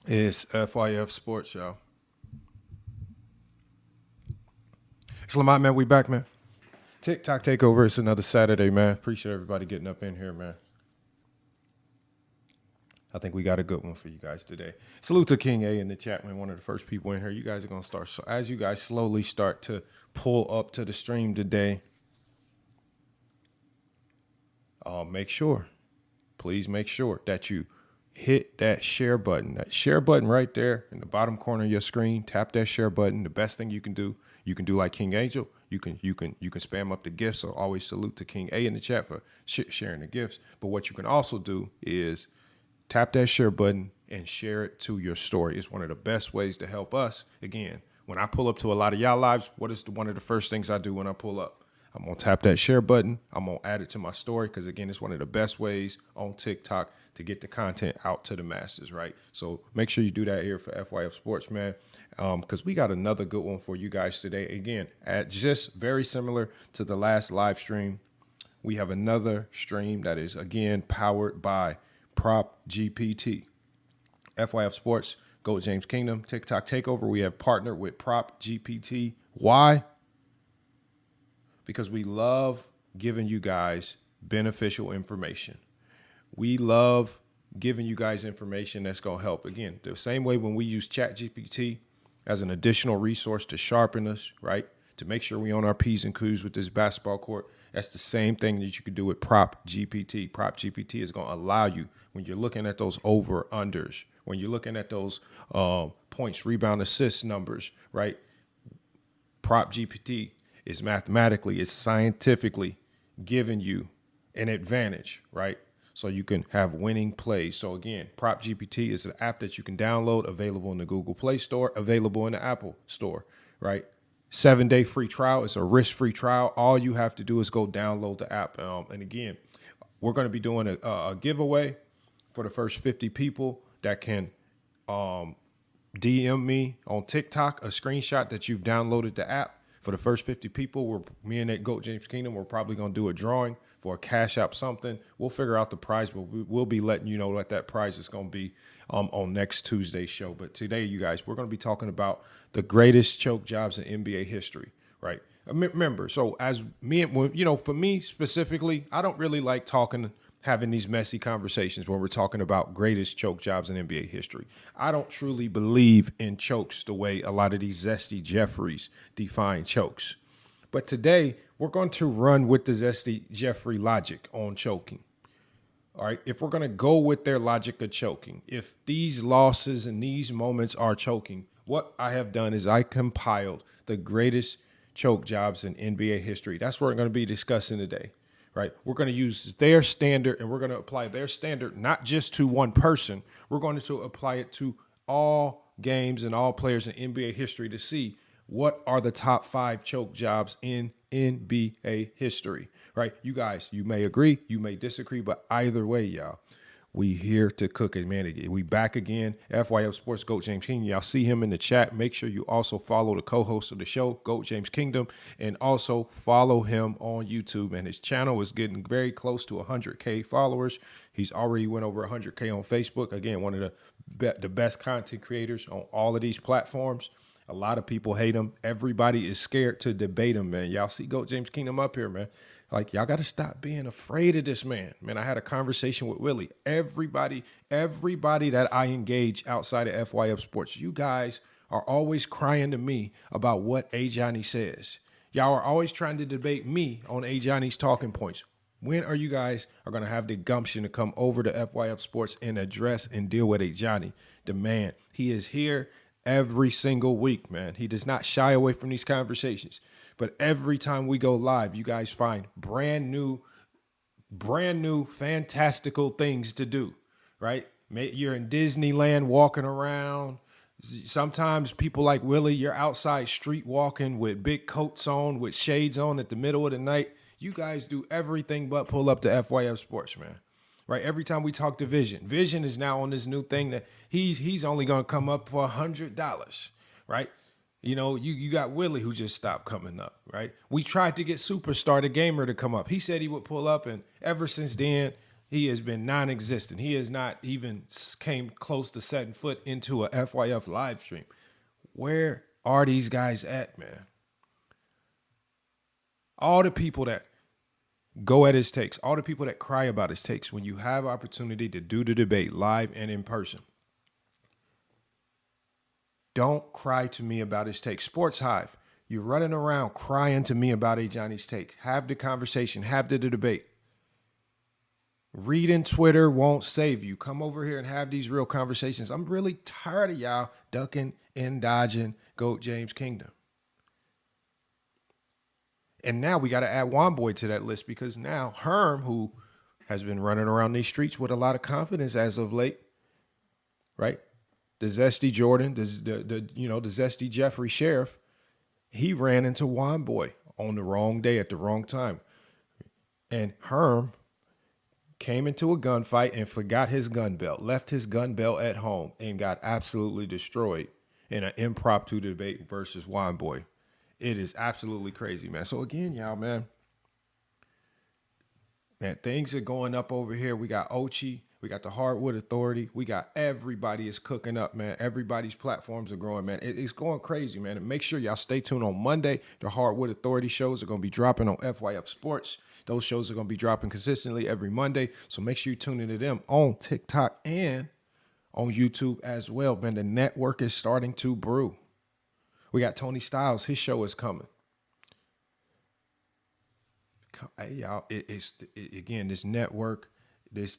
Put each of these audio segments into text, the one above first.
It's FYF Sports, y'all. It's Lamont, man. We back, man. TikTok takeover. It's another Saturday, man. Appreciate everybody getting up in here, man. I think we got a good one for you guys today. Salute to King A in the chat, man. One of the first people in here. You guys are going to start. So as you guys slowly start to pull up to the stream today, please make sure that you hit that share button. That share button right there in the bottom corner of your screen. Tap that share button. The best thing you can do like King Angel. You can spam up the gifts. So always salute to King A in the chat for sharing the gifts. But what you can also do is tap that share button and share it to your story. It's one of the best ways to help us. Again, when I pull up to a lot of y'all lives, what is one of the first things I do when I pull up? I'm going to tap that share button. I'm going to add it to my story because, again, it's one of the best ways on TikTok to get the content out to the masses, right? So make sure you do that here for FYF Sports, man, because we got another good one for you guys today. Again, just very similar to the last live stream, we have another stream that is, again, powered by Prop GPT. FYF Sports, Go James Kingdom, TikTok Takeover. We have partnered with Prop GPT. Why? Because we love giving you guys beneficial information. We love giving you guys information that's going to help. Again, the same way when we use ChatGPT as an additional resource to sharpen us, right? To make sure we on our P's and Q's with this basketball court. That's the same thing that you could do with Prop GPT. Prop GPT is going to allow you, when you're looking at those over-unders, when you're looking at those points, rebound, assist numbers, right? Prop GPT is mathematically, it's scientifically giving you an advantage, right? So you can have winning plays. So again, Prop GPT is an app that you can download, available in the Google Play Store, available in the Apple Store, right? 7-day free trial. It's a risk-free trial. All you have to do is go download the app. And again, we're going to be doing a giveaway for the first 50 people that can DM me on TikTok a screenshot that you've downloaded the app. For the first 50 people, me and that GOAT James Kingdom, we're probably going to do a drawing for a cash app something. We'll figure out the prize, but we'll be letting you know what that prize is going to be on next Tuesday's show. But today, you guys, we're going to be talking about the greatest choke jobs in NBA history, right? Remember, so as me, for me specifically, I don't really like having these messy conversations when we're talking about greatest choke jobs in NBA history. I don't truly believe in chokes the way a lot of these zesty Jeffries define chokes. But today, we're going to run with the zesty Jeffrey logic on choking. All right, if we're going to go with their logic of choking, if these losses and these moments are choking, what I have done is I compiled the greatest choke jobs in NBA history. That's what we're going to be discussing today. Right, we're going to use their standard, and we're going to apply their standard not just to one person. We're going to apply it to all games and all players in NBA history to see what are the top 5 choke jobs in NBA history. Right, you guys, you may agree, you may disagree, but either way, y'all, we here to cook it, man. We back again. FYF Sports, GOAT James Kingdom. Y'all see him in the chat. Make sure you also follow the co-host of the show, GOAT James Kingdom, and also follow him on YouTube. And his channel is getting very close to 100K followers. He's already went over 100K on Facebook. Again, one of the best content creators on all of these platforms. A lot of people hate him. Everybody is scared to debate him, man. Y'all see GOAT James Kingdom up here, man. Like, y'all got to stop being afraid of this man. Man, I had a conversation with Willie. Everybody that I engage outside of FYF Sports, you guys are always crying to me about what A. Johnny says. Y'all are always trying to debate me on A. Johnny's talking points. When are you guys going to have the gumption to come over to FYF Sports and address and deal with A. Johnny? The man, he is here every single week, man. He does not shy away from these conversations. But every time we go live, you guys find brand new, fantastical things to do, right? You're in Disneyland walking around. Sometimes people like Willie, you're outside street walking with big coats on, with shades on at the middle of the night. You guys do everything but pull up to FYF Sports, man. Right? Every time we talk to Vision is now on this new thing that he's only going to come up for $100, right? You know, you got Willie who just stopped coming up, right? We tried to get Superstar the Gamer to come up. He said he would pull up, and ever since then, He has been non-existent. He has not even came close to setting foot into a FYF live stream. Where are these guys at, man? All the people that go at his takes, all the people that cry about his takes, when you have opportunity to do the debate live and in person, don't cry to me about his takes. Sports Hive, you're running around crying to me about A. Johnny's takes. Have the conversation, have the debate. Reading Twitter won't save you. Come over here and have these real conversations. I'm really tired of y'all ducking and dodging GOAT James Kingdom. And now we got to add Womboy to that list, because now Herm, who has been running around these streets with a lot of confidence as of late, right? The zesty Jordan, the zesty Jeffrey Sheriff, he ran into Womboy on the wrong day at the wrong time. And Herm came into a gunfight and forgot his gun belt, left his gun belt at home, and got absolutely destroyed in an impromptu debate versus Womboy. It is absolutely crazy, man. So again, y'all, man, things are going up over here. We got Ochi, we got the Hardwood Authority, we got everybody is cooking up, man. Everybody's platforms are growing, man. It's going crazy, man. And make sure y'all stay tuned on Monday. The Hardwood Authority shows are going to be dropping on FYF Sports. Those shows are going to be dropping consistently every Monday. So make sure you tune into them on TikTok and on YouTube as well, man. The network is starting to brew. We got Tony Styles. His show is coming. Hey, y'all, again, this network, this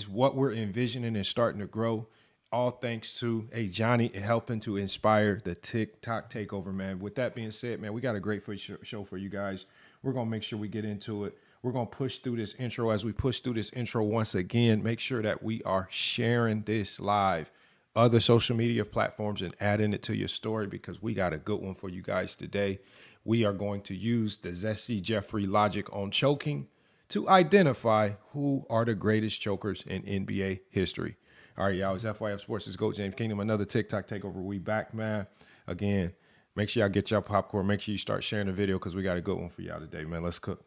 what we're envisioning is starting to grow. All thanks to Johnny helping to inspire the TikTok takeover, man. With that being said, man, we got a great show for you guys. We're going to make sure we get into it. We're going to push through this intro. As we push through this intro once again, make sure that we are sharing this live, other social media platforms, and adding it to your story, because we got a good one for you guys today. We are going to use the Zesty Jeffrey logic on choking to identify who are the greatest chokers in NBA history. All right, y'all, it's FYF Sports' GOAT James Kingdom. Another TikTok takeover. We back, man. Again, make sure y'all get y'all popcorn. Make sure you start sharing the video, because we got a good one for y'all today, man. Let's cook.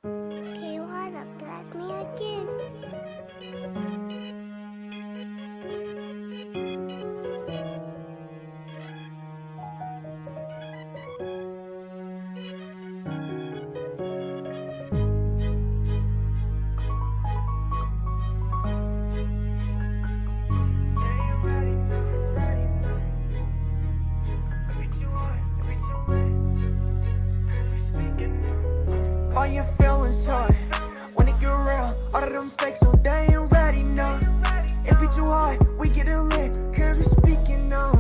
Okay, what up? That's me again. All your feelings hurt when it get real. All of them fakes, so they ain't ready now. It be too hard, we get it lit, cause we speaking now.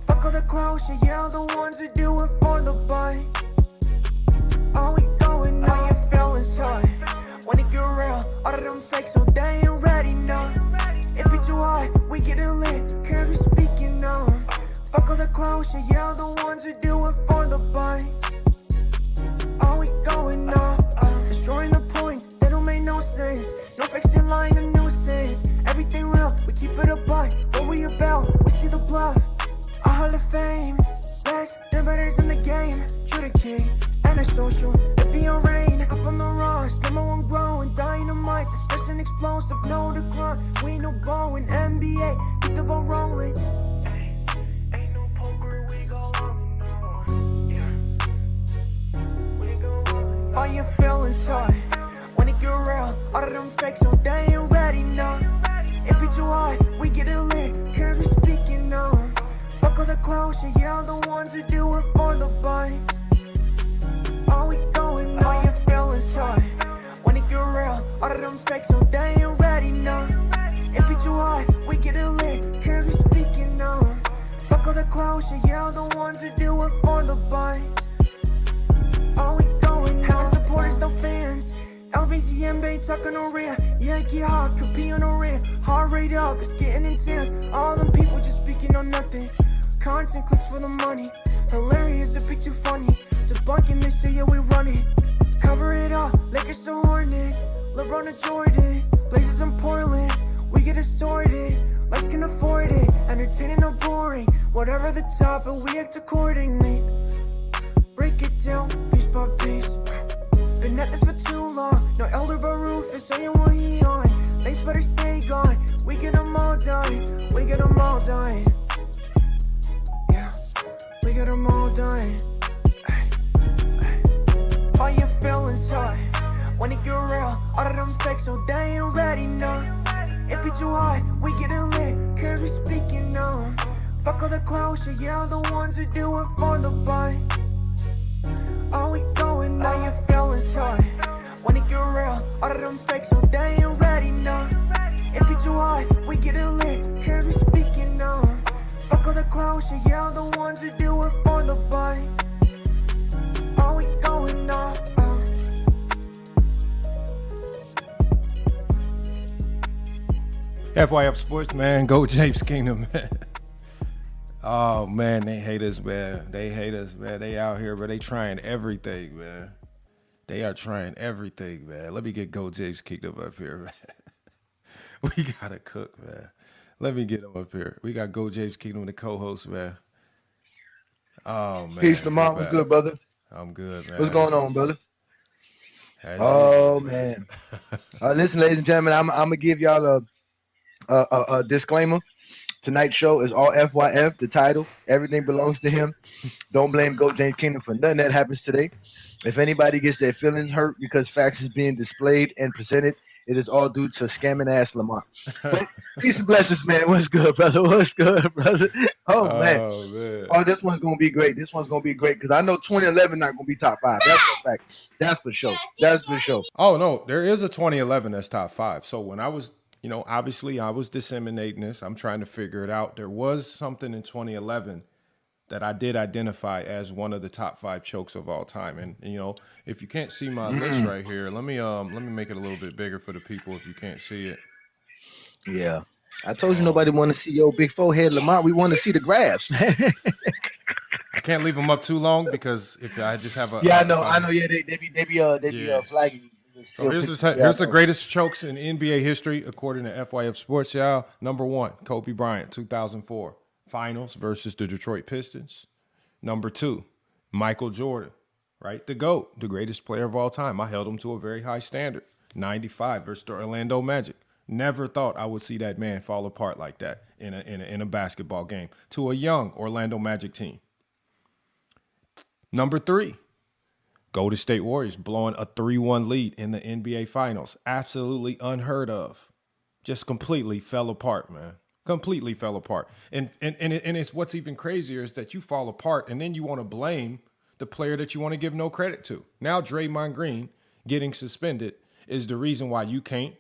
Fuck all the clowns, yeah, the ones who do it for the bite. All we going now. All your feelings hurt when it get real. All of them fakes, so they ain't ready now. It be too hard, we get it lit, cause we speaking now. Fuck all the clowns, yeah, the ones who do it for the bite. All we going now, destroying the points, they don't make no sense. No fiction, lying, a nuisance. Everything real, we keep it a buck. What we about, we see the bluff. A Hall of Fame, best, the betters in the game. True the key, and a social, it be on rain. Up on the rocks, number one growing. Dynamite, discussion explosive, no decline. We ain't no ball in NBA, keep the ball rolling. Ain't no poker, we go on. All your feelings hurt when it get real. All of them fakes, so they ain't ready now. It be too hard, we get it lit, cause we speaking now. Fuck all the clowns, yeah, the ones who do it for the bite. All we going now. All your feelings hurt when it get real. All of them fakes, so they ain't ready now. It be too hard, we get it lit, cause we speaking now. Fuck all the clowns, yeah, the ones who do it for the bite. All we going now. Supporters, no fans. LVCM, they talking on rear. Yeah, get hard, could be on the rear. Heart rate up, it's getting intense. All them people just speaking on nothing. Content clicks for the money. Hilarious, a bit too funny. Debunking, they say, yeah, we run it. Cover it up, Lakers to Hornets. LeBron to Jordan. Blazers in Portland. We get it sorted. Less can afford it. Entertaining or boring. Whatever the top, but we act accordingly. Break it down, piece by piece. Been at this for too long. No elder but roof is saying what he on. Lace better stay gone. We get them all done. We get them all done. Yeah, we get them all done. All your feelings hurt when it get real. All of them fakes, so they ain't ready, no. It be too hard, we getting lit, cause we speaking now. Fuck all the closure, yeah, the ones who do it for the buy. All we going now, your feelings hurt when it get real. All of them fakes, so they ain't ready, no. It be too hard, we getting lit, cause we speaking now. Fuck all the closure, yeah, the ones who do it for the buy. All we going now. FYF Sports, man. Go James Kingdom, man. Oh, man, they hate us, man. They hate us, man. They out here, but they trying everything, man. They are trying everything, man. Let me get Go James Kingdom up here, man. We got to cook, man. Let me get him up here. We got Go James Kingdom, the co-host, man. Oh, man. Peace, Lamar. What's good, brother? I'm good, man. What's going on, brother? Oh, man. Listen, ladies and gentlemen, I'm going to give y'all a disclaimer. Tonight's show is all FYF, the title. Everything belongs to him. Don't blame Go James Kingdom for nothing that happens today. If anybody gets their feelings hurt because facts is being displayed and presented, it is all due to scamming ass Lamar. But peace and blessings, man. What's good, brother? What's good, brother? Oh, man. Oh, this one's going to be great. This one's going to be great because I know 2011 not going to be top 5. That's a fact. That's for sure. That's for sure. Oh, no. There is a 2011 that's top 5. So when I was, obviously I was disseminating this. I'm trying to figure it out. There was something in 2011 that I did identify as one of the top 5 chokes of all time. And, if you can't see my list right here, let me make it a little bit bigger for the people if you can't see it. Yeah. I told you nobody want to see your big forehead, Lamar. We want to see the graphs, man. I can't leave them up too long because if I just have a... Yeah, I know. Yeah, they be flagging. So here's the greatest chokes in NBA history, according to FYF Sports, y'all. Number 1, Kobe Bryant, 2004. Finals versus the Detroit Pistons. Number 2, Michael Jordan, right? The GOAT, the greatest player of all time. I held him to a very high standard. 95 versus the Orlando Magic. Never thought I would see that man fall apart like that in a basketball game to a young Orlando Magic team. Number 3, Golden State Warriors blowing a 3-1 lead in the NBA Finals. Absolutely unheard of. Just completely fell apart, man. Completely fell apart. And it's what's even crazier is that you fall apart and then you want to blame the player that you want to give no credit to. Now Draymond Green getting suspended is the reason why you can't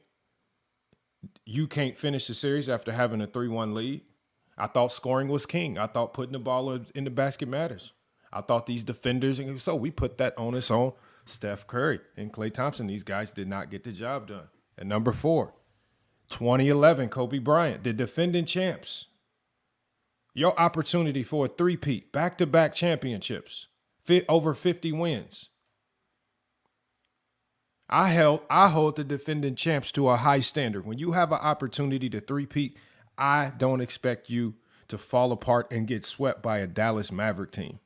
finish the series after having a 3-1 lead. I thought scoring was king. I thought putting the ball in the basket matters. I thought these defenders, and so we put that onus on Steph Curry and Klay Thompson. These guys did not get the job done. And number 4, 2011, Kobe Bryant, the defending champs. Your opportunity for a three-peat, back-to-back championships, over 50 wins. I hold the defending champs to a high standard. When you have an opportunity to three-peat, I don't expect you to fall apart and get swept by a Dallas Maverick team.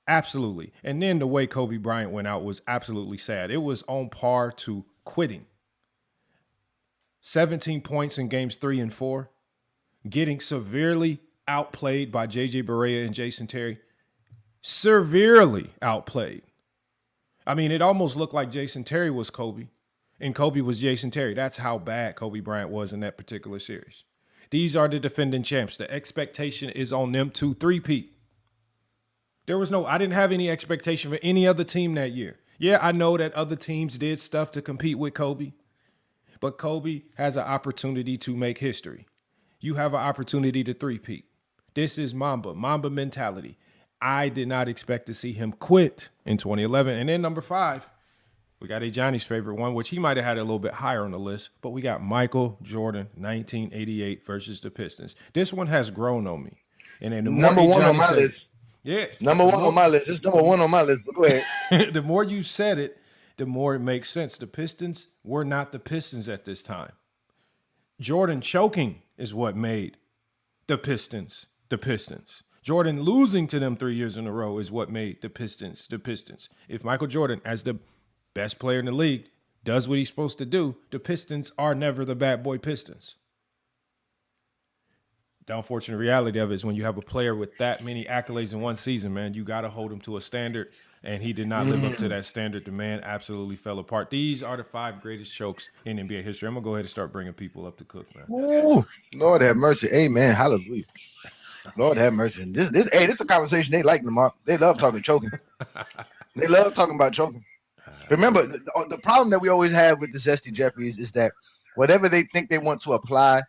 Absolutely. And then the way Kobe Bryant went out was absolutely sad. It was on par to quitting. 17 points in games 3 and 4, getting severely outplayed by J.J. Barea and Jason Terry. Severely outplayed. I mean, it almost looked like Jason Terry was Kobe and Kobe was Jason Terry. That's how bad Kobe Bryant was in that particular series. These are the defending champs. The expectation is on them to three-peat. I didn't have any expectation for any other team that year. Yeah, I know that other teams did stuff to compete with Kobe, but Kobe has an opportunity to make history. You have an opportunity to three-peat. This is Mamba mentality. I did not expect to see him quit in 2011. And then number 5, we got a Johnny's favorite one, which he might have had a little bit higher on the list, but we got Michael Jordan, 1988 versus the Pistons. This one has grown on me. And then number 1 on my list. Yeah. Number 1 on my list. It's number 1 on my list, but go ahead. The more you said it, the more it makes sense. The Pistons were not the Pistons at this time. Jordan choking is what made the Pistons the Pistons. Jordan losing to them 3 years in a row is what made the Pistons the Pistons. If Michael Jordan, as the best player in the league, does what he's supposed to do, the Pistons are never the bad boy Pistons. The unfortunate reality of it is when you have a player with that many accolades in one season, man, you got to hold him to a standard, and he did not live up to that standard. The man absolutely fell apart. These are the 5 greatest chokes in NBA history. I'm going to go ahead and start bringing people up to cook, man. Ooh, Lord have mercy. Amen. Hallelujah. Lord have mercy. This is a conversation they like, Lamar. They love talking choking. They love talking about choking. Remember, the problem that we always have with the Zesty Jeffries is that whatever they think they want to apply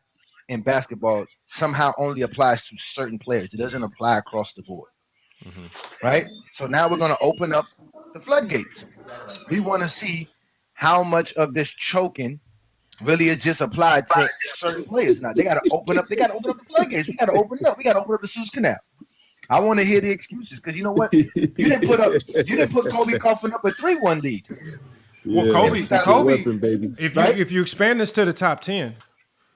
in basketball somehow only applies to certain players. It doesn't apply across the board. Right? So now we're going to open up the floodgates. We want to see how much of this choking really is just applied to certain players. Now they got to open up. They got to open up the floodgates. We got to open it up. We got to open up the Suez Canal. I want to hear the excuses because you know what? You didn't put Kobe coughing up a 3-1 lead. Well, Yeah, Kobe, weapon, baby. if you expand this to the top 10,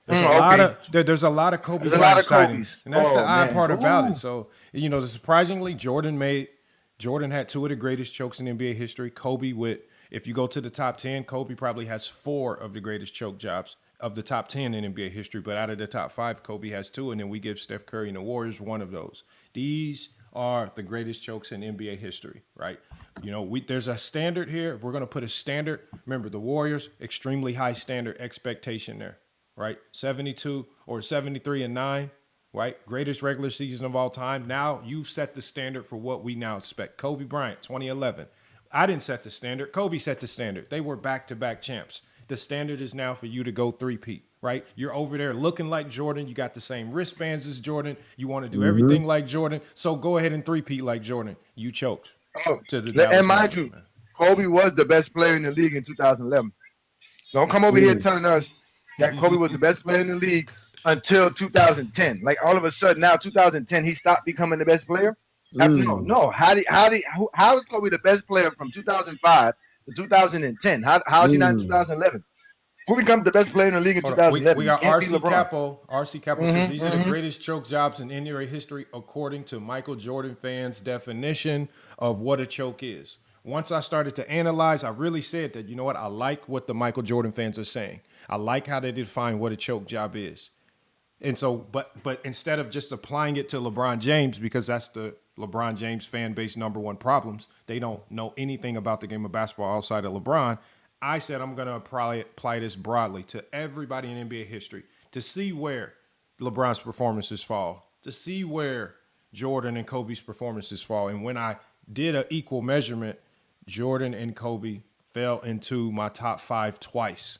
there's a lot of Kobe Bryant sightings, and that's the odd part about it. So surprisingly, Jordan had 2 of the greatest chokes in NBA history. Kobe if you go to the top 10, Kobe probably has 4 of the greatest choke jobs of the top 10 in NBA history. But out of the top 5, Kobe has 2, and then we give Steph Curry and the Warriors one of those. These are the greatest chokes in NBA history, right? There's a standard here. If we're going to put a standard, remember the Warriors, extremely high standard expectation there, right? 72 or 73-9, right? Greatest regular season of all time. Now you've set the standard for what we now expect. Kobe Bryant, 2011. I didn't set the standard. Kobe set the standard. They were back-to-back champs. The standard is now for you to go 3-peat, right? You're over there looking like Jordan. You got the same wristbands as Jordan. You want to do everything like Jordan. So go ahead and 3-peat like Jordan. You choked. And mind you, Kobe was the best player in the league in 2011. Don't come over here telling us that Kobe was the best player in the league until 2010. Like all of a sudden now, 2010, he stopped becoming the best player. No. How is Kobe the best player from 2005 to 2010? How is he not in 2011? Who becomes the best player in the league in 2011? We got RC Capo. RC Capo says these are the greatest choke jobs in NBA history according to Michael Jordan fans' definition of what a choke is. Once I started to analyze, I really said that, you know what? I like what the Michael Jordan fans are saying. I like how they define what a choke job is. And so, but instead of just applying it to LeBron James, because that's the LeBron James fan base number one problems, they don't know anything about the game of basketball outside of LeBron. I said I'm going to apply this broadly to everybody in NBA history to see where LeBron's performances fall, to see where Jordan and Kobe's performances fall. And when I did an equal measurement, Jordan and Kobe fell into my top 5 twice,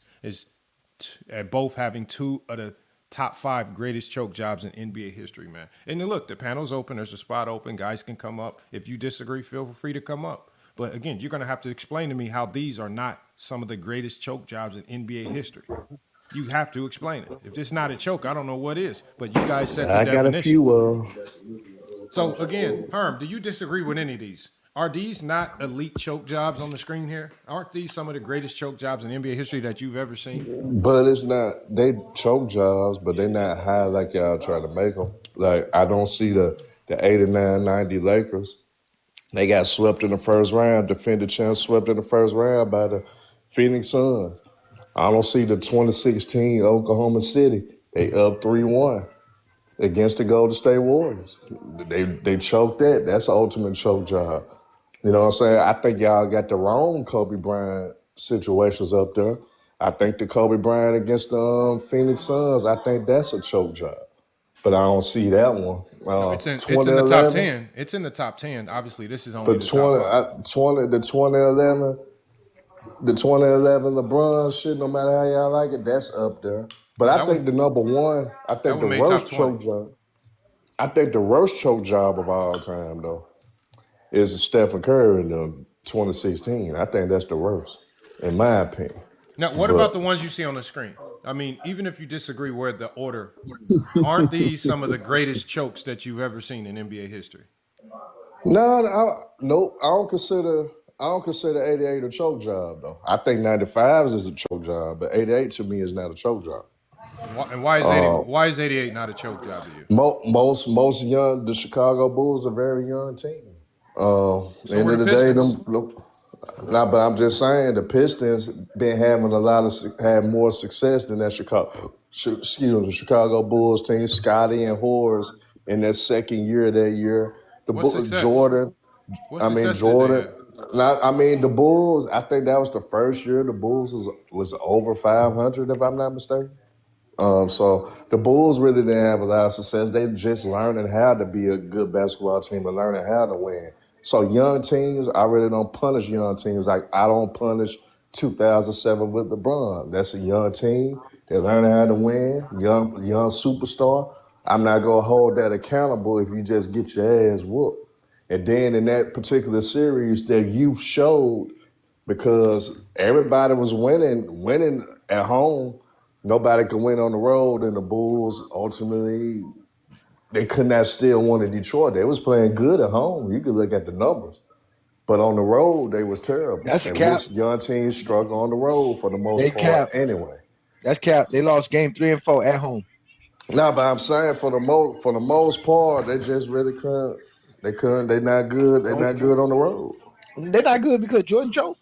both having 2 of the top 5 greatest choke jobs in NBA history, man. And then look, the panel's open. There's a spot open. Guys can come up. If you disagree, feel free to come up. But again, you're going to have to explain to me how these are not some of the greatest choke jobs in NBA history. You have to explain it. If it's not a choke, I don't know what is. But you guys set the definition. I got a few. So again, Herm, do you disagree with any of these? Are these not elite choke jobs on the screen here? Aren't these some of the greatest choke jobs in NBA history that you've ever seen? But it's not, they choke jobs, but they're not high like y'all try to make them. Like, I don't see the 89-90 Lakers. They got swept in the first round, defended champs swept in the first round by the Phoenix Suns. I don't see the 2016 Oklahoma City. They up 3-1 against the Golden State Warriors. They choked that. That's the ultimate choke job. You know what I'm saying? I think y'all got the wrong Kobe Bryant situations up there. I think the Kobe Bryant against the Phoenix Suns, I think that's a choke job. But I don't see that one. It's in the top 10. It's in the top 10. Obviously, this is only the top 5. The 2011 LeBron shit, no matter how y'all like it, that's up there. But I think the number one, I think the worst choke job. I think the worst choke job of all time, though, is Stephen Curry in 2016. I think that's the worst, in my opinion. Now, what about the ones you see on the screen? I mean, even if you disagree with the order, aren't these some of the greatest chokes that you've ever seen in NBA history? No, nope. I don't consider 88 a choke job, though. I think 95 is a choke job, but 88 to me is not a choke job. And why is 88 not a choke job to you? Most young, the Chicago Bulls are a very young team. End of the day, Nah, but I'm just saying the Pistons been having had more success than that the Chicago Bulls team, Scotty and Horace in their second year of that year. What success? Jordan, What success did they have? The Bulls. I think that was the first year the Bulls was over 500, if I'm not mistaken. So the Bulls really didn't have a lot of success. They just learning how to be a good basketball team and learning how to win. So young teams, I really don't punish young teams like I don't punish 2007 with LeBron. That's a young team. They're learning how to win. Young superstar. I'm not gonna hold that accountable if you just get your ass whooped. And then in that particular series, their youth showed because everybody was winning at home. Nobody could win on the road, and the Bulls ultimately they could not still win in Detroit. They was playing good at home. You could look at the numbers, but on the road they was terrible. That's a and cap. Young teams struggle on the road for the most They part. cap. Anyway, That's cap. They lost game 3 and 4 at home. No, but I'm saying for the most part, they just really couldn't. They couldn't. They're not good. They're not good on the road. They're not good because Jordan choked.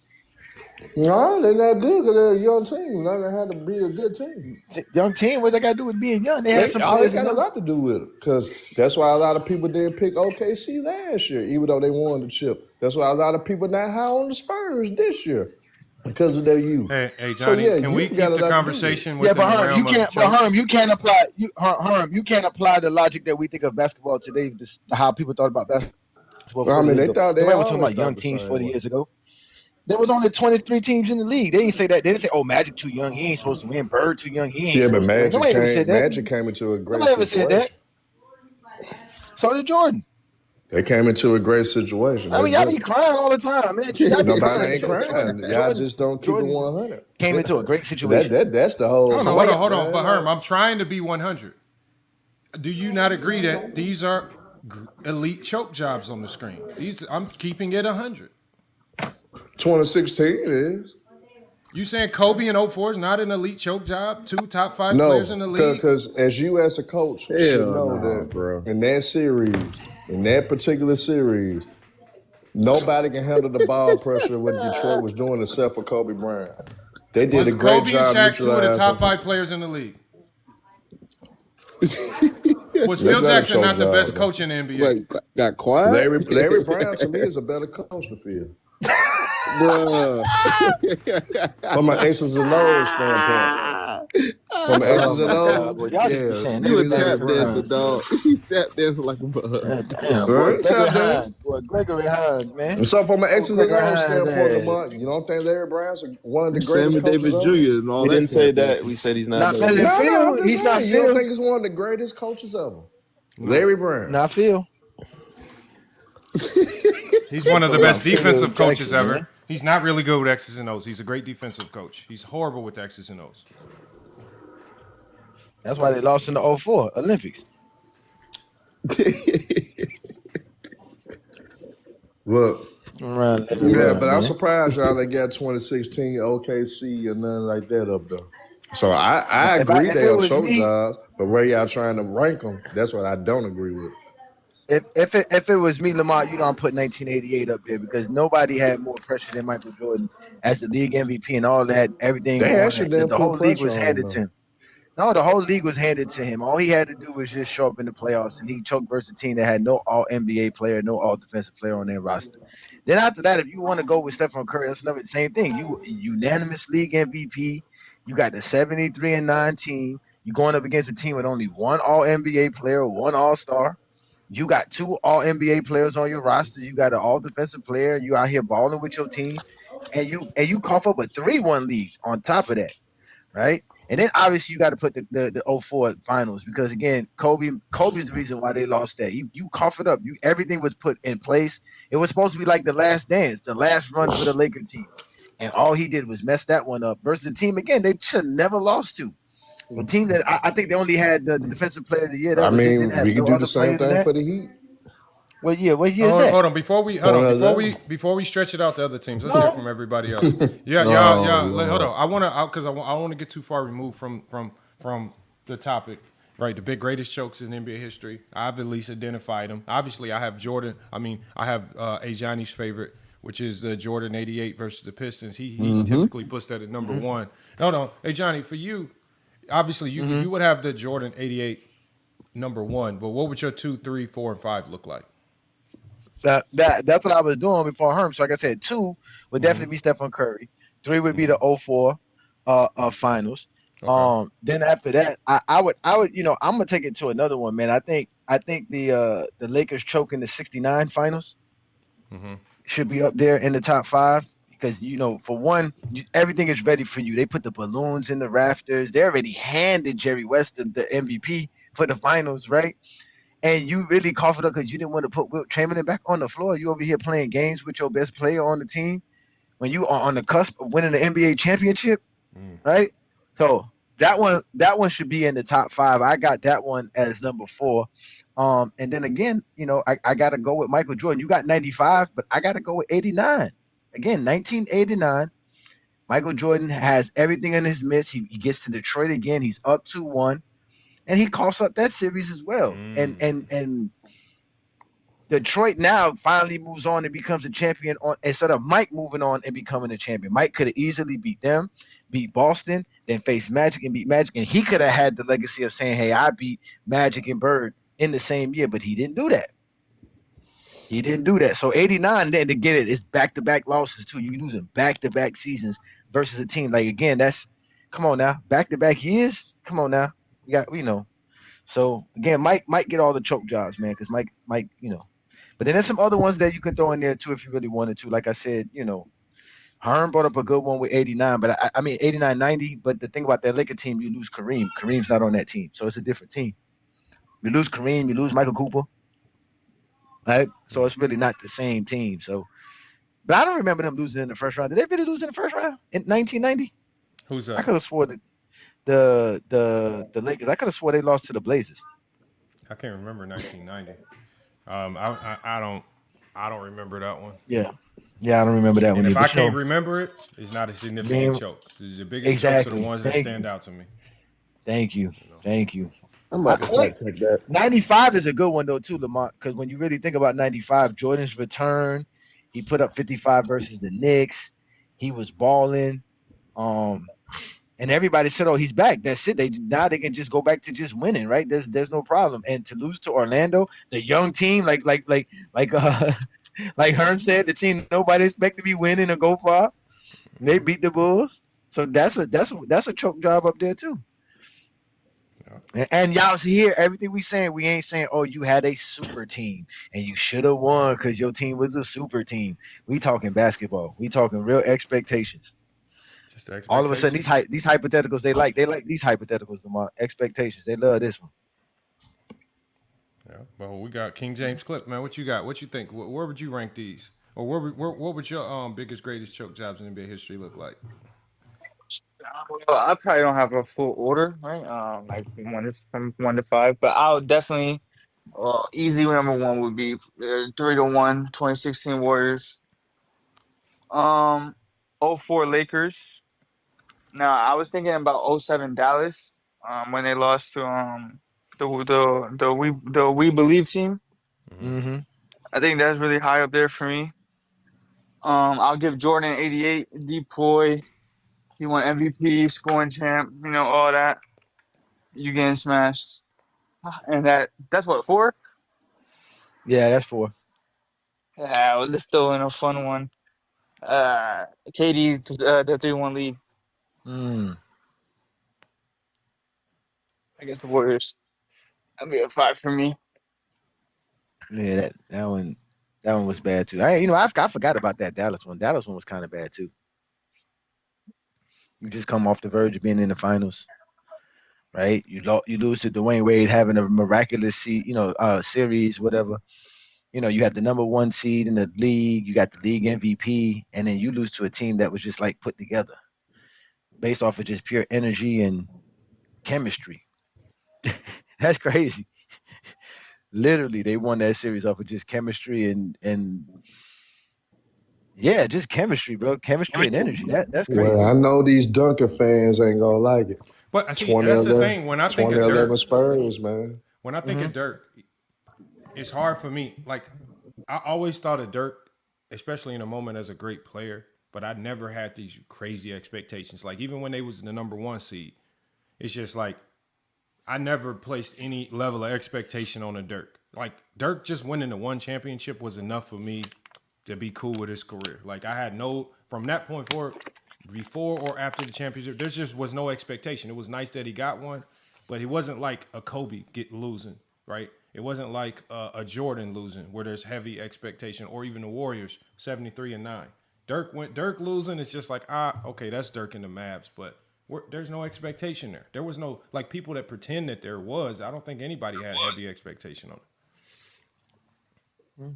No, they're not good because they're a young team. Learning how to be a good team. Young team, what they got to do with being young? They had some players. They got a lot to do with it because that's why a lot of people didn't pick OKC last year, even though they won the chip. That's why a lot of people not high on the Spurs this year because of their youth. Hey, Johnny, can we keep the conversation within the realm of choke? Herm, you can't apply. You can't apply the logic that we think of basketball today. How people thought about basketball. I mean, they thought they were always talking about young teams 40 years ago. There was only 23 teams in the league. They didn't say that. They didn't say, "Oh, Magic too young. He ain't supposed to win. Bird too young. He ain't." Yeah, but Magic came into a great Nobody situation. ever said that. So did Jordan. They came into a great situation. I mean, y'all be crying all the time, man. Nobody ain't crying. Y'all just don't keep it 100. Came into a great situation. That's the whole. Hold on. But Herm, I'm trying to be 100. Do you not agree that these are elite choke jobs on the screen? I'm keeping it 100. 2016 is. You saying Kobe in 04 is not an elite choke job? 2 top 5 players in the league? No, because as you as a coach should know that bro. in that particular series, nobody can handle the ball pressure what Detroit was doing except for Kobe Bryant. They did a great Kobe job and Shaq 2 of the top neutralizing. 5 players in the league? Was Phil Jackson not the best coach in the NBA? Wait, got quiet? Larry Brown to me is a better coach than Phil. Bruh. From an X's and O's standpoint. From an X's and O's, You a tap dancer, dog. You tap dancing like a bug. Gregory Hines, man. So from an X's and O's standpoint, you don't think Larry Brown's one of the greatest Sammy coaches Davis ever? Jr. and all We that. didn't say that. We said he's not. Not Phil. I'm He's not saying, you don't Phil. think he's one of the greatest coaches ever? Larry Brown. Not Phil. He's one of the best defensive coaches Jackson, ever. man. He's not really good with X's and O's. He's a great defensive coach. He's horrible with X's and O's. That's why they lost in the 04 Olympics. Look, Yeah, but I'm surprised y'all they got 2016 OKC and nothing like that up there. So I agree they are choke jobs, but where y'all trying to rank them, that's what I don't agree with. If it was me, Lamar, you know I'm putting 1988 up there because nobody had more pressure than Michael Jordan as the league MVP and all that. Everything. The whole league was handed to him. No, the whole league was handed to him. All he had to do was just show up in the playoffs, and he choked versus a team that had no All-NBA player, no All-Defensive player on their roster. Then after that, if you want to go with Stephen Curry, that's another same thing. You unanimous league MVP. You got the 73-9 team. You're going up against a team with only one All-NBA player, one All-Star. You got 2 All-NBA players on your roster. You got an All-Defensive player. You out here balling with your team, and you cough up a 3-1 lead on top of that, right? And then obviously you got to put the 04 finals because again, Kobe's the reason why they lost that. You cough it up. Everything was put in place. It was supposed to be like the last dance, the last run for the Laker team, and all he did was mess that one up. Versus the team again, they should have never lost to. A team that I think they only had the defensive player of the year. We can do the same thing for the Heat. What year is that? Hold on. Before we stretch it out to other teams, let's hear from everybody else. Hold on. I want to get too far removed from the topic. Right, the big greatest chokes in NBA history. I've at least identified them. Obviously, I have Jordan. I have Ajani's favorite which is the Jordan 88 versus the Pistons. He typically puts that at number one. Hold on. Hey, Johnny, for you, obviously you would have the Jordan 88 number one, but what would your 2, 3, 4, and 5 look like? That's what I was doing before Herm. So like I said, 2 would definitely be Stephen Curry. 3 would be the 04 finals. Okay. Then after that, I would I'm gonna take it to another one, man. I think the Lakers choking the '69 finals should be up there in the top 5 because for one, everything is ready for you. They put the balloons in the rafters. They already handed Jerry West the MVP for the finals, right? And you really coughed it up because you didn't want to put Wilt Chamberlain back on the floor. You over here playing games with your best player on the team when you are on the cusp of winning the NBA championship, right? So that one should be in the top 5. I got that one as number 4. And then again, I got to go with Michael Jordan. You got 95, but I got to go with 89. Again, 1989. Michael Jordan has everything in his midst. He gets to Detroit again. He's up 2-1. And he coughs up that series as well. And Detroit now finally moves on and becomes a champion instead of Mike moving on and becoming a champion. Mike could have easily beat them, beat Boston, then face Magic and beat Magic. And he could have had the legacy of saying, hey, I beat Magic and Bird in the same year, but he didn't do that. So 89, then to get it, it's back-to-back losses too. You're losing back-to-back seasons versus a team. Like, again, come on now. Back-to-back years? Come on now. So again, Mike might get all the choke jobs, man, because Mike, but then there's some other ones that you can throw in there too if you really wanted to. Like I said, Herm brought up a good one with 89, but I mean 89, 90. But the thing about that Laker team, you lose Kareem. Kareem's not on that team, so it's a different team. You lose Kareem, you lose Michael Cooper, right? So it's really not the same team. So, but I don't remember them losing in the first round. Did they really lose in the first round in 1990? Who's that? I could have swore that. The Lakers. I could have swore they lost to the Blazers. I can't remember 1990. I don't remember that one. Yeah, I don't remember that And one. if either. I can't remember it, it's not a significant choke. The biggest chokes are the ones that stand out to me. Thank you. I'm about to fact check that. 95 is a good one though too, Lamont. Because when you really think about 95, Jordan's return, he put up 55 versus the Knicks. He was balling. And everybody said, "Oh, he's back. That's it. Now they can just go back to just winning, right? There's no problem." And to lose to Orlando, the young team, like Herm said, the team nobody expect to be winning or go far. They beat the Bulls, so that's a choke job up there too. Yeah. And y'all see here, everything we saying, we ain't saying, "Oh, you had a super team and you should have won because your team was a super team." We talking basketball. We talking real expectations. All of a sudden, these hypotheticals they like these hypotheticals. The expectations they love this one. Yeah, well, we got King James Clip, man. What you got? What you think? Where would you rank these? Or what would your biggest, greatest choke jobs in NBA history look like? Well, I probably don't have a full order, right? Like from 1 to 5, but I'll definitely easy number 1 would be 3-1 2016 Warriors. 04 Lakers. Now I was thinking about 07 Dallas, when they lost to the We Believe team. Mm-hmm. I think that's really high up there for me. I'll give Jordan 88, Deep Boy. He won MVP, scoring champ, all that. You getting smashed. And that's what, 4? Yeah, that's 4. Yeah, well, let's throw in a fun one. KD, the 3-1 lead against the Warriors. That'd be a 5 for me. Yeah, that one was bad too. I forgot about that Dallas one. Dallas one was kind of bad too. You just come off the verge of being in the finals, right? You lose to Dwayne Wade having a miraculous series, whatever. You had the number 1 seed in the league. You got the league MVP, and then you lose to a team that was just like put together, based off of just pure energy and chemistry. That's crazy. Literally, they won that series off of just chemistry and yeah, just chemistry, bro. Chemistry and energy. That's crazy. Well, I know these Dunker fans ain't gonna like it. But see, that's the thing. When I think of Dirk, Spurs, man. When I think of Dirk, it's hard for me. Like, I always thought of Dirk especially in a moment as a great player, but I never had these crazy expectations. Like even when they was the number 1 seed, it's just like I never placed any level of expectation on a Dirk. Like Dirk just winning the 1 championship was enough for me to be cool with his career. Like I had no, from that point forward, before or after the championship, there just was no expectation. It was nice that he got one, but he wasn't like a Kobe losing, right? It wasn't like a Jordan losing where there's heavy expectation, or even the Warriors 73-9. Dirk losing, it's just like, okay, that's Dirk and the Mavs, but there's no expectation there. There was no, like, people that pretend that there was. I don't think anybody had heavy expectation on it.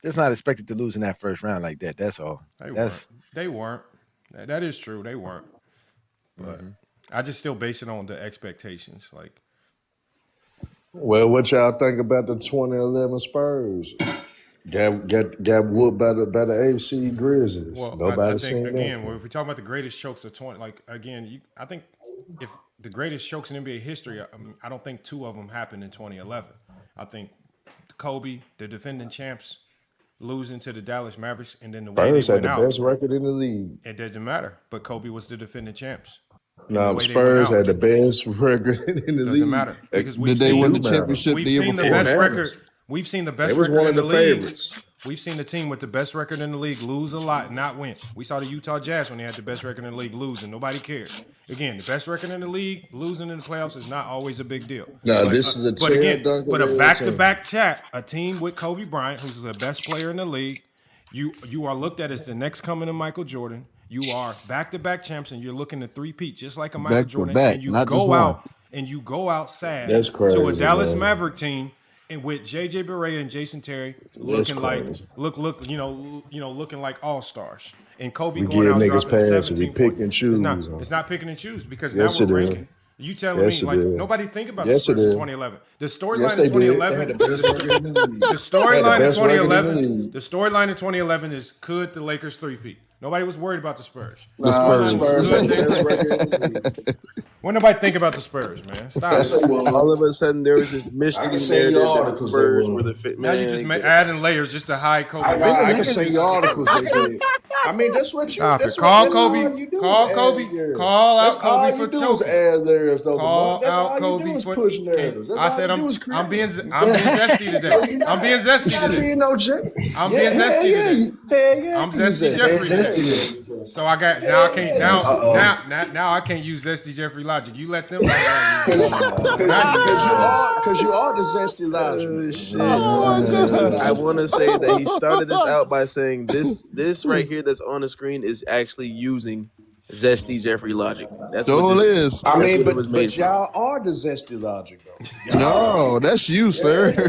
It's not expected to lose in that first round like that. That's all. They weren't. That is true. They weren't. But I just still base it on the expectations. Like, well, what y'all think about the 2011 Spurs? Got whooped by the AFC Grizzlies. well, Nobody I seen think, that. again, if we talk about the greatest chokes of 20, like, again, I think if the greatest chokes in NBA history, I don't think 2 of them happened in 2011. I think Kobe, the defending champs, losing to the Dallas Mavericks, and then the way Spurs they had went the out. best record in the league. It doesn't matter. But Kobe was the defending champs. No, Spurs had the best record in the league. Doesn't matter. Because Did they win the championship the we've year seen the before? best record. We've seen the best It was record one in of the the league. favorites. We've seen the team with the best record in the league lose a lot, not win. We saw the Utah Jazz when they had the best record in the league lose, and nobody cared. Again, the best record in the league, losing in the playoffs is not always a big deal. No, this is a but a back-to-back chat, a team with Kobe Bryant, who's the best player in the league. You are looked at as the next coming of Michael Jordan. You are back-to-back champs, and you're looking to three-peat just like a Michael Jordan. Back-to-back, and you not just go one. out and you go out sad That's crazy, to a Dallas man. Maverick team. And with JJ Barea and Jason Terry looking like looking like all-stars. And Kobe We going give out niggas dropping passes, we 17 pick points. and choose. It's not picking and choose because Yes, now it we're is. ranking. You telling Yes, me it like is. nobody think about Yes, the Spurs it in is. 2011. The storyline Yes, in they did. They 2011. had the best record in the league. The storyline in best record in the 2011. league. The storyline in 2011 is could the Lakers three-peat? Nobody was worried about the Spurs. The Spurs. Spurs had the best record in the league. When nobody think about the Spurs, man. Stop Yes, it. they was. All of a sudden, there was this I mystery can send you narrative that the articles Spurs they were were. the fit Now man. you just adding layers just to hide Kobe. I can send you articles they did. I mean, that's what you. Stop That's it. what, Call that's all Kobe. you do Call is add Kobe. narratives. Call out That's all Kobe you for do is choking. add layers, though. Call That's out all Kobe you do is for. push narratives. That's I all said you do is I'm being create. zesty today. I'm being zesty Not today. being no Jeffrey. I'm being zesty today. Yeah, I'm zesty Jeffrey today. So I got now. I can't now I can't use zesty Jeffrey logic. You let them. Because you are the zesty logic. Shit. I want to say that he started this out by saying this right here that's on the screen is actually using zesty Jeffrey logic. That's So what it this, is. I mean, what it was made but y'all are the zesty logic, though. No, that's you, sir. God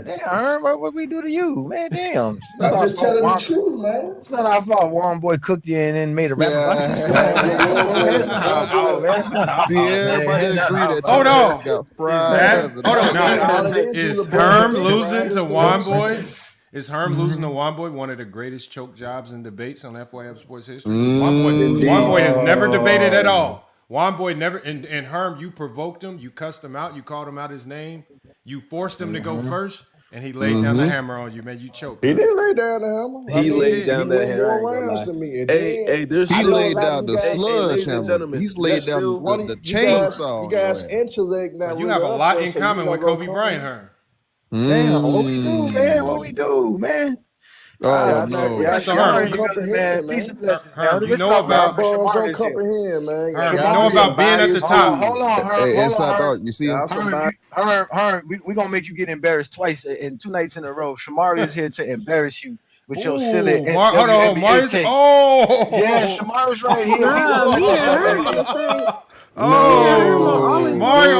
damn, Herm, what we do to you, man? Damn. It's not I'm our just fault, telling the Juan. truth, man. It's not our fault. One boy cooked you and then made a rap. Yeah. It's not our fault, man. It's not our fault, See, man. everybody It's not agree our that Hold your on. ass got fried. Hold on. Now, All it is LeBron Herm James, losing right? to It's Juan the- Boy? Is Herm losing to Juan Boy one of the greatest choke jobs and debates on FYF Sports history? Juan Boy has never debated at all. Juan Boy never, and Herm, you provoked him, you cussed him out, you called him out his name, you forced him to go first, and he laid down the hammer on you, man. You choked. He didn't lay down the hammer. He laid down that hammer, I ain't More gonna rounds lie. than me. And Hey, then- hey, there's He still laid down the ladies and sledgehammer. gentlemen, He's laid down still- the chainsaw. You guys man. intellect now. You have a lot in common with Kobe Bryant, Herm. Damn, what we do, man? What we do, man? Oh, no. Yeah, So, y'all Herm, don't comprehend, man. Peace and blessings, Herm, man. you know about- Bones don't comprehend, man. Herm, you Y'all know be about being at the biased. top. Hold on, Herm. Hey, Hold inside on, Herm. out. You see him? Y'all some Herm, we gonna make you get embarrassed twice in 2 nights in a row. Shamari is here to embarrass you with your silly. Hold on, WNBA Marius. take. Oh, Yeah, Shamari's right here. Nah, me and her on the same. oh, Mario.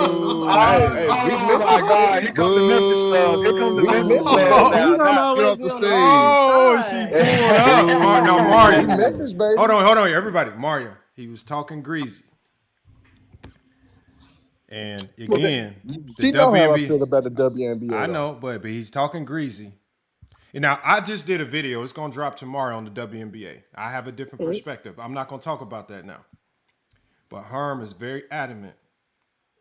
Oh my God! Here comes the Memphis stuff. Here comes the Memphis stuff. You don't Get always off the be on stage. Oh, she pulled up. No, Mario. Memphis, baby. Hold on, everybody. Mario, he was talking greasy. And again, She the know how I WNBA. feel about the WNBA. I know, but he's talking greasy. And now, I just did a video. It's going to drop tomorrow on the WNBA. I have a different perspective. I'm not going to talk about that now. But Herm is very adamant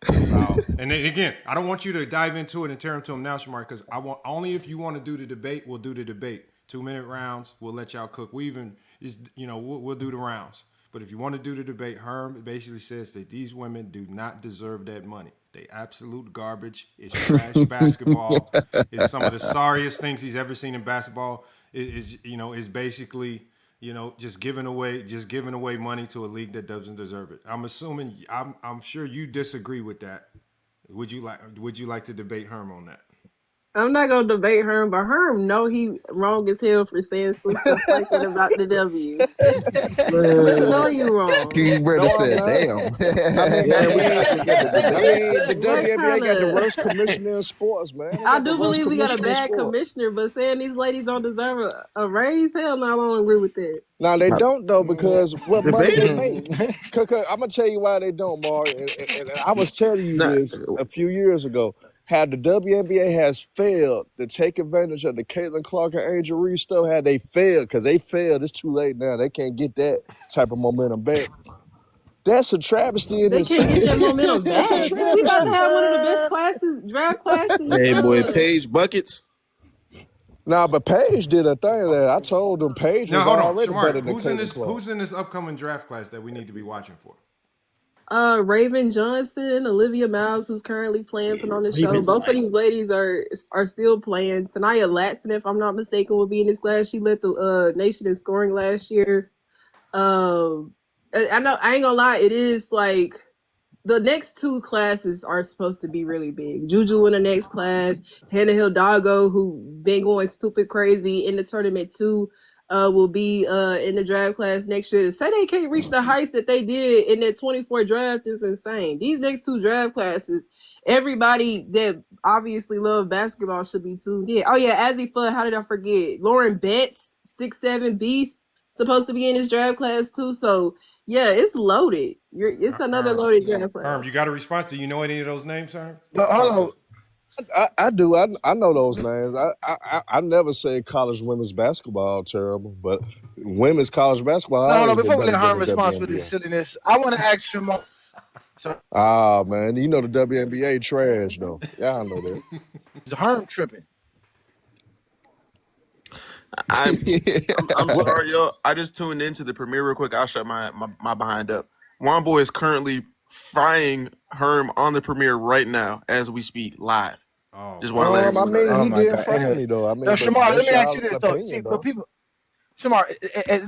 And then, again, I don't want you to dive into it and tear into them now, Shamar, because I want only if you want to do the debate, we'll do the debate. 2-minute rounds, we'll let y'all cook. We'll do the rounds. But if you want to do the debate, Herm basically says that these women do not deserve that money. They absolute garbage. It's trash basketball. It's some of the sorriest things he's ever seen in basketball. Is basically just giving away money to a league that doesn't deserve it. I'm sure you disagree with that. Would you like to debate Herm on that? I'm not gonna debate Herm, but Herm know he wrong as hell for saying some stuff like that about the W. We know you wrong. King Brother said, "Damn." The WNBA got the worst commissioner in sports, man. I do believe we got a bad commissioner, but saying these ladies don't deserve a raise, hell no, I don't agree with that. No, they don't though, because what money they make. I'm gonna tell you why they don't, Mark. And I was telling you this a few years ago. Had the WNBA has failed to take advantage of the Caitlin Clark and Angel Reese stuff, had they failed, because they failed, it's too late now. They can't get that type of momentum back. That's a travesty. They can't get that momentum back. We about to have one of the best draft classes. Hey, boy, Paige buckets. Nah, but Paige did a thing that I told them Paige was already better than Caitlin Clark. Who's in this upcoming draft class that we need to be watching for? Raven Johnson, Olivia Miles, who's currently playing on the show. Both of these ladies are still playing. Tanaya Latson, if I'm not mistaken, will be in this class. She led the nation in scoring last year. I know I ain't gonna lie, it is like the next two classes are supposed to be really big. Juju in the next class, Hannah Hidalgo, who been going stupid crazy in the tournament too. Will be in the draft class next year. To say they can't reach the heights that they did in that 24 draft is insane. These next two draft classes, everybody that obviously love basketball should be tuned in. Oh yeah, Azzy Fudd, how did I forget? Lauren Betts, 6'7" beast, supposed to be in this draft class too. So yeah, it's loaded. It's another loaded draft class. You got a response? Do you know any of those names, sir? Hold on. I do. I know those names. I never say college women's basketball terrible, but women's college basketball. No. Before we get Herm response with this silliness, I want to ask you more. Man, you know the WNBA trash though. Y'all know that. Is Herm tripping? I'm sorry, y'all. I just tuned into the premiere real quick. I'll shut my behind up. Juan Boy is currently frying Herm on the premiere right now as we speak live. Oh, just want to let he did fry me though. Now, Shamar, let me ask you this though. See, but people, Shamar,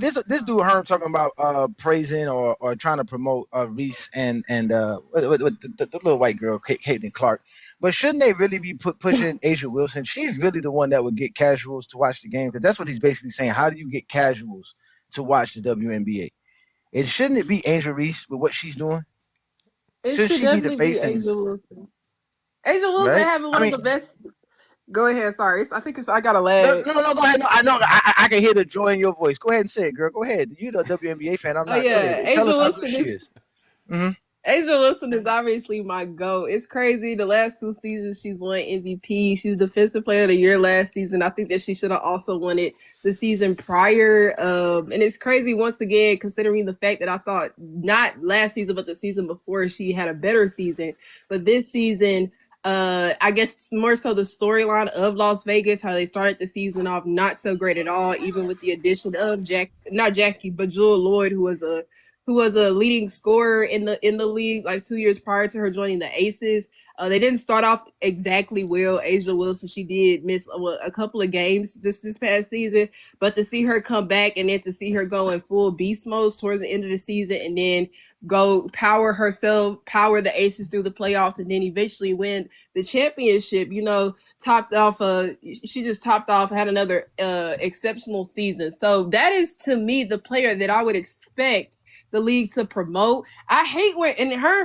this dude Herm talking about praising or trying to promote Reese and with the little white girl Caitlin Clark. But shouldn't they really be pushing A'ja Wilson? She's really the one that would get casuals to watch the game, because that's what he's basically saying. How do you get casuals to watch the WNBA? And shouldn't it be A'ja Reese with what she's doing? It should definitely be A'ja Wilson. A'ja Wilson having one of the best. Go ahead. Sorry, I got a lag. No. Go ahead. No, I know. I can hear the joy in your voice. Go ahead and say it, girl. Go ahead. You're the WNBA fan. I'm not. Oh yeah, A'ja Wilson is. Mm-hmm. A'ja Wilson is obviously my GOAT. It's crazy. The last 2 seasons, she's won MVP. She was Defensive Player of the Year last season. I think that she should have also won it the season prior. And it's crazy, once again, considering the fact that I thought not last season, but the season before, she had a better season. But this season, I guess more so the storyline of Las Vegas, how they started the season off not so great at all, even with the addition of Jewel Lloyd, who was a leading scorer in the league like 2 years prior to her joining the Aces. They didn't start off exactly well. A'ja Wilson, she did miss a couple of games this past season, but to see her come back and then to see her go in full beast mode towards the end of the season and then go power the Aces through the playoffs and then eventually win the championship, she just topped off, had another exceptional season. So that is, to me, the player that I would expect the league to promote. I hate when,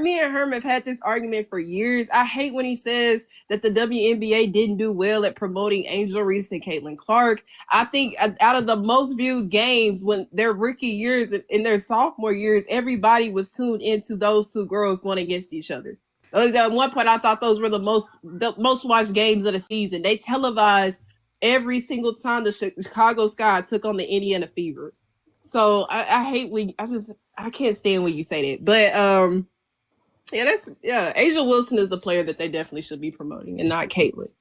me and Herm have had this argument for years. I hate when he says that the WNBA didn't do well at promoting Angel Reese and Caitlin Clark. I think out of the most viewed games when their rookie years and their sophomore years, everybody was tuned into those two girls going against each other. At one point, I thought those were the most watched games of the season. They televised every single time the Chicago Sky took on the Indiana Fever. So I hate when I can't stand when you say that. But Asia Wilson is the player that they definitely should be promoting, and not Caitlyn.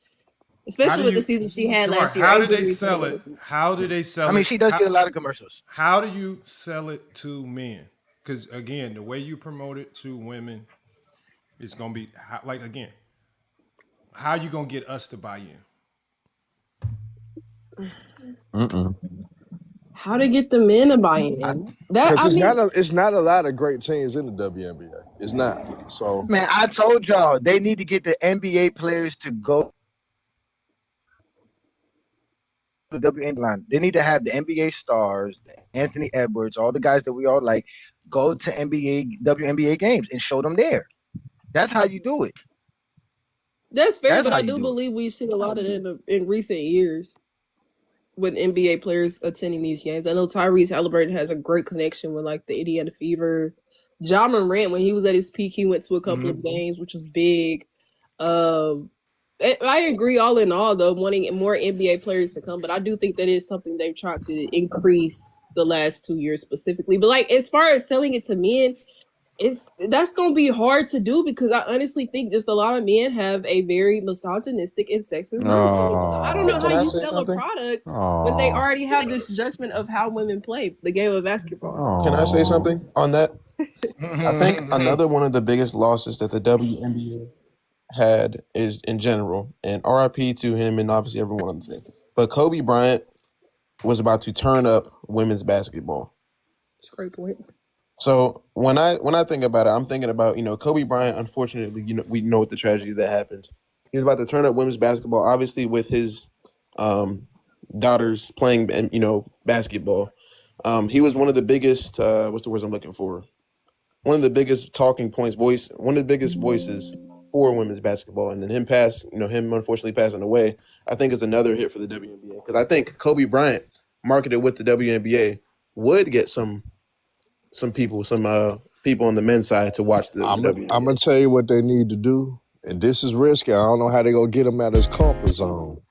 Especially with the season she had last year. How did they sell it? How do they sell it? I mean, she does get a lot of commercials. How do you sell it to men? Because again, the way you promote it to women is gonna be like again, how you gonna get us to buy in? How to get the men to buy in? It's not a lot of great teams in the WNBA. It's not. So man, I told y'all they need to get the NBA players to go to the WNBA line. They need to have the NBA stars, Anthony Edwards, all the guys that we all like, go to WNBA games and show them there. That's how you do it. That's fair, but I do believe we've seen a lot of it in recent years with NBA players attending these games. I know Tyrese Halliburton has a great connection with like the Indiana Fever. Ja Morant, when he was at his peak, he went to a couple of games, which was big. I agree all in all, though, wanting more NBA players to come, but I do think that is something they've tried to increase the last 2 years specifically. But like as far as selling it to men, that's gonna be hard to do because I honestly think just a lot of men have a very misogynistic and sexist mindset. I don't know how you sell a product when they already have this judgment of how women play the game of basketball. Can I say something on that? I think another one of the biggest losses that the WNBA had is in general, and RIP to him and obviously everyone on the thing. But Kobe Bryant was about to turn up women's basketball. That's a great point. So when I think about it, I'm thinking about, Kobe Bryant, unfortunately, we know what the tragedy that happened. He's about to turn up women's basketball, obviously with his daughters playing, basketball. He was one of the biggest, what's the words I'm looking for? One of the biggest talking points, one of the biggest voices for women's basketball. And then him unfortunately passing away, I think is another hit for the WNBA. Because I think Kobe Bryant, marketed with the WNBA, would get some people on the men's side to watch the WNBA. I'm going to tell you what they need to do. And this is risky. I don't know how they're going to get him out of his comfort zone.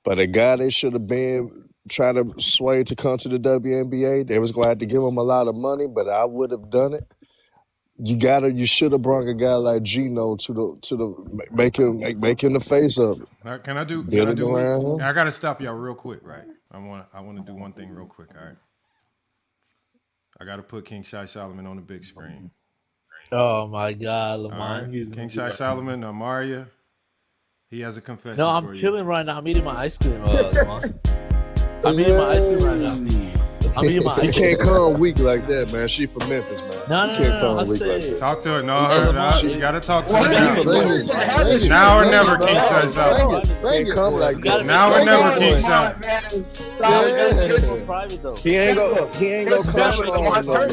But a guy they should have been trying to sway to come to the WNBA, they was glad to give him a lot of money, but I would have done it. You should have brought a guy like Gino to the make him the face of it. Can I do I gotta stop y'all real quick, right? I wanna do one thing real quick, all right. I gotta put King Shai Solomon on the big screen. Oh my God, Lamar. Right. King Shai Solomon, Amaria. He has a confession. No, I'm chilling right now. I'm eating my ice cream. I'm eating my ice cream right now. You can't come weak like that, man. She from Memphis, man. No. Weak like that. Talk to her. No, you gotta talk to her now or never, King Shai Solomon. Now or never, King Shai. He ain't go come.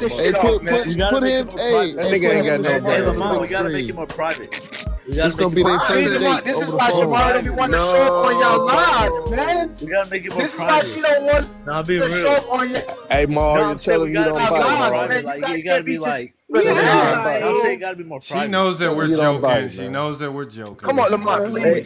Hey, put him. Hey, that nigga ain't got no brain. Hey, Lamar, we gotta make it more private. It's gonna be their first date. This is why Shamara don't want to show up on y'all lives, man. We gotta make it more this private. This is why she don't want to show up on your. Hey, Mario, you tell him you don't buy it. Like, you gotta be like. It gotta be more private. She knows that we're joking. She knows that we're joking. Come on, Lamar. Hey,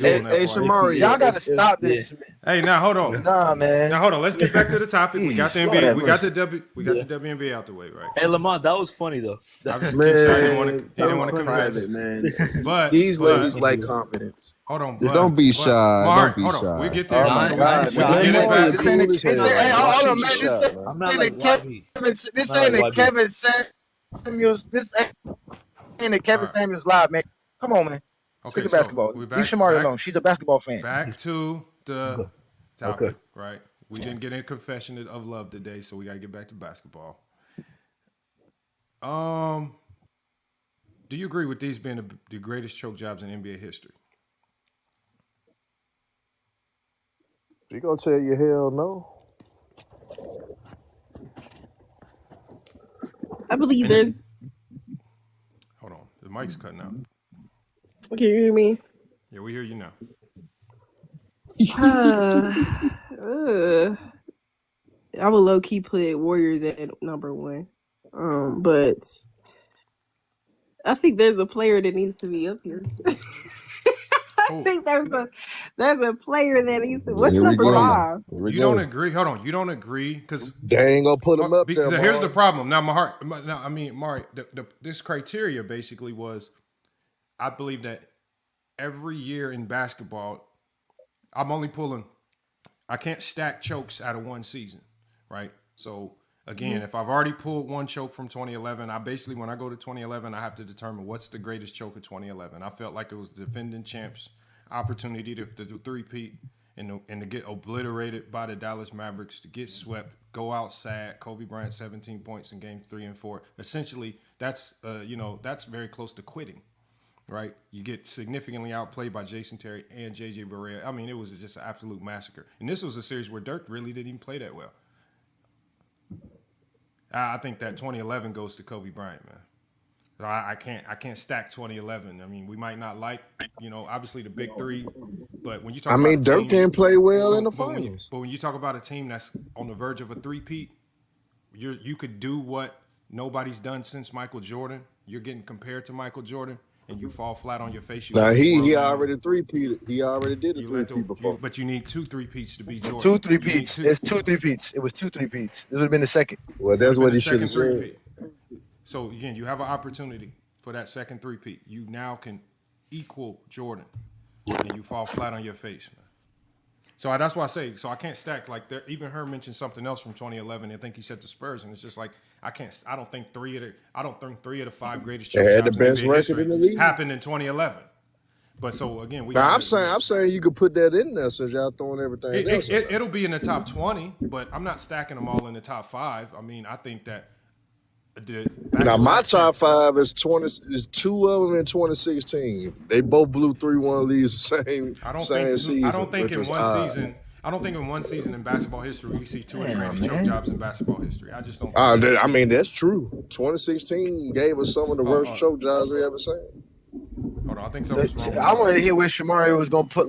Shamari. Y'all gotta stop this. Hey, now hold on. Nah, man. Now hold on. Let's get back to the topic. We got the NBA. We got the WNBA out the way, right? Hey, Lamar, that was funny though. Man, he didn't want to confess it, man. But these ladies like confidence. Hold on. Don't be shy. Mark, don't be shy. Hold on. We get there. Oh my God. We get it back. This ain't a Kevin Samuels. This ain't a Kevin Samuels live, man. Come on, man. Okay, Stick to basketball. Leave Shamari alone. She's a basketball fan. Back to the topic, right? We didn't get a confession of love today, so we got to get back to basketball. Do you agree with these being the greatest choke jobs in NBA history? She gonna tell you hell no. I believe there's. Hold on, the mic's cutting out. Can you hear me? Yeah, we hear you now. I would low key put Warriors at number one, but I think there's a player that needs to be up here. I think there's a player that needs to. What's number 5? You don't agree? Hold on, you don't agree because they ain't gonna put him up there. Here's the problem. Now, Mari, this criteria basically was I believe that every year in basketball, I can't stack chokes out of one season, right? So again, if I've already pulled one choke from 2011, when I go to 2011, I have to determine what's the greatest choke of 2011. I felt like it was the defending champs' opportunity to three-peat and to get obliterated by the Dallas Mavericks, to get swept, go out sad. Kobe Bryant, 17 points in games 3 and 4. Essentially, that's very close to quitting, right? You get significantly outplayed by Jason Terry and J.J. Barea. I mean, it was just an absolute massacre. And this was a series where Dirk really didn't even play that well. I think that 2011 goes to Kobe Bryant, man. I can't stack 2011. I mean, we might not like, obviously the big three, but when you talk about Dirk didn't play well in the finals. But when you talk about a team that's on the verge of a three-peat, you could do what nobody's done since Michael Jordan. You're getting compared to Michael Jordan, and you fall flat on your face. Now he already three-peated. He already did a three-peat before. But you need 2 3-peats to be Jordan. 2 3-peats. It's 2 3-peats. It was 2 3-peats. This would have been the second. Well, that's what he should have said. Three-peat. So again, you have an opportunity for that second three-peat. You now can equal Jordan, and you fall flat on your face, man. So that's why I say. So I can't stack like that. Even her mentioned something else from 2011. I think he said the Spurs, and it's just like I can't. I don't think three of the 5 greatest choke had the jobs best in record in the league happened in 2011. But so again, I'm saying you could put that in there since y'all throwing everything else. It'll be in the top 20, but I'm not stacking them all in the top 5. I mean, I think that. Now my top 5 is 2 of them in 2016. They both blew 3-1 leads the same season. I don't think in one season in basketball history we see 2 of the greatest choke jobs in basketball history. I just don't. I mean that's true. 2016 gave us some of the worst choke jobs we ever seen. Hold on, I think something's wrong. I wanted to hear where Shamari was going to put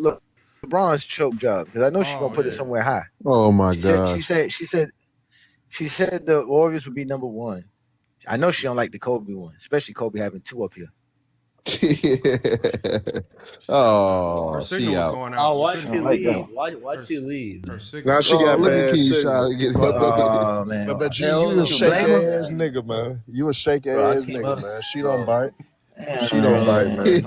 LeBron's choke job because I know she's going to put it somewhere high. Oh my God! She said the Warriors would be number 1. I know she don't like the Kobe one, especially Kobe having 2 up here. Her signal was going out. Oh, why'd she leave? Why'd she leave? Now she got bad signal. Oh man! But you a shake ass nigga, man. You a shake ass nigga, man. She don't bite. She don't bite, man.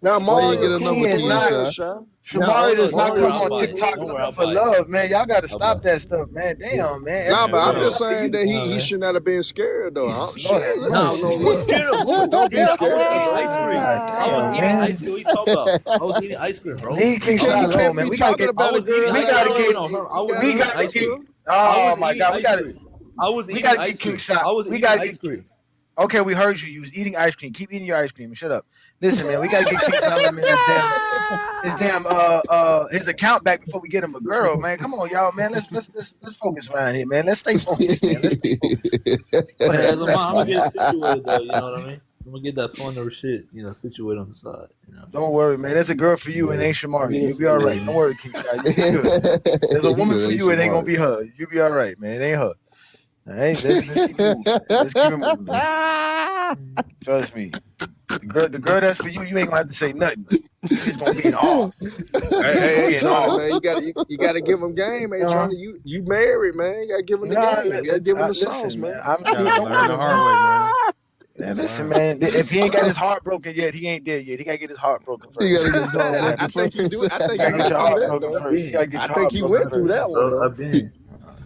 Now Mari get another shot. Shamari does not come on TikTok looking for love, man. Y'all got to stop that stuff, man. Damn, man. Nah, but I'm just saying that he should not have been scared, though. Don't be scared. I was eating ice cream. What you talking about? I was eating ice cream, bro. He can't shot alone, man. We got to get. Oh my God, we got to. I was eating ice cream. Ice cream. Okay, we heard you. You was eating ice cream. Keep eating your ice cream. Shut up. Listen, man, we gotta get King Solomon his account back before we get him a girl, man. Come on, y'all, man. Let's focus around here, man. Let's stay focused, man. Let's stay focused. I'm gonna get situated though, you know what I mean? I'm gonna get that fun or shit, situated on the side. Don't worry, man. There's a girl for you and ain't Shamari. You'll be all right. Don't worry, King Shot. You'll be good. There's a woman for you, it ain't gonna be her. You'll be all right, man. It ain't her. Let's keep it moving, man. Trust me. The girl that's for you, you ain't gonna have to say nothing. She's gonna be in awe. Hey, man, you gotta give him game, hey, Johnny. You married, man. You gotta give him the game. You gotta give him the sauce, man. I'm learn the hard way, man. Listen, man. If he ain't got his heart broken yet, he ain't there yet. He gotta get his heart broken first. I think he do. I think he went through that one, though.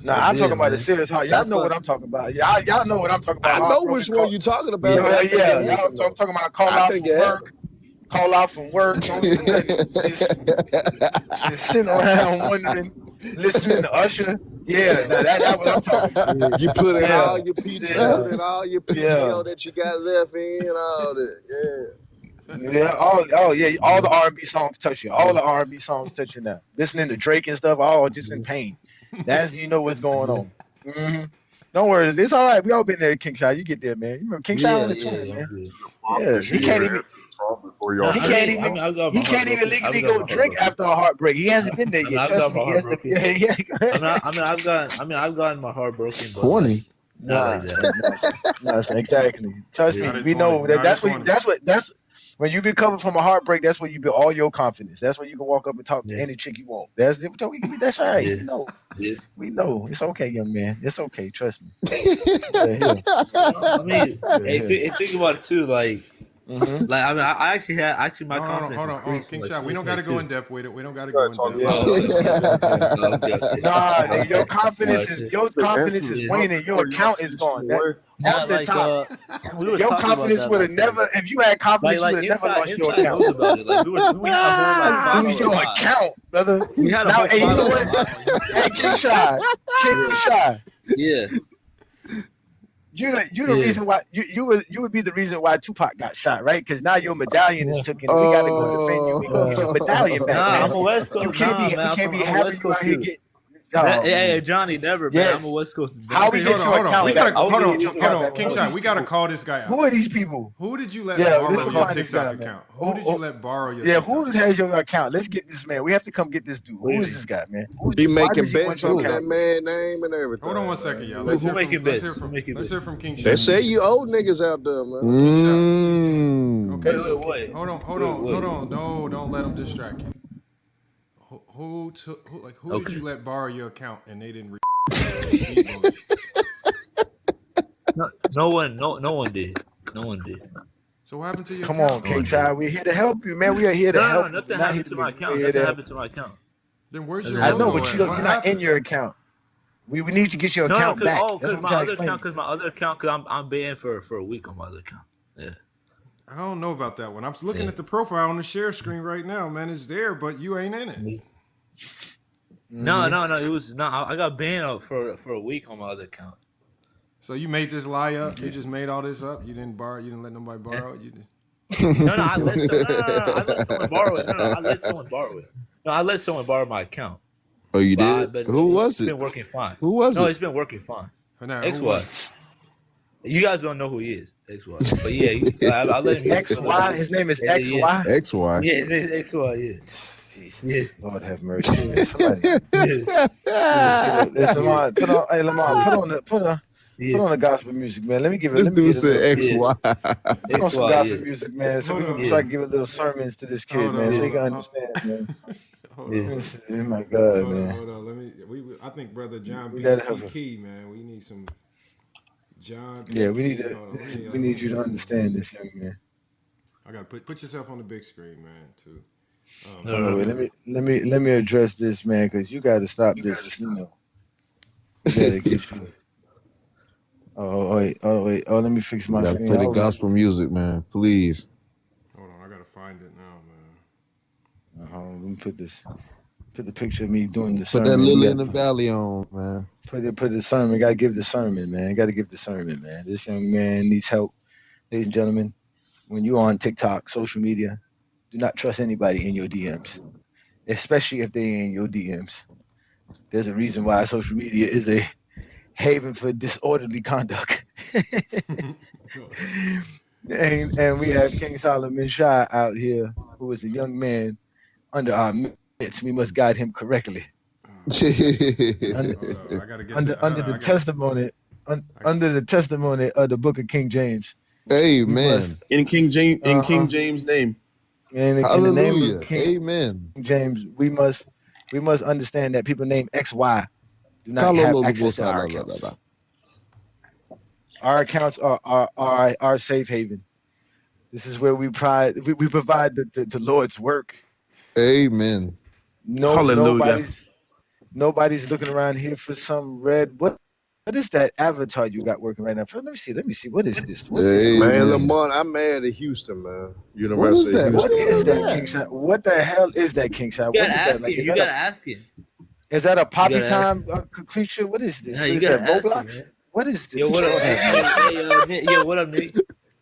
Nah, I'm talking about the serious heart. Y'all know what I'm talking about. Y'all know what I'm talking about. I know which one you're talking about. Yeah. I'm talking about call out from work. Just sitting around wondering, listening to Usher. Yeah, that's what I'm talking about. You put in all your PTO and all your PTO that you got left in, all that. Yeah, all the R&B songs touch you. All the R&B songs touch you now. Listening to Drake and stuff, all just in pain. That's what's going on. Mm-hmm. Don't worry, it's all right. We all been there, King Shot. You get there, man. You remember King Shot on the tournament, man. Yeah, he can't even legally go drink after a heartbreak. He hasn't been there yet. Trust me. I've gotten my heart broken. 20. Not like that. No, exactly. Trust me. We know that's when you recover from a heartbreak, that's when you build all your confidence. That's when you can walk up and talk to any chick you want. That's all right. Yeah. We know. It's okay, young man. It's okay. Trust me. I mean, think about it too. Like, Mhm. Like I mean, I actually my Hold confidence on. increased. King from, Shot, like, we don't got to go in 2022. depth with it. We don't got to go in depth. Nah, nigga, your confidence is Yeah. waning. Your account is gone. That Nah, off the like top. we were Your talking about confidence that would have last night. never. If you had confidence, you Like would have never lost your inside account. knows about it. Like we had a whole like Lose your $5 account, brother. We had a Now, whole hey, you know $5 what? Hey, King Shy, King Shy. Yeah. You the reason why you would be the reason why Tupac got shot, right? Because now your medallion is taken. We gotta go defend you and go get your medallion back, Nah, man. I'm a West Coast. You can't man. we can't be I'm a having West you out Coast here dude. get. Hey, Johnny, never, man. Yes. I'm a West Coast. How we get your account? We back? gotta hold Get your account on, back. King Shot. We gotta call this guy out. Who are these people? Who did you let Yeah, borrow let's go your find this TikTok guy, man. account? Who did you let borrow your? Yeah, TikTok who has your account? Let's get this man. We have to come get this dude. Who is this guy, man? He Why making does he want bets your on that account? man name and everything. Hold on one second, y'all. Who making bets? Let's hear from King Shot. They say you old niggas out there, man. Okay, so wait. hold on. No, don't let him distract you. Who did you let borrow your account and they didn't? No one did. So what happened to your Come account? on, King Chai. We're here to help you, man. We are here to No, help you. nothing We're not happened here to my account. we're here Nothing to happened to my account. Then where's your I know, logo but at? you're What not happened? in your account. We need to get your No, account back. because That's what my I'm other trying to account, because I'm banned for a week on my other account. Yeah. I don't know about that one. I'm looking at the profile on the share screen right now, man. It's there, but you ain't in it. No. It was I got banned for a week on my other account. So you made this lie up? You just made all this up? You didn't borrow? You didn't let nobody borrow it? You did. I let someone borrow it. I let someone borrow it. No, I let someone borrow my account. Oh, you did? But Who was It's it? been working fine. Who was it? No, it's been working fine. Now, XY. You guys don't know who he is. XY. But yeah, I let him. XY. His name is XY. XY. Yeah, his name is XY. Yeah. Yeah. Lord have mercy. Somebody. Lamar, put on the gospel music, man. Let me give it. This Let me dude get said it. XY. Put on some gospel music, man, so we can try to give a little sermons to this kid, man, so he can understand, man. Hold on. Oh my God, man. Hold on. Let me. I think Brother John We B. gotta have Key, man. We need some John. Yeah, we need Hold on, we need you to understand this, young man. I gotta put yourself on the big screen, man. Too. Wait, let me address this, man, because you got to stop this. You know, you gotta get you. Wait. Let me fix my You gotta screen. play the gospel music, man. Please. Hold on, I gotta find it now, man. Let me put the picture of me doing the Put sermon. that Lily in the Valley on, man. Put the sermon. Got to give the sermon, man. Got to give the sermon, man. This young man needs help, ladies and gentlemen. When you're on TikTok, social media, do not trust anybody in your DMs, especially if they in your DMs. There's a reason why social media is a haven for disorderly conduct. and we have King Solomon Shah out here, who is a young man under our midst. We must guide him correctly. Under the testimony of the Book of King James. Amen. In King James' name. And in the name of King Amen. James, we must understand that people named XY do not have access to our accounts. Our accounts are our safe haven. This is where we provide the Lord's work. Amen. Hallelujah. Nobody's looking around here for some red. What is that avatar you got working right now? Let me see. What is this? Man, Lamar, I'm mad at Houston, man. University of Houston. What is that, King Shot? What the hell is that, King Shot? You gotta ask him. Is that a poppy time creature? What is this? Yeah, What is that, Roblox? What is this? Yo, what up, Nick?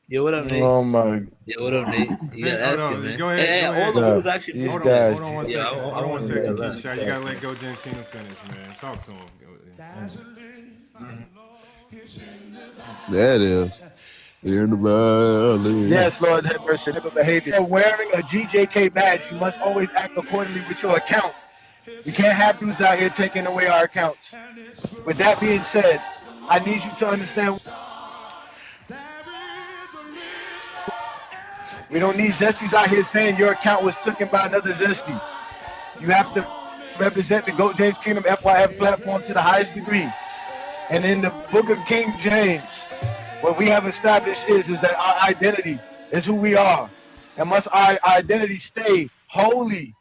Yo, what up, Nick? Oh my. Yo, what up, Nick? You gotta ask him, man. Go ahead. All the moves actually. Hold guys. on one second. Hold on 1 second, King Shot. You gotta let Go James Kingdom finish, man. Talk to him. There it is. In the valley. Yes, Lord, have mercy. Never behavior. Wearing a GJK badge, you must always act accordingly with your account. We can't have dudes out here taking away our accounts. With that being said, I need you to understand. We don't need Zesties out here saying your account was taken by another Zesty. You have to represent the GOAT James Kingdom FYF platform to the highest degree. And in the Book of King James, what we have established is that our identity is who we are, and must our identity stay holy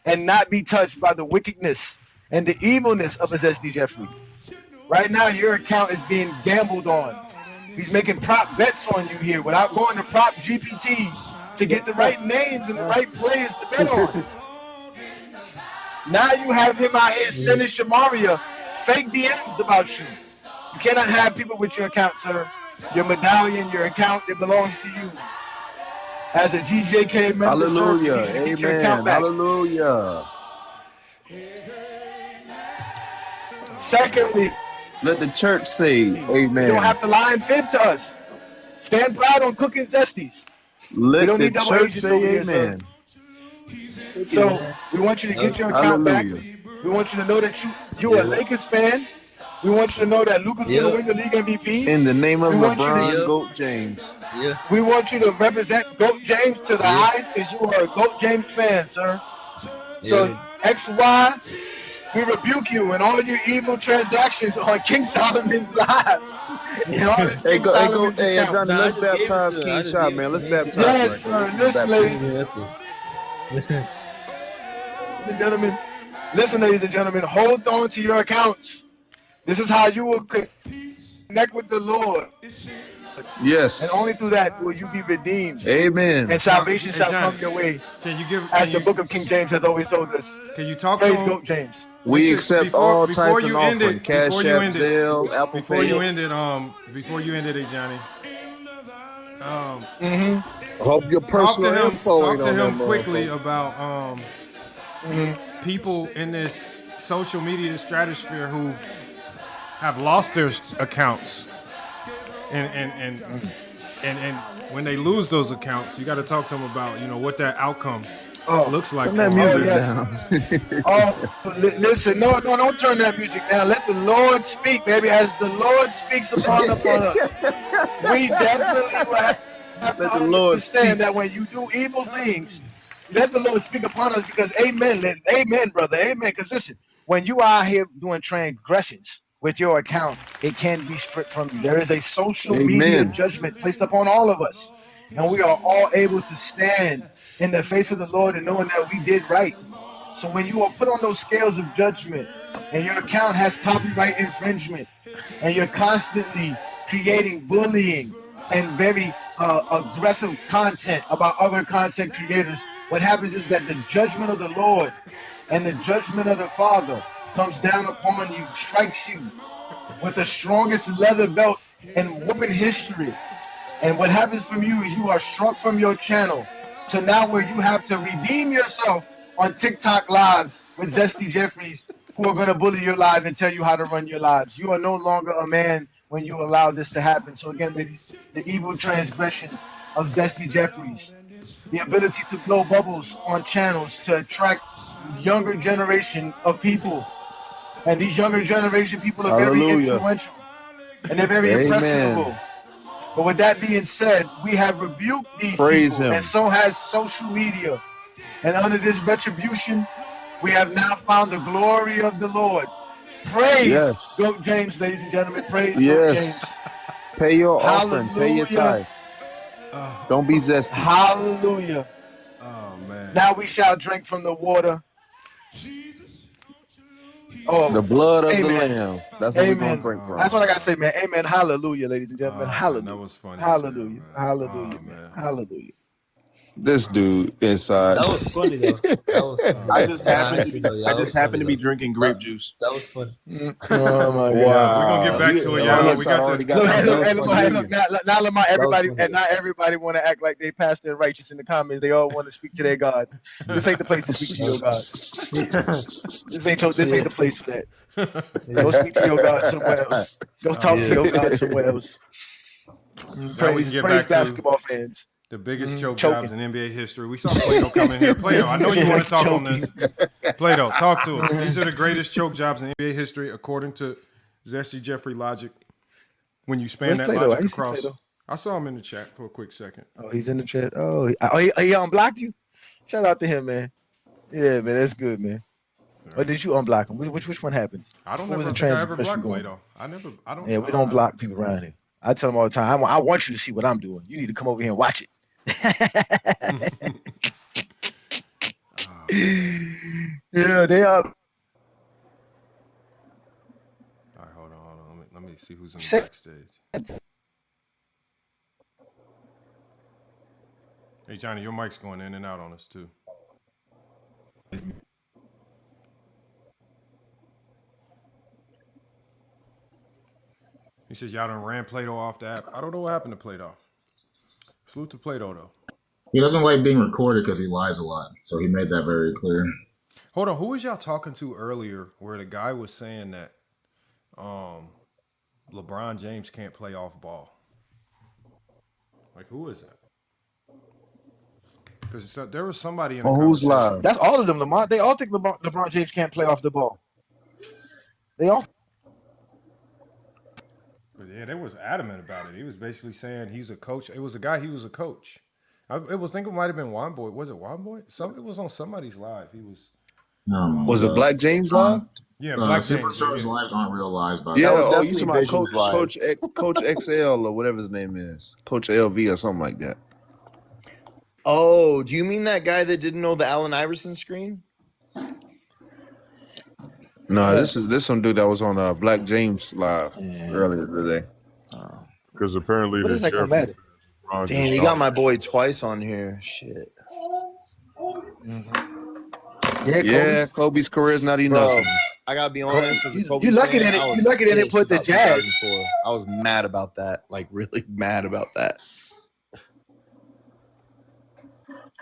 and not be touched by the wickedness and the evilness of a Zesty Jeffrey. Right now, your account is being gambled on. He's making prop bets on you here without going to prop GPT to get the right names and the right players to bet on. Now you have him out here sending Shamaria fake DMs about you. You cannot have people with your account, sir. Your medallion, your account, it belongs to you. As a GJK member, Hallelujah. sir, you need to get your account Amen. back. Hallelujah. Secondly, Let the church say amen. you don't have to lie and fib to us. Stand proud on cooking Zesties. Let we don't the need double church agents say over here, amen. sir. So we want you to get your account back. Hallelujah. We want you to know that you're a Lakers fan. We want you to know that Luka's going to win the league MVP. In the name of We want you to- LeBron, GOAT James. We want you to represent GOAT James to the highest because you are a GOAT James fan, sir. So XY, we rebuke you and all your evil transactions on King Solomon's lives. And all this Hey, King go, Solomon's hey, account. Johnny, Nah, I let's just gave it baptize to her. I King just Shot, gave man. it Let's to her. baptize. Yes, right sir. now. Listen, Baptism. ladies and gentlemen, hold on to your accounts. This is how you will connect with the Lord. Yes. And only through that will you be redeemed. Amen. And salvation Hey, shall Johnny, come your way, Can you give? as Can the you, book of King James has always told us. can you talk to Praise him? GOAT James. We should- accept before- all before type you and end offering. it- Cash before you App, end it- Zelle, Apple Before Pay. you ended, hey Johnny. I hope your Talk personal to him. info Talk ain't to on him that quickly motherfucker. about people in this social media stratosphere who have lost their accounts, and when they lose those accounts, you got to talk to them about what that outcome looks like. Turn that for music them. down. Listen, no, don't turn that music down. Let the Lord speak, baby. As the Lord speaks upon us, we definitely will have to Let the Lord understand speak. that when you do evil things, let the Lord speak upon us, because amen, brother, amen. Because listen, when you are here doing transgressions with your account, it can be stripped from you. There is a social media Amen. judgment placed upon all of us, and we are all able to stand in the face of the Lord and knowing that we did right. So when you are put on those scales of judgment and your account has copyright infringement and you're constantly creating bullying and very aggressive content about other content creators, what happens is that the judgment of the Lord and the judgment of the Father comes down upon you, strikes you with the strongest leather belt in whooping history. And what happens from you is you are struck from your channel. So now where you have to redeem yourself on TikTok lives with Zesty Jeffries, who are going to bully your life and tell you how to run your lives. You are no longer a man when you allow this to happen. So again, ladies, the evil transgressions of Zesty Jeffries, the ability to blow bubbles on channels to attract younger generation of people. And these younger generation people are very Hallelujah. influential and they're very Amen. impressionable. But with that being said, we have rebuked these Praise people, him. and so has social media. And under this retribution, we have now found the glory of the Lord. Praise Yes. GOAT James, ladies and gentlemen. Praise GOAT Yes. James. Pay your offering. Pay your Hallelujah. tithe. Don't be zesty. Hallelujah. Oh man. Now we shall drink from the water. Oh, The blood of amen. the Lamb. That's what we're going Amen. to drink from. That's what I got to say, man. Amen. Hallelujah, ladies and gentlemen. Man, Hallelujah. that was funny. Hallelujah. Man. Hallelujah, Oh, man. Hallelujah. This dude inside. That was funny though. That was funny. I just Nah, happened actually, though, I that was just happened to funny, be though. drinking grape juice. That was funny. Oh my Yeah, God. we're gonna get back to it, y'all. We got to. Look, hey, look, hey, look, hey, look. Hallelujah. Now, Lamar, everybody, funny. and not everybody want to act like they pastor and righteous in the comments. They all want to speak to their God. This ain't the place to speak to your God. This ain't the place for that. Go speak to your God somewhere else. Go talk to your God somewhere else. Now we can get Praise back basketball fans. to the biggest choke Choking. jobs in NBA history. We saw Plato come in here. Plato, I know you want to talk on this. Plato, talk to us. These are the greatest choke jobs in NBA history, according to Zesty Jeffrey logic. When you span Where's that Plato? I logic ain't see across, Plato. I saw him in the chat for a quick second. Oh, he's in the chat. He unblocked you? Shout out to him, man. Yeah, man, that's good, man. Or did you unblock him? Which one happened? I don't What was never the think I ever transgression blocked going? Plato. I don't. Yeah, we don't block people around here. I tell them all the time, I want you to see what I'm doing. You need to come over here and watch it. Yeah, they are. All right, hold on. Let me see who's in the backstage. Hey, Johnny, your mic's going in and out on us, too. He says y'all done ran Plato off the app. I don't know what happened to Plato. Salute to Plato, though. He doesn't like being recorded because he lies a lot. So he made that very clear. Hold on. Who was y'all talking to earlier where the guy was saying that LeBron James can't play off ball? Like, who is that? Because there was somebody in the who's live? That's all of them, Lamont. They all think LeBron James can't play off the ball. They all. But yeah, they was adamant about it. He was basically saying he's a coach. It was a guy. He was a coach. I think it might have been Wine Boy. Was it Wine Boy? It was on somebody's live. He was. Was it Black James live? Yeah, Black James. Superstars lives aren't real lives, but yeah, that was you definitely talking about Vision's live. Coach XL or whatever his name is, Coach LV or something like that. Oh, do you mean that guy that didn't know the Allen Iverson screen? No, this is some dude that was on Black James live earlier today. Because apparently What is that gonna matter? Damn, you got my boy twice on here. Shit. Yeah, Kobe's career is not enough. Bro, I gotta be honest. As a Kobe You lucky fan, that I was you lucky that they pissed put the about Jazz. 2004. I was mad about that. Like really mad about that.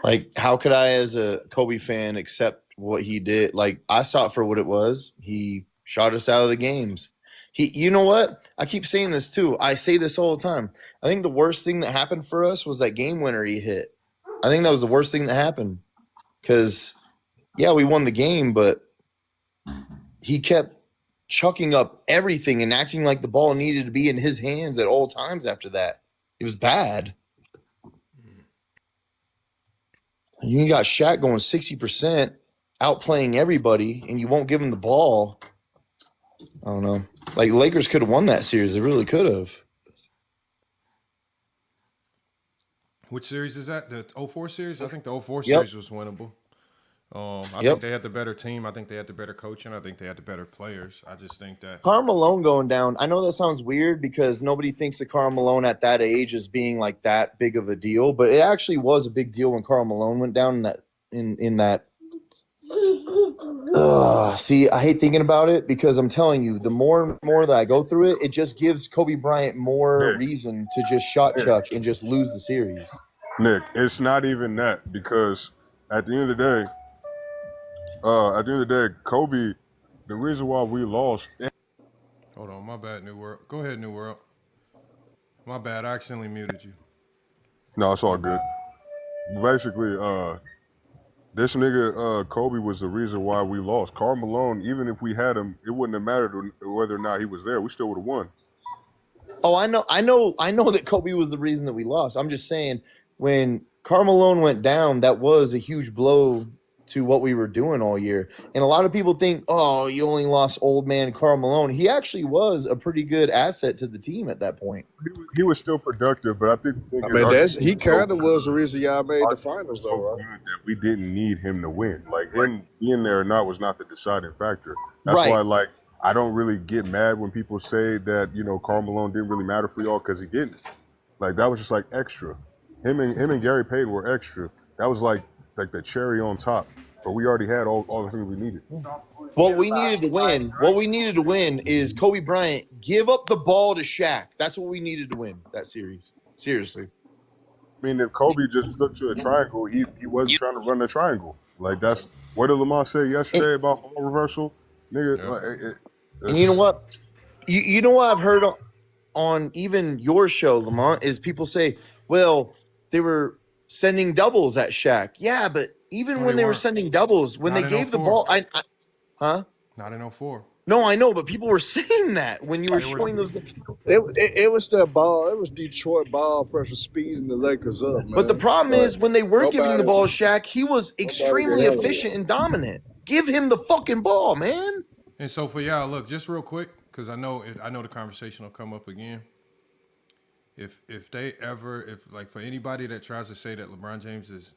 Like, how could I, as a Kobe fan, accept what he did? Like, I saw it for what it was. He shot us out of the games. You know what? I keep saying this too. I say this all the time. I think the worst thing that happened for us was that game winner he hit. I think that was the worst thing that happened. Because, yeah, we won the game, but he kept chucking up everything and acting like the ball needed to be in his hands at all times after that. It was bad. You got Shaq going 60%, outplaying everybody, and you won't give him the ball. I don't know. Like, Lakers could have won that series. They really could have. Which series is that? The 04 series? I think the 04 Yep. series was winnable. I think they had the better team. I think they had the better coaching. I think they had the better players. I just think that Karl Malone going down. I know that sounds weird because nobody thinks of Karl Malone at that age as being like that big of a deal, but it actually was a big deal when Karl Malone went down in that. See, I hate thinking about it because I'm telling you, the more and more that I go through it, it just gives Kobe Bryant more reason to just shot chuck and just lose the series. Nick, it's not even that because at the end of the day, Kobe, the reason why we lost. Hold on, my bad, New World. Go ahead, New World. My bad, I accidentally muted you. No, it's all good. Basically, this nigga Kobe was the reason why we lost. Karl Malone, even if we had him, it wouldn't have mattered whether or not he was there. We still would have won. Oh, I know that Kobe was the reason that we lost. I'm just saying when Karl Malone went down, that was a huge blow to what we were doing all year. And a lot of people think, oh, you only lost old man Karl Malone. He actually was a pretty good asset to the team at that point. He was still productive, but I think he kind of was the reason y'all made the finals, though, right? That we didn't need him to win. Like him being there or not was not the deciding factor. That's why, like, I don't really get mad when people say that Karl Malone didn't really matter for y'all because he didn't. Like that was just like extra. Him and Gary Payton were extra. That was like the cherry on top. But we already had all the things we needed. What we needed to win is Kobe Bryant give up the ball to Shaq. That's what we needed to win that series. Seriously. I mean, if Kobe just stuck to a triangle, he wasn't trying to run the triangle. Like that's what did Lamont say yesterday about ball reversal, nigga. And you know what? You know what I've heard on even your show, Lamont, is people say, well, they were sending doubles at Shaq. Yeah, but even when they were sending doubles, when they gave the ball, Not in 04. No, I know, but people were saying that when you were showing those. It was their ball. It was Detroit ball pressure speeding the Lakers up, man. But the problem is when they were giving the ball to Shaq, he was extremely efficient and dominant. Give him the fucking ball, man. And so for y'all, look, just real quick, because I know the conversation will come up again. if they ever, if like for anybody that tries to say that LeBron James is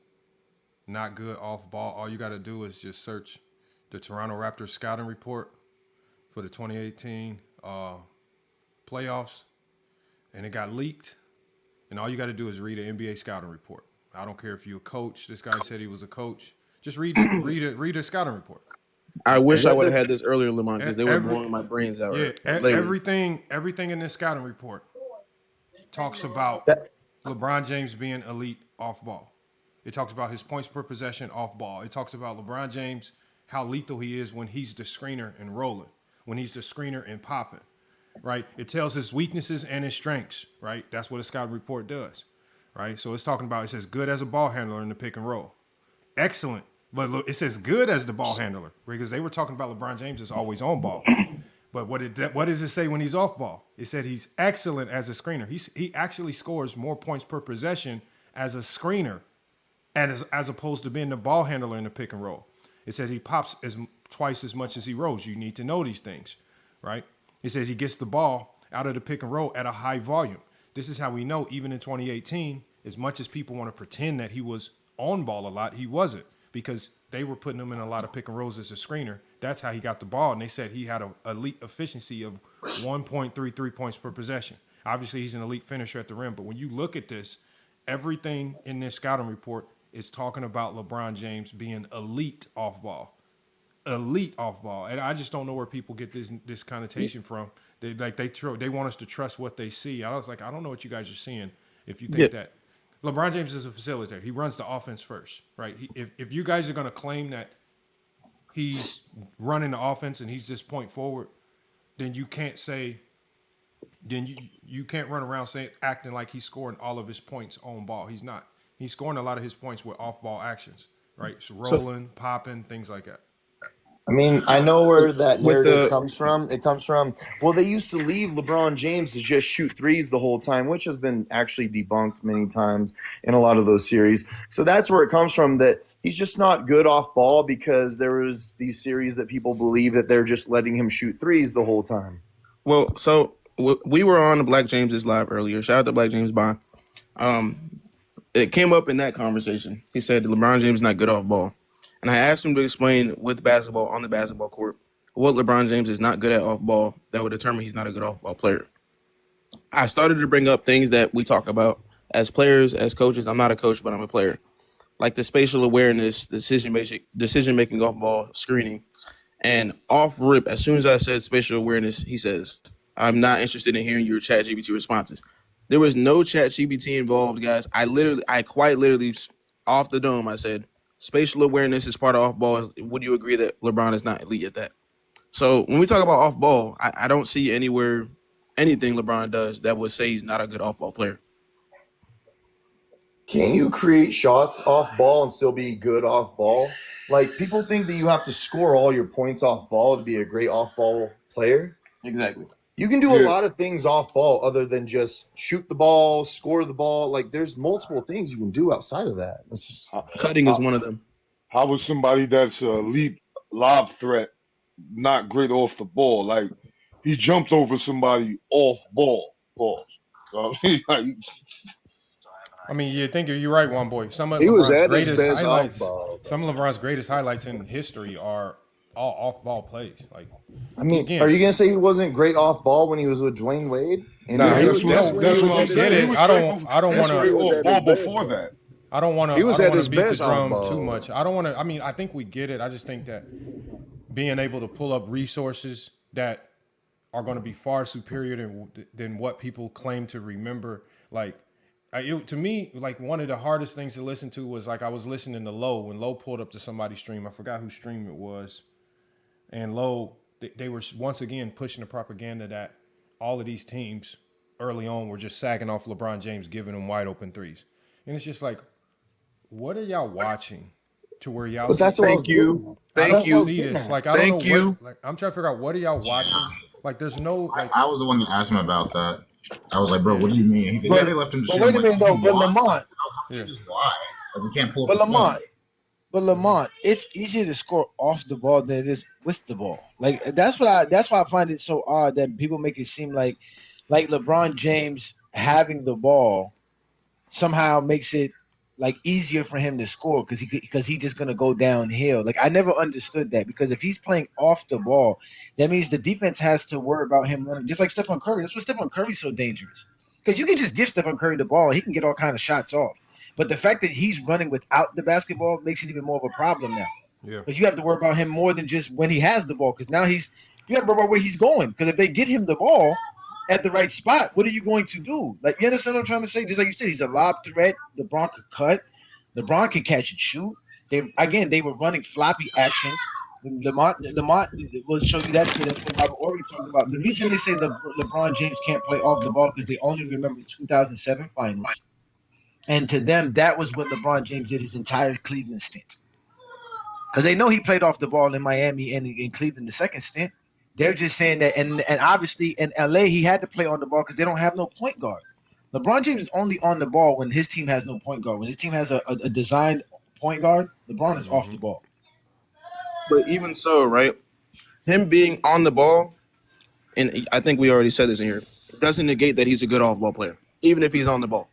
not good off ball, all you got to do is just search the Toronto Raptors scouting report for the 2018 playoffs, and it got leaked. And all you got to do is read an NBA scouting report. I don't care if you're a coach. This guy said he was a coach. Just read a scouting report. I wish I would have had this earlier, Lamont, because they were blowing my brains out. Yeah, everything in this scouting report talks about LeBron James being elite off ball. It talks about his points per possession off ball. It talks about LeBron James, how lethal he is when he's the screener and rolling, when he's the screener and popping, right? It tells his weaknesses and his strengths, right? That's what a scouting report does, right? So it's talking about, it says good as a ball handler in the pick and roll. Excellent. But look, it says good as the ball handler, because they were talking about LeBron James is always on ball. But what does it say when he's off ball? It said he's excellent as a screener. He actually scores more points per possession as a screener, and as opposed to being the ball handler in the pick and roll. It says he pops twice as much as he rolls. You need to know these things, right? It says he gets the ball out of the pick and roll at a high volume. This is how we know, even in 2018, as much as people want to pretend that he was on ball a lot, he wasn't, because they were putting him in a lot of pick and rolls as a screener. That's how he got the ball. And they said he had an elite efficiency of 1.33 points per possession. Obviously, he's an elite finisher at the rim. But when you look at this, everything in this scouting report is talking about LeBron James being elite off ball. Elite off ball. And I just don't know where people get this connotation from. They want us to trust what they see. I was like, I don't know what you guys are seeing if you think that. LeBron James is a facilitator. He runs the offense first, right? If you guys are going to claim that he's running the offense and he's this point forward, then you can't say, then you can't run around acting like he's scoring all of his points on ball. He's not. He's scoring a lot of his points with off ball actions, right? So rolling, popping, things like that. I mean, I know where that narrative comes from. It comes from, well, they used to leave LeBron James to just shoot threes the whole time, which has been actually debunked many times in a lot of those series. So that's where it comes from, that he's just not good off ball, because there was these series that people believe that they're just letting him shoot threes the whole time. Well, so we were on the Black James's live earlier. Shout out to Black James Bond. It came up in that conversation. He said LeBron James is not good off ball. And I asked him to explain with basketball on the basketball court what LeBron James is not good at off ball that would determine he's not a good off ball player. I started to bring up things that we talk about as players, as coaches. I'm not a coach, but I'm a player. Like the spatial awareness, decision making off ball, screening. And off rip, as soon as I said spatial awareness, he says, I'm not interested in hearing your ChatGPT responses. There was no ChatGPT involved, guys. I quite literally off the dome, I said, spatial awareness is part of off ball. Would you agree that LeBron is not elite at that? So when we talk about off ball, I don't see anywhere anything LeBron does that would say he's not a good off ball player. Can you create shots off ball and still be good off ball? Like, people think that you have to score all your points off ball to be a great off ball player. Exactly. You can do a lot of things off ball other than just shoot the ball, score the ball. Like, there's multiple things you can do outside of that. That's just cutting is one of them. How was somebody that's a elite lob threat not great off the ball? Like, he jumped over somebody off ball. I mean, you think you're right, one boy. Some of he was LeBron's at his greatest best highlights. off ball. Some of LeBron's greatest highlights in history are all off-ball plays. Like, I mean, again, are you gonna say he wasn't great off ball when he was with Dwayne Wade? Nah, that's what I'm saying. I don't want to. Before that, I don't want to. He was at his beat the best drum off ball. too much. I don't want to. I mean, I think we get it. I just think that being able to pull up resources that are going to be far superior than what people claim to remember. Like, to me, like one of the hardest things to listen to was like I was listening to Lowe when Lowe pulled up to somebody's stream. I forgot whose stream it was, and Lowe they were once again pushing the propaganda that all of these teams early on were just sagging off LeBron James, giving them wide open threes, and it's just like, what are y'all watching to where y'all? But that's what Thank you. Like, I don't know. Like, I'm trying to figure out what are y'all watching. Like, there's no. Like, I was the one that asked him about that. I was like, bro, what do you mean? He said, yeah, they left him to shoot. Wait a minute, though, but Lamont. Just lie. Like, we can't pull up But the Lamont, film. But Lamont, it's easier to score off the ball than it is with the ball. Like that's why I find it so odd that people make it seem like LeBron James having the ball somehow makes it like easier for him to score because he just gonna go downhill. Like I never understood that because if he's playing off the ball, that means the defense has to worry about him running, just like Stephen Curry. That's why Stephen Curry's so dangerous because you can just give Stephen Curry the ball, he can get all kind of shots off. But the fact that he's running without the basketball makes it even more of a problem now. Yeah, because you have to worry about him more than just when he has the ball. Because now you have to worry about where he's going. Because if they get him the ball at the right spot, what are you going to do? Like, you understand what I'm trying to say? Just like you said, he's a lob threat. LeBron could cut. LeBron can catch and shoot. They were running floppy action. Lamont will show you that too. That's what Robert Ory talked about. The reason they say LeBron James can't play off the ball because they only remember the 2007 finals. And to them, that was what LeBron James did his entire Cleveland stint. Because they know he played off the ball in Miami and in Cleveland the second stint. They're just saying that, and obviously in LA, he had to play on the ball because they don't have no point guard. LeBron James is only on the ball when his team has no point guard. When his team has a designed point guard, LeBron is off the ball. But even so, right, him being on the ball, and I think we already said this in here, doesn't negate that he's a good off-ball player, even if he's on the ball.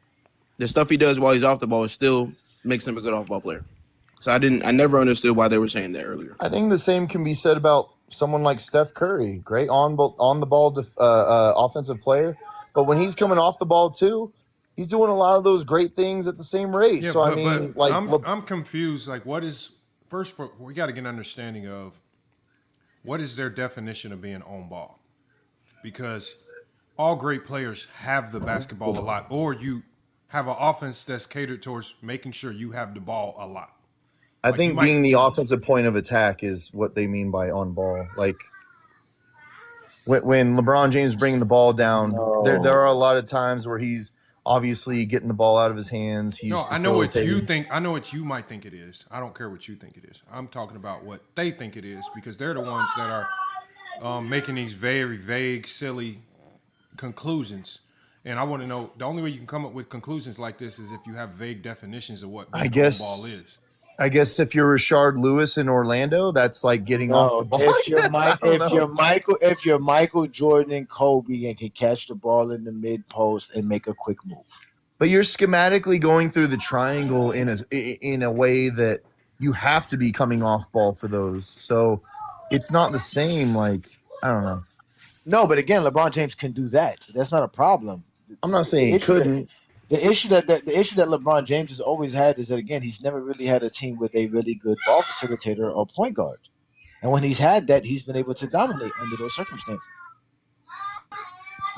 The stuff he does while he's off the ball still makes him a good off-ball player. So I never understood why they were saying that earlier. I think the same can be said about someone like Steph Curry, great on the ball offensive player, but when he's coming off the ball too, he's doing a lot of those great things at the same rate. Yeah, so I mean, like, I'm confused. Like, what is first? We got to get an understanding of what is their definition of being on ball, because all great players have the basketball a lot, or you have an offense that's catered towards making sure you have the ball a lot. I think being the offensive point of attack is what they mean by on ball. Like when LeBron James is bringing the ball down, there are a lot of times where he's obviously getting the ball out of his hands. He's I know what you think. I know what you might think it is. I don't care what you think it is. I'm talking about what they think it is because they're the ones that are making these very vague, silly conclusions. And I want to know, the only way you can come up with conclusions like this is if you have vague definitions of what ball is. I guess if you're Rashard Lewis in Orlando, that's like getting off the ball. If you're Michael Jordan and Kobe and can catch the ball in the mid post and make a quick move. But you're schematically going through the triangle in a way that you have to be coming off ball for those. So it's not the same. Like, I don't know. No, but again, LeBron James can do that. That's not a problem. I'm not saying he couldn't. The issue that LeBron James has always had is that, again, he's never really had a team with a really good ball facilitator or point guard. And when he's had that, he's been able to dominate under those circumstances.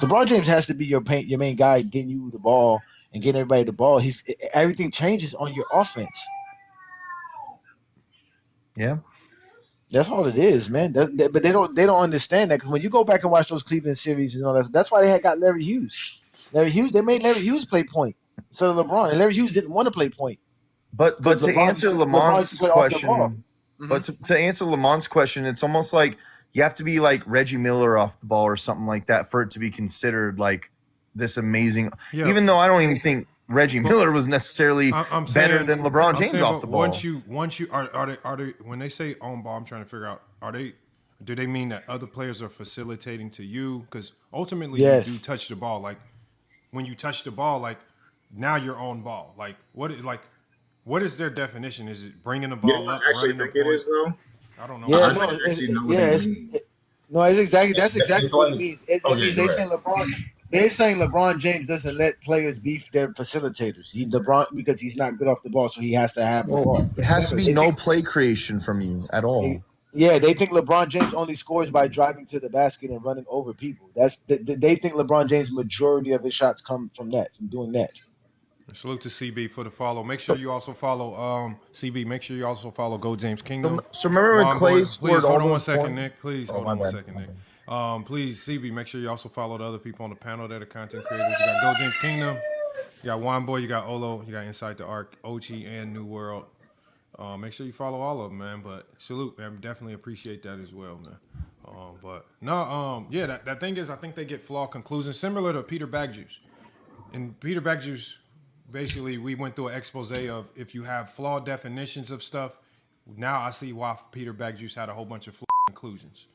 LeBron James has to be your main guy, getting you the ball and getting everybody the ball. Everything changes on your offense. Yeah. That's all it is, man. But they don't understand that, because when you go back and watch those Cleveland series and all that, that's why they had got Larry Hughes. They made Larry Hughes play point instead of LeBron, and Larry Hughes didn't want to play point. But to answer Lamont's question, to answer Lamont's question, it's almost like you have to be like Reggie Miller off the ball or something like that for it to be considered like this amazing. Yeah. Even though I don't even think Reggie Miller was necessarily better than LeBron James off the ball. Once you are they when they say on ball, I'm trying to figure out, do they mean that other players are facilitating to you? Because ultimately you do touch the ball. Like when you touch the ball, like now you're on ball. Like what is their definition? Is it bringing the ball up? I actually think it is though. I don't know. That's exactly what it means. It means they're saying LeBron James doesn't let players be their facilitators. Because he's not good off the ball, so he has to have the ball. It has to be no play creation from you at all. Yeah, they think LeBron James only scores by driving to the basket and running over people. They think LeBron James' majority of his shots come from doing that. Salute to CB for the follow. Make sure you also follow CB. Make sure you also follow Go James Kingdom. So remember when Clay scored all those points? Hold on 1 second, Nick. Please hold on 1 second, Nick. Please, CB, make sure you also follow the other people on the panel that are content creators. You got Go James Kingdom, you got Juan Boy, you got Olo, you got Inside the Arc, Ochi, and New World. Make sure you follow all of them, man. But salute, man. Definitely appreciate that as well, man. That thing is, I think they get flawed conclusions, similar to Peter Bagjuice. And Peter Bagjuice, basically, we went through an expose of if you have flawed definitions of stuff. Now I see why Peter Bagjuice had a whole bunch of flawed conclusions,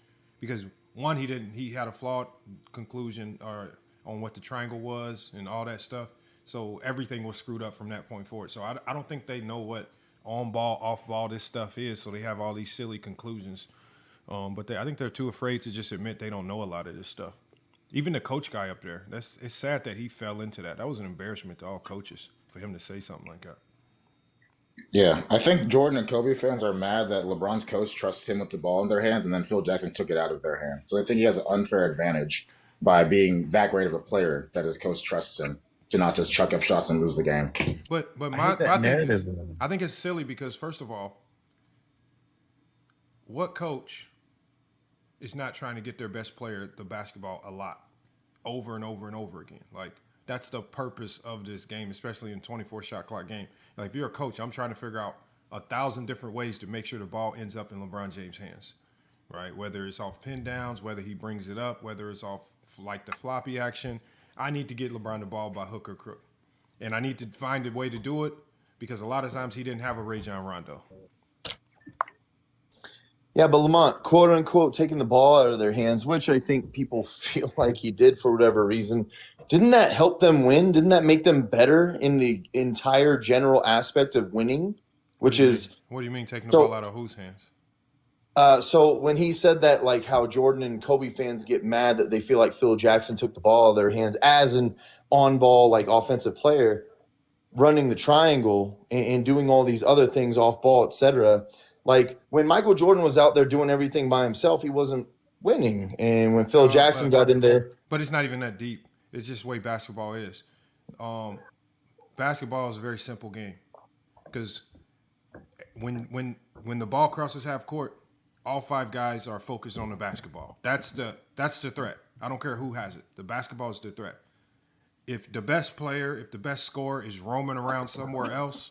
because one, he had a flawed conclusion or on what the triangle was and all that stuff. So everything was screwed up from that point forward. So I don't think they know what on ball, off ball this stuff is. So they have all these silly conclusions. But I think they're too afraid to just admit they don't know a lot of this stuff. Even the coach guy up there, it's sad that he fell into that. That was an embarrassment to all coaches for him to say something like that. Yeah, I think Jordan and Kobe fans are mad that LeBron's coach trusts him with the ball in their hands, and then Phil Jackson took it out of their hands. So I think he has an unfair advantage by being that great of a player that his coach trusts him to not just chuck up shots and lose the game. But I think it's silly because, first of all, what coach is not trying to get their best player the basketball a lot, over and over and over again? Like, that's the purpose of this game, especially in 24-shot clock game. Like, if you're a coach, I'm trying to figure out 1,000 different ways to make sure the ball ends up in LeBron James' hands, right? Whether it's off pin downs, whether he brings it up, whether it's off like the floppy action. I need to get LeBron the ball by hook or crook. And I need to find a way to do it because a lot of times he didn't have a Rajon Rondo. Yeah, but Lamont, quote unquote, taking the ball out of their hands, which I think people feel like he did for whatever reason. Didn't that help them win? Didn't that make them better in the entire general aspect of winning? What do you mean taking the ball out of whose hands? So when he said that, like how Jordan and Kobe fans get mad that they feel like Phil Jackson took the ball out of their hands as an on-ball, like offensive player, running the triangle and doing all these other things off ball, etc. Like when Michael Jordan was out there doing everything by himself, he wasn't winning. And when Phil Jackson got in there. But it's not even that deep. It's just the way basketball is. Basketball is a very simple game because when the ball crosses half court, all 5 guys are focused on the basketball. That's the threat. I don't care who has it. The basketball is the threat. If the best player, if the best scorer is roaming around somewhere else,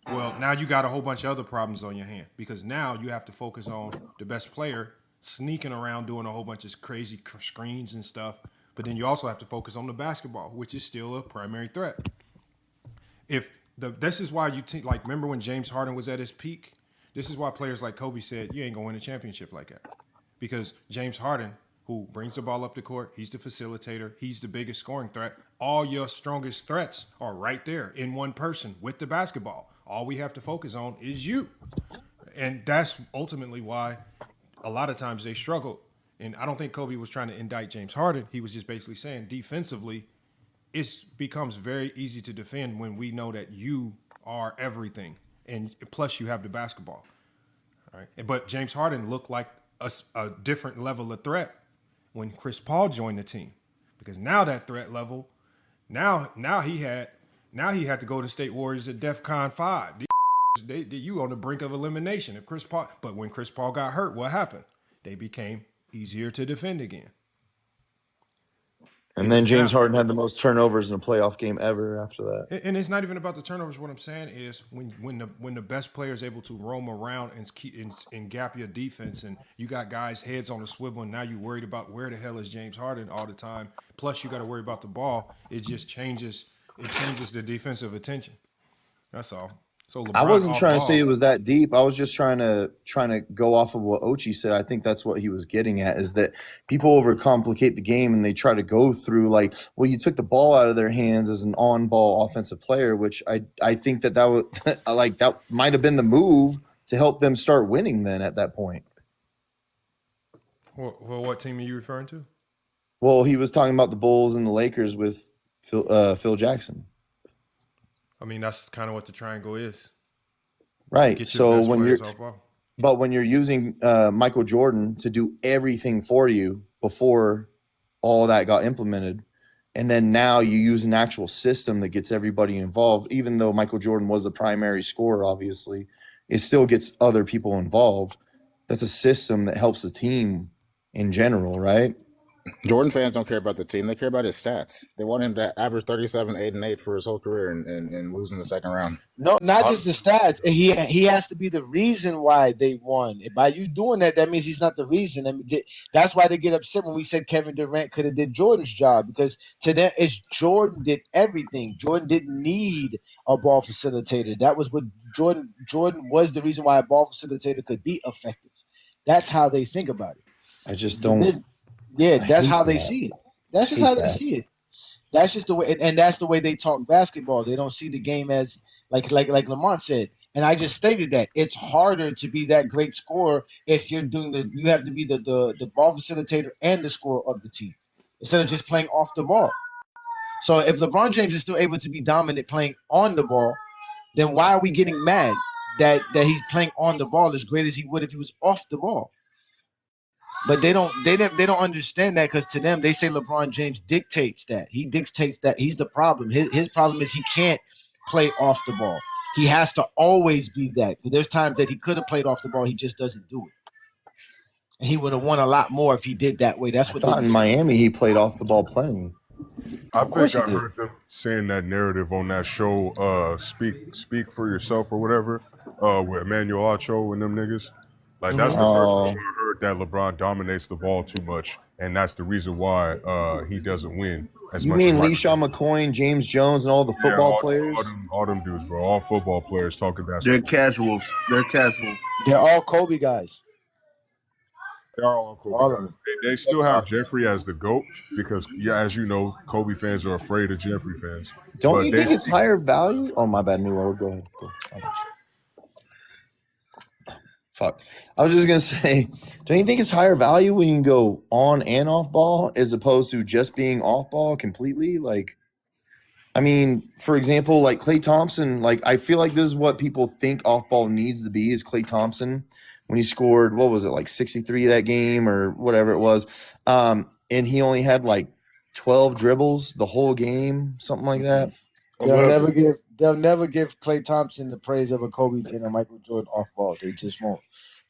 well, now you got a whole bunch of other problems on your hand because now you have to focus on the best player sneaking around doing a whole bunch of crazy screens and stuff. But then you also have to focus on the basketball, which is still a primary threat. This is why like remember when James Harden was at his peak? This is why players like Kobe said, you ain't gonna win a championship like that. Because James Harden, who brings the ball up the court, he's the facilitator, he's the biggest scoring threat. All your strongest threats are right there in one person with the basketball. All we have to focus on is you. And that's ultimately why a lot of times they struggle. And I don't think Kobe was trying to indict James Harden. He was just basically saying defensively, it becomes very easy to defend when we know that you are everything. And plus you have the basketball. Right? But James Harden looked like a different level of threat when Chris Paul joined the team. Because now that threat level, now he had to go to State Warriors at DEFCON 5. You on the brink of elimination if Chris Paul. But when Chris Paul got hurt, what happened? They became easier to defend again. And then James Harden had the most turnovers in a playoff game ever after that. And it's not even about the turnovers. What I'm saying is when the best player is able to roam around and gap your defense, and you got guys heads on a swivel, and now you're worried about where the hell is James Harden all the time. Plus you got to worry about the ball. It just changes. It changes the defensive attention. That's all. So LeBron, I wasn't trying to say it was that deep. I was just trying to go off of what Ochi said. I think that's what he was getting at, is that people overcomplicate the game and they try to go through like, well, you took the ball out of their hands as an on-ball offensive player, which I think that would like that might have been the move to help them start winning then at that point. Well, what team are you referring to? Well, he was talking about the Bulls and the Lakers with Phil Jackson. I mean, that's kind of what the triangle is. Right. So when you're using Michael Jordan to do everything for you before all that got implemented, and then now you use an actual system that gets everybody involved, even though Michael Jordan was the primary scorer, obviously, it still gets other people involved. That's a system that helps the team in general, right? Jordan fans don't care about the team. They care about his stats. They want him to average 37, 8, and 8 for his whole career and lose in the second round. No, not just the stats. He has to be the reason why they won. By you doing that, that means he's not the reason. I mean, that's why they get upset when we said Kevin Durant could have did Jordan's job, because to them, it's Jordan did everything. Jordan didn't need a ball facilitator. That was what Jordan was the reason why a ball facilitator could be effective. That's how they think about it. I just don't. Yeah, that's how they see it. That's just how they see it. That's just the way, and that's the way they talk basketball. They don't see the game as like Lamont said. And I just stated that it's harder to be that great scorer if you're doing you have to be the ball facilitator and the scorer of the team instead of just playing off the ball. So if LeBron James is still able to be dominant playing on the ball, then why are we getting mad that he's playing on the ball as great as he would if he was off the ball? But they don't understand that, because to them they say LeBron James dictates that. He dictates that. He's the problem. His problem is he can't play off the ball. He has to always be that. There's times that he could have played off the ball. He just doesn't do it. And he would have won a lot more if he did that way. That's what I thought in Miami he played off the ball plenty. I think I heard them saying that narrative on that show, Speak for Yourself or whatever, with Emmanuel Acho and them niggas. Like, that's the first time I heard that LeBron dominates the ball too much, and that's the reason why he doesn't win as you much. You mean LeSean McCoy, James Jones, and all the football players? All them dudes, bro. All football players talking basketball. They're casuals. They're all Kobe guys. They are all Kobe. All of them. They still have Jeffrey as the GOAT because, as you know, Kobe fans are afraid of Jeffrey fans. Don't you think it's higher value? Oh, my bad, New World. Go ahead. Fuck. I was just going to say, don't you think it's higher value when you can go on and off ball as opposed to just being off ball completely? Like, I mean, for example, like Klay Thompson, like I feel like this is what people think off ball needs to be is Klay Thompson when he scored, what was it, like 63 that game or whatever it was. And he only had like 12 dribbles the whole game, something like that. They'll never give Klay Thompson the praise of a Kobe and a Michael Jordan off ball. They just won't.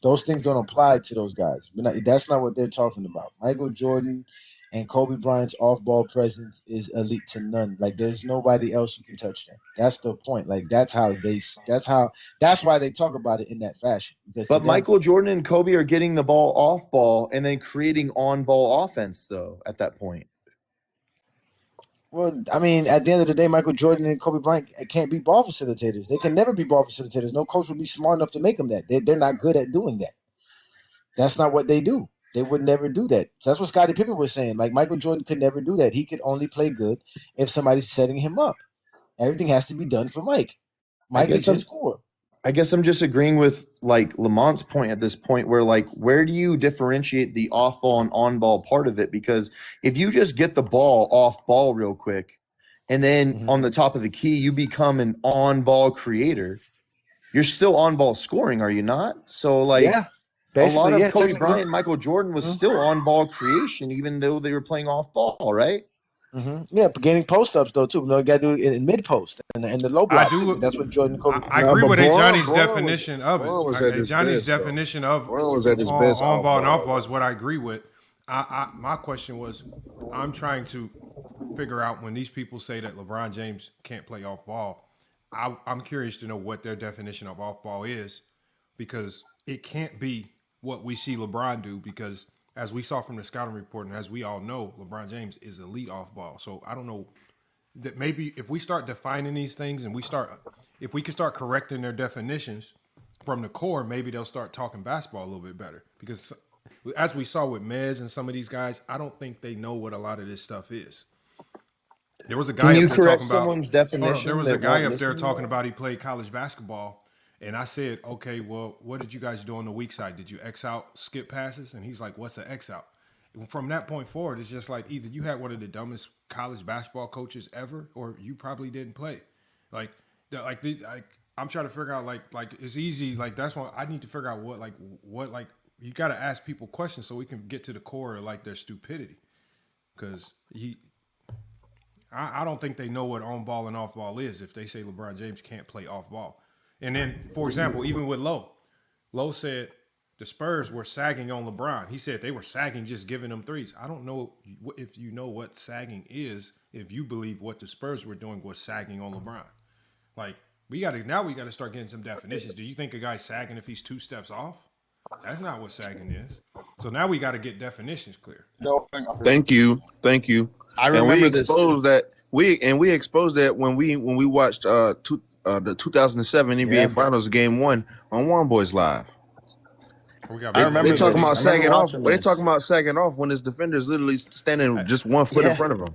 Those things don't apply to those guys. That's not what they're talking about. Michael Jordan and Kobe Bryant's off ball presence is elite to none. Like there's nobody else who can touch them. That's the point. Like that's why they talk about it in that fashion. But Michael Jordan and Kobe are getting the ball off ball and then creating on ball offense though at that point. Well, I mean, at the end of the day, Michael Jordan and Kobe Bryant can't be ball facilitators. They can never be ball facilitators. No coach would be smart enough to make them that. They're not good at doing that. That's not what they do. They would never do that. So that's what Scottie Pippen was saying. Like Michael Jordan could never do that. He could only play good if somebody's setting him up. Everything has to be done for Mike. Mike is his score. I guess I'm just agreeing with like Lamont's point at this point where like where do you differentiate the off ball and on ball part of it? Because if you just get the ball off ball real quick and then on the top of the key you become an on ball creator, you're still on ball scoring, are you not? So like a lot of Kobe Bryant and Michael Jordan was still on ball creation even though they were playing off ball, right? Yeah, but getting post ups though too. You know, you got to do it in mid post and the low block. That's what Jordan Kobe. I agree with Johnny's definition of it. Johnny's definition of on ball and off ball is what I agree with. My question was, I'm trying to figure out when these people say that LeBron James can't play off ball. I'm curious to know what their definition of off ball is, because it can't be what we see LeBron do, because as we saw from the scouting report, and as we all know, LeBron James is elite off ball. So I don't know that maybe if we start defining these things and if we can start correcting their definitions from the core, maybe they'll start talking basketball a little bit better. Because as we saw with Mez and some of these guys, I don't think they know what a lot of this stuff is. There was a guy. Can you correct someone's definition? There was a guy up there talking about he played college basketball. And I said, okay, well, what did you guys do on the weak side? Did you X out skip passes? And he's like, what's an X out? And from that point forward, it's just like either you had one of the dumbest college basketball coaches ever, or you probably didn't play. Like I'm trying to figure out like it's easy. Like that's why I need to figure out what you got to ask people questions so we can get to the core of like their stupidity. Because I don't think they know what on ball and off ball is if they say LeBron James can't play off ball. And then, for example, even with Lowe said the Spurs were sagging on LeBron. He said they were sagging, just giving him threes. I don't know if you know what sagging is, if you believe what the Spurs were doing was sagging on LeBron. Like, we got to start getting some definitions. Do you think a guy's sagging if he's 2 steps off? That's not what sagging is. So now we got to get definitions clear. Thank you. I remember we exposed that. We exposed that when we watched the 2007 NBA Finals Game 1 on One Boys Live. I remember They talking this. about I remember sagging off. watching They this. talking about sagging off when his defender's literally standing just 1 foot in front of him.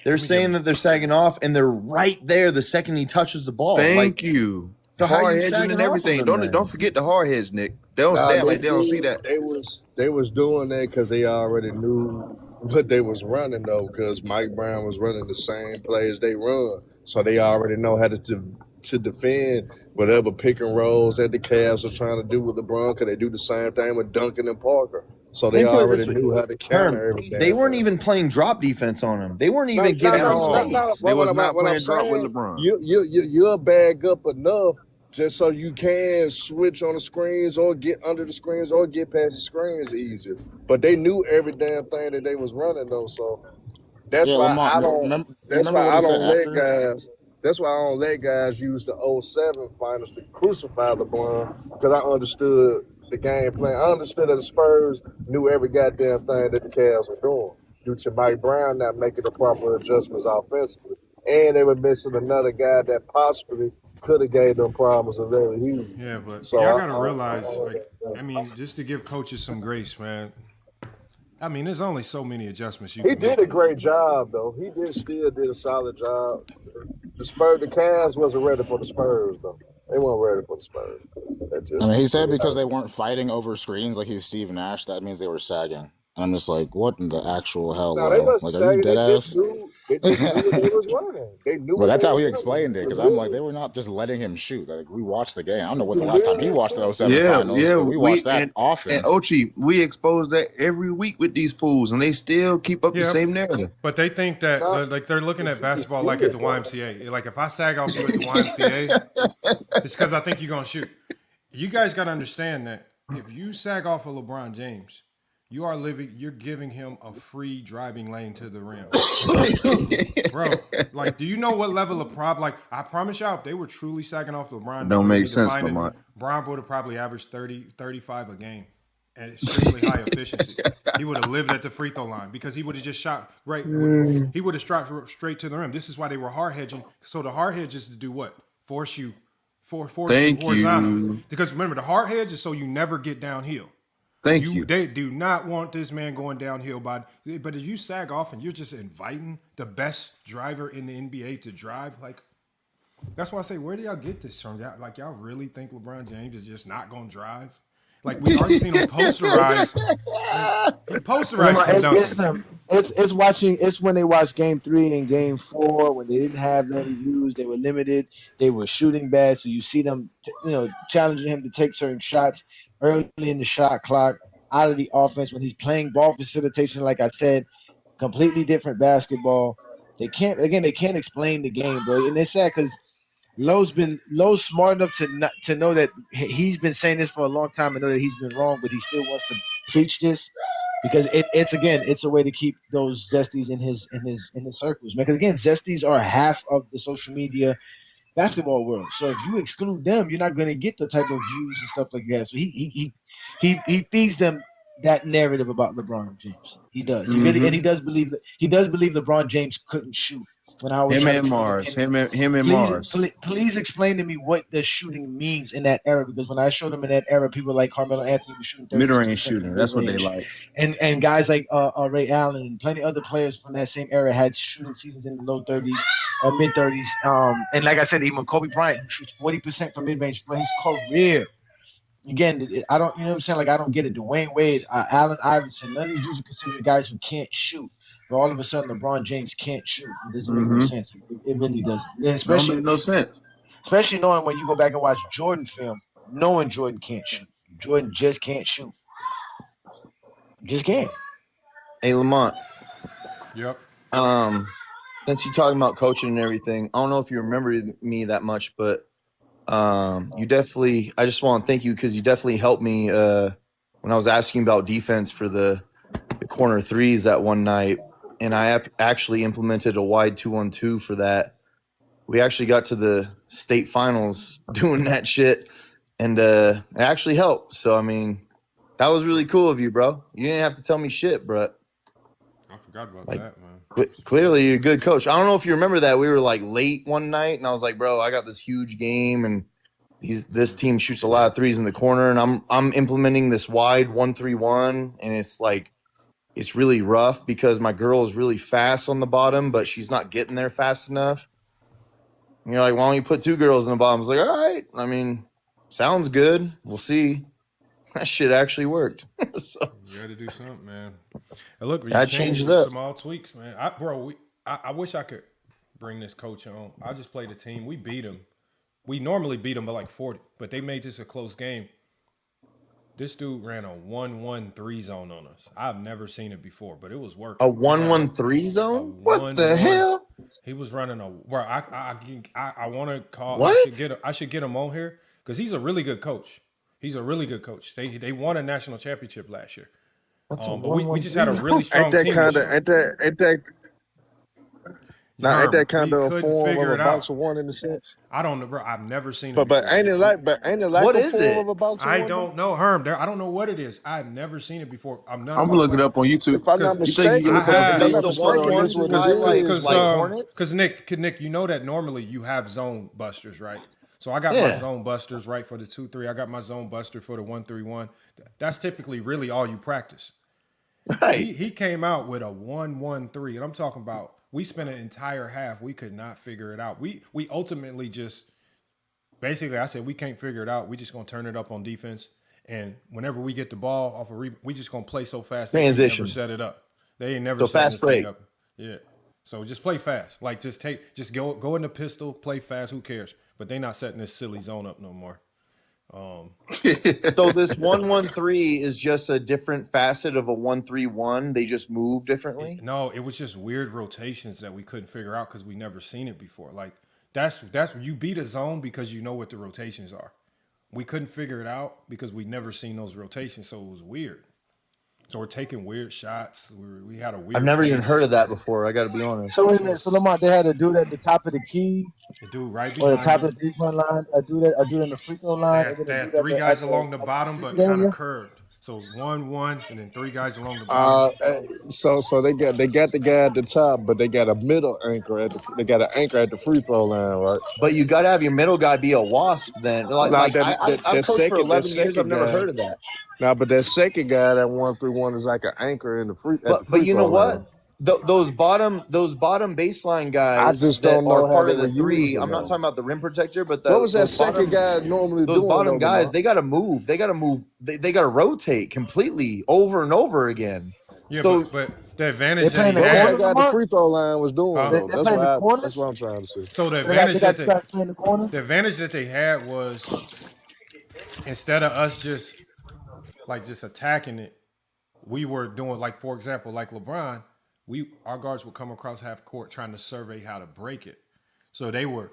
They're saying that they're sagging off, and they're right there the second he touches the ball. Thank you. The So how hard you hedging sagging and off everything. of them, Don't forget the hard heads, Nick. They don't stand like they don't see that. They was doing that because they already knew what they was running though, because Mike Brown was running the same plays they run, so they already know how to defend whatever pick and rolls that the Cavs are trying to do with LeBron. Because they do the same thing with Duncan and Parker, so they already knew how to counter everything. They weren't even playing drop defense on him. They weren't even giving him space. They was not what I'm playing drop with saying, LeBron. You'll bag up enough just so you can switch on the screens or get under the screens or get past the screens easier. But they knew every damn thing that they was running though, so that's why I don't. That's why I don't let guys. That's why I don't let guys use the 07 finals to crucify LeBron, because I understood the game plan. I understood that the Spurs knew every goddamn thing that the Cavs were doing due to Mike Brown not making the proper adjustments offensively, and they were missing another guy that possibly could have gave them problems if they were huge. Yeah, but So y'all gotta realize, just to give coaches some grace, man. I mean, there's only so many adjustments you He can did make. a great job, though. He still did a solid job. The Cavs wasn't ready for the Spurs, though. They weren't ready for the Spurs. I mean, he said because they weren't fighting over screens like he's Steve Nash, that means they were sagging. And I'm just like, what in the actual hell? No, they wasn't like, are you sagging. dead They ass? just knew what they was running. They knew. Well, that's how he were explained it, because I'm like, they were not just letting him shoot. Like, we watched the game. I don't know what the Yeah, last time he watched the 07 finals, but we watched that often. And Ochi, we expose that every week with these fools, and they still keep up the same narrative. But they think that like they're looking at basketball like at the YMCA. Like if I sag off you at the YMCA, it's because I think you're gonna shoot. You guys got to understand that if you sag off of LeBron James, you're giving him a free driving lane to the rim. Bro, like, do you know what level of like, I promise y'all, if they were truly sagging off LeBron, Don't make sense, Lamont. Brian would have probably averaged 30, 35 a game at extremely high efficiency. He would have lived at the free throw line because he would have just shot right. He would have struck straight to the rim. This is why they were hard hedging. So the hard hedge is to do what? Force you horizontal. Because remember, the hard hedge is so you never get downhill. Thank you. They do not want this man going downhill. But if you sag off and you're just inviting the best driver in the NBA to drive, like, that's why I say, where do y'all get this from? Like, y'all really think LeBron James is just not going to drive? Like, we've already seen him posterize. It's watching. It's when they watch Game 3 and Game 4 when they didn't have Larry Hughes. They were limited. They were shooting bad. So you see them, challenging him to take certain shots early in the shot clock, out of the offense when he's playing ball facilitation. Like I said, completely different basketball. They can't explain the game, bro. And it's sad because Lowe's smart enough to know that he's been saying this for a long time and know that he's been wrong, but he still wants to preach this because it's a way to keep those Zesties in his circles. Because again, Zesties are half of the social media basketball world. So if you exclude them, you're not going to get the type of views and stuff like that. So he feeds them that narrative about LeBron James. He does. He really, and he does believe LeBron James couldn't shoot. When I was him and Mars. Please explain to me what the shooting means in that era, because when I showed them in that era, people like Karl Malone Anthony was shooting mid-range shooting. That's what they like. And guys like Ray Allen and plenty other players from that same era had shooting seasons in the low 30s or mid 30s. And like I said, even Kobe Bryant, who shoots 40% from mid-range for his career. Again, I don't, you know what I'm saying? Like, I don't get it. Dwayne Wade, Allen Iverson, none of these dudes are considered guys who can't shoot. But all of a sudden, LeBron James can't shoot. It doesn't make no sense. It really doesn't. And especially, don't make no sense. Especially knowing when you go back and watch Jordan film, knowing Jordan can't shoot. Jordan just can't shoot. Just can't. Hey, Lamont. Yep. Since you're talking about coaching and everything, I don't know if you remember me that much, but you definitely, I just want to thank you because you definitely helped me when I was asking about defense for the corner threes that one night. And I actually implemented a wide 2-1-2 for that. We actually got to the state finals doing that shit, and it actually helped. So, I mean, that was really cool of you, bro. You didn't have to tell me shit, bro. I forgot about that, man. Clearly, you're a good coach. I don't know if you remember that. We were like late one night, and I was like, bro, I got this huge game, and this team shoots a lot of threes in the corner, and I'm implementing this wide 1-3-1, and it's really rough because my girl is really fast on the bottom, but she's not getting there fast enough. And you're like, why don't you put 2 girls in the bottom? I was like, all right. I mean, sounds good. We'll see. That shit actually worked. So, you got to do something, man. And look, I changed it up. Small tweaks, man. I wish I could bring this coach on. I just played a team. We beat them. We normally beat them by like 40, but they made this a close game. This dude ran a 1-1-3 zone on us. I've never seen it before, but it was working. A 1-1-3 zone? What the hell? He was running a. Well, I want to call. What? I should get him on here because he's a really good coach. He's a really good coach. They won a national championship last year. What's but we just had a really strong ain't that team. Kind of ain't that kind of a form of a box of one in a sense? I don't know, bro. I've never seen it. But ain't it like what a is form it? of a box of one? I don't know, Herm. I don't know what it is. I've never seen it before. I'm gonna look it up on YouTube. If I'm not mistaken, because Nick, you know that normally you have zone busters, right? So I got my zone busters, right, for the 2-3. I got my zone buster for the 1-3-1. That's typically really all you practice. Right. He came out with a 1-1-3, and I'm talking about we spent an entire half. We could not figure it out. We ultimately just basically I said we can't figure it out. We just gonna turn it up on defense, and whenever we get the ball off we just gonna play so fast. Transition. They never set it up. They ain't never so set fast break. up. Yeah. So just play fast. Like just go in the pistol, play fast. Who cares? But they not setting this silly zone up no more. So this 1-1-3 is just a different facet of a 1-3-1. They just move differently. No, it was just weird rotations that we couldn't figure out because we never seen it before. Like that's you beat a zone because you know what the rotations are. We couldn't figure it out because we never seen those rotations, so it was weird. So we're taking weird shots. We had a weird. I've never even heard of that before. I got to be honest. So wait a minute. So Lamont, they had a dude at the top of the key. The dude right or behind the top you. of the 3-point line. A dude in the free throw line. They had 3 guys along the bottom, but kind of curved. So 1-1, and then 3 guys along the bottom. So they got the guy at the top, but they got a middle anchor they got an anchor at the free throw line, right? But you got to have your middle guy be a wasp. Then, I've coached for 11 years. I've never heard of that. Now, but that second guy, that 1-3-1, is like an anchor in the free. But you know what? Those bottom baseline guys I just don't know are how part they of the were 3. using I'm not them. talking about the rim protector, but what was that second guy normally doing? Those bottom guys, though? they got to move. They got to move. They got to rotate completely over and over again. Yeah, so, but the advantage that what he that had, guy at the free throw line was doing, though. That's what I'm trying to say. So the advantage that they had was instead of us just attacking it, we were doing, like, for example, like LeBron, our guards would come across half court trying to survey how to break it. So they were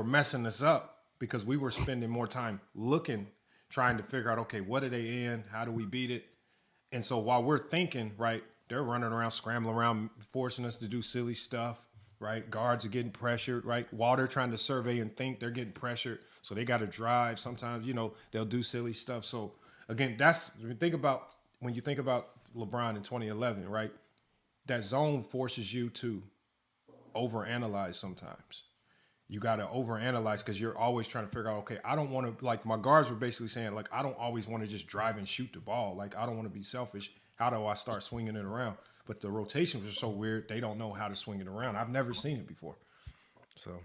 messing us up because we were spending more time looking, trying to figure out, okay, what are they in? How do we beat it? And so while we're thinking, right, they're running around, scrambling around, forcing us to do silly stuff, right? Guards are getting pressured, right? While they're trying to survey and think, they're getting pressured. So they got to drive. Sometimes, they'll do silly stuff. So again, when you think about LeBron in 2011, right? That zone forces you to overanalyze sometimes. You got to overanalyze because you're always trying to figure out, okay, I don't want to, like my guards were basically saying, like, I don't always want to just drive and shoot the ball. Like, I don't want to be selfish. How do I start swinging it around? But the rotations are so weird, they don't know how to swing it around. I've never seen it before. So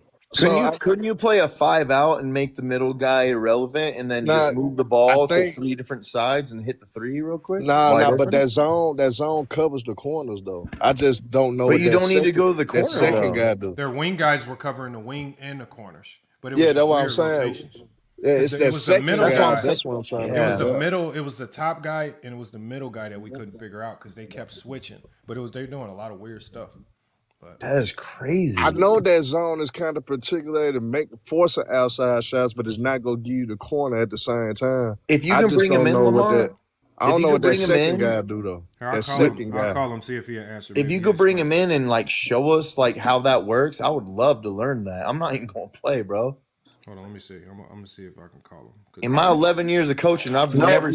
couldn't you play a 5 out and make the middle guy irrelevant and then just move the ball to 3 different sides and hit the 3 real quick? But that zone covers the corners though. I just don't know. But you don't need to go to the corner. That second guy do. Their wing guys were covering the wing and the corners. But it was that's what I'm saying. Rotations. Yeah, it's that second guy. That's what I'm trying to. It was the middle. It was the top guy, and it was the middle guy that we couldn't figure out because they kept switching. But they're doing a lot of weird stuff. But that is crazy. I know that zone is kind of particular to force an outside shots, but it's not gonna give you the corner at the same time. If you can bring him in, I don't know what that second guy do though. I'll call him, see if he answer. If you could bring him in and like show us like how that works, I would love to learn that. I'm not even gonna play, bro. Hold on, let me see. I'm gonna see if I can call him. In my 11 years of coaching, I've never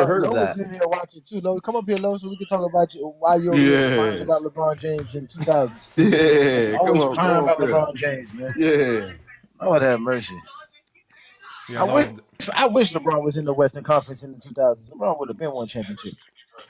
heard of that. In here watching too. Lois, come up here, Lois, so we can talk about why you're crying about LeBron James in 2000s. Yeah, always crying about LeBron James, man. Yeah. Oh, have mercy. Yeah, I wish LeBron was in the Western Conference in the 2000s. LeBron would have been one championship.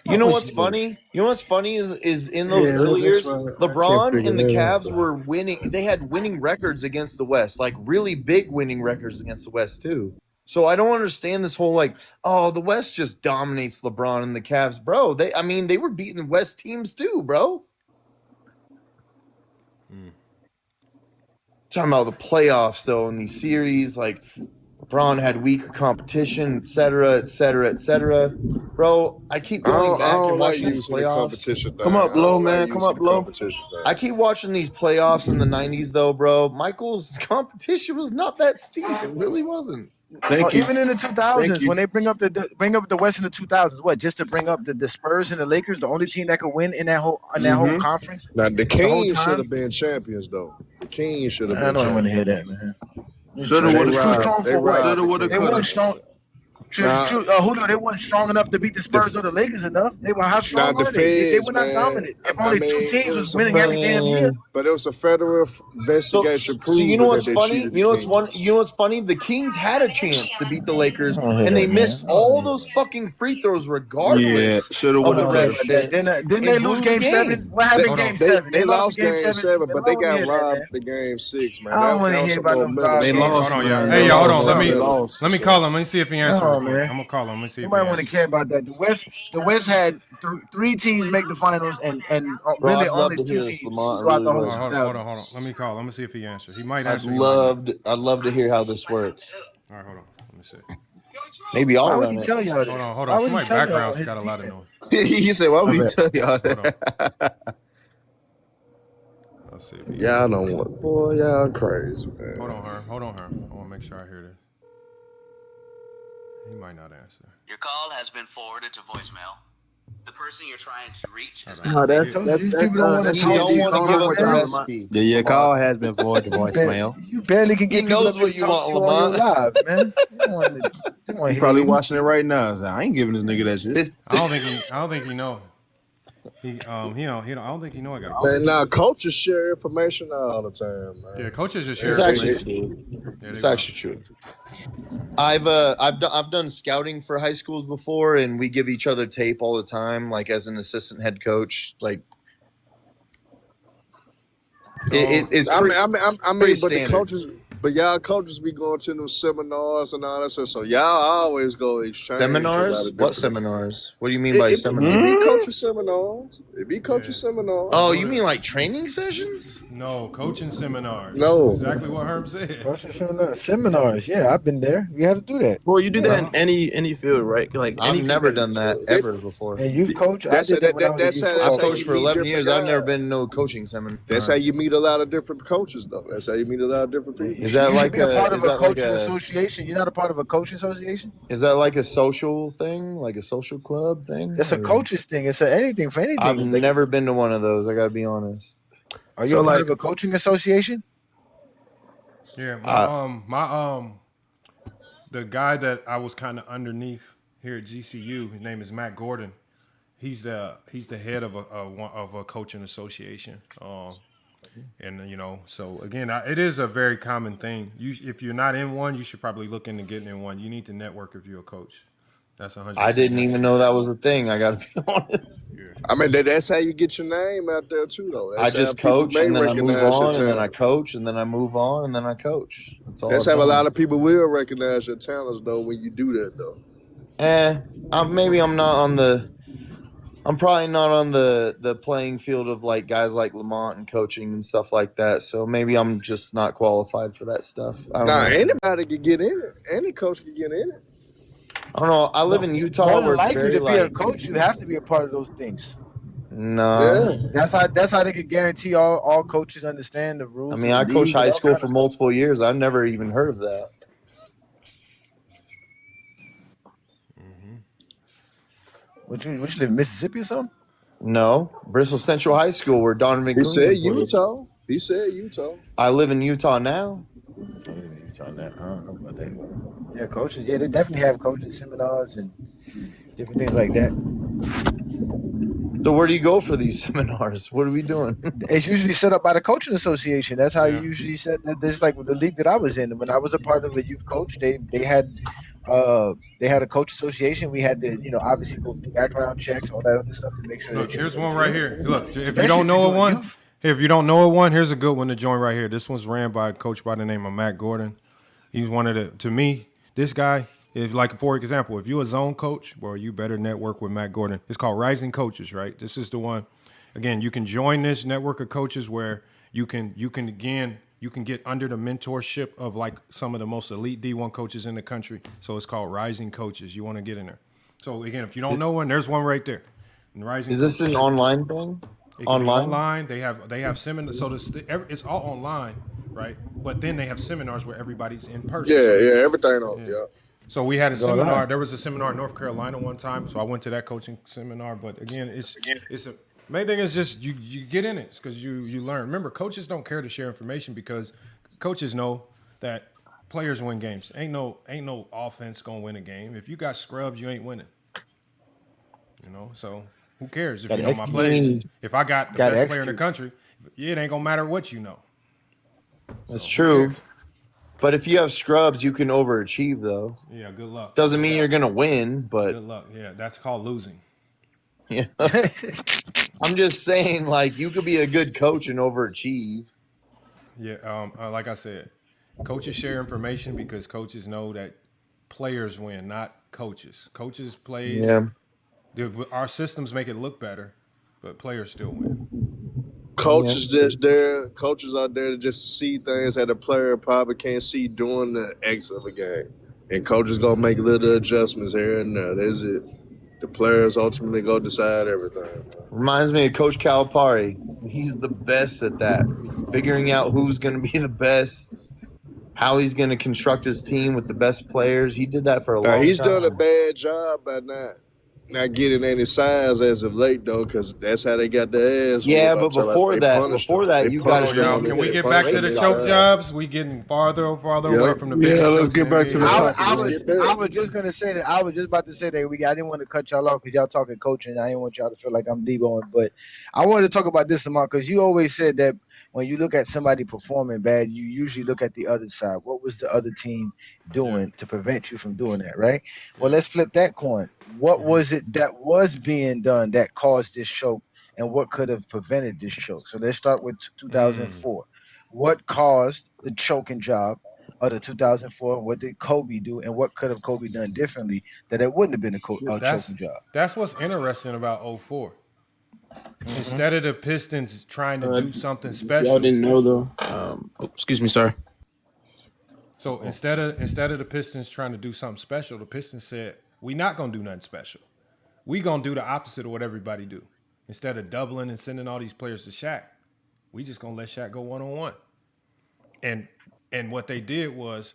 You know what's funny? You know what's funny is in those early years, LeBron and the Cavs were winning. They had winning records against the West, like really big winning records against the West too. So I don't understand this whole like, oh, the West just dominates LeBron and the Cavs, bro. They were beating West teams too, bro. Talking about the playoffs though in these series, like LeBron had weaker competition, et cetera, et cetera, et cetera. Bro, I keep going back and watching these playoffs. Come up, low man. Come up, low. I keep watching these playoffs in the 90s, though, bro. Michael's competition was not that steep. It really wasn't. Even in the 2000s, when they bring up the West in the 2000s, what? Just to bring up the Spurs and the Lakers, the only team that could win in that whole conference. Now the Kings should have been champions, though. The Kings should have been. I don't champions. want to hear that, man. Shoulda, woulda, They weren't strong. They weren't strong enough to beat the Spurs or the Lakers enough. They were how strong were they? They were not dominant. If only two teams was winning every damn year. But it was a federal investigation. So you know what's funny? You know what's funny? The Kings had a chance to beat the Lakers, and they missed all those fucking free throws regardless. Yeah, shoulda, of the woulda, ref shit. Didn't they lose Game 7? What happened in Game 7? They lost Game 7, but they got robbed the Game 6, man. I don't want to hear about them. They lost. Hey, y'all, hold on. Let me call him. Let me see if he answers. I'm gonna call him. Let me see. Nobody want to care about that. The West had three teams make the finals, and really only two teams throughout the whole. Hold on. Let me call. Let me see if he answers. He might answer. I'd love to hear how this works. All right, hold on. Let me see. Maybe I'll run it. Hold on. Somebody's background's got a lot of noise. He said, "Why would he tell y'all that?" Let's see. Y'all don't want, boy. Y'all crazy, man. Hold on, Herm. I want to make sure I hear this. He might not answer. Your call has been forwarded to voicemail. The person you're trying to reach is No, that's you don't want to give up the recipe. Yeah, your call has been forwarded to voicemail. You barely can get. He knows what you want, Lamont. Live, man. You probably watching it right now. So I ain't giving this nigga that shit. I don't think he know. I don't think he know I got it. Man, now coaches share information all the time, man. Yeah, coaches just share. It's actually true. It's actually true. I've done scouting for high schools before, and we give each other tape all the time. Like as an assistant head coach, like it's. I mean, but standard. the coaches. But y'all coaches be going to them seminars and all that stuff. So y'all always go exchange. Seminars? What seminars? What do you mean by seminars? It be coaching seminars. It be coaching seminars. Oh, you mean like training sessions? No, coaching seminars. No. That's exactly what Herm said. Coaching seminars. Yeah, I've been there. We have to do that. Well, you do that in any field, right? Like I've never done that ever before. And you've coached. I've coached for 11 years. I've never been to no coaching seminar. That's how you meet a lot of different coaches, though. That's how you meet a lot of different people. Is that like a part of a coaching association? You're not a part of a coaching association? Is that like a social thing, like a social club thing? It's a coach's thing. It's anything for anything. I've never been to one of those. I gotta be honest. Are you a part of a coaching association? Yeah, the guy that I was kind of underneath here at GCU, his name is Matt Gordon. He's the head of a coaching association. And so again, it is a very common thing. If you're not in one, you should probably look into getting in one. You need to network if you're a coach. That's 100%. I didn't even know that was a thing. I gotta be honest. Yeah. I mean, that's how you get your name out there too, though. That's I just coach and then I move on, and then I coach and then I move on, and then I coach. That's how a lot of people will recognize your talents, though, when you do that, though. Maybe I'm not on the. I'm probably not on the playing field of like guys like Lamont and coaching and stuff like that. So maybe I'm just not qualified for that stuff. Anybody can get in it. Any coach can get in it. I don't know. I live in Utah. More likely to be a coach, you have to be a part of those things. No, that's how they could guarantee all coaches understand the rules. I mean, I coached high school for multiple years. I've never even heard of that. Which you live in Mississippi or something? No, Bristol Central High School, where Donovan. He said Utah. He said Utah. I live in Utah now. I don't know about that. Yeah, coaches. Yeah, they definitely have coaching seminars and different things like that. So where do you go for these seminars? What are we doing? It's usually set up by the coaching association. That's how you usually set that. This like with the league that I was in. When I was a part of a youth coach, they had a coach association. We had to, obviously go through background checks, all that other stuff to make sure. Look, that here's one right here. Look, if Especially you don't know if a you're one, youth. if you don't know a one, here's a good one to join right here. This one's ran by a coach by the name of Matt Gordon. He's one of the, to me, this guy is like, for example, if you're a zone coach, well, you better network with Matt Gordon. It's called Rising Coaches, right? This is the one. Again, you can join this network of coaches where you can get under the mentorship of like some of the most elite D1 coaches in the country. So it's called Rising Coaches. You want to get in there. So again, if you don't know one, there's one right there. And Rising Is this an online thing? It can be online. They have seminars. So it's all online, right? But then they have seminars where everybody's in person. Yeah, everything on. Yeah. So we had a Go seminar. online. There was a seminar in North Carolina one time. So I went to that coaching seminar. But again, it's a main thing is just you get in it because you learn. Remember, coaches don't care to share information because coaches know that players win games. Ain't no offense gonna win a game. If you got scrubs, you ain't winning. So who cares if you know my plays? If I got the best player in the country, it ain't gonna matter what you know. That's true. But if you have scrubs, you can overachieve, though. Yeah, good luck. Doesn't mean you're going to win, but... Good luck. Yeah, that's called losing. Yeah. I'm just saying, like, you could be a good coach and overachieve. Yeah, like I said, coaches share information because coaches know that players win, not coaches. Coaches plays. Yeah. Our systems make it look better, but players still win. Coaches just there. Coaches out there just to see things that a player probably can't see during the X of a game. And coaches gonna make little adjustments here and there. That's it. The players ultimately go decide everything. Reminds me of Coach Calipari. He's the best at that. Figuring out who's going to be the best, how he's going to construct his team with the best players. He did that for a long time. He's done a bad job by not getting any size as of late, though, because that's how they got their ass. Yeah, but before that, you got to. Can we get back to the choke jobs? We getting farther and farther away from the big let's get back to the choke. I was just gonna say that. I was just about to say that I didn't want to cut y'all off because y'all talking coaching. I didn't want y'all to feel like I'm devoing, but I wanted to talk about this, Lamont, because you always said that when you look at somebody performing bad, you usually look at the other side. What was the other team doing to prevent you from doing that, right? Well, let's flip that coin. What was it that was being done that caused this choke, and what could have prevented this choke? So let's start with 2004. What caused the choking job of the 2004, and what did Kobe do, and what could have Kobe done differently that it wouldn't have been a choking job? That's what's interesting about 04. Instead of the Pistons trying to do something special, Y'all didn't know though. Excuse me, sorry. So instead of the Pistons trying to do something special, the Pistons said, "We not gonna do nothing special. We gonna do the opposite of what everybody do. Instead of doubling and sending all these players to Shaq, we just gonna let Shaq go 1-on-1." And what they did was,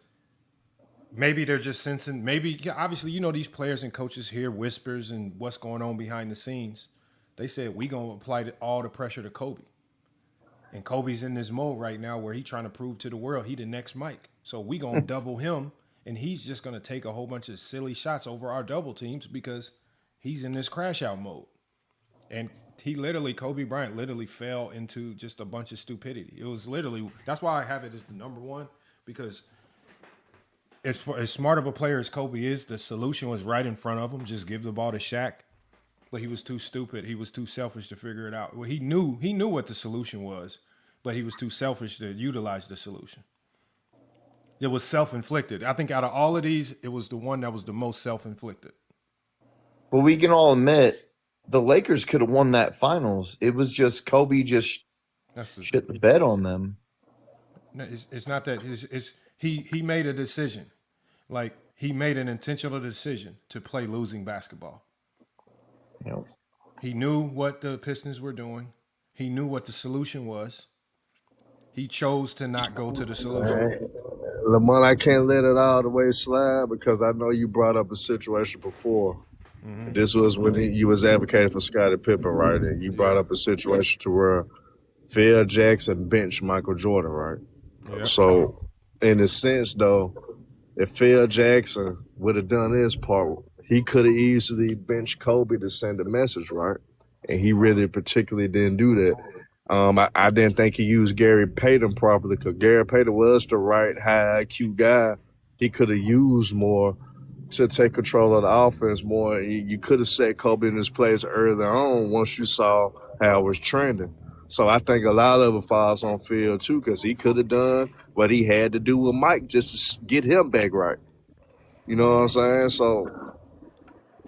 maybe they're just sensing. Maybe obviously these players and coaches hear whispers and what's going on behind the scenes. They said, we gonna apply all the pressure to Kobe. And Kobe's in this mode right now where he trying to prove to the world he the next Mike. So we gonna double him, and he's just gonna take a whole bunch of silly shots over our double teams because he's in this crash out mode. And Kobe Bryant literally fell into just a bunch of stupidity. It was literally, that's why I have it as the number one, because as smart of a player as Kobe is, the solution was right in front of him. Just give the ball to Shaq. But he was too stupid. He was too selfish to figure it out. Well, he knew what the solution was, but he was too selfish to utilize the solution. It was self-inflicted. I think out of all of these, it was the one that was the most self-inflicted. But we can all admit the Lakers could have won that finals. It was just Kobe just shit the bed on them. No, it's not that. He made a decision. Like, he made an intentional decision to play losing basketball. Yep. He knew what the Pistons were doing. He knew what the solution was. He chose to not go to the solution. Lamont, I can't let it all the way slide because I know you brought up a situation before. Mm-hmm. This was when you was advocating for Scottie Pippen, right? And you brought up a situation to where Phil Jackson benched Michael Jordan, right? Yep. So, in a sense, though, if Phil Jackson would have done his part, he could have easily benched Kobe to send a message, right? and he really particularly didn't do that. I didn't think he used Gary Payton properly because Gary Payton was the right high IQ guy. He could have used more to take control of the offense more. You could have set Kobe in his place early on once you saw how it was trending. So I think a lot of it falls on field too because he could have done what he had to do with Mike just to get him back right. You know what I'm saying? So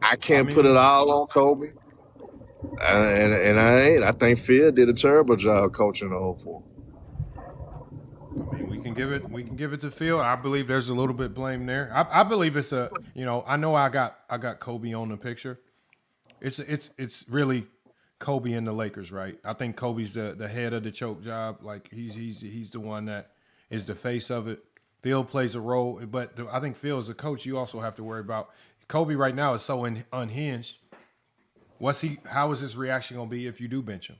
I can't put it all on Kobe. And I ain't. I think Phil did a terrible job coaching the 04. I mean, we can give it to Phil. I believe there's a little bit blame there. I believe it's a, I know I got Kobe on the picture. It's really Kobe and the Lakers, right? I think Kobe's the head of the choke job. Like he's the one that is the face of it. Phil plays a role, but I think Phil as a coach, you also have to worry about Kobe right now is so unhinged. How is his reaction gonna be if you do bench him?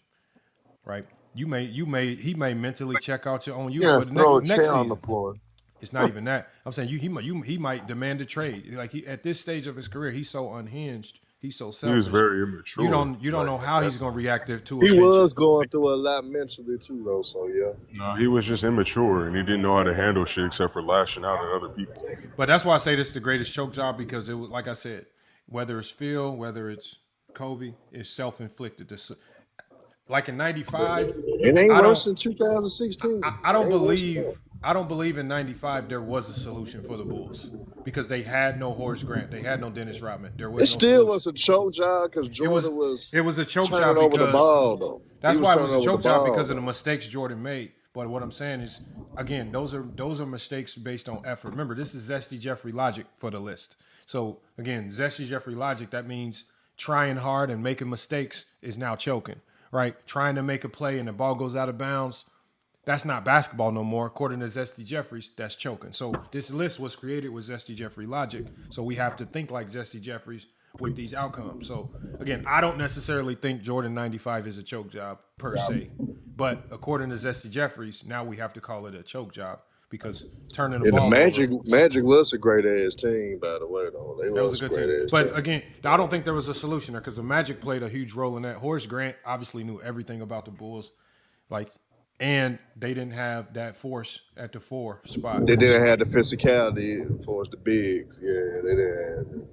Right? He may mentally check out your own. Yeah, throw a chair season, on the floor. It's not even that. I'm saying he might demand a trade. Like at this stage of his career, he's so unhinged. He's so selfish. He was very immature. You don't know how he's going to react to. He was going through a lot mentally too, though. So yeah. No, he was just immature and he didn't know how to handle shit except for lashing out at other people. But that's why I say this is the greatest choke job because it was, like I said, whether it's Phil, whether it's Kobe, it's self-inflicted. Like in '95, it ain't worse than 2016. I don't believe in '95 there was a solution for the Bulls because they had no Horace Grant, they had no Dennis Rodman. It still was a choke job because Jordan it was a choke job over because the ball though. That's why it was a choke job because of the mistakes Jordan made. But what I'm saying is, again, those are mistakes based on effort. Remember, this is Zesty Jeffrey logic for the list. So again, Zesty Jeffrey logic, that means trying hard and making mistakes is now choking. Right, trying to make a play and the ball goes out of bounds, that's not basketball no more. According to Zesty Jeffries, that's choking. So this list was created with Zesty Jeffrey logic. So we have to think like Zesty Jeffries with these outcomes. So again, I don't necessarily think Jordan 95 is a choke job per se, but according to Zesty Jeffries, now we have to call it a choke job because turning the ball. The Magic was a great ass team, by the way. Though that was a good team. But again, I don't think there was a solution there because the Magic played a huge role in that. Horace Grant obviously knew everything about the Bulls, and they didn't have that force at the 4 spot. They didn't have the physicality for the bigs. Yeah, they didn't have it.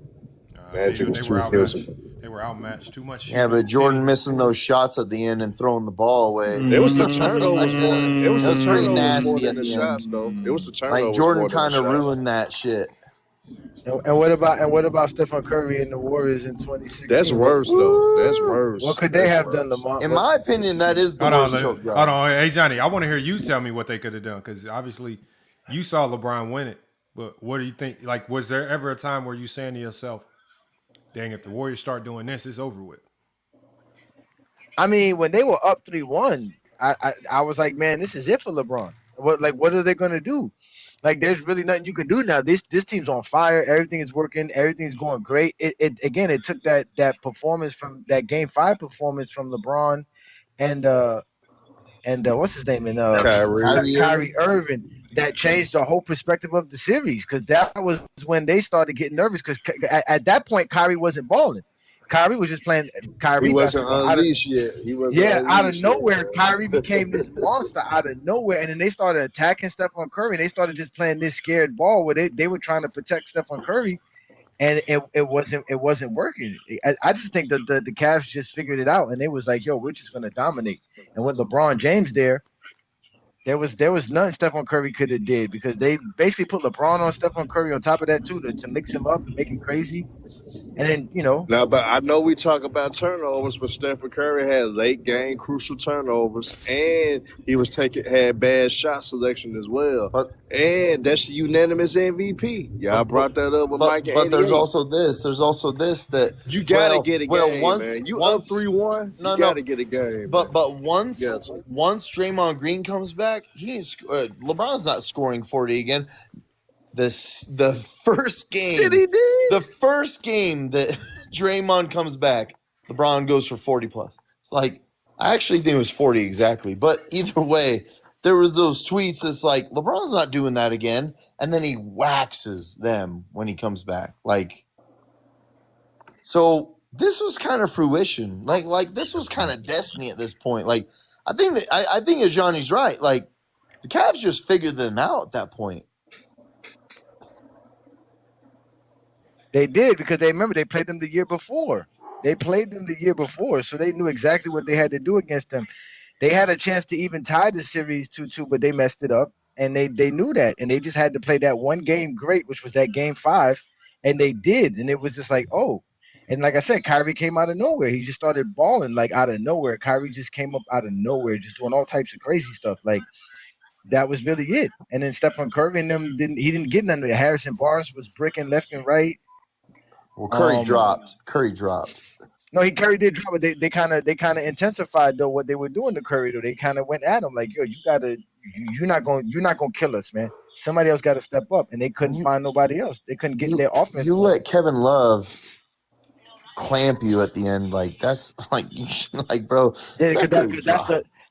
Magic was too physical. They were outmatched. Too much. Yeah, but Jordan missing those shots at the end and throwing the ball away. It was the turnovers. It was the pretty turnovers nasty more at than the the shots, end. though. It was the turnovers. Like Jordan kind of ruined that shit. And what about Stephen Curry and the Warriors in 2016? That's worse, though. That's worse. What could they have done, Lamont? In my opinion, that is the worst choke job. Hold on, hey Johnny, I want to hear you tell me what they could have done because obviously you saw LeBron win it. But what do you think? Like, was there ever a time where you saying to yourself, "Dang, if the Warriors start doing this, it's over with"? I mean, when they were up 3-1, I was like, man, this is it for LeBron. What are they gonna do? Like, there's really nothing you can do now. This team's on fire. Everything is working. Everything's going great. It took that performance from that Game 5 performance from LeBron and what's his name and Kyrie Irving that changed the whole perspective of the series because that was when they started getting nervous because at that point Kyrie wasn't balling. Kyrie was just playing Kyrie. He wasn't unleashed yet. Out of nowhere, Kyrie became this monster out of nowhere, and then they started attacking Stephen Curry. And they started just playing this scared ball where they were trying to protect Stephen Curry, and it wasn't working. I just think that the Cavs just figured it out, and they was like, "Yo, we're just gonna dominate." And with LeBron James there was nothing Stephen Curry could have did because they basically put LeBron on Stephen Curry on top of that too to mix him up and make it crazy. And then, Now, but I know we talk about turnovers, but Stephen Curry had late game crucial turnovers, and he had bad shot selection as well. And that's the unanimous MVP. Y'all brought that up with Mike. But there's also this. That you gotta get a game, man. You up 3-1, you gotta get a game. But once Draymond Green comes back, LeBron's not scoring 40 again. The first game that Draymond comes back, LeBron goes for 40 plus. It's like, I actually think it was 40 exactly. But either way, there were those tweets that's like, LeBron's not doing that again. And then he waxes them when he comes back. So this was kind of fruition. Like this was kind of destiny at this point. Like I think that Johnny's right. Like the Cavs just figured them out at that point. They did because they played them the year before. So they knew exactly what they had to do against them. They had a chance to even tie the series 2-2, but they messed it up, and they knew that, and they just had to play that one game great, which was that game 5, and they did, and it was just like, oh. And like I said, Kyrie came out of nowhere. He just started balling like out of nowhere. Kyrie just came up out of nowhere, just doing all types of crazy stuff. Like that was really it. And then Stephen Curry and them didn't get none of it. Harrison Barnes was bricking left and right. Well, Curry dropped. No, Curry did drop, but they kind of intensified though what they were doing to Curry though. They kind of went at him like, yo, you're not gonna kill us, man. Somebody else got to step up, and they couldn't find nobody else. They couldn't get their offense. You let Kevin Love clamp you at the end, like that's like, bro. Yeah,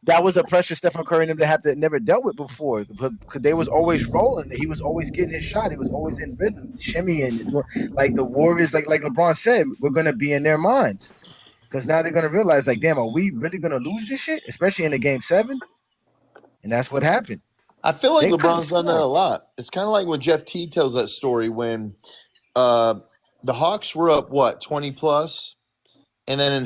that was a pressure Stephen Curry and them they have to never dealt with before, because they was always rolling. He was always getting his shot. He was always in rhythm, shimmying. Like the Warriors, like LeBron said, we're gonna be in their minds, because now they're gonna realize, like, damn, are we really gonna lose this shit, especially in the game 7? And that's what happened. I feel like LeBron's done that a lot. It's kind of like when Jeff Teague tells that story when the Hawks were up 20 plus. And then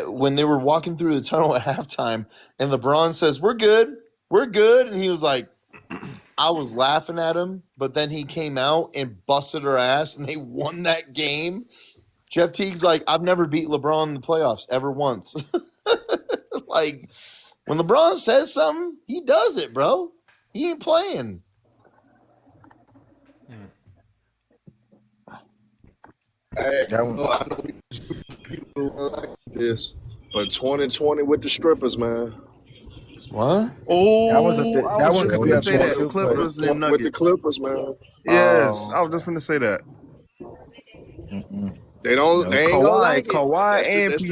when they were walking through the tunnel at halftime, and LeBron says, we're good. And he was like, I was laughing at him, but then he came out and busted her ass, and they won that game. Jeff Teague's like, I've never beat LeBron in the playoffs ever once. Like, when LeBron says something, he does it, bro. He ain't playing. I know people like this, but 2020 with the strippers, man. What? Oh, I was just going gonna say that. Clippers and Nuggets. With the Clippers, man. Yes, I was just gonna say that. They don't. They ain't gonna like it. Kawhi That's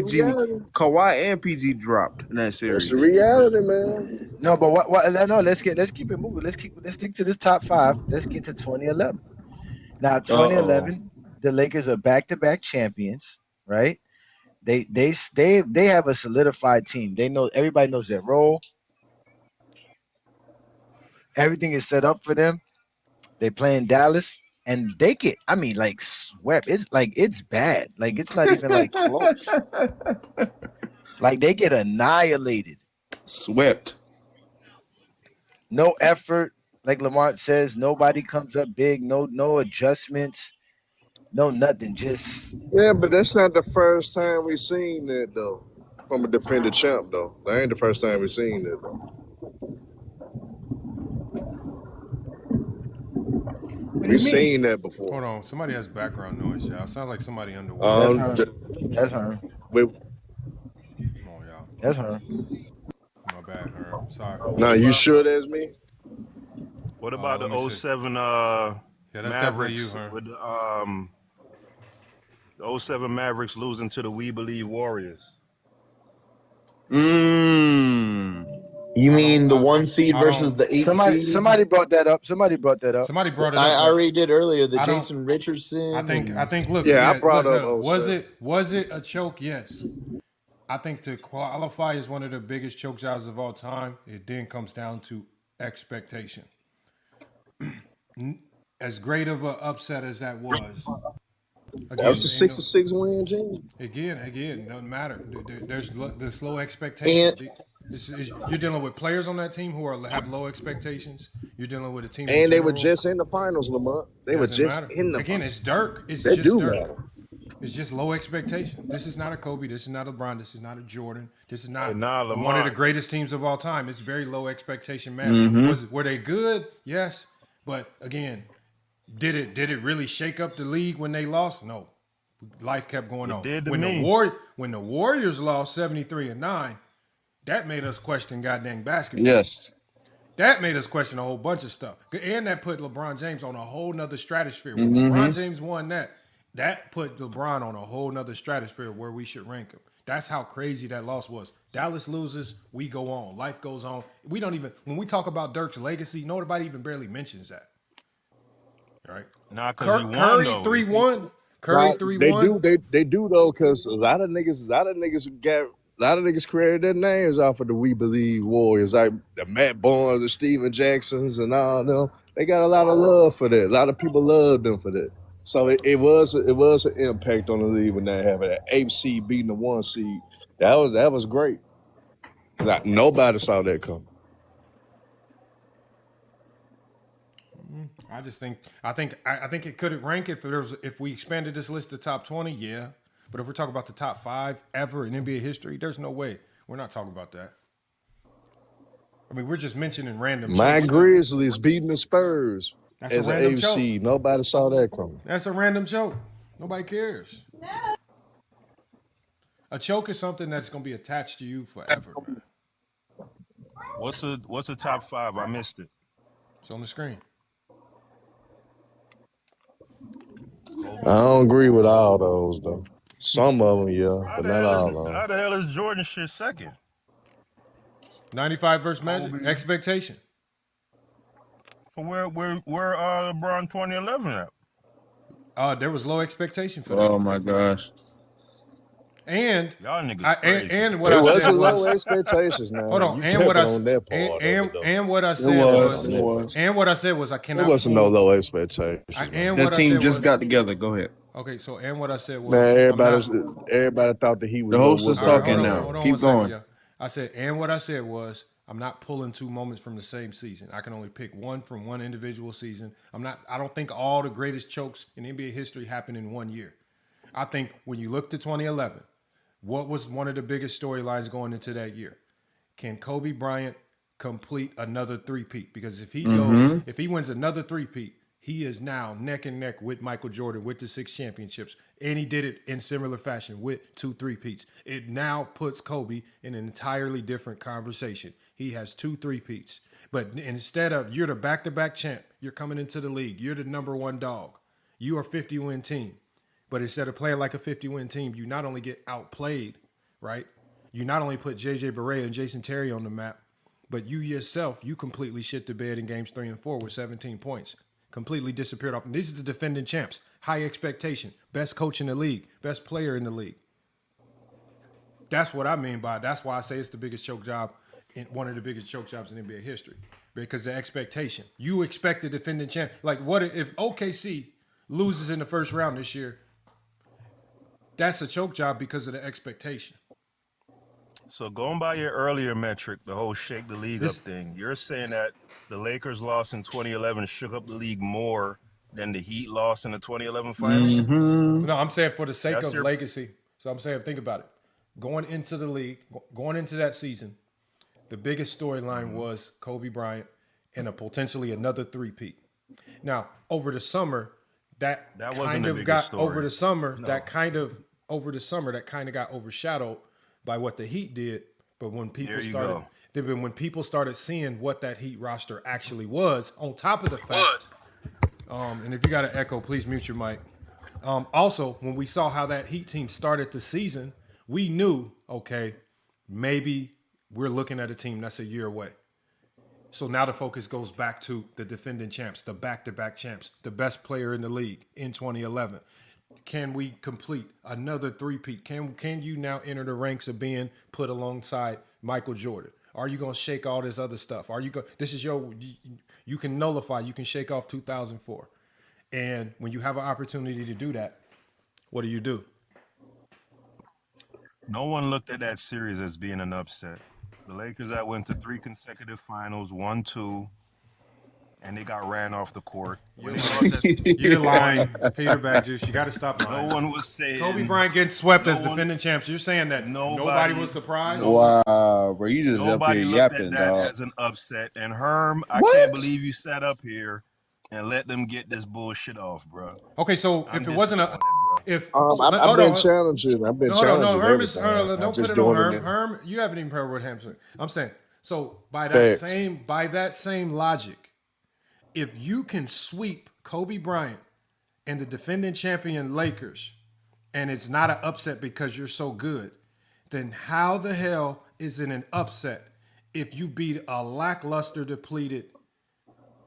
and PG dropped in that series. That's the reality, man. No, but what? No, let's keep it moving. Let's stick to this top 5. Let's get to 2011. Now, 2011, the Lakers are back-to-back champions, right? They have a solidified team. Everybody knows their role. Everything is set up for them. They play in Dallas, and they get, swept. It's bad. Like, it's not even like close. Like, they get annihilated. Swept. No effort. Like Lamont says, nobody comes up big. No adjustments. No nothing. Just yeah, but that's not the first time we seen that though. From a defending champ though. That ain't the first time we seen that though. We've seen that before. Hold on, somebody has background noise, y'all. Sounds like somebody underwater. That's her. Come on, y'all. That's her. My bad, her. Sorry. No, you sure that's me? What about the 07 that's Mavericks you, huh? with the 07 Mavericks losing to the We Believe Warriors? You mean the 1 seed versus the 8 seed? Somebody brought that up. Somebody brought it up. I already did earlier. The Jason Richardson. I think. Look. Yeah, I brought up. Was it a choke? Yes. I think to qualify as one of the biggest choke jobs of all time, it then comes down to expectation. As great of an upset as that was, That was a 6-6 win, Jimmy. Again, doesn't matter. There's low expectations. You're dealing with players on that team who have low expectations. You're dealing with a team, and they were just in the finals, Lamont. They were just in the. Again, it's Dirk. It's They just do Dirk. matter. It's just low expectation. This is not a Kobe. This is not a LeBron. This is not a Jordan. This is not Lamont. one of the greatest teams of all time. It's very low expectation match. Were they good? Yes, but again, did it really shake up the league when they lost? No. Life kept going on. Did to when me. When the Warriors lost 73-9, that made us question goddamn basketball. Yes. That made us question a whole bunch of stuff. And that put LeBron James on a whole nother stratosphere. When LeBron James won that put LeBron on a whole nother stratosphere where we should rank him. That's how crazy that loss was. Dallas loses, we go on. Life goes on. We don't even, when we talk about Dirk's legacy, nobody even barely mentions that. All right? Nah, because he won, Curry though. 3-1. Curry They 3-1. do. They do though, because a lot of niggas created their names off of the We Believe Warriors, like the Matt Barnes, the Steven Jacksons, and all them. They got a lot of love for that. A lot of people loved them for that. So it was an impact on the league when they have that 8 seed beating the 1 seed. That was great. Like, nobody saw that coming. I think it could rank if we expanded this list to top 20, yeah. But if we're talking about the top 5 ever in NBA history, there's no way we're not talking about that. I mean, we're just mentioning random. My Grizzlies beating the Spurs That's as a an random 8 joke. seed. Nobody saw that coming. That's a random joke. Nobody cares. A choke is something that's going to be attached to you forever, man. What's the top 5? I missed it. It's on the screen. I don't agree with all those though. Some of them, yeah, but not all of them. How the hell is Jordan shit second? 95 versus Magic. Expectation. For where LeBron 2011 at? There was low expectation for that. Oh my gosh. And y'all niggas crazy. And what I said wasn't was low expectations now. Hold on. You And what I on that part and what I said was and what I said was I cannot. It wasn't no low expectations. That team just got together. Go ahead. Okay, so and what I said was Man, everybody thought that he was the host is talking now. Hold on Keep going. Second, I said, and what I said was, I'm not pulling 2 moments from the same season. I can only pick one from one individual season. I don't think all the greatest chokes in NBA history happened in 1 year. I think when you look to 2011, what was one of the biggest storylines going into that year? Can Kobe Bryant complete another three-peat? Because if he goes, if he wins another three-peat, he is now neck and neck with Michael Jordan with the 6 championships. And he did it in similar fashion with 2 three-peats. It now puts Kobe in an entirely different conversation. He has 2 three-peats. But instead of you're the back-to-back champ, you're coming into the league, you're the number 1 dog. You are a 50-win team. But instead of playing like a 50-win team, you not only get outplayed, right? You not only put J.J. Barea and Jason Terry on the map, but you yourself, you completely shit the bed in games 3 and 4 with 17 points. Completely disappeared off. And these are the defending champs. High expectation. Best coach in the league. Best player in the league. That's what I mean by it. That's why I say it's the biggest choke job, one of the biggest choke jobs in NBA history. Because the expectation. You expect the defending champ. Like, what if OKC loses in the first round this year? That's a choke job because of the expectation. So going by your earlier metric, the whole shake the league up thing, you're saying that the Lakers loss in 2011 shook up the league more than the Heat loss in the 2011 finals? No, I'm saying for the sake of legacy. So I'm saying, think about it. Going into the league, going into that season, the biggest storyline was Kobe Bryant and potentially another three-peat. Now, over the summer, that kind of got over the summer. No. That kind of got overshadowed by what the Heat did. But when people started seeing what that Heat roster actually was, on top of the fact, and if you got an echo, please mute your mic. Also, when we saw how that Heat team started the season, we knew, okay, maybe we're looking at a team that's a year away. So now the focus goes back to the defending champs, the back-to-back champs, the best player in the league in 2011. Can we complete another three-peat? Can you now enter the ranks of being put alongside Michael Jordan? Are you going to shake all this other stuff? You can nullify, you can shake off 2004. And when you have an opportunity to do that, what do? No one looked at that series as being an upset. The Lakers that went to 3 consecutive finals, 1-2, and they got ran off the court. You're lying, Peter Badgers. You got to stop lying. No one was saying Kobe Bryant getting swept as defending champs. You're saying that nobody was surprised? Wow, bro, you just nobody up here looked yapping, at that dog. as an upset. And Herm, I can't believe you sat up here and let them get this bullshit off, bro. Okay, so if it wasn't a, if I've been challenging. Herm don't put it on Herm. Herm, you haven't even heard what Herm said. I'm saying, so by that same logic, if you can sweep Kobe Bryant and the defending champion Lakers, and it's not an upset because you're so good, then how the hell is it an upset if you beat a lackluster, depleted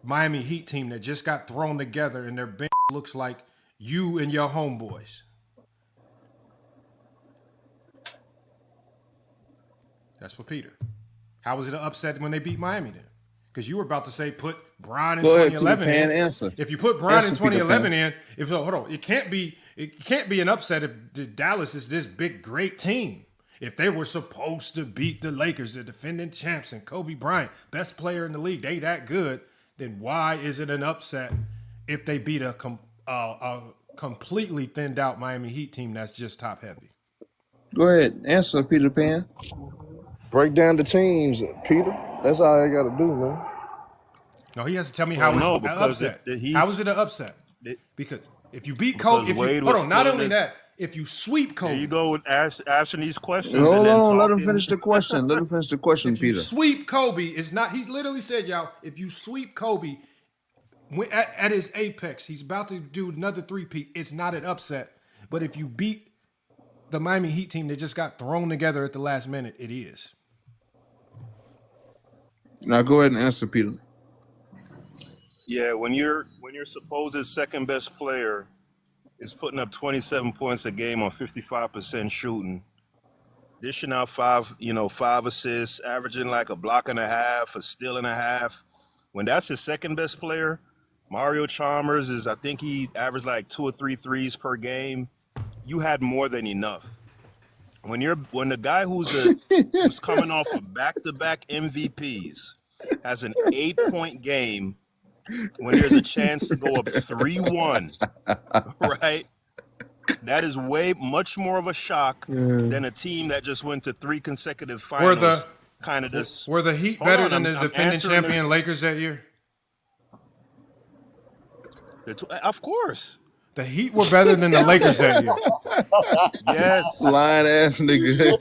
Miami Heat team that just got thrown together and their bench looks like you and your homeboys. That's for Peter. How was it an upset when they beat Miami then? Because you were about to say put Bryant in 2011 in. Answer. If you put Bryant in Answer, Peter 2011 Pan. in, hold on, it can't be an upset if Dallas is this big great team. If they were supposed to beat the Lakers, the defending champs, and Kobe Bryant, best player in the league, they that good, then why is it an upset if they beat a completely thinned out Miami Heat team that's just top heavy? Go ahead. Answer, Peter Pan. Break down the teams, Peter. That's all I got to do, man. No, he has to tell me how it's an upset. How is it an upset? Because if you beat Kobe, not only that, if you sweep Kobe. There you go with asking these questions. Hold on, let him finish the question. Let him finish the question, Peter. Sweep Kobe is not. He's literally said, y'all, if you sweep Kobe at his apex, he's about to do another three-peat. It's not an upset. But if you beat the Miami Heat team that just got thrown together at the last minute, it is. Now go ahead and answer, Peter. Yeah, when your supposed second best player is putting up 27 points a game on 55% shooting, dishing out five assists, averaging like a block and a half, a steal and a half. When that's his second best player, Mario Chalmers I think he averaged like 2 or 3 threes per game. You had more than enough. When the guy who's coming off of back-to-back MVPs has an 8-point game when there's a chance to go up 3-1, right? That is much more of a shock than a team that just went to 3 consecutive finals. Were the Heat better than the defending champion Lakers that year? Of course. The Heat were better than the Lakers that year. Yes. Lying ass nigga.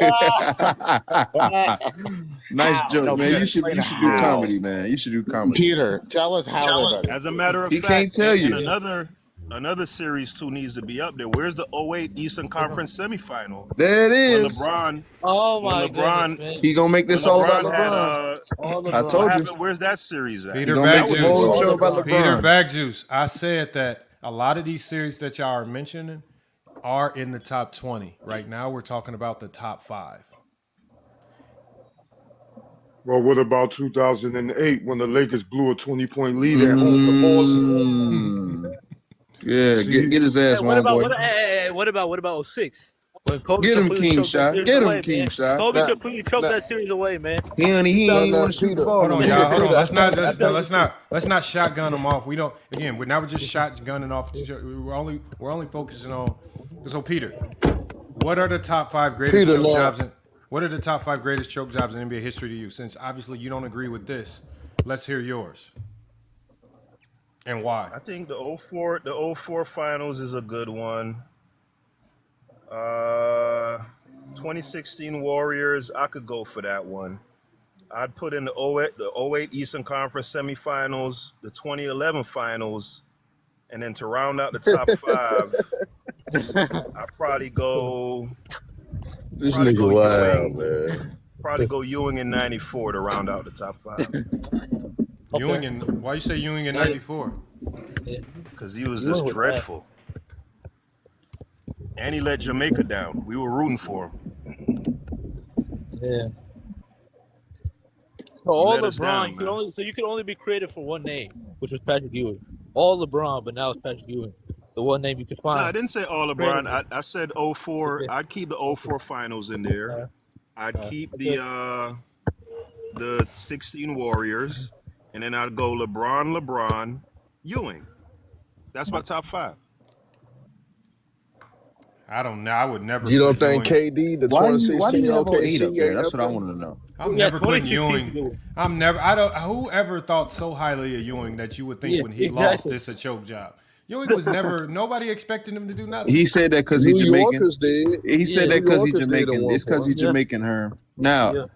Nice joke, man. You should do comedy, man. You should do comedy. Peter, tell us how they're better. As a matter of fact, he can't tell you. Another series too needs to be up there. Where's the 08 Eastern Conference semifinal? There it is. LeBron. Oh my God. He gonna make this all about LeBron. I told you. Where's that series at? Peter Bagjuice. I said that a lot of these series that y'all are mentioning are in the top 20. Right now, we're talking about the top 5. Well, what about 2008 when the Lakers blew a 20-point lead at home to Boston? Yeah, get his ass one, boy. What about 06? Get him, King Shot. Get him, King Shot. Kobe completely choked that series away, man. He ain't want to shoot the ball. Hold on, y'all. Hold on. Let's not shotgun them off. We don't. Again, we're just shotgunning off. We're only focusing on. So Peter, what are the top 5 greatest choke jobs? What are the top 5 greatest choke jobs in NBA history to you? Since obviously you don't agree with this, let's hear yours. And why? I think the 04 finals is a good one. 2016 Warriors, I could go for that one. I'd put in the 08 Eastern Conference semifinals, the 2011 finals, and then to round out the top 5, I'd probably go. This nigga wild, man. Probably go Ewing in 94 to round out the top 5. Why you say Ewing in 94? Because he was just dreadful. And he let Jamaica down. We were rooting for him. Yeah. So all LeBron, you could only be created for one name, which was Patrick Ewing. All LeBron, but now it's Patrick Ewing. The one name you could find. No, I didn't say all LeBron. I said 04. I'd keep the 04 finals in there. I'd keep the 16 Warriors, and then I'd go LeBron, Ewing. That's my top 5. I don't know. I would never. You don't think KD, the 2016 why do you have 08 up there? OKC? That's what I want to know. I'm never putting Ewing. Whoever thought so highly of Ewing that you would think when he lost this a choke job. Ewing was never. Nobody expected him to do nothing. He said that because he's Jamaican. Yorkers did. He said that because he's Jamaican. It's because he's Jamaican, Herm. Now,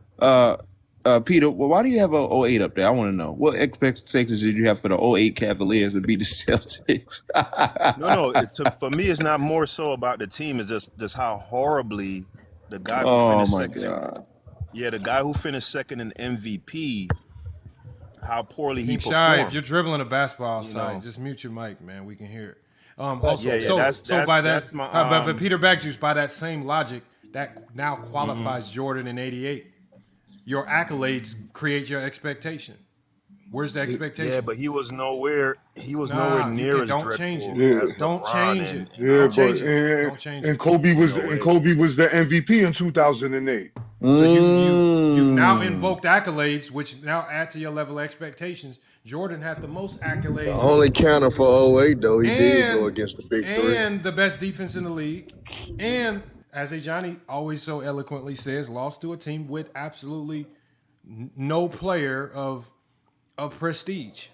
Peter, well, why do you have a 08 up there? I want to know. What expectations did you have for the 08 Cavaliers to beat the Celtics? No. For me, it's not more so about the team. It's just how horribly the guy who finished second. God. Yeah, the guy who finished second in MVP, how poorly he Shy, performed. if you're dribbling a basketball outside, just mute your mic, man. We can hear it. Also, but Peter Backjuice, by that same logic, that now qualifies Jordan in '88. Your accolades create your expectation. Where's the expectation? Yeah, but he was nowhere near as don't dreadful change it. as Don't LeBron change and- it. Yeah, Don't change it. but Don't change and it. Kobe was the MVP in 2008. So you now invoked accolades, which now add to your level of expectations. Jordan had the most accolades. The only counter for 08, though, he did go against the big three. And the best defense in the league. And as Johnny always so eloquently says, lost to a team with absolutely no player of prestige.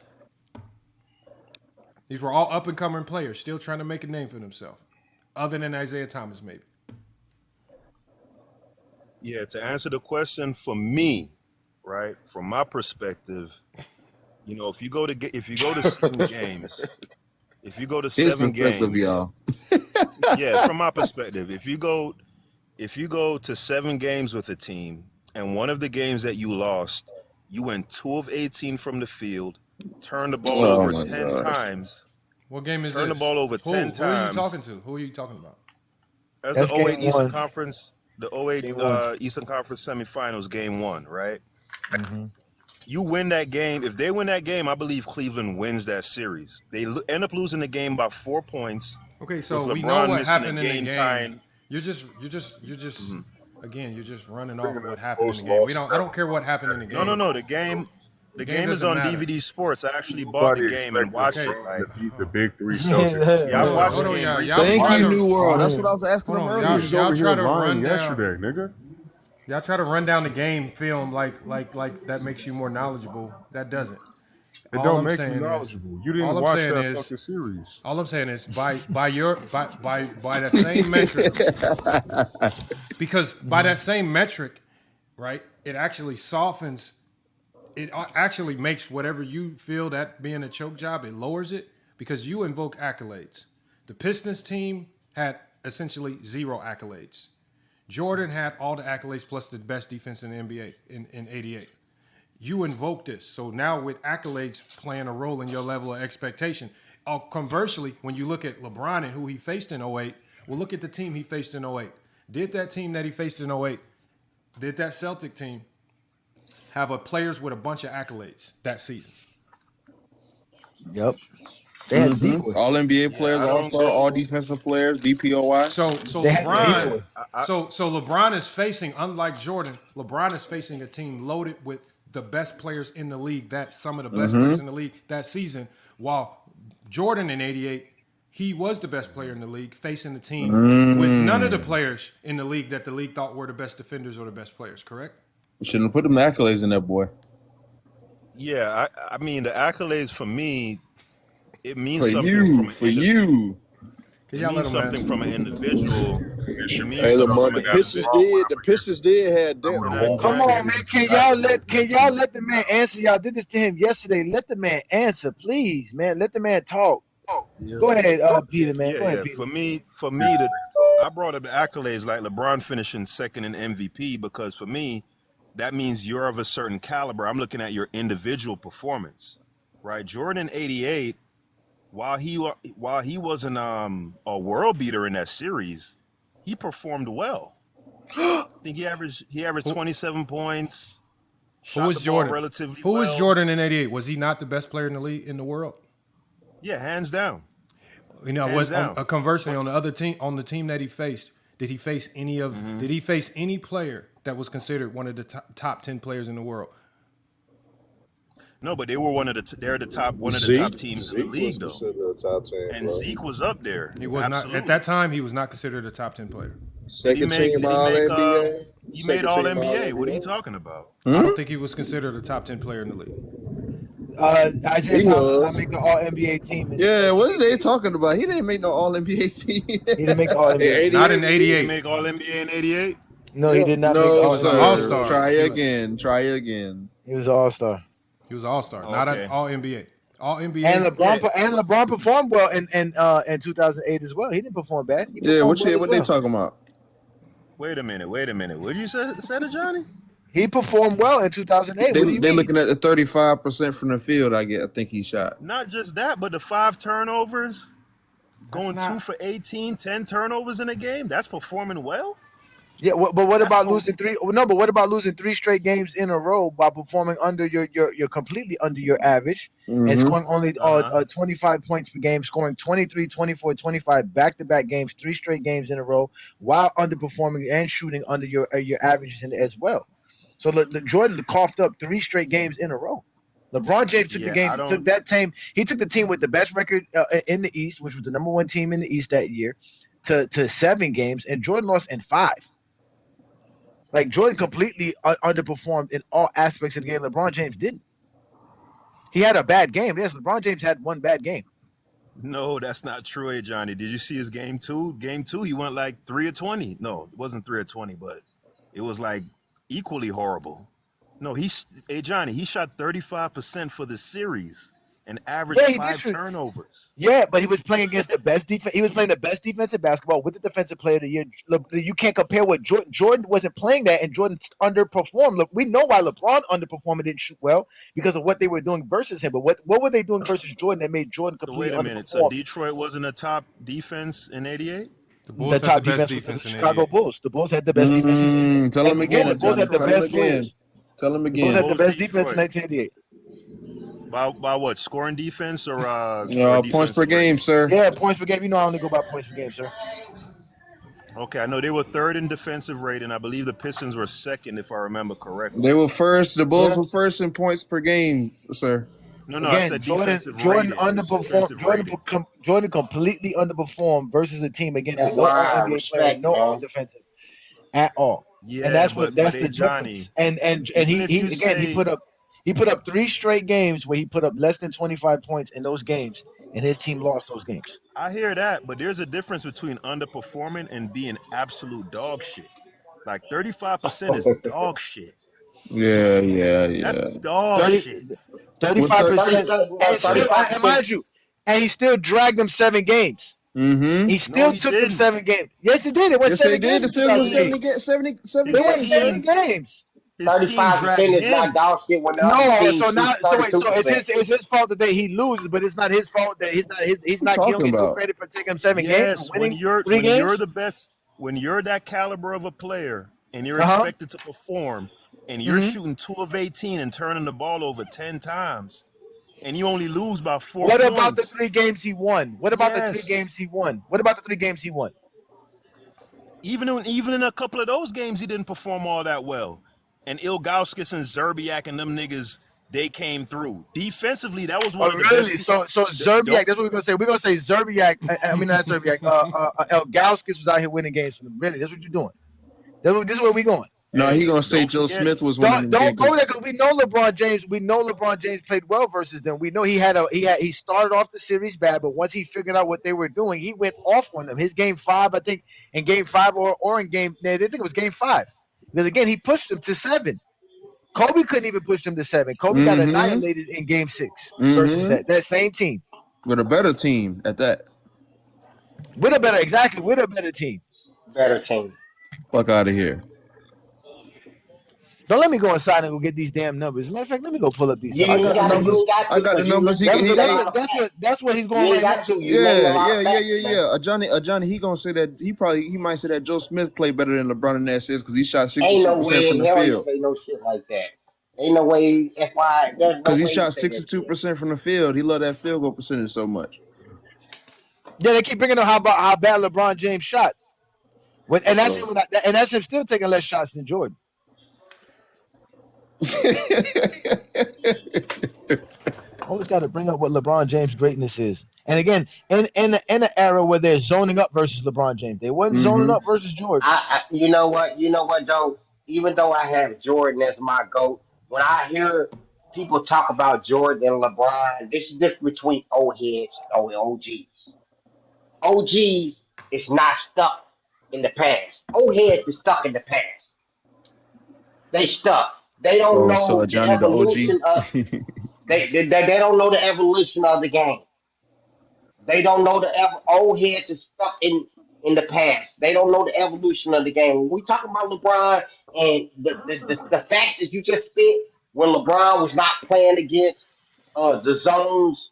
These were all up-and-coming players, still trying to make a name for themselves, other than Isaiah Thomas, maybe. Yeah, to answer the question for me, right, from my perspective, if you go to 7 games, His perspective, y'all. Yeah, from my perspective, if you go to 7 games with a team, and one of the games that you lost, you went 2 of 18 from the field, turned the ball over 10 times. What game is Turned this? the ball over 10 times. Who are you talking to? Who are you talking about? That's the 08 Eastern Conference, the 08 Eastern Conference semifinals, game 1, right? Mm-hmm. You win that game. If they win that game, I believe Cleveland wins that series. They end up losing the game by 4 points. Okay, so with we LeBron know what missing happened a in the game game. tying. You're just again, you're just running off of what happened in the game. I don't care what happened in the game. No. The game is doesn't on matter. DVD Sports. I actually bought the game and watched it. To beat the big 3 Celtics. Yeah, I watched the game. Thank you, New World. That's what I was asking him earlier. Y'all try to run yesterday, nigga. Y'all try to run down the game film like that makes you more knowledgeable. That doesn't. It don't make you knowledgeable. You didn't watch that fucking series. All I'm saying is by that same metric, because by that same metric, right? It actually softens. It actually makes whatever you feel that being a choke job, it lowers it because you invoke accolades. The Pistons team had essentially 0 accolades. Jordan had all the accolades plus the best defense in the NBA in '88. You invoke this. So now with accolades playing a role in your level of expectation. Conversely, when you look at LeBron and who he faced in 08, well, look at the team he faced in 08. Did that team that he faced in 08, did that Celtic team have players with a bunch of accolades that season? Yep. They had All NBA players, All-Star, all defensive players, DPOY. So LeBron, so LeBron is facing, unlike Jordan, LeBron is facing a team loaded with the best players in the league, some of the best players in the league that season, while Jordan in '88, he was the best player in the league, facing the team with none of the players in the league that the league thought were the best defenders or the best players, correct? You shouldn't have put them accolades in there, boy. Yeah, I mean, the accolades for me, it means For something you, from for you. It means something from an individual. Hey, Lamar, the Pistons did have Derrick. Come on, man. Can y'all let the man answer? Y'all did this to him yesterday. Let the man answer, please, man. Let the man talk. Go ahead, Peter, man. Go ahead, Peter. For me, I brought up the accolades like LeBron finishing second in MVP because for me, that means you're of a certain caliber. I'm looking at your individual performance, right? Jordan '88. While he wasn't a world beater in that series, he performed well. I think he averaged 27 points. Who was Jordan? Who was Jordan in '88? Was he not the best player in the league in the world? Yeah, hands down. Conversely, on the other team, on the team that he faced, did he face any player that was considered one of the top 10 players in the world? No, but they were one of the top teams in the league, though. Top 10, and Zeke was up there. He was not at that time. He was not considered a top 10 player. Second team All NBA. He made All NBA. What are you talking about? I don't think he was considered a top 10 player in the league. Isaiah Thomas make the All NBA team. Yeah, what are they talking about? He didn't make no All NBA team. He didn't make All NBA. Not in '88. He didn't make All NBA in '88. No, he did not make All-Star. Try again. He was an All-Star. He was an All-Star, not an All NBA. All NBA. And LeBron performed well in 2008 as well. He didn't perform bad. What they talking about? Wait a minute. What did you say to Johnny? He performed well in 2008. They're looking at the 35% from the field. I think he shot. Not just that, but the 5 turnovers. Going 2 for 18, 10 turnovers in a game? That's performing well? Yeah, but what about losing three? No, but what about losing 3 straight games in a row by performing under your completely under your average and scoring only 25 points per game, scoring 23, 24, 25 back-to-back games, 3 straight games in a row, while underperforming and shooting under your averages as well. So Jordan coughed up 3 straight games in a row. LeBron James took the game, took that team. He took the team with the best record in the East, which was the number 1 team in the East that year, to 7 games, and Jordan lost in 5. Like Jordan completely underperformed in all aspects of the game. LeBron James didn't. He had a bad game. Yes, LeBron James had 1 bad game. No, that's not true, Johnny. Did you see his game 2? Game 2, he went like 3 of 20. No, it wasn't 3 of 20, but it was like equally horrible. No, Johnny, he shot 35% for the series and averaged 5 turnovers. Yeah, but he was playing against the best defense. He was playing the best defensive basketball with the defensive player of the year. You can't compare what Jordan wasn't playing that, and Jordan underperformed. Look, we know why LeBron underperformed and didn't shoot well because of what they were doing versus him. But what were they doing versus Jordan that made Jordan completely Wait a minute. So Detroit wasn't a top defense in '88? The Bulls had the best defense in Chicago Bulls. The Bulls had the best defense. Tell him again. The Bulls had the best players. Tell him again. The Bulls had the best defense in 1988. By what? Scoring defense or points per game, sir? Yeah, points per game. You know I only go by points per game, sir. Okay, I know they were 3rd in defensive rating. I believe the Pistons were 2nd, if I remember correctly. They were first. The Bulls were first in points per game, sir. No, I said defensive Jordan rating. underperformed. Jordan completely underperformed versus a team again with no NBA player, no defensive at all. Yeah, and that's but the Johnny, difference. And he put up 3 straight games where he put up less than 25 points in those games, and his team lost those games. I hear that, but there's a difference between underperforming and being absolute dog shit. Like 35% is dog shit. Yeah. That's dog shit. 35%. And mind you, and he still dragged them 7 games. He still took them 7 games. Yes, he did. It was 7 games. It still was 7 games. 35% is not dog shit. When it's his fault that he loses, but it's not his fault that he's not getting no credit for taking 7 games. When you're the best, when you're that caliber of a player and you're expected to perform, and you're shooting 2 of 18 and turning the ball over 10 times, and you only lose by 4 points. What about the 3 games he won? What about the 3 games he won? What about the 3 games he won? Even in a couple of those games, he didn't perform all that well. And Ilgauskas and Zerbiak and them niggas, they came through. Defensively, that was one of the best. So Zerbiak, that's what we're going to say. We're going to say Zerbiak, not Zerbiak, Ilgauskas was out here winning games for them. Really, that's what you're doing. This is where we're going. No, he gonna say Joe Smith was winning. Don't go there because we know LeBron James. We know LeBron James played well versus them. We know he started off the series bad, but once he figured out what they were doing, he went off on them. His game 5, I think, in game 5 or in game, I think it was game 5. Because again, he pushed them to 7. Kobe couldn't even push them to 7. Kobe got annihilated in game 6 versus that same team. With a better team at that. With a better team. Better team. Fuck out of here. Don't let me go inside and go get these damn numbers. As a matter of fact, let me go pull up these numbers. I got the numbers. That's what he's going right now. Yeah. Johnny, he gonna say that he might say that Joe Smith played better than LeBron in that series because he shot 62% from the field. Ain't no shit like that. Ain't no way. FY. Because he shot 62% from the field. He loved that field goal percentage so much. Yeah, they keep bringing up how bad LeBron James shot, and that's him still taking less shots than Jordan. Always got to bring up what LeBron James' greatness is. And again, in an era where they're zoning up versus LeBron James, they wasn't zoning up versus Jordan. You know what, though? Even though I have Jordan as my GOAT, when I hear people talk about Jordan and LeBron, this is different between old heads and OGs. OGs is not stuck in the past. Old heads is stuck in the past. They stuck. They don't know the evolution of they don't know the evolution of the game. They don't know old heads is stuck in the past. They don't know the evolution of the game. When we talk about LeBron and the fact that you just spit when LeBron was not playing against the zones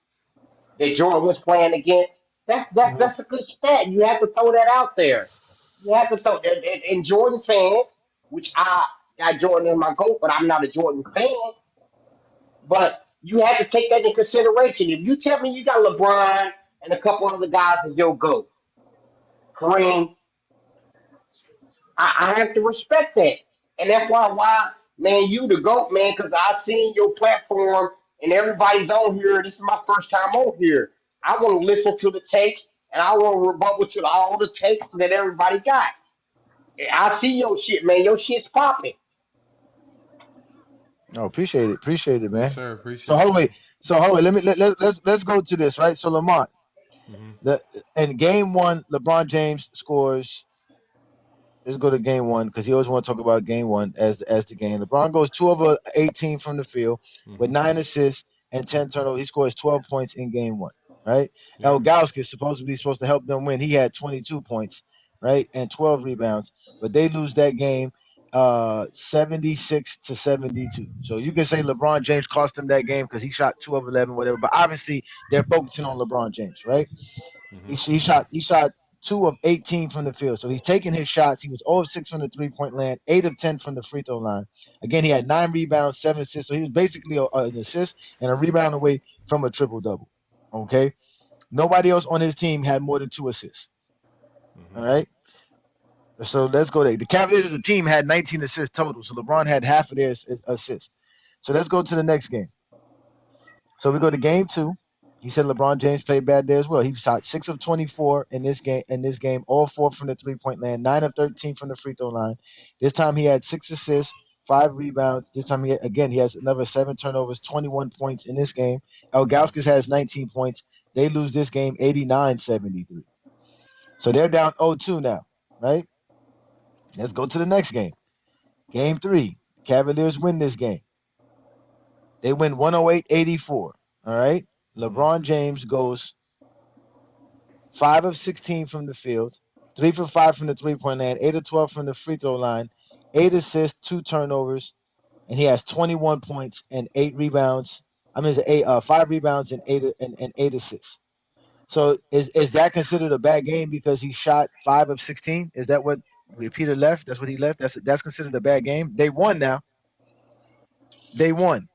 that Jordan was playing against, That's a good stat. You have to throw that out there. You have to throw that. And Jordan fans, which I got Jordan in my GOAT, but I'm not a Jordan fan. But you have to take that in consideration. If you tell me you got LeBron and a couple other guys as your GOAT, Kareem, I have to respect that. And that's why, man, you the GOAT, man, because I seen your platform and everybody's on here. This is my first time on here. I want to listen to the takes and I want to rebuttal to all the takes that everybody got. I see your shit, man. Your shit's popping. No, appreciate it, man. Yes, sir. Appreciate So hold on. Let's go to this, right? So Lamont, in game one, LeBron James scores. Let's go to game one because he always want to talk about game one as the game. LeBron goes 2 of 18 from the field with 9 assists and 10 turnovers. He scores 12 points in game one, right? Elgauskas supposed to help them win. He had 22 points, right, and 12 rebounds, but they lose that game 76-72. So you can say LeBron James cost them that game because he shot 2 of 11, whatever. But obviously they're focusing on LeBron James, right? He shot 2 of 18 from the field. So he's taking his shots. He was 0 of 6 from the three-point line, 8 of 10 from the free throw line. Again, he had 9 rebounds, 7 assists. So he was basically an assist and a rebound away from a triple-double. Okay? Nobody else on his team had more than 2 assists. All right? So let's go there. The Cavaliers as a team had 19 assists total. So LeBron had half of their assists. So let's go to the next game. So we go to game 2. He said LeBron James played bad there as well. He shot 6 of 24 in this game, all 4 from the three-point line, 9 of 13 from the free throw line. This time he had 6 assists, 5 rebounds. This time he has another 7 turnovers, 21 points in this game. Elgauskas has 19 points. They lose this game 89-73. So they're down 0-2 now, right? Let's go to the next game. Game 3. Cavaliers win this game. They win 108-84. All right? LeBron James goes 5 of 16 from the field, 3 for 5 from the three-point line, 8 of 12 from the free throw line, 8 assists, 2 turnovers, and he has 21 points and 8 rebounds. 5 rebounds and 8 assists. So is that considered a bad game because he shot 5 of 16? Is that what Peter left? That's what he left. That's considered a bad game. They won now. They won.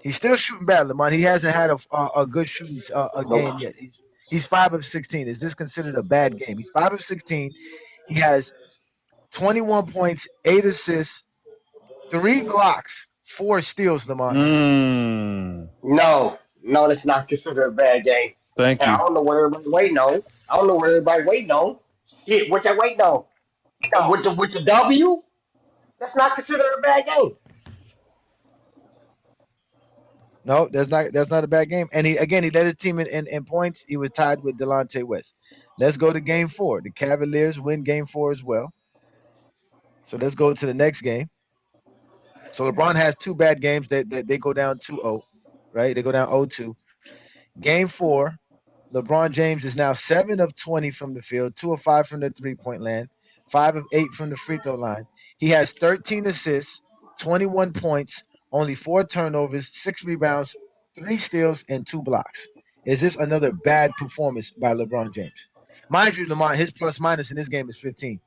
He's still shooting bad, Lamont. He hasn't had a good shooting game yet. He's 5 of 16. Is this considered a bad game? He's 5 of 16. He has 21 points, 8 assists, 3 blocks, 4 steals, Lamont. No, that's not considered a bad game. Thank you. I don't know what everybody's waiting on. Shit, what you waiting on? With the W? That's not considered a bad game. No, that's not a bad game. And he led his team in points. He was tied with Delonte West. Let's go to game 4. The Cavaliers win game 4 as well. So let's go to the next game. So LeBron has 2 bad games that they go down 2-0, right? They go down 0-2. Game 4, LeBron James is now 7 of 20 from the field, 2 of 5 from the three-point line, 5 of 8 from the free throw line. He has 13 assists, 21 points, only 4 turnovers, 6 rebounds, 3 steals, and 2 blocks. Is this another bad performance by LeBron James? Mind you, Lamont, his plus minus in this game is 15.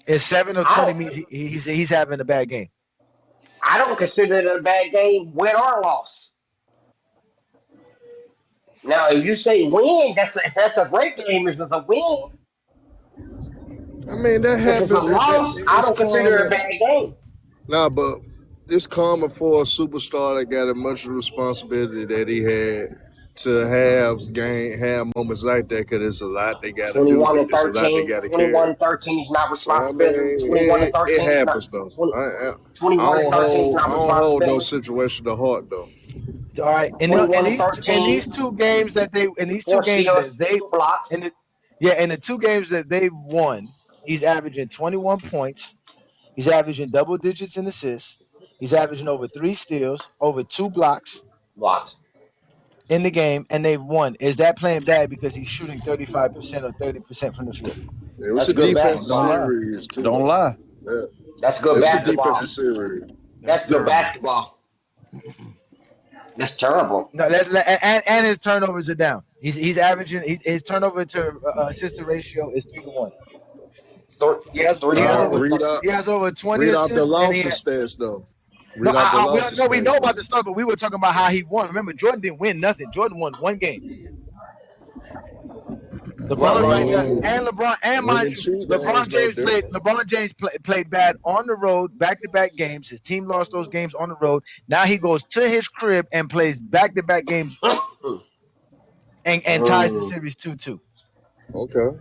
Is 7 of 20 means he's having a bad game? I don't consider it a bad game, win or loss. Now, if you say win, that's a great game. If it's a win, I mean, that if happened. it's a loss, I don't consider it a bad game. Nah, but it's common for a superstar that got as much responsibility that he had to have moments like that because it's a lot they got to do. 21 and It's a lot they 13. got to 21 carry. and 13 is not So, I responsibility. mean, 21 and 13 it happens, is not, though. 21 and 13 is I not don't hold no responsibility. situation to heart, though. All right, in these 2 games that they in the 2 games that they won, he's averaging 21 points. He's averaging double digits in assists. He's averaging over 3 steals, over 2 blocks in the game, and they've won. Is that playing bad because he's shooting 35% or 30% from the field? It was a defensive series, too. Don't lie. Yeah. That's good basketball. It's a defensive series. That's good basketball. That's terrible. No, and his turnovers are down. He's averaging his turnover to assist ratio is 3-1. He has Three he to has one. over Read out, he has over 20 read out the assists, and he losses stats though. no, Read out the we losses no, we stats know about though. the stuff, but we were talking about how he won. Remember, Jordan didn't win nothing. Jordan won one game. What LeBron right now? and LeBron and mind Winning you, two games no different. LeBron James played bad on the road, back-to-back games. His team lost those games on the road. Now he goes to his crib and plays back-to-back games and ties the series 2-2. Okay.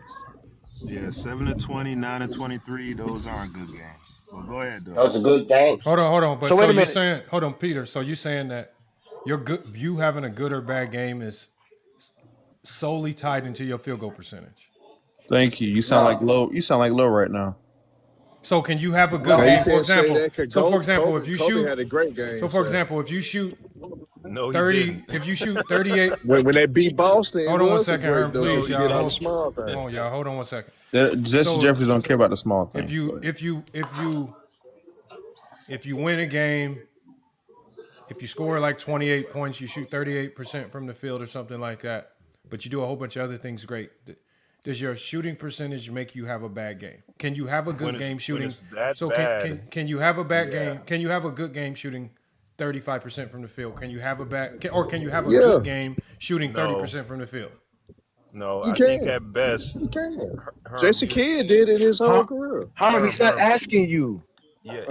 Yeah, 7-20, 9-23. Those aren't good games. Well, go ahead, though. Those are good games. Hold on. But So wait a you're minute. saying, hold on, Peter. So you're saying that you having a good or bad game is solely tied into your field goal percentage. Thank you. You sound like low. You sound like low right now. So can you have a good Now, game? you For can't say example, that 'cause if you Kobe shoot, had a great game. so for example, if you shoot No, he 30, didn't. if you shoot 38, when they beat Boston, hold it on one was a second, great Herb, dub. please, He y'all. did all the small things. Come on, y'all. Hold on one second. Jesse So- Jeffries don't care about the small things. If you win a game, if you score like 28 points, you shoot 38% from the field or something like that, but you do a whole bunch of other things great. Does your shooting percentage make you have a bad game? Can you have a good game shooting? When it's that So bad, can you have a bad yeah. game? Can you have a good game shooting 35% from the field? Can you have a can you have a Yeah. good game shooting No. 30% from the field? No, You I think can. at best, You can. Herb, Jason Kidd did it his whole career. Harm, he's not Herb. asking you. Yeah.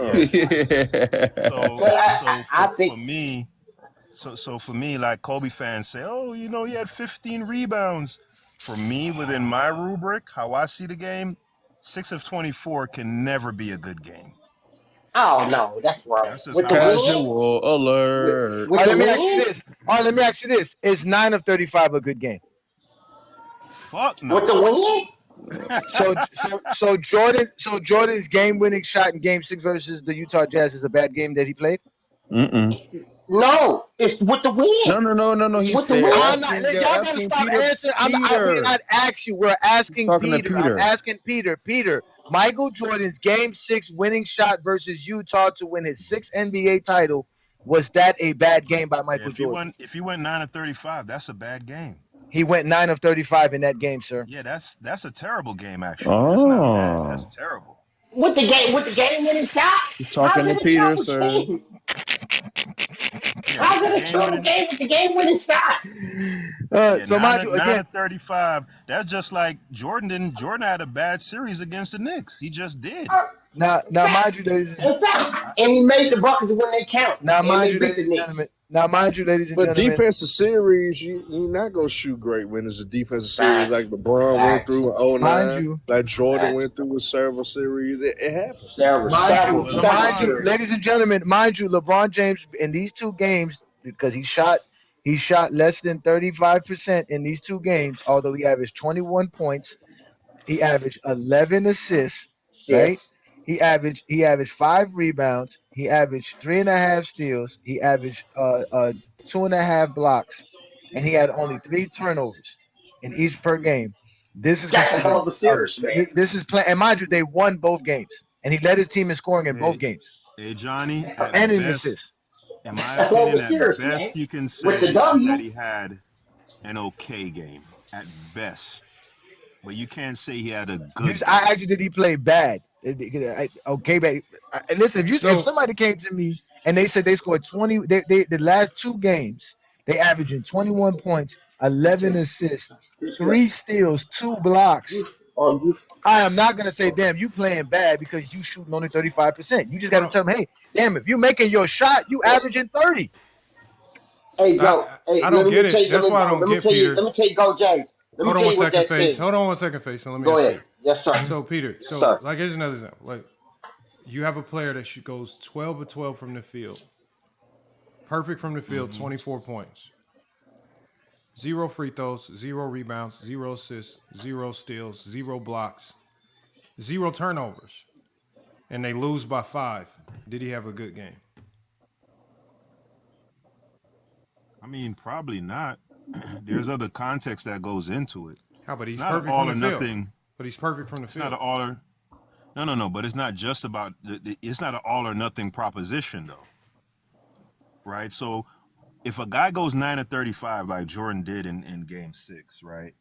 But I think For me, so for me, like Kobe fans say, oh, you know, he had 15 rebounds. For me, within my rubric, how I see the game, 6 of 24 can never be a good game. oh no, that's wrong. That's just With the how I win, see it. Casual alert. with All right, the let me ask you win, this. All right, let me ask you this. Is 9 of 35 a good game? Fuck with the no. win. So Jordan's game-winning shot in Game 6 versus the Utah Jazz is a bad game that he played? No, it's with the win. No. He's With the they're win. asking, Y'all they're gotta asking stop Peter. answering. We're not asking you. We're asking Talking to Peter. Peter. I'm asking Peter. Peter, Michael Jordan's Game 6 winning shot versus Utah to win his 6th NBA title, was that a bad game by Michael Jordan? If he went 9 of 35, that's a bad game. He went 9 of 35 in that game, sir. Yeah, that's a terrible game actually. That's not bad. That's terrible. With the game winning shot. He's talking to Peter, sir. How's it a terrible game with the game winning shot? So 9 again, of 35. That's just like Jordan had a bad series against the Knicks. He just did. now mind you, ladies and and he made the buckets when they count. Now, mind you, and they beat ladies the and Knicks. gentlemen. Now, mind you, ladies and But gentlemen. defensive series, you're not gonna shoot great when it's a defensive series like LeBron went through in 09, Mind you. like Jordan went through with several series. It happens. Mind you, ladies and gentlemen, mind you, LeBron James in these two games, because he shot less than 35% in these two games, although he averaged 21 points, he averaged 11 assists, right? He averaged 5 rebounds. He averaged 3.5 steals. He averaged 2.5 blocks, and he had only 3 turnovers in each per game. This is That's a hell of a series, man. This is and mind you, they won both games, and he led his team in scoring in both games. Hey Johnny, And in assists. in my opinion, at best you can say that he had an okay game at best, but you can't say he had a good. I actually did he play bad. Okay, but listen, if somebody came to me and they said they scored 20, the last 2 games they averaging 21 points, 11 assists, 3 steals, 2 blocks. I am not gonna say, damn, you playing bad because you shooting only 35%. You just gotta tell them, hey, damn, if you making your shot, you averaging 30. Hey, Go. I don't get it. That's why I don't get Peter. Let me tell you, Go, Jay. Hold on one second, Face. Hold on one second, Face. So let me Go ask ahead. Peter. Yes, sir. So Peter, Yes, sir. like here's another example. Like you have a player that goes 12 of 12 from the field. Perfect from the field, 24 points. 0 free throws, 0 rebounds, 0 assists, 0 steals, 0 blocks, 0 turnovers. And they lose by 5. Did he have a good game? I mean, probably not. There's other context that goes into it. How, but he's not perfect all from or the field. nothing. But he's perfect from the It's field. not an all or no. But it's not just about it's not an all or nothing proposition though, right? So if a guy goes 9 of 35 like Jordan did in Game 6, right?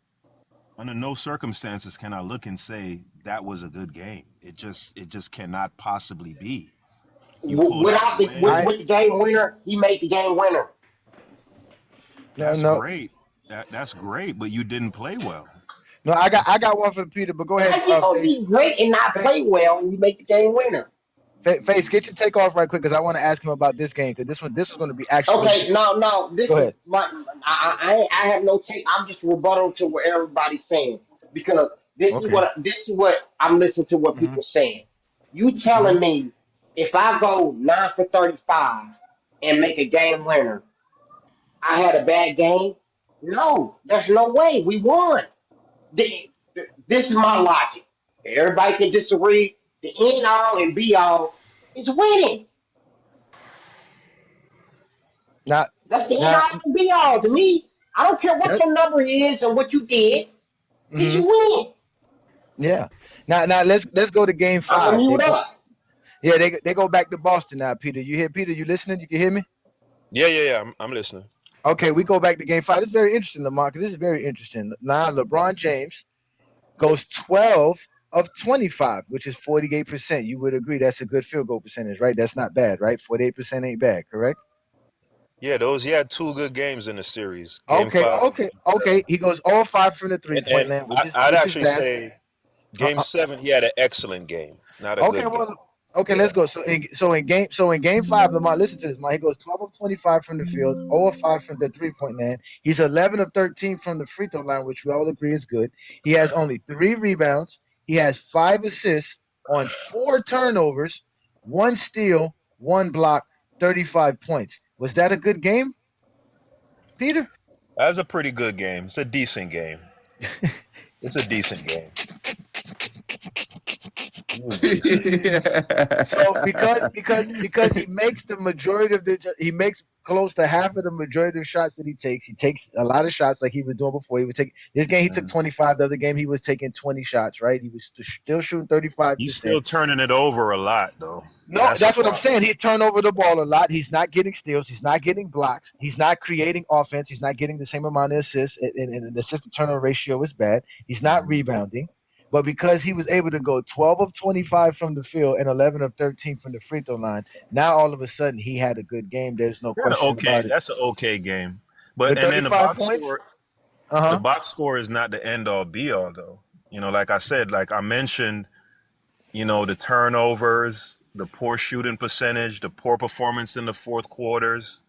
Under no circumstances can I look and say that was a good game. It just cannot possibly be. You pulled out the win. With the game winner, he made the game winner. That's great. That's great, but you didn't play well. No, I got one for Peter, but go ahead. I get to be great and not play well when you make the game winner. Face, get your take off right quick because I want to ask him about this game because this was going to be actually. Okay, no, this is I have no take. I'm just rebuttal to what everybody's saying because this is what I'm listening to what people saying. You telling me if I go 9 for 35 and make a game winner, I had a bad game? No, there's no way. We won. This is my logic. Everybody can disagree. The end all and be all is winning. That's the end all and be all to me. I don't care what your number is and what you did. Did you win? Yeah. Now let's go to Game 5. They go back to Boston now. Peter, you hear Peter? You listening? You can hear me? Yeah. I'm listening. Okay, we go back to Game 5. This is very interesting, Lamar. This is very interesting. Now LeBron James goes 12 of 25, which is 48%. You would agree that's a good field goal percentage, right? That's not bad, right? 48% ain't bad, correct? Yeah, he had 2 good games in the series. Game 5. Okay. He goes all 5 from the 3-point line, I'd actually say Game 7 he had an excellent game, not a good game. Okay, let's go. So in game 5, Lamar, listen to this, man. He goes 12 of 25 from the field, 0 of 5 from the 3-point line. He's 11 of 13 from the free throw line, which we all agree is good. He has only 3 rebounds. He has 5 assists on 4 turnovers, 1 steal, 1 block, 35 points. Was that a good game, Peter? That's a pretty good game. It's a decent game. It's a decent game. So because he makes the majority of he makes close to half of the majority of shots that he takes a lot of shots like he was doing before. He was taking this game he took 25. The other game he was taking 20 shots, right? He was still shooting 35%. He's still turning it over a lot though. No, that's what I'm saying. He's turned over the ball a lot. He's not getting steals. He's not getting blocks. He's not creating offense. He's not getting the same amount of assists, and the assist to turnover ratio is bad. He's not rebounding. But because he was able to go 12 of 25 from the field and 11 of 13 from the free throw line, now all of a sudden he had a good game. There's no question about it. That's an okay game. But and then the box score, the box score is not the end all be all though. You know, like I said, like I mentioned, you know, the turnovers, the poor shooting percentage, the poor performance in the fourth quarters.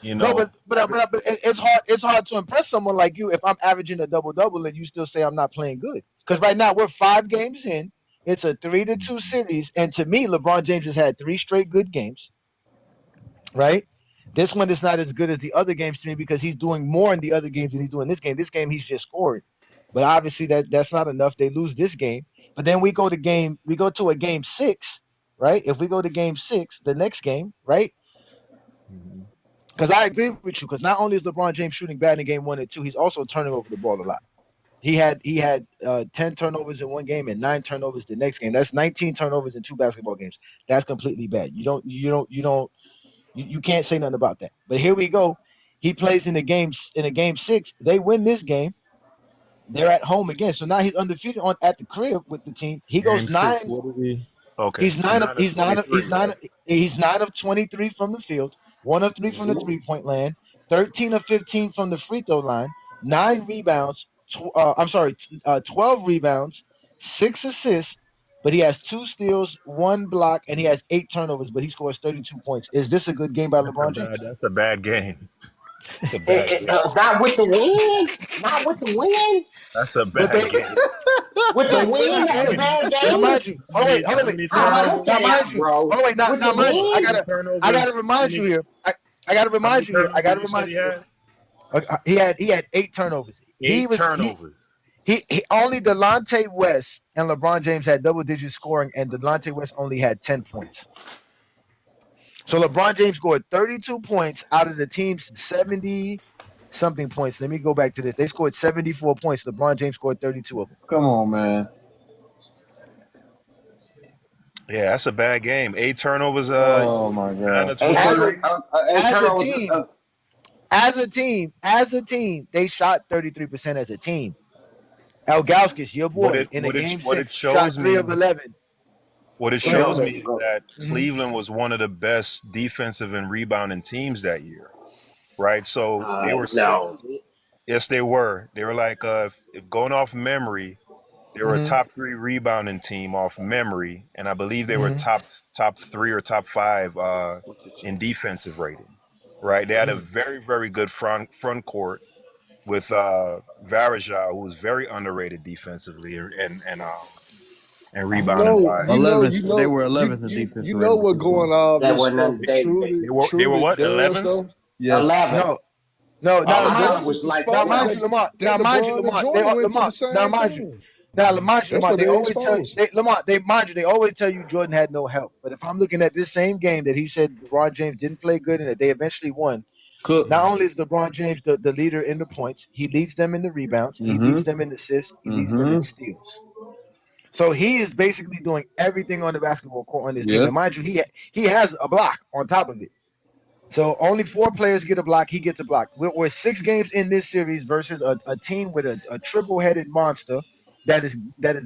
You know, no, but it's hard to impress someone like you if I'm averaging a double-double and you still say I'm not playing good. Because right now we're 5 games in. It's a 3-2 series. And to me, LeBron James has had 3 straight good games. Right? This one is not as good as the other games to me because he's doing more in the other games than he's doing this game. This game he's just scoring. But obviously that's not enough. They lose this game. But then we go to a game 6, right? If we go to game 6, the next game, right? Because I agree with you. Because not only is LeBron James shooting bad in game 1 and 2, he's also turning over the ball a lot. He had 10 turnovers in one game and 9 turnovers the next game. That's 19 turnovers in 2 basketball games. That's completely bad. You can't say nothing about that. But here we go. He plays in a game 6. They win this game. They're at home again. So now he's undefeated at the crib with the team. He goes 9. Okay. He's 9 of 23 from the field, 1 of 3 from the 3-point line, 13 of 15 from the free throw line, 9 rebounds. 12 rebounds, 6 assists, but he has 2 steals, 1 block, and he has 8 turnovers, but he scores 32 points. Is this a good game by LeBron James? That's a bad game. Not with the win. Not with the win. That's a bad game. With the win, that's a bad game. Now, mind you. Hold on, wait. Now, mind you. I gotta remind you here. I gotta remind you here. He had 8 turnovers. 8 turnovers. He only Delonte West and LeBron James had double-digit scoring, and Delonte West only had 10 points. So LeBron James scored 32 points out of the team's 70-something points. Let me go back to this. They scored 74 points. LeBron James scored 32 of them. Come on, man. Yeah, that's a bad game. 8 turnovers. Oh my God. As a team, as a team, they shot 33% as a team. Elgauskas, your boy, in a game 6, shot 3 of 11. What it shows me is that Cleveland was one of the best defensive and rebounding teams that year, right? So they were no. Yes, they were. They were like, if going off memory, they were a top 3 rebounding team off memory, and I believe they were top 3 or top 5 in defensive rating, right? They had a very, very good front court with Varejao, who was very underrated defensively and rebounding wise. 11th. They were 11th in defense. You know what going on? That This wasn't stuff they they were what, 11th? Though? Yes. 11. No, now Lamont was like now mind you, Lamont. Now mind you, Lamont. Now mind you, Lamont. They always tell you, Lamont. They always tell you Jordan had no help. But if I'm looking at this same game that he said LeBron James didn't play good and that they eventually won, not only is LeBron James the leader in the points, he leads them in the rebounds, he leads them in assists, he leads them in steals. So he is basically doing everything on the basketball court on this team. And mind you, he has a block on top of it. So only 4 players get a block. He gets a block. We're 6 games in this series versus a team with a triple-headed monster that is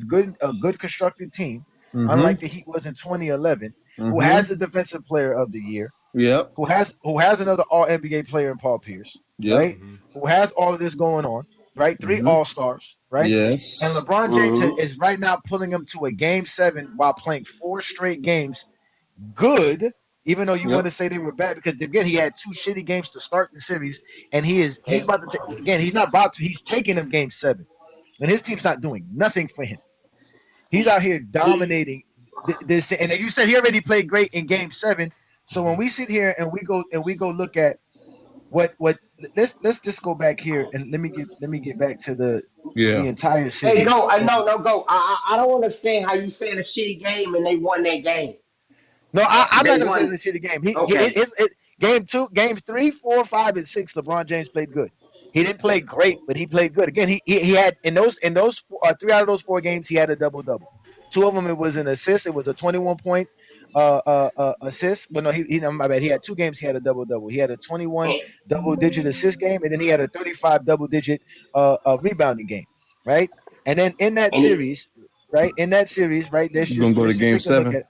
good, a good constructed team, unlike the Heat was in 2011, who has the defensive player of the year, who has another All-NBA player in Paul Pierce, right? Who has all of this going on, right? 3 All-Stars, right? Yes. And LeBron James is right now pulling him to a Game 7 while playing 4 straight games good. Even though you want to say they were bad, because again he had 2 shitty games to start the series, and he's about to he's taking them Game 7, and his team's not doing nothing for him. He's out here dominating this, and you said he already played great in Game 7. So when we sit here and we go look at what let's just go back here and let me get back to the entire series. Hey, go! Go! I don't understand how you saying a shitty game and they won that game. No, I'm not gonna say it's a shitty game. Games 3, 4, 5, and 6. LeBron James played good. He didn't play great, but he played good. Again, he had in those 3 out of those 4 games he had a double-double. 2 of them it was an assist. It was a 21-point assist. But no, my bad. He had 2 games he had a double-double. He had a 21 double-digit assist game, and then he had a 35 double-digit rebounding game, right? And then in that series, right? Let's just go to Game 7.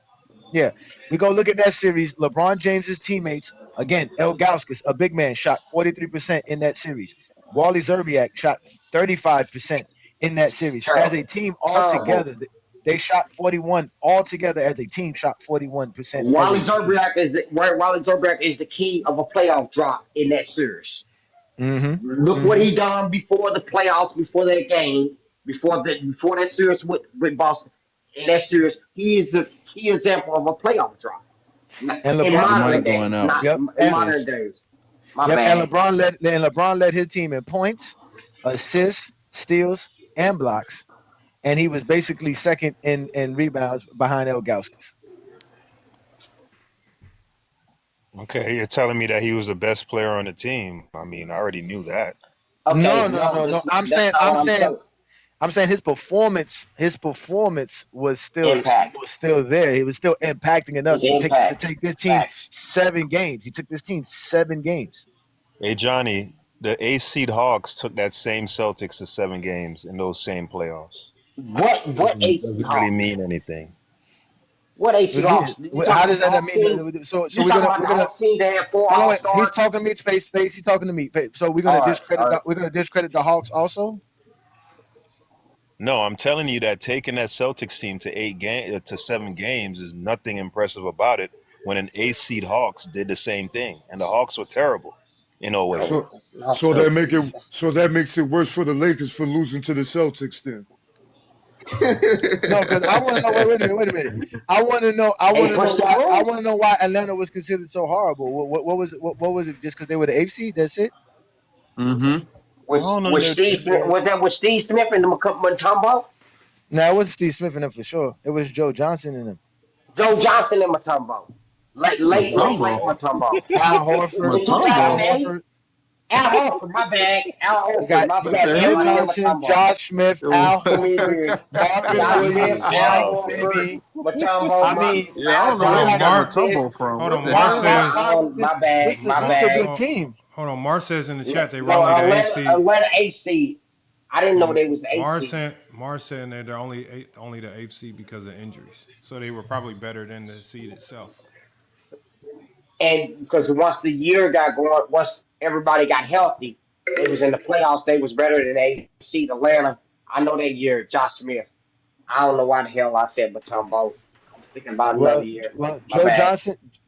Yeah, we go look at that series. LeBron James's teammates, again, Elgauskas, a big man, shot 43% in that series. Wally Szczerbiak shot 35% in that series. As a team altogether, they shot 41 altogether. As a team, shot 41%. Wally Szczerbiak is the key of a playoff drop in that series. Look what he done before the playoffs, before that game, before that series with Boston. In that series, he is the key example of a playoff drop. And LeBron in modern days. And LeBron led his team in points, assists, steals, and blocks, and he was basically second in rebounds behind Elgauskas. Okay, you're telling me that he was the best player on the team. I mean, I already knew that. Okay, no. I'm saying his performance was still there. He was still impacting enough to take this team 7 games. He took this team 7 games. Hey Johnny, the 8th seed Hawks took that same Celtics to 7 games in those same playoffs. What 8th seed doesn't really mean anything. What 8th seed Hawks? How does that mean? So we're gonna team that had 4 All-Stars. He's talking to me face. He's talking to me. So we're gonna discredit the Hawks also. No, I'm telling you that taking that Celtics team to 7 games is nothing impressive about it when an 8th seed Hawks did the same thing, and the Hawks were terrible in a way. So that makes it worse for the Lakers for losing to the Celtics then. No, because I want to know. Wait a minute. I want to know why Atlanta was considered so horrible. What was it? What was it? Just because they were the 8th seed? That's it. Was Steve Smith and Mutombo? No, it wasn't Steve Smith and them for sure. It was Joe Johnson and them. Joe Johnson and Mutombo. Late Mutombo. Al Horford. Al Horford, my bad. Al You Horford, got my you bad. got Damn, Joe I said Johnson, Matumbo. Josh Smith, Al Put me Horford, weird. Marvin Josh Smith, Williams, Al Mike Horford, Bibby. Matumbo, I mean, Yeah, I don't know Hold where on, he got Josh Smith. Matumbo from. Hold What on. the Mar hell? says. My bad, my bad. Hold on. Mar says in the chat they were No, only the eighth seed. Atlanta AC. I didn't know they was AC. Mar saying that they're only the eighth seed because of injuries. So they were probably better than the seed itself. And because once the year got going, once everybody got healthy, they was in the playoffs. They was better than AC Atlanta. I know that year, Josh Smith. I don't know why the hell I said Matumbo. I was thinking about another year. My bad.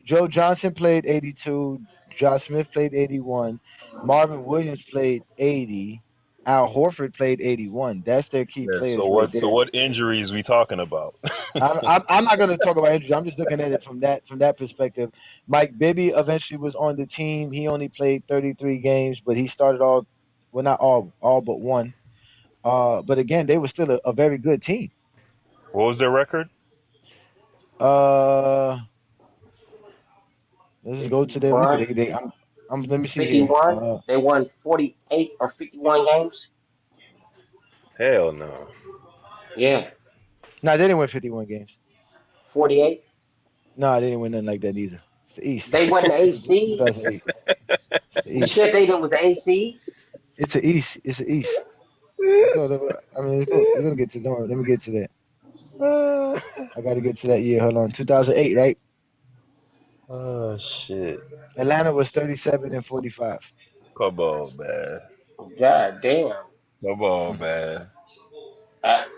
Joe Johnson played 82. Josh Smith played 81. Marvin Williams played 80. Al Horford played 81. That's their key Yeah. So players right what? So there. what injuries we talking about? I'm not going to talk about injuries. I'm just looking at it from that perspective. Mike Bibby eventually was on the team. He only played 33 games, but he started not all but one. But again, they were still a very good team. What was their record? Let's go to their record. 51. Let me see here. 51. They won 48 or 51 games. Hell no. Yeah. No, they didn't win 51 games. 48. No, they didn't win nothing like that either. It's the East. They won the It's AC. 2008. It's the You East. said they did with the AC. It's the East. It's the East. Let's go. Let's go. We're gonna get to. Let me get to that. I got to get to that year. Hold on. 2008, right? Oh shit. Atlanta was 37 and 45. Come on, man. God damn. Come on, man.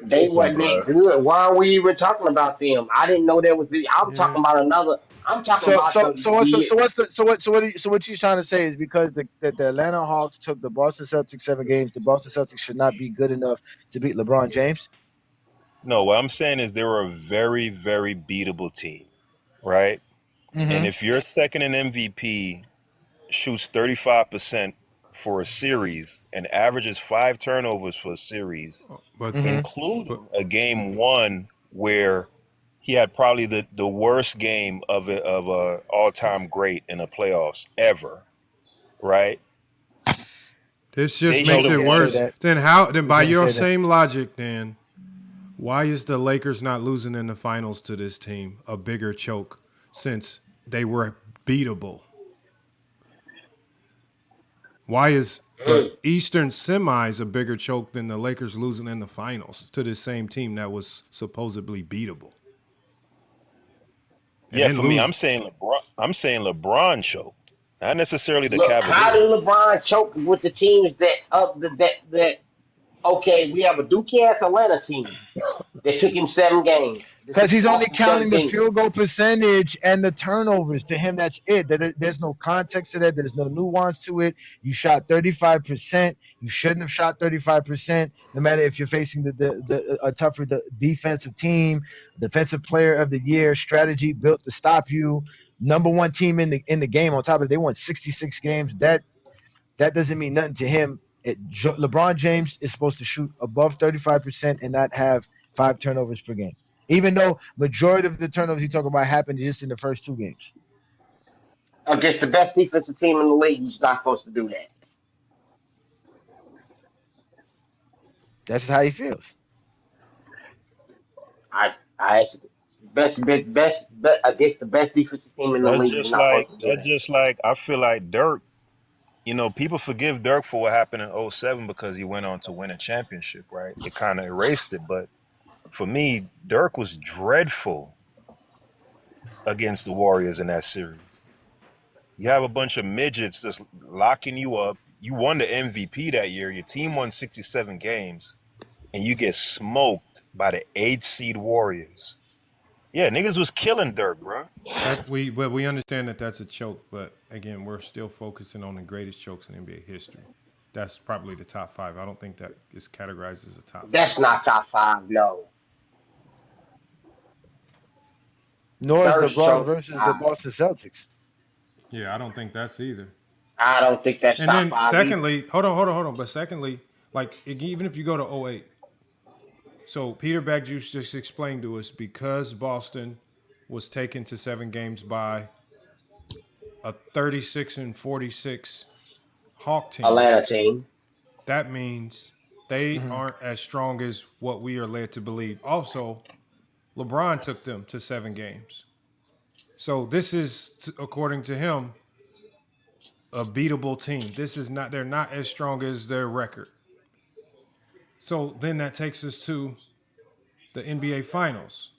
They Listen, wasn't bro. that good. Why are we even talking about them? I didn't know there was. I'm talking about another. I'm talking about What you trying to say is because the Atlanta Hawks took the Boston Celtics 7 games, the Boston Celtics should not be good enough to beat LeBron James? No, what I'm saying is they were a very, very beatable team, right? And if your second in MVP shoots 35% for a series and averages 5 turnovers for a series, including a game one where he had probably the worst game of a all-time great in the playoffs ever, right? This just makes it worse. Then by your same logic, then why is the Lakers not losing in the finals to this team a bigger choke since they were beatable? Why is the Eastern semis a bigger choke than the Lakers losing in the finals to this same team that was supposedly beatable? Yeah, for me, I'm saying LeBron choked, not necessarily the Look, how Cavaliers. did LeBron choke with the teams that okay, we have a Duke ass Atlanta team that took him 7 games. Because he's only counting the 17. field goal percentage and the turnovers. To him, that's it. There's no context to that. There's no nuance to it. You shot 35%. You shouldn't have shot 35%. No matter if you're facing a tougher defensive team, defensive player of the year, strategy built to stop you. Number one team in the game. On top of it, they won 66 games. That doesn't mean nothing to him. LeBron James is supposed to shoot above 35% and not have 5 turnovers per game. Even though majority of the turnovers you talk about happened just in the first 2 games. Against the best defensive team in the league, he's not supposed to do that. That's how he feels. I best against the best defensive team in the league, he's not supposed to do that. I feel like Dirk. You know, people forgive Dirk for what happened in 07 because he went on to win a championship, right? It kind of erased it. But for me, Dirk was dreadful against the Warriors in that series. You have a bunch of midgets that's locking you up. You won the MVP that year. Your team won 67 games, and you get smoked by the 8th seed Warriors. Yeah, niggas was killing Dirk, bro. But we understand that that's a choke. But again, we're still focusing on the greatest chokes in NBA history. That's probably the top 5. I don't think that is categorized as a top 5. That's not top 5, no. Nor is LeBron versus the Boston Celtics. Yeah, I don't think that's either. I don't think that's top 5. And then secondly, hold on. But secondly, like even if you go to 08, so Peter Bagjuice just explained to us because Boston was taken to 7 games by a 36 and 46 Hawk team. Atlanta team. That means they aren't as strong as what we are led to believe. Also, LeBron took them to 7 games. So this is, according to him, a beatable team. They're not as strong as their record. So then that takes us to the NBA Finals,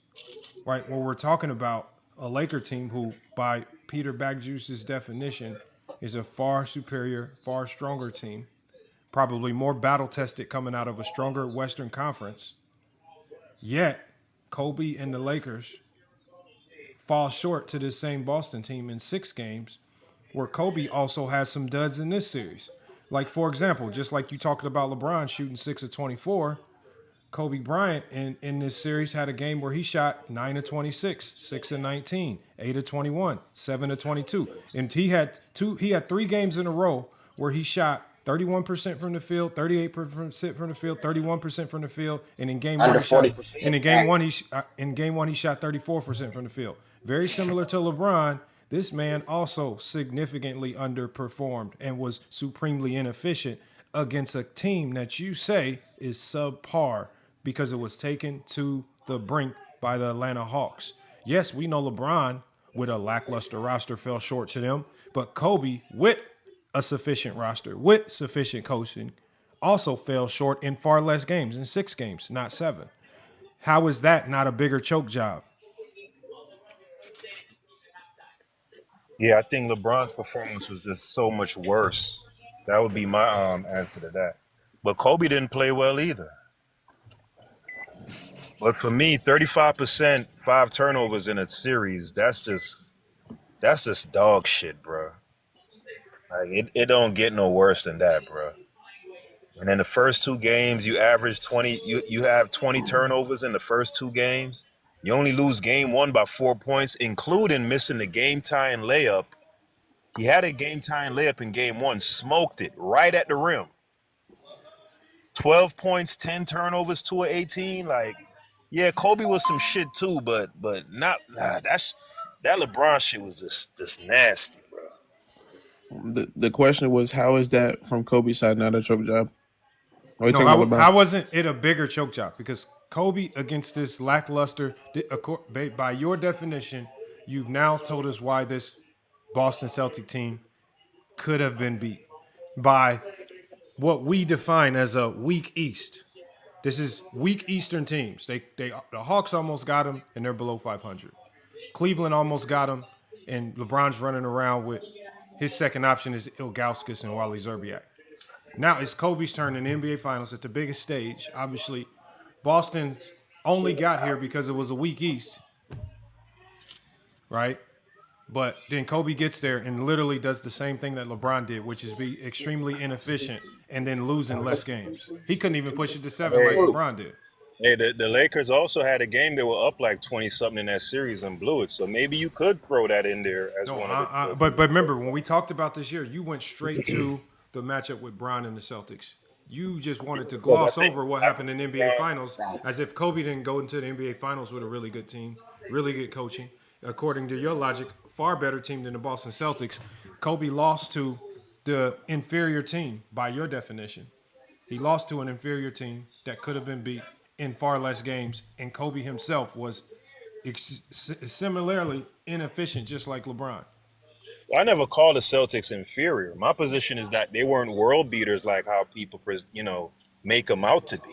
right? Where we're talking about a Laker team who, by Peter Bagjuice's definition, is a far superior, far stronger team, probably more battle-tested coming out of a stronger Western Conference. Yet, Kobe and the Lakers fall short to this same Boston team in 6 games, where Kobe also has some duds in this series. Like, for example, just like you talked about LeBron shooting 6 of 24, Kobe Bryant in this series had a game where he shot 9 of 26, 6 of 19, 8 of 21, 7 of 22. And he had 3 games in a row where he shot 31% from the field, 38% from the field, 31% from the field, and in game one he shot he shot 34% from the field. Very similar to LeBron, this man also significantly underperformed and was supremely inefficient against a team that you say is subpar because it was taken to the brink by the Atlanta Hawks. Yes, we know LeBron with a lackluster roster fell short to them, but Kobe with a sufficient roster, with sufficient coaching, also fell short in far less games, in 6 games, not 7. How is that not a bigger choke job? Yeah, I think LeBron's performance was just so much worse. That would be my answer to that. But Kobe didn't play well either. But for me, 35%, 5 turnovers in a series, that's just dog shit, bro. Like it don't get no worse than that, bro. And in the first 2 games, you average 20. You have 20 turnovers in the first 2 games. You only lose game 1 by 4 points, including missing the game-tying layup. He had a game-tying layup in game 1, smoked it right at the rim. 12 points, 10 turnovers, 2 of 18. Like, yeah, Kobe was some shit too, but that LeBron shit was just nasty, bro. The question was, how is that from Kobe's side not a choke job? How wasn't it a bigger choke job? Because Kobe against this lackluster, by your definition, you've now told us why this Boston Celtic team could have been beat by what we define as a weak East. This is weak Eastern teams. The Hawks almost got them, and they're below 500. Cleveland almost got them, and LeBron's running around with his second option is Ilgauskas and Wally Zerbiak. Now it's Kobe's turn in the NBA Finals at the biggest stage. Obviously, Boston only got here because it was a weak East, right? But then Kobe gets there and literally does the same thing that LeBron did, which is be extremely inefficient and then losing less games. He couldn't even push it to 7 like LeBron did. Hey, the Lakers also had a game they were up like 20-something in that series and blew it. So maybe you could throw that in there as one of the. But remember, when we talked about this year, you went straight to the matchup with Bron and the Celtics. You just wanted to gloss over what happened in the NBA Finals as if Kobe didn't go into the NBA Finals with a really good team, really good coaching. According to your logic, far better team than the Boston Celtics. Kobe lost to the inferior team by your definition. He lost to an inferior team that could have been beat in far less games, and Kobe himself was similarly inefficient, just like LeBron. I never called the Celtics inferior. My position is that they weren't world beaters like how people, make them out to be.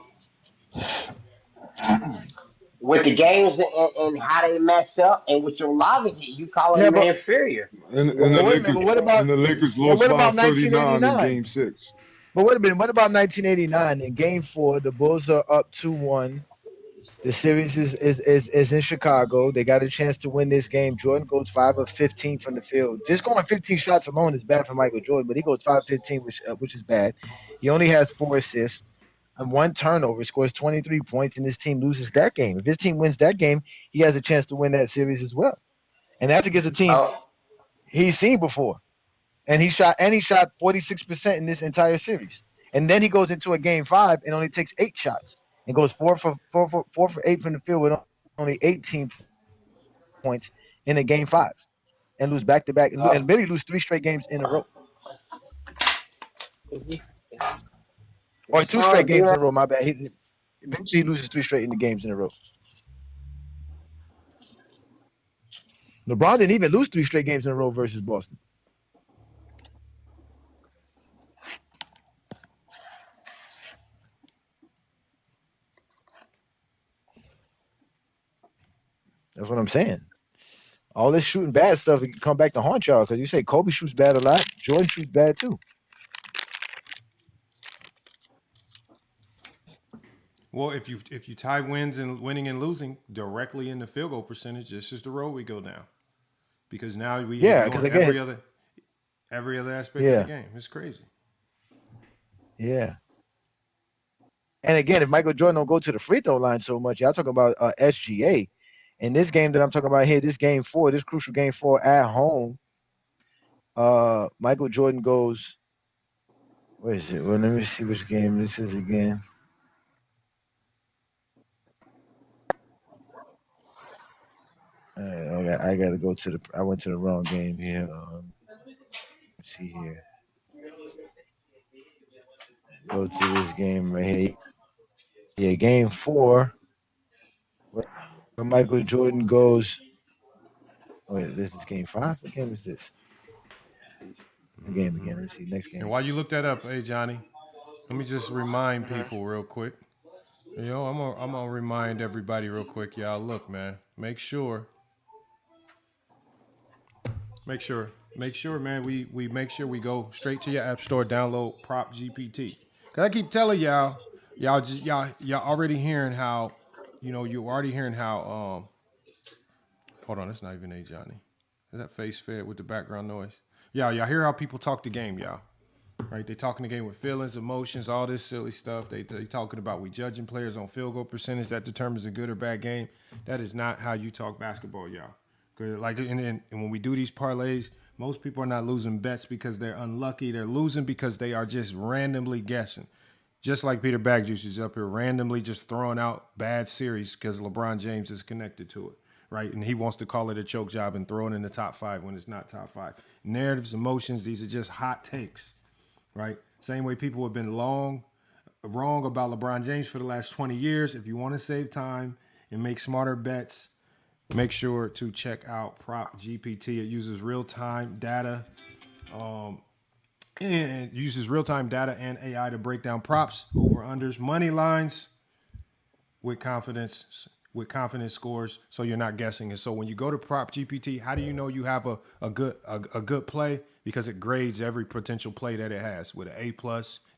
With the games and how they match up, and with your logic, you call them inferior. And the Lakers lost by 39 in Game 6. But wait a minute. What about 1989? In Game 4, the Bulls are up 2-1. The series is in Chicago. They got a chance to win this game. Jordan goes 5 of 15 from the field. Just going 15 shots alone is bad for Michael Jordan, but he goes 5 of 15, which is bad. He only has 4 assists and 1 turnover, scores 23 points, and this team loses that game. If his team wins that game, he has a chance to win that series as well. And that's against a team he's seen before. And he shot 46% in this entire series. And then he goes into a Game 5 and only takes 8 shots and goes 4 for 8 from the field with only 18 points in a Game 5 and lose back-to-back and really lose 3 straight games in a row. Or 2 straight games in a row. My bad. Eventually he loses 3 straight in the games in a row. LeBron didn't even lose 3 straight games in a row versus Boston. That's what I'm saying. All this shooting bad stuff can come back to haunt y'all because you say Kobe shoots bad a lot. Jordan shoots bad too. Well, if you tie winning and losing directly in the field goal percentage, this is the road we go down. Because now we ignore every other aspect of the game. It's crazy. Yeah. And again, if Michael Jordan don't go to the free throw line so much, y'all talking about SGA. In this game that I'm talking about here, this game 4, this crucial game 4 at home, Michael Jordan goes. Where is it? Well, let me see which game this is again. I got to go to the. I went to the wrong game here. Let's see here. Go to this game right here. Yeah, game 4. Where Michael Jordan goes. Wait, this is game 5. What game is this? The game again. Let's see next game. And while you look that up, hey Johnny, let me just remind people real quick. I'm gonna remind everybody real quick, y'all. Look, man, make sure, man. We make sure we go straight to your app store, download Prop GPT. Cause I keep telling y'all already hearing how, hold on, that's not even a Johnny. Is that face fed with the background noise? Y'all hear how people talk the game, y'all. Right? They talking the game with feelings, emotions, all this silly stuff. They talking about we judging players on field goal percentage that determines a good or bad game. That is not how you talk basketball, y'all. Like and when we do these parlays, most people are not losing bets because they're unlucky. They're losing because they are just randomly guessing. Just like Peter Bagjuice is up here randomly just throwing out bad series because LeBron James is connected to it. Right, and he wants to call it a choke job and throw it in the top 5 when it's not top 5. Narratives, emotions, these are just hot takes, right? Same way people have been wrong about LeBron James for the last 20 years. If you want to save time and make smarter bets, make sure to check out Prop GPT. It uses real-time data and AI to break down props, over-unders, money lines with confidence scores, so you're not guessing. And so when you go to Prop GPT, how do you know you have a good play? Because it grades every potential play that it has with an A+,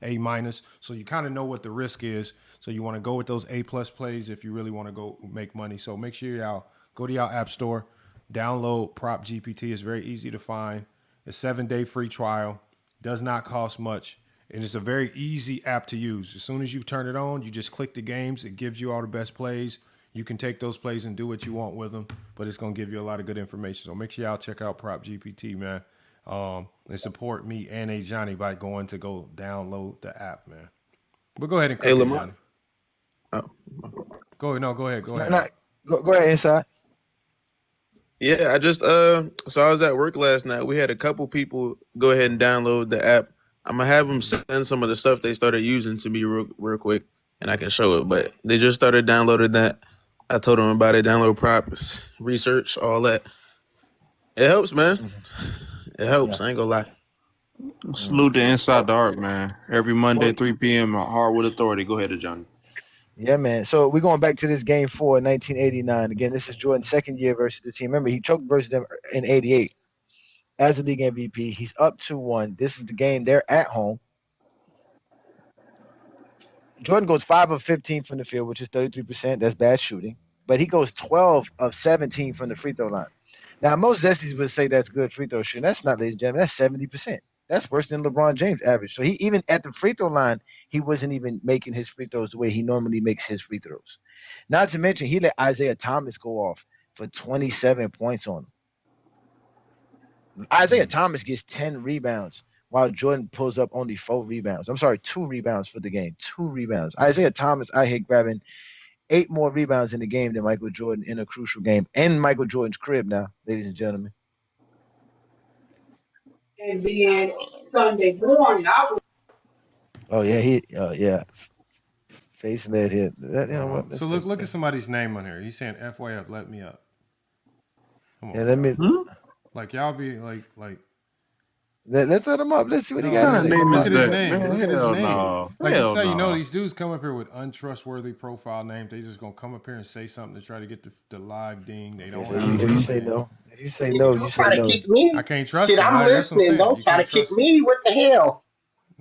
A-. So you kind of know what the risk is. So you want to go with those A+ plays if you really want to go make money. So make sure y'all go to y'all app store, download Prop GPT. It's very easy to find. It's 7-day free trial. Does not cost much. And it's a very easy app to use. As soon as you turn it on, you just click the games. It gives you all the best plays. You can take those plays and do what you want with them, but it's going to give you a lot of good information. So make sure y'all check out Prop GPT, man. And support me and A Johnny by going to go download the app, man. But go ahead and click it, Johnny. Oh. Go ahead. No, go ahead. Go ahead. Go ahead, Inside. Yeah, I just so I was at work last night. We had a couple people go ahead and download the app. I'm gonna have them send some of the stuff they started using to me real quick, and I can show it. But they just started downloading that. I told them about it. Download props, research, all that. It helps, man. It helps. I ain't gonna lie. Salute to Inside the Art, man. Every Monday, 3 p.m. Hardwood Authority. Go ahead, Johnny. Yeah, man. So we're going back to this game 4 in 1989. Again, this is Jordan's second year versus the team. Remember, he choked versus them in 88 as a league MVP. He's up 2-1. This is the game. They're at home. Jordan goes 5 of 15 from the field, which is 33%. That's bad shooting. But he goes 12 of 17 from the free throw line. Now, most Zesties would say that's good free throw shooting. That's not, ladies and gentlemen. That's 70%. That's worse than LeBron James' average. So he even at the free throw line, he wasn't even making his free throws the way he normally makes his free throws. Not to mention, he let Isaiah Thomas go off for 27 points on him. Isaiah Thomas gets 10 rebounds while Jordan pulls up only 4 rebounds. I'm sorry, 2 rebounds for the game. 2 rebounds. Isaiah Thomas out here grabbing 8 more rebounds in the game than Michael Jordan in a crucial game. And Michael Jordan's crib now, ladies and gentlemen. And then Sunday morning, Oh yeah. Face net hit. So look at somebody's name on here. He's saying FYF, let me up. Come on. Yeah, let me. Like y'all be like. Let's let him up. Let's see what he No, got to look, say. look at his name. Man, Look at his hell name. no. Like Hell you say, no. these dudes come up here with untrustworthy profile names. They just gonna come up here and say something to try to get the live ding. They don't have. If you say no, you say no. Kick me. I can't trust Shit, them. I'm That's what I'm listening. saying. Don't You try to can't kick trust them. me. What the hell?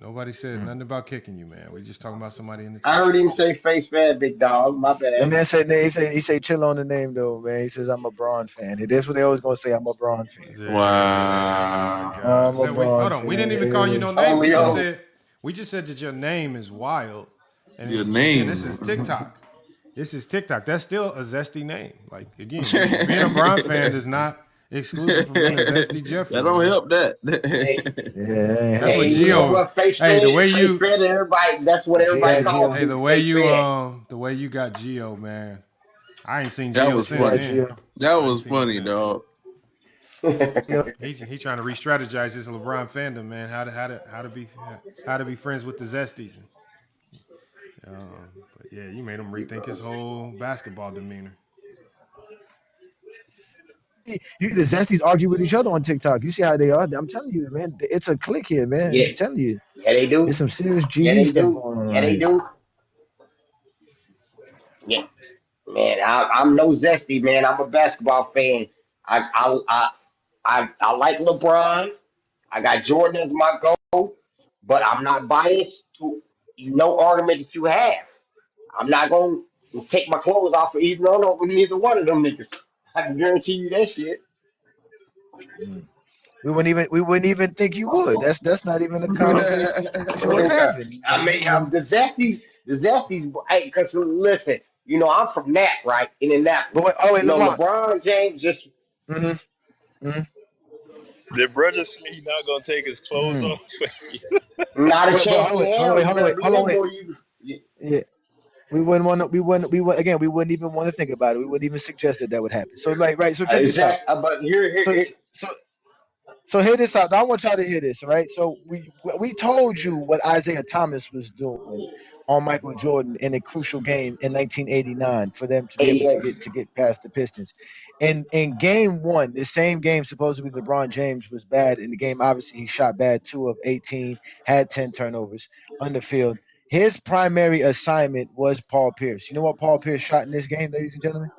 Nobody said nothing about kicking you, man. We just talking about somebody in the I chat. heard him say face bad, big dog. My That bad. man said he say chill on the name though, man. He says I'm a Braun fan. And that's what they always gonna say. I'm a Braun fan. Wow. I'm a Braun Hold on. fan. We didn't even call you no name. We just said that your name is wild. And Your again, name. this is TikTok. This is TikTok. That's still a zesty name. Like again, being a Braun fan is not exclusive from being a zesty Jeffrey. That don't help that. Yeah. That's what You know Gio. what? Face The way you. everybody. That's what everybody calls Hey, me. the way Face you fed. the way you got Gio, man. I ain't seen That Gio was since funny. then. That was funny, dog. He trying to re-strategize his LeBron fandom, man. How to be friends with the Zesties. But yeah, you made him rethink his whole basketball demeanor. The Zesties argue with each other on TikTok. You see how they are? I'm telling you, man. It's a click here, man. Yeah. I'm telling you. Yeah, they do. There's some serious Yeah, GD they stuff do. going on Yeah, around they here. do. Yeah, man. I'm no zesty, man. I'm a basketball fan. I like LeBron. I got Jordan as my goal, but I'm not biased to no argument that you have. I'm not going to take my clothes off for either one of them niggas. I can guarantee you that shit. We wouldn't even think you would. That's not even a conversation. What's happening? I mean, the Zesties, hey, because listen, I'm from Nap, right? In Indianapolis. Wait, Lamont. LeBron James just. Did brother say he's not gonna take his clothes off? Not a chance in hell. Hold on, wait. Yeah. We wouldn't even want to think about it. We wouldn't even suggest that would happen. So right. So check this out. But here. So hear this out. I want y'all to hear this, right? So we told you what Isaiah Thomas was doing on Michael Jordan in a crucial game in 1989 for them to be able to get past the Pistons. And in game one, the same game, supposedly LeBron James was bad in the game. Obviously, he shot bad, 2 of 18, had 10 turnovers on the field. His primary assignment was Paul Pierce. You know what Paul Pierce shot in this game, ladies and gentlemen?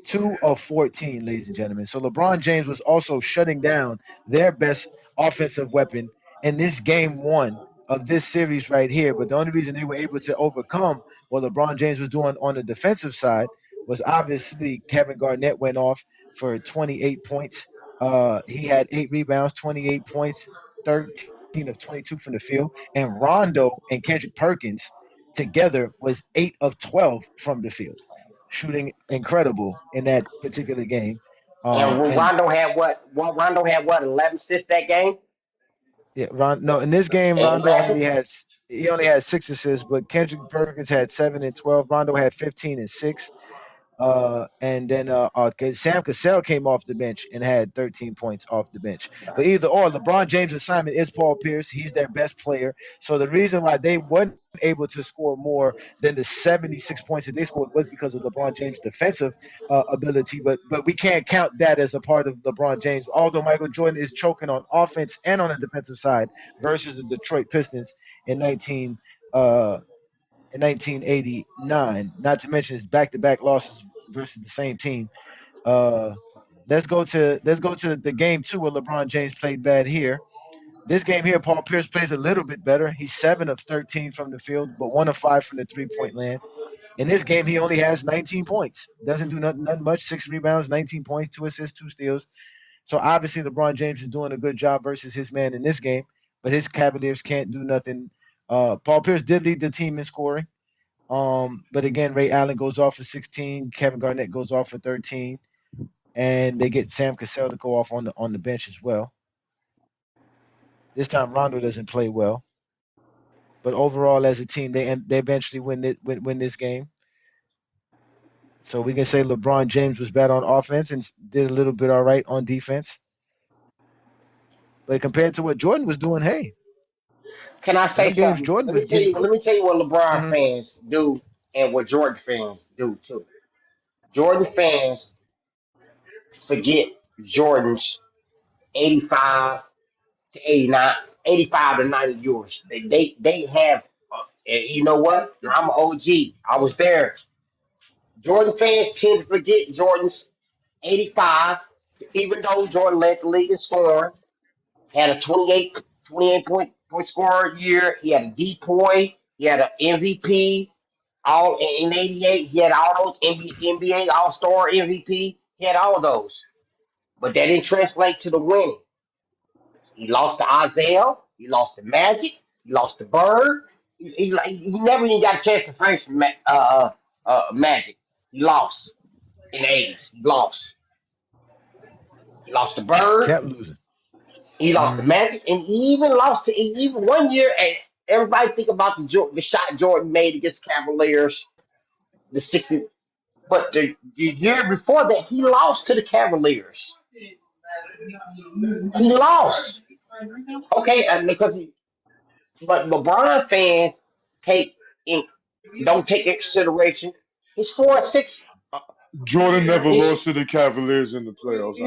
2 of 14, ladies and gentlemen. So LeBron James was also shutting down their best offensive weapon in this game one of this series right here. But the only reason they were able to overcome what LeBron James was doing on the defensive side was obviously Kevin Garnett went off for 28 points. He had 8 rebounds, 28 points, 13 of 22 from the field. And Rondo and Kendrick Perkins together was 8 of 12 from the field, shooting incredible in that particular game. And Rondo had what? Rondo had what? 11 assists that game. Yeah, in this game, Rondo only had 6 assists, but Kendrick Perkins had 7 and 12. Rondo had 15 and 6. And then Sam Cassell came off the bench and had 13 points off the bench. But either or, LeBron James' assignment is Paul Pierce. He's their best player. So the reason why they weren't able to score more than the 76 points that they scored was because of LeBron James' defensive ability. But we can't count that as a part of LeBron James. Although Michael Jordan is choking on offense and on the defensive side versus the Detroit Pistons in 1989, not to mention his back-to-back losses versus the same team. Let's go to the game 2 where LeBron James played bad here. This game here, Paul Pierce plays a little bit better. He's 7 of 13 from the field, but 1 of 5 from the three-point land. In this game, he only has 19 points. Doesn't do nothing much. 6 rebounds, 19 points, 2 assists, 2 steals. So obviously LeBron James is doing a good job versus his man in this game, but his Cavaliers can't do nothing. Paul Pierce did lead the team in scoring. But again, Ray Allen goes off for 16. Kevin Garnett goes off for 13. And they get Sam Cassell to go off on the bench as well. This time Rondo doesn't play well. But overall, as a team, they eventually win this game. So we can say LeBron James was bad on offense and did a little bit all right on defense. But compared to what Jordan was doing, hey. Can I say Them games something? Jordan was getting put. Let me tell you what LeBron Mhm. fans do and what Jordan fans do too. Jordan fans forget Jordan's 85 to 89, 85 to 90 years. They have, you know what? I'm an OG. I was there. Jordan fans tend to forget Jordan's 85, even though Jordan led the league in scoring, had a 28 point scorer year. He had a depoy. He had an MVP. All in '88, he had all those NBA All Star MVP. He had all of those, but that didn't translate to the winning. He lost to Isaiah. He lost to Magic. He lost to Bird. He never even got a chance to face Magic. He lost in the '80s. He lost. He lost to Bird. Kept losing. He lost to Magic, and he even lost to even one year. And everybody think about the shot Jordan made against Cavaliers, the 60. But the year before that, he lost to the Cavaliers. He lost. Okay, and but LeBron fans take in, don't take into consideration. He's 4-6. Jordan never He's, lost to the Cavaliers in the playoffs.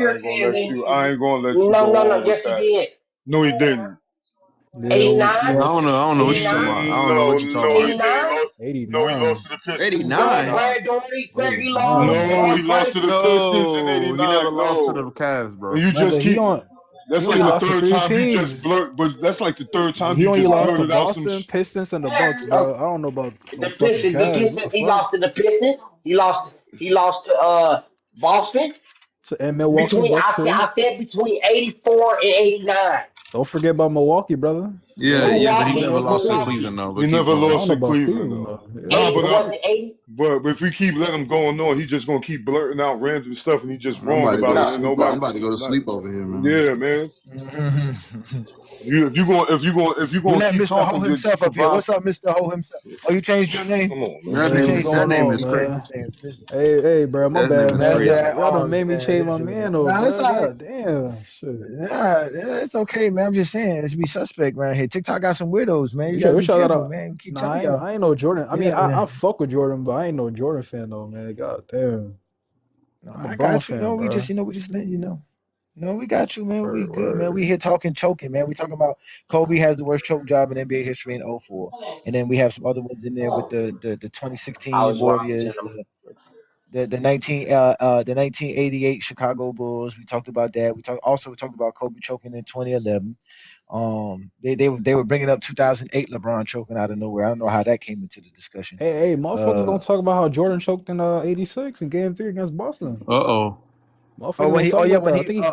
I ain't gonna let you no, go no, no. on with Yes, he that. did. No, he didn't. Yeah, 89, I don't know what you're talking 89, about. I don't know what you're talking No, he about. 89. didn't. No, he 89. lost to the Pistons in 89. '89. Brad Daugherty, Craig Long, 89. No, he Mark lost to the Price. Pistons in No, he never '89. lost to No, the Cavs, and bro. you just Brother, keep. he That's only like the lost to third three time you just teams. blurt. But that's like the third time He you only just lost to blurted out some. Boston, Pistons, and the Bucks, Oh, bro. I don't know about no the fucking Pistons, Cavs. What the he fuck? lost to the Pistons. He lost to Boston. And Milwaukee Bucks too. I said between 84 and 89. Don't forget about Milwaukee, brother. Yeah, but he Milwaukee, never lost to Milwaukee. Cleveland though. He But keep never I going. don't lost know to about Cleveland Cleveland though. though. Yeah, Nah, 80 but was it 80? if we keep letting him go on, he's just gonna keep blurting out random stuff, and he's just I'm wrong about to go about to it. And sleep. nobody, I'm about to go to not, sleep over here, man. yeah, man. If you We gonna let keep Mr. Ho talking, just himself up here. provide. What's up, Mr. Ho himself? Oh, you changed your name? Come on, man. That You Hey, what's changed name, your that going name? name on, is crazy. man? Hey, bro, my That name bad, is man. crazy. Y'all done Oh made me man, change my man, though, nah, it's bro. all right. God damn, shit. Nah, it's okay, man. I'm just saying, let's be suspect around here. TikTok got some weirdos, man. You What gotta y'all be got? careful, man. Keep Nah, telling y'all. I ain't no Jordan. I mean, Yeah, yeah. I fuck with Jordan, but I ain't no Jordan fan though, man. God damn, No, I'm a I Bron got you. fan, No, we bro. just letting you know. No, we got you, man. We good, man. We Word. here talking choking, man. We talking about Kobe has the worst choke job in NBA history in '04, and then we have some other ones in there with the I 2016 was wrong, Warriors, gentlemen. the 1988 Chicago Bulls. We talked about that. We talked about Kobe choking in 2011. They were bringing up 2008 LeBron choking out of nowhere. I don't know how that came into the discussion. Hey, motherfuckers don't talk about how Jordan choked in '86 in Game 3 against Boston. Motherfuckers don't talk about that. I think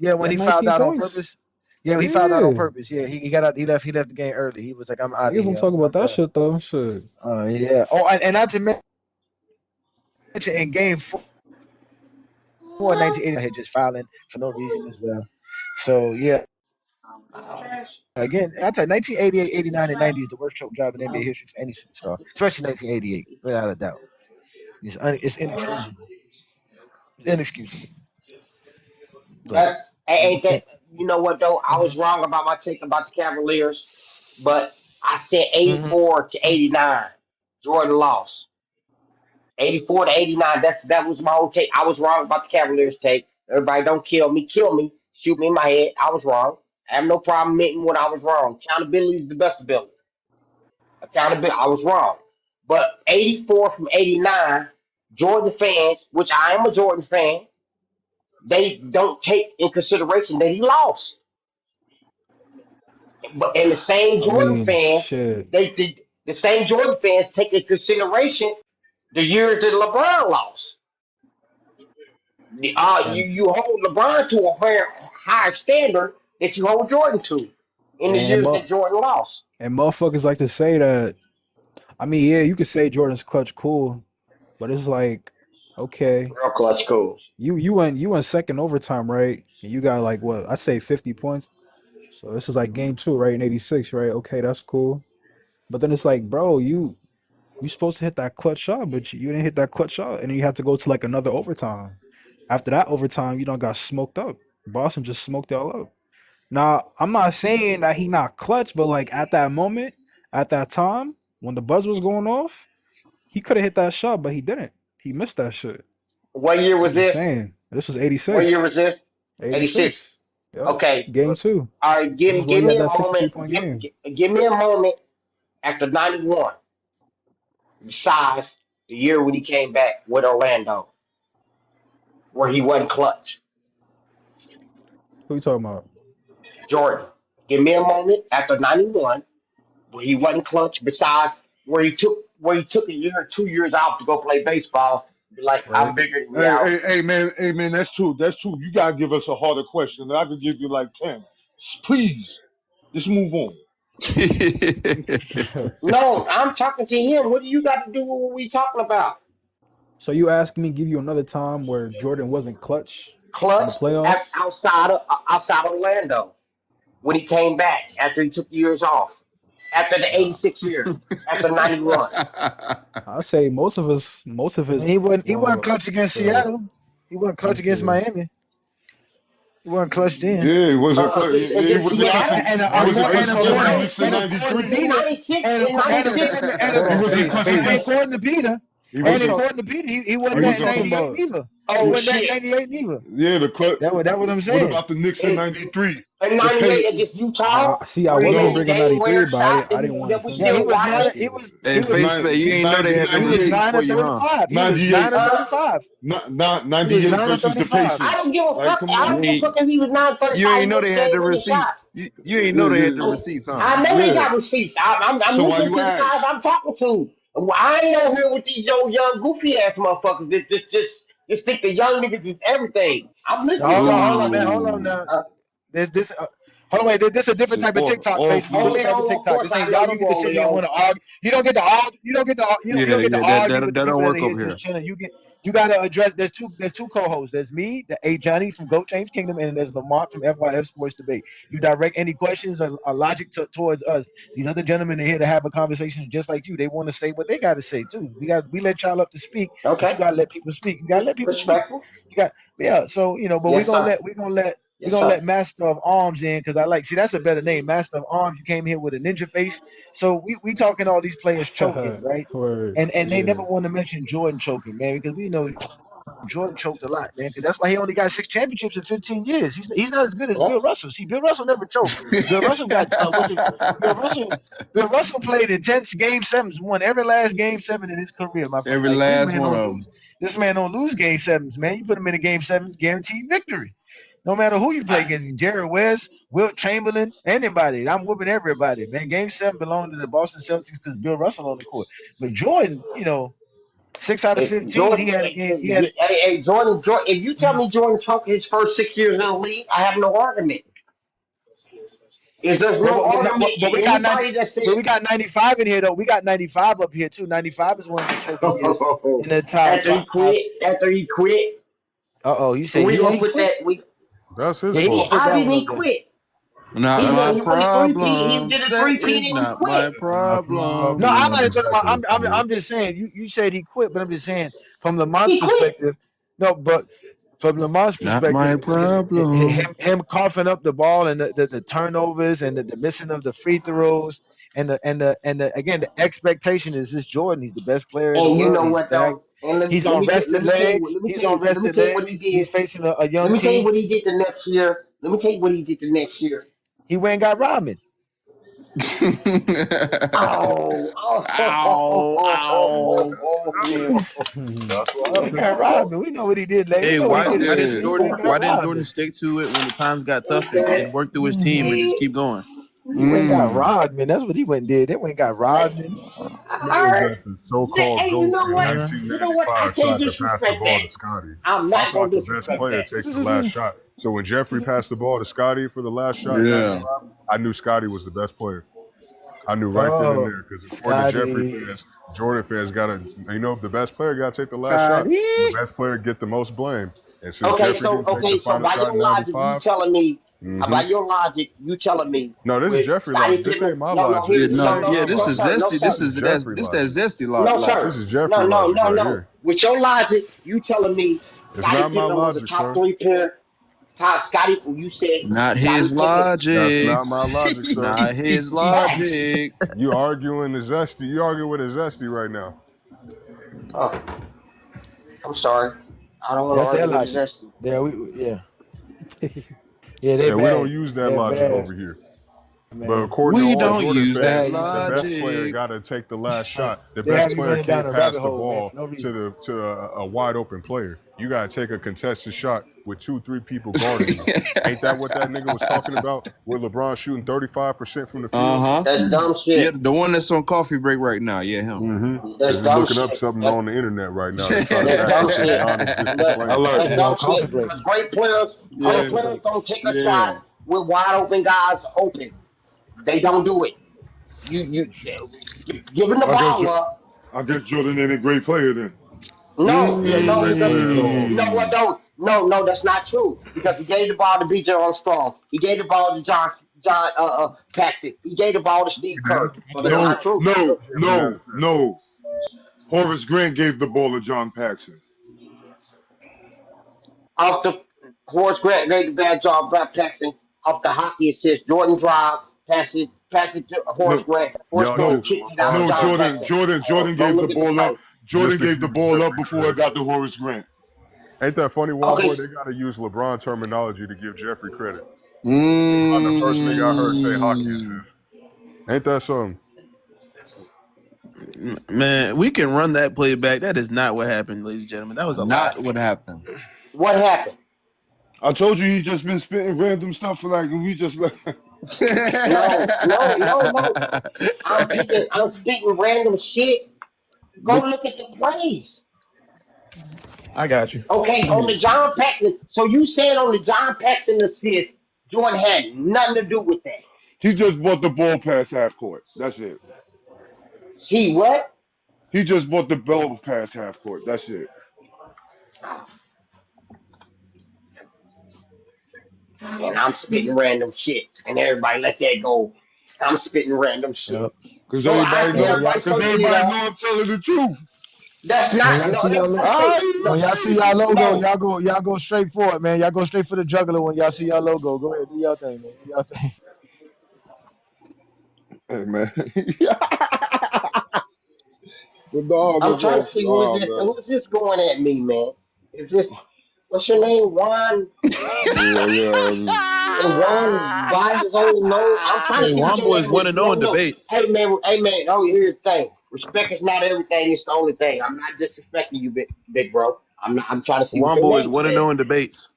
he when had he fouled 19 out on points. purpose. Yeah, he fouled out on Yeah, purpose. Yeah, he got out. He left the game early. He was like, I'm out of niggas don't here. talk about I'm that done. shit though. Shit. Yeah. Oh, and not to mention in game 4 in 1980, I had just fouling for no reason as well. So yeah. Again, I tell you, 1988, 89, and 90 is the worst choke job in NBA history for any superstar, especially 1988, without a doubt. It's inexcusable. It's inexcusable. But Hey, we can't. you know what though? I was wrong about my take about the Cavaliers, but I said 84 to 89. Jordan lost. 84 to 89. That was my old take. I was wrong about the Cavaliers take. Everybody don't kill me. Kill me. Shoot me in my head. I was wrong. I have no problem admitting when I was wrong. Accountability is the best ability. Accountability. I was wrong. But 84 from 89, Jordan fans, which I am a Jordan fan, they don't take in consideration that he lost. But and the same I Jordan mean, fans, shit. the same Jordan fans take in consideration the years that LeBron lost. And You hold LeBron to a higher standard that you hold Jordan to in the and years mo- that Jordan lost. and motherfuckers like to say that. I mean, yeah, you could say Jordan's clutch cool, but it's like, okay, Real clutch cool. you went second overtime, right? And you got like what I say 50 points. So this is like game 2, right? In '86, right? Okay, that's cool. But then it's like, bro, you supposed to hit that clutch shot, but you didn't hit that clutch shot, and then you have to go to like another overtime. After that overtime, you don't got smoked up. Boston just smoked y'all up. Now, I'm not saying that he not clutch, but like at that moment, at that time, when the buzz was going off, he could have hit that shot, but he didn't. He missed that shit. What year I'm was just this? saying. This was What year 86. was this? 86. Yep. Okay. Game 2. All right, This is when give he had me a that moment. 63-point game. Give me a moment after 91. Besides the year when he came back with Orlando, where he wasn't clutch. Who you talking about? Jordan. Give me a moment after 91 where he wasn't clutch. Besides where he took a year or 2 years out to go play baseball. Be like, Right. I'm bigger than y'all. Hey, man, that's two. You gotta give us a harder question. I could give you like 10. Please, just move on. No, I'm talking to him. What do you got to do with what we talking about? So you asked me give you another time where Jordan wasn't clutch in the Clutch playoffs? outside Orlando when he came back after he took the years off. After the 86 year, after 91. I'd say most of his He wasn't clutch against so, Seattle. He wasn't clutch against Miami. He wasn't clutch then. Yeah, he wasn't clutch. He was according to Peter, he wasn't that 98 either. He wasn't that 98 either. Yeah, the clutch. That's what I'm saying. What about the Knicks in 93? In 98 against Utah? See, I wasn't gonna bring up 93, but I didn't want to finish. He was you ain't know they had the receipts for you, huh? 98 versus the Pacers. I don't give a fuck. I don't give a fuck if he was 935. You ain't know they had the receipts. You ain't know they had the receipts, huh? I know they got receipts. I'm listening to the guys I'm talking to. I ain't over here with these young goofy ass motherfuckers that just think the young niggas is everything. I'm listening. Hold on now. This. Hold on, wait. This is a different type of TikTok face. This ain't y'all don't get to sit here and want to argue. You don't get to argue. You don't get to argue. That don't work over here. You got to address. There's two co-hosts. There's me, the A Johnny from Goat James Kingdom, and there's Lamont from FYF Sports Debate. You direct any questions or logic towards us. These other gentlemen are here to have a conversation just like you. They want to say what they got to say too. We let y'all up to speak. Okay. But you gotta let people speak. You gotta let people Respectful. speak. So but Yes, we're gonna let Master of Arms in because that's a better name. Master of Arms, you came here with a ninja face. So we talking all these players choking, right? And they never want to mention Jordan choking, man, because we know Jordan choked a lot, man. Because that's why he only got 6 championships in 15 years. He's not as good as Bill Russell. See, Bill Russell never choked. Bill Russell got Bill Russell played intense game 7s, won every last game 7 in his career, my friend. Every last one of them. This man don't lose game 7s, man. You put him in a game 7s, guaranteed victory. No matter who you play against, Jerry West, Wilt Chamberlain, anybody. I'm whooping everybody, man. Game 7 belonged to the Boston Celtics because Bill Russell on the court. But Jordan, 6 out of 15, Jordan, he had a game. Hey, Jordan, if you tell me Jordan choked his first 6 years in the league, I have no argument. If there's no argument, but we got 95 in here though. We got 95 up here too. 95 is one of the choking years in the top. After he quit. You said we gonna put that. That's his fault. How did he quit? Not my problem. He did a three-peat and not quit. my problem. No, I'm not talking about. I'm just saying. You said he quit, but I'm just saying from Lamont's perspective. No, but from Lamont's perspective, not my problem. Him coughing up the ball and the turnovers and the missing of the free throws and the again the expectation is this Jordan. He's the best player in the world. You know what though? He's on rested legs. He's on rested legs. He's facing a young team. Let me tell you what he did the next year. He went and got Rodman. He got Rodman. We know what he did later. Hey, why didn't Jordan stick to it when the times got tough and work through his team and just keep going? He went and got Rodman. That's what he went and did. They went and got Rodman. So-called hey, you know what? I can't disrespect that. I'm not going to disrespect the best player takes the last shot. So when Jeffrey passed the ball to Scotty for the last shot, I knew Scotty was the best player. I knew right then and there because according to Jeffrey fans, Jordan fans the best player got to take the last shot. The best player get the most blame. And since Jeffrey didn't take the final by shot your logic, you telling me. By your logic, you telling me. No, this is Jeffrey logic. This ain't my logic. This is zesty. This is that zesty logic. No, sir. This is Jeffrey logic. No. With your logic, you telling me it's not my logic, was a top sir. 3 player. Scotty, you said Not Scotty his Pippen. That's logic. not my logic, sir. Not his Facts. logic. You arguing the zesty. You arguing with a zesty right now. Oh, I'm sorry. I don't want to That's their argue with his logic. ass. Yeah, they Yeah, we don't bad. use that They're logic bad, over here. man. But according to We all don't Jordan use They fans, that have you, the best player logic. got to take the last shot. The they best have you player running down can't a pass rabbit the hole, man, ball for no reason. to a wide open player. You got to take a contested shot with 2-3 people guarding you. Ain't that what that nigga was talking about? With LeBron shooting 35% from the field? That's dumb Yeah, shit. the one that's on coffee break right now. Yeah, him. Mm-hmm. That's He's dumb looking up shit. something on the internet right now. They trying to That's back dumb up that shit. Giannis just But playing. that's He dumb on coffee shit break. because great players, Yeah, other players don't take a yeah. shot with wide open guys open. They don't do it. You giving the ball up. I guess Jordan ain't a great player then. Yeah, he's a No, great because player though. no, no, that's not true. Because he gave the ball to B.J. Armstrong. He gave the ball to John Paxson. He gave the ball to Steve Kerr. So that's No, not true. no, Banana no, no. Horace Grant gave the ball to John Paxson. Off the Horace Grant gave the bad job, Brad Paxson. Off the hockey assist, Jordan drive, pass it to Horace No, Grant. Horace Y'all Grant no, using kicked it out to LeBron no. John Jordan, Paxson. Jordan, Jordan Go gave the look at the ball up. tape. Jordan just to gave the give ball up Jeffrey before it credit. got to Horace Grant. Ain't that funny, Wild Okay, Boy? They got to use LeBron terminology to give Jeffrey credit. He's not the first nigga I heard say hockey assist. Ain't that something? Man, we can run that play back. That is not what happened, ladies and gentlemen. That was a lie. Not what happened. what happened? I told you he just been spitting random stuff for like, and we just like. No. I'm speaking random shit. Go But look at the plays. I got you. Okay, on the John Paxson. So you saying on the John Paxson assist, Jordan had nothing to do with that. he just bought the ball past half court. That's it. He what? He just bought the ball past half court. That's it. And I'm spitting random shit, and everybody let that go. I'm spitting random shit. Yep. Because So everybody know. everybody Because searching it everybody know up. I'm telling the truth. That's When not y'all no. see y'all Everybody logo, say when no, y'all see y'all logo, no. y'all go straight for it, man. Y'all go straight for the juggler when y'all see y'all logo. Go ahead, do y'all thing, man. Do y'all thing. Hey man. The dog I'm is trying to like, see who is oh this. man. Who is this going at me, man? Is this what's your name, Ron? Ron by his own nose. I'm trying to Hey, see what Juan your Boy is name is. 1-0 in No. debates. Hey man. Oh, here's the thing. Respect is not everything. It's the only thing. I'm not disrespecting you, big bro. I'm not. I'm trying to see what Juan your Boy is name 1-0 says. in debates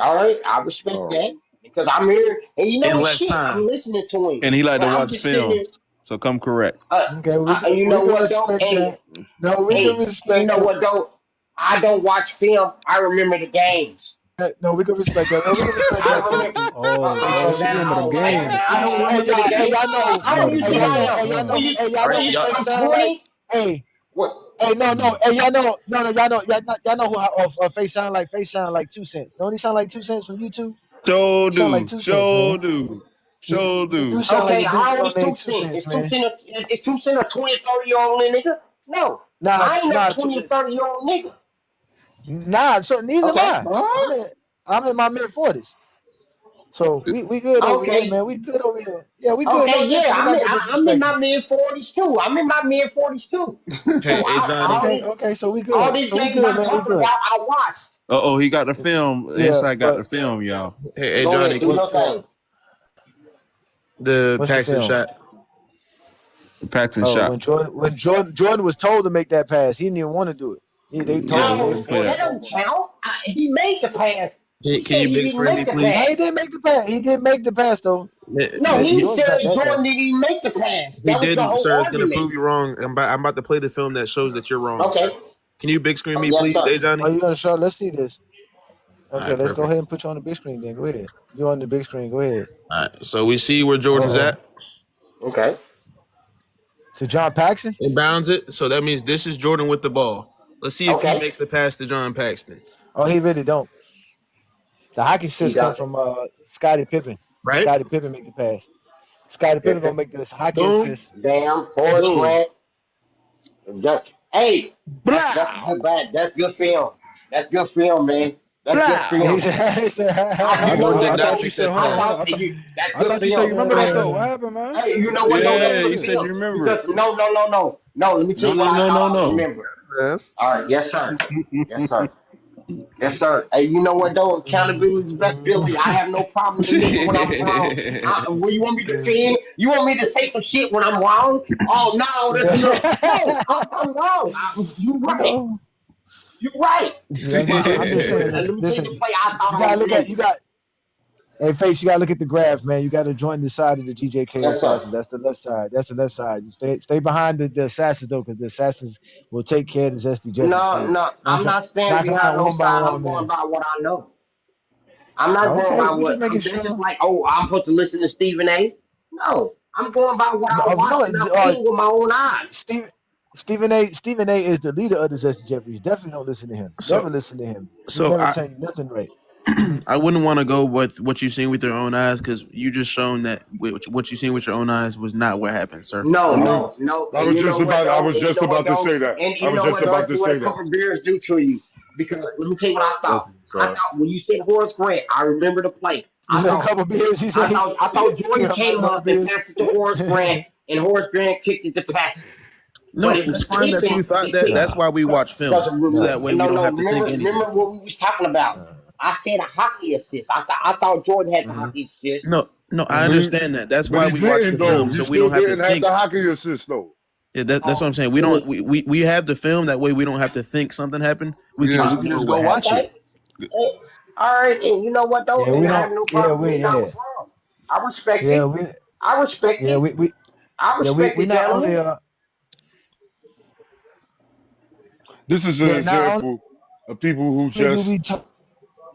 All right, I respect Oh. that because I'm here, and you know in what? less Shit, I'm time. listening to him, And he like but to I'm watch just sitting film. here. So come correct. Okay, You we know can what though? respect that. No, we can You respect know that. what though? I don't watch film. I remember the games. No, we can respect that. No, we can respect I that too. remember. Oh, you remember them games? I don't remember the Hey, game. y'all know. How Oh, do the you think I games. am? Oh. Y'all know When who you face turn sound like. 20? What? Hey, no. Hey, y'all know. No, y'all know who face sound like. Face sound like 2 Cents. Don't he sound like 2 Cents from YouTube? Show He sound like do. 2 Cents, man. Show do. He Show do do. sound like Okay, a dude how old is named 2 2 Cent? Cents, man. Is 2 Cent a 20, 30-year-old nigga? No. I ain't no 20 or 30-year-old nigga. So neither am Okay. I. I'm in my mid-40s. So we good over here, Okay. man. We good over here. Yeah, we good. Okay, No, yeah, listen, we're not gonna I'm in disrespect my you. mid 40s too. So Hey, Johnny. Okay, so we all good. these So we games good, I'm man. We talking good. about, I watched. Uh-oh, he got the film. Yeah, Inside got the but film, y'all. Hey, Go Johnny. ahead, do your thing. The what's the Paxton film? shot. Paxton Oh, shot. when Jordan was told to make that pass, he didn't even want to do it. They Yeah, told him. let me play That that. don't count. He made the pass. He Can said you he big didn't screen make me, the please? Now he pass. did make the pass. He did make the pass though. No, he Jordan said got that Jordan though. didn't even make the pass. He That was the didn't, whole sir. It's gonna argument. prove you wrong. I'm about to play the film that shows that you're wrong, sir. Okay. Can you big screen me, Yes, please, sir. Johnny? Are you gonna show? Let's see this. All Okay, right, let's go perfect. ahead and put you on the big screen then. Go ahead. You on the big screen. Go ahead. All right, so we see where Jordan's Uh-oh. at. Okay. To John Paxson? Inbounds it. So that means this is Jordan with the ball. Let's see if he Okay. makes the pass to John Paxton. Oh, he really don't. The hockey He assist come doesn't. from Scottie Pippen. Right? Scottie Pippen make the pass. Scottie Pippen gonna Pippen. make this hockey Boom. assist. Damn. Horace Boom. Grant. Hey, that's Blah. good bad. That's good film. That's good film, man. That's good for him. I thought you said that's good I thought for you said him. you remember that though. What happened, man? Hey, you know what? Don't Yeah, that's good you for said him. you remember Because it. no. Let me tell you what I thought I remember. Yes. All right, yes, sir. Yes, sir. Yes, sir. Hey, you know what though? Accountability is best ability. I have no problem admitting when I'm wrong. What you want me to defend? You want me to say some shit when I'm wrong? Oh no, that's no. I'm wrong. You right. You right. Yeah, I'm just saying this. Let me tell you Listen, the play I thought you I gotta was look at remembering. you got. Hey, Face, you gotta look at the graph, man. You gotta join the side of the GJK Yes, sir. assassins. That's the left side. That's the left side. You stay behind the assassins though, because the assassins will take care of the Zesty Jeffrey. So No. I'm not standing knock them behind out no one by side. I'm one, going man. by what I know. I'm not going Okay, by we what just making that's just sure. like, oh, I'm supposed to listen to Stephen A. No. I'm going by what I No, watched and I've seen with my own eyes. Stephen A. is the leader of the Zesty Jeffries. Definitely don't listen to him. Never listen to him. He So never tell you nothing right. I wouldn't want to go with what you've seen with your own eyes because you just shown that what you've seen with your own eyes was not what happened, sir. No. I And was you just know what about I though? was And you just know what about to though? say that. And I you was know just what though? about That's to what a say that. couple beers do to you. Because let me tell you what I thought. I thought when you said Horace Grant, I remember the play. You said a couple beers. He said I thought Jordan came couple up and beers. passed it to Horace Grant, and Horace Grant kicked it to Paxson. But No, it that's was fine that Pippen you thought that that. kicked. That's why we watch Because film, so that way we don't have to think anything. remember what we was talking about. I said a hockey assist. I thought Jordan had the hockey assist. No, I understand that. That's But why he we watch didn't the though. film, He so we still don't have to didn't have think. the hockey assist though. Yeah, that's what I'm saying. We don't. We have the film that way. We don't have to think something happened. We can just know what happened. Okay. All right, and you know what though? Yeah, And we I don't. have no Yeah, problem admitting I was wrong. I respect Yeah, it. I respect it. I respect we it, not only gentlemen. This is an not only example of people who do we talk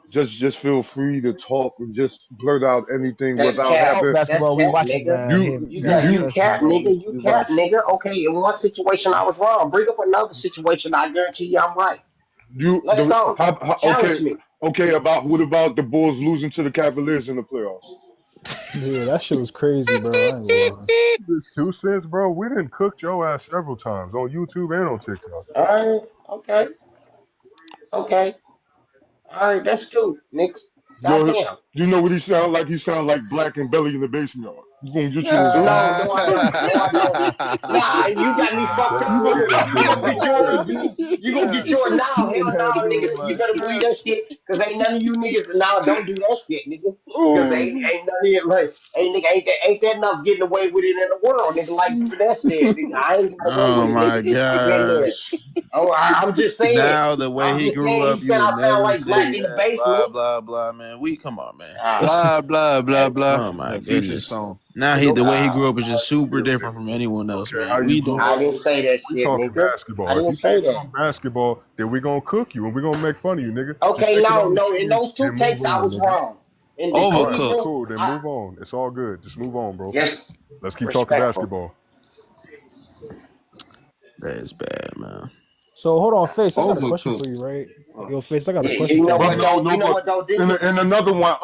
just feel free to talk and just blurt out anything That's without cap. having That's basketball, we cap, watch it, nigga. man. You Man, got you trust me, cap, man. nigga. You We cap, watch. nigga. Okay, in one situation I was wrong. Bring up another situation. I guarantee you I'm right. Let's go. Challenge me. Okay, what about the Bulls losing to the Cavaliers in the playoffs? Yeah, that shit was crazy, bro. I ain't gonna lie. This 2 cents, bro. We done cooked your ass several times on YouTube and on TikTok. All right. Okay. Okay. All right. That's two. Niggas. Goddamn. You know what he sound like? He sound like Black and Belly in the basement. You gonna get you. No, I don't. No, I don't. Nah, you got me fucked up, nigga. You gonna get yours. You gonna get yours now. Hell no, nigga. You better believe that shit. Cause ain't none of you niggas now don't do that shit, nigga. Cause ain't none of you like ain't that enough getting away with it in the world, nigga. Like you that said, nigga. I ain't got away Oh with it, my nigga. I've been there. gosh! Oh, I'm just saying. Now the way I'm he just grew saying. He up, you said would I sound never like Black say in the that. Blah basement. blah blah, man. Come on, man. Blah blah blah blah. Oh my That future goodness. song. Now the way he grew up is just super different from anyone else, Okay, how man. you We grew don't. I up? didn't say that We shit, talking nigga. I basketball. If didn't you say can't that. talk basketball, then we gonna cook you and we gonna make fun of you, nigga. Just Okay, take it on the no. In chin, those two then move takes, I on, was nigga. wrong. In the All right, season, cool. Then move on. It's all good. Just move on, bro. yes, Let's keep talking respectful. basketball. That is bad, man. So hold on, Face. I got a question Overcooked. for you, right? Yo, Face, I got a You question for know you, what right? though? You know what though? This is And another one.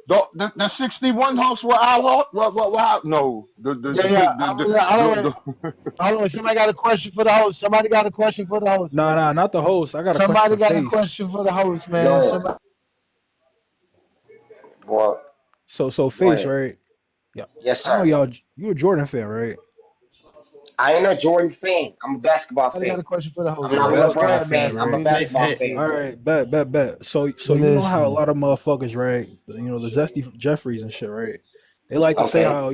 The 61 Hawks were our what? No, Hold on. Somebody got a question for the host. Somebody got a question for the host. Nah, not the host. I got a question Somebody for got a Face. question for the host, man. go ahead. Somebody. Boy, So go Face, ahead. right? Yeah. Yes, I know sir. you a Jordan fan, right? I ain't a Jordan fan. I'm a basketball Somebody got fan. a question for the host. I'm You're a not a basketball LeBron fan, fan. I'm a right? basketball Hey, fan. All right, bet. So you know how a Listen. lot of motherfuckers, right? You know the Zesty Jeffries and shit, right? They like to say Okay. how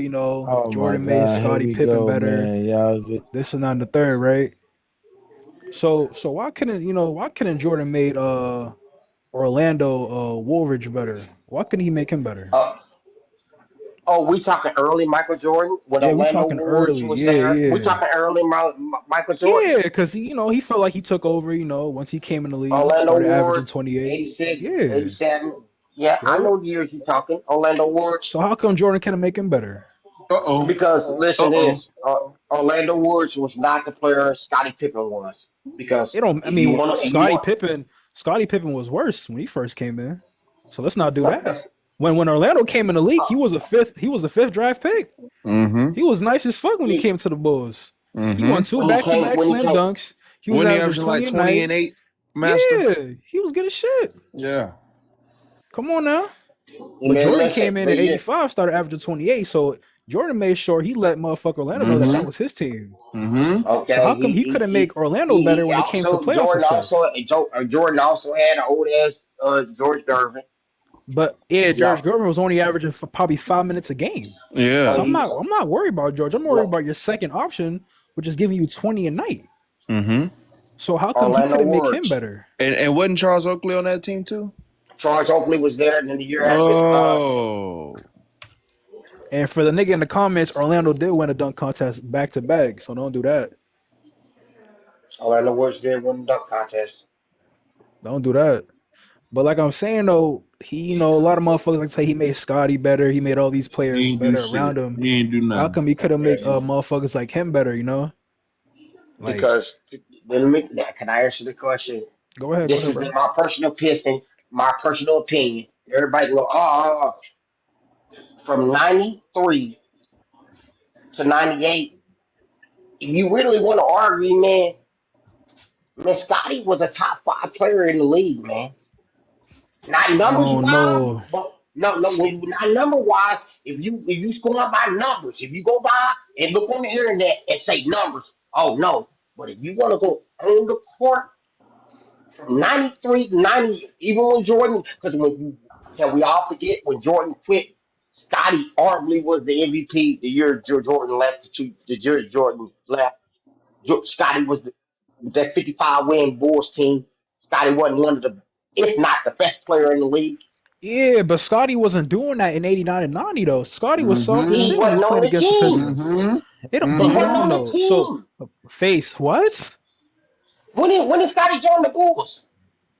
Oh my Jordan made God, here Scottie we Pippen go, better, man. Y'all. this and that and the third, right? So why couldn't Jordan made Orlando Woolridge better? Why couldn't he make him better? Oh, we talking early Michael Jordan when Yeah, we Orlando talking Woods early. was there. We Yeah. talking early Michael Jordan. Yeah, because he felt like he took over, once he came in the league, Orlando started averaging Woods, 28. 86, Yeah. 87. Yeah, I Yep. know the years you talking. Orlando Woods. So how come Jordan couldn't make him better? Because listen to this, Orlando Woods was not the player Scottie Pippen was. Because It don't. I if you mean, want to, Scottie Pippen was worse when he first came in. So let's not do that. When Orlando came in the league, he was a fifth draft pick. Mm-hmm. He was nice as fuck when he came to the Bulls. Mm-hmm. He won 2 back-to-back slam dunks. He was when he averaging averaging like 20 and 8. Master. Yeah, he was good as shit. Yeah. Come on now. And But man, Jordan listen, came in but at yeah, 85, started averaging 28. So Jordan made sure he let motherfucker Orlando know that was his team. So okay, how come he couldn't make Orlando better when it came to playoff success? Jordan also had an old ass George Gervin. But George Gervin was only averaging for probably 5 minutes a game. Yeah. So I'm not worried about George. I'm worried about your second option, which is giving you 20 a night. So how come he couldn't make him better? And wasn't Charles Oakley on that team too? Charles Oakley was there, and then the year after. And for the nigga in the comments, Orlando did win a dunk contest back to back, so don't do that. Orlando Woods did win the dunk contest. Don't do that. But like I'm saying though, he, a lot of motherfuckers like to say he made Scotty better, he made all these players better around him. He ain't do nothing. How come he couldn't make motherfuckers like him better, Like, because can I answer the question? Go ahead. This is in my personal opinion. Everybody go, from 93 to 98. If you really want to argue, man, Scotty was a top 5 player in the league, man. Not numbers wise, but not number wise. If you score by numbers, if you go by and look on the internet and say numbers, oh no. But if you want to go on the court from 93 to 90, even when Jordan, because can we all forget when Jordan quit? Scotty arguably was the MVP the year Jordan left. The year Jordan left, Scotty was that 55 win Bulls team. Scotty wasn't one of the, if not the best player in the league. Yeah, but Scotty wasn't doing that in 89 and 90 though. Scotty was soft as shit when he was playing against the Pistons. It don't belong though. So face what? When did Scotty join the Bulls?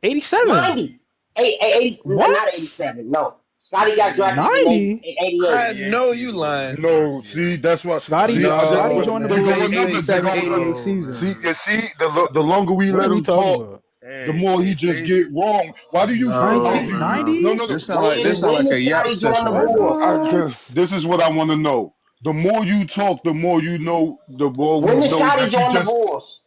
87. 90. 80, what? Not 87. No. Scotty got drafted 90? in 88. I know you lying. No, see, that's why Scotty joined the Bulls 87, 88 season. See, the longer we let him talk, the more he just get wrong. Why do you 90? No. This sound like a yap session right now. This is what I want to know. The more you talk, the more you know. The more when we did know Scotty that join the you Bulls?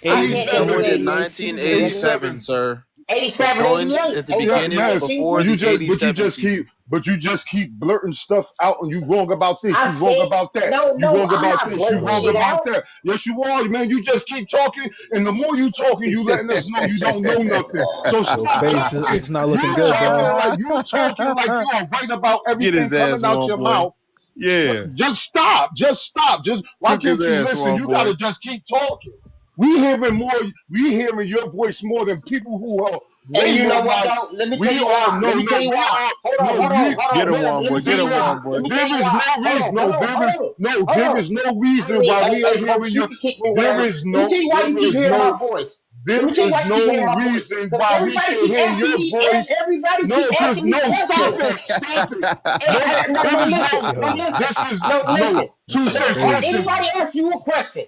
1987, sir. 87, Going at the beginning before the 87 season. But you just keep blurting stuff out, and you wrong about this, you wrong about that, you wrong about this, you wrong about that. Yes, you are, man. You just keep talking, and the more you talking, you letting us know you don't know nothing. So stop talking. It's not looking good, bro. You talking like you are right about everything coming out your mouth. Yeah. Just stop. Just why can't you listen? You gotta just keep talking. We hearing your voice more than people who are. And you know what, though? Let me tell you why. Let me tell you why. Hold on. Get him one, boy. Get him one, boy. There is no reason why we ain't hearing your. There is no reason why we can't hear your voice. No, because stop it. Anybody ask you a question?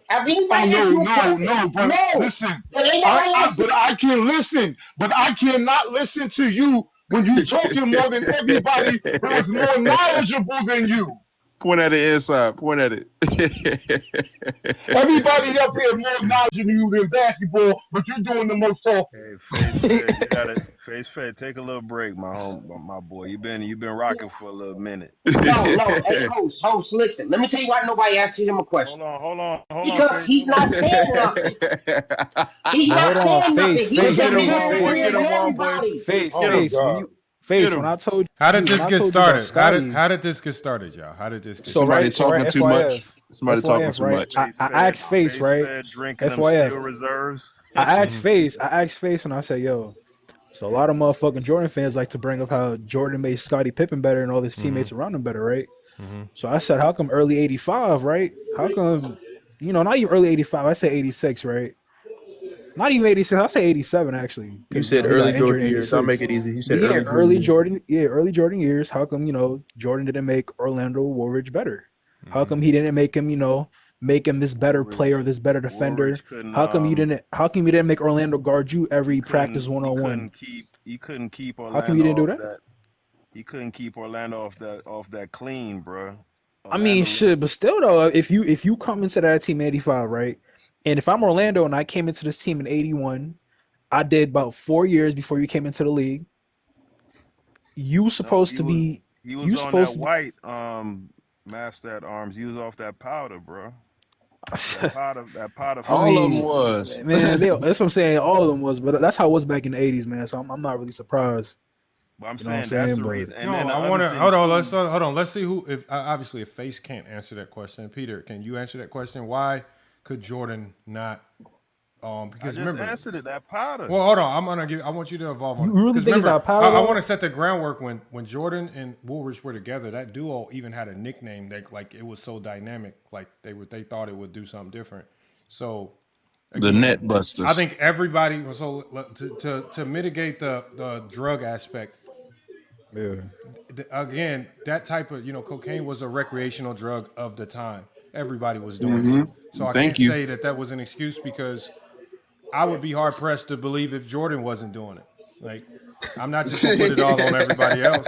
Listen. But I can listen. But I cannot listen to you when you talking more than everybody who is more knowledgeable than you. Point at it inside. Point at it. Everybody up here more knowledgeable than basketball, but you're doing the most talking. Hey, Face Fed, you gotta Face Fed, take a little break, my boy. You've been rocking for a little minute. No. Hey, host, listen. Let me tell you why nobody asked him a question. Hold on. Because he's not saying nothing. He's not saying nothing. Face, when I told you. How did this get started? How did this get started, y'all? How did this get started? Somebody talking too much. Somebody talking too much. I asked Face, right? FYF. Reserves. I asked Face, and I said, yo, so a lot of motherfucking Jordan fans like to bring up how Jordan made Scottie Pippen better and all his teammates around him better, right? So I said, how come early 85, right? How come, not even early 85, I say 86, right? Not even 86, I'll say 87 actually. You said early Jordan years. I'll make it easy. You said early Jordan years. How come, Jordan didn't make Orlando Woolridge better? How come he didn't make him, make him this better player, this better defender? How come you didn't make Orlando guard you every practice one-on-one? He couldn't keep Orlando. How come you didn't do that? He couldn't keep Orlando off that clean, bro. I mean, shit, but still though, if you come into that team in 85, right? And if I'm Orlando and I came into this team in 81, I did about 4 years before you came into the league. You supposed to be. He was You on supposed that to be. white master at arms. He was off that powder, bro. That powder. I All of them mean, was. man, that's what I'm saying. All of them was, but that's how it was back in the '80s, man. So I'm not really surprised. But I'm You know what I'm saying that's saying? the But reason. And No, then the I other want to thing hold on. too- Hold on. Let's see who. If obviously, if Face can't answer that question, Peter, can you answer that question? Why could Jordan not? Because I just remember, answered it. That powder. well, hold on. I want you to evolve on You it. really Because think it's remember, not powder, I though? want to set the groundwork when Jordan and Woolrich were together. That duo even had a nickname that like it was so dynamic. Like they thought it would do something different. So The Net Busters. I think everybody was to mitigate the drug aspect. yeah, Again, that type of cocaine was a recreational drug of the time. Everybody was doing it, so I Thank can't you. say that was an excuse because I would be hard pressed to believe if Jordan wasn't doing it. Like, I'm not just gonna put it all on everybody else.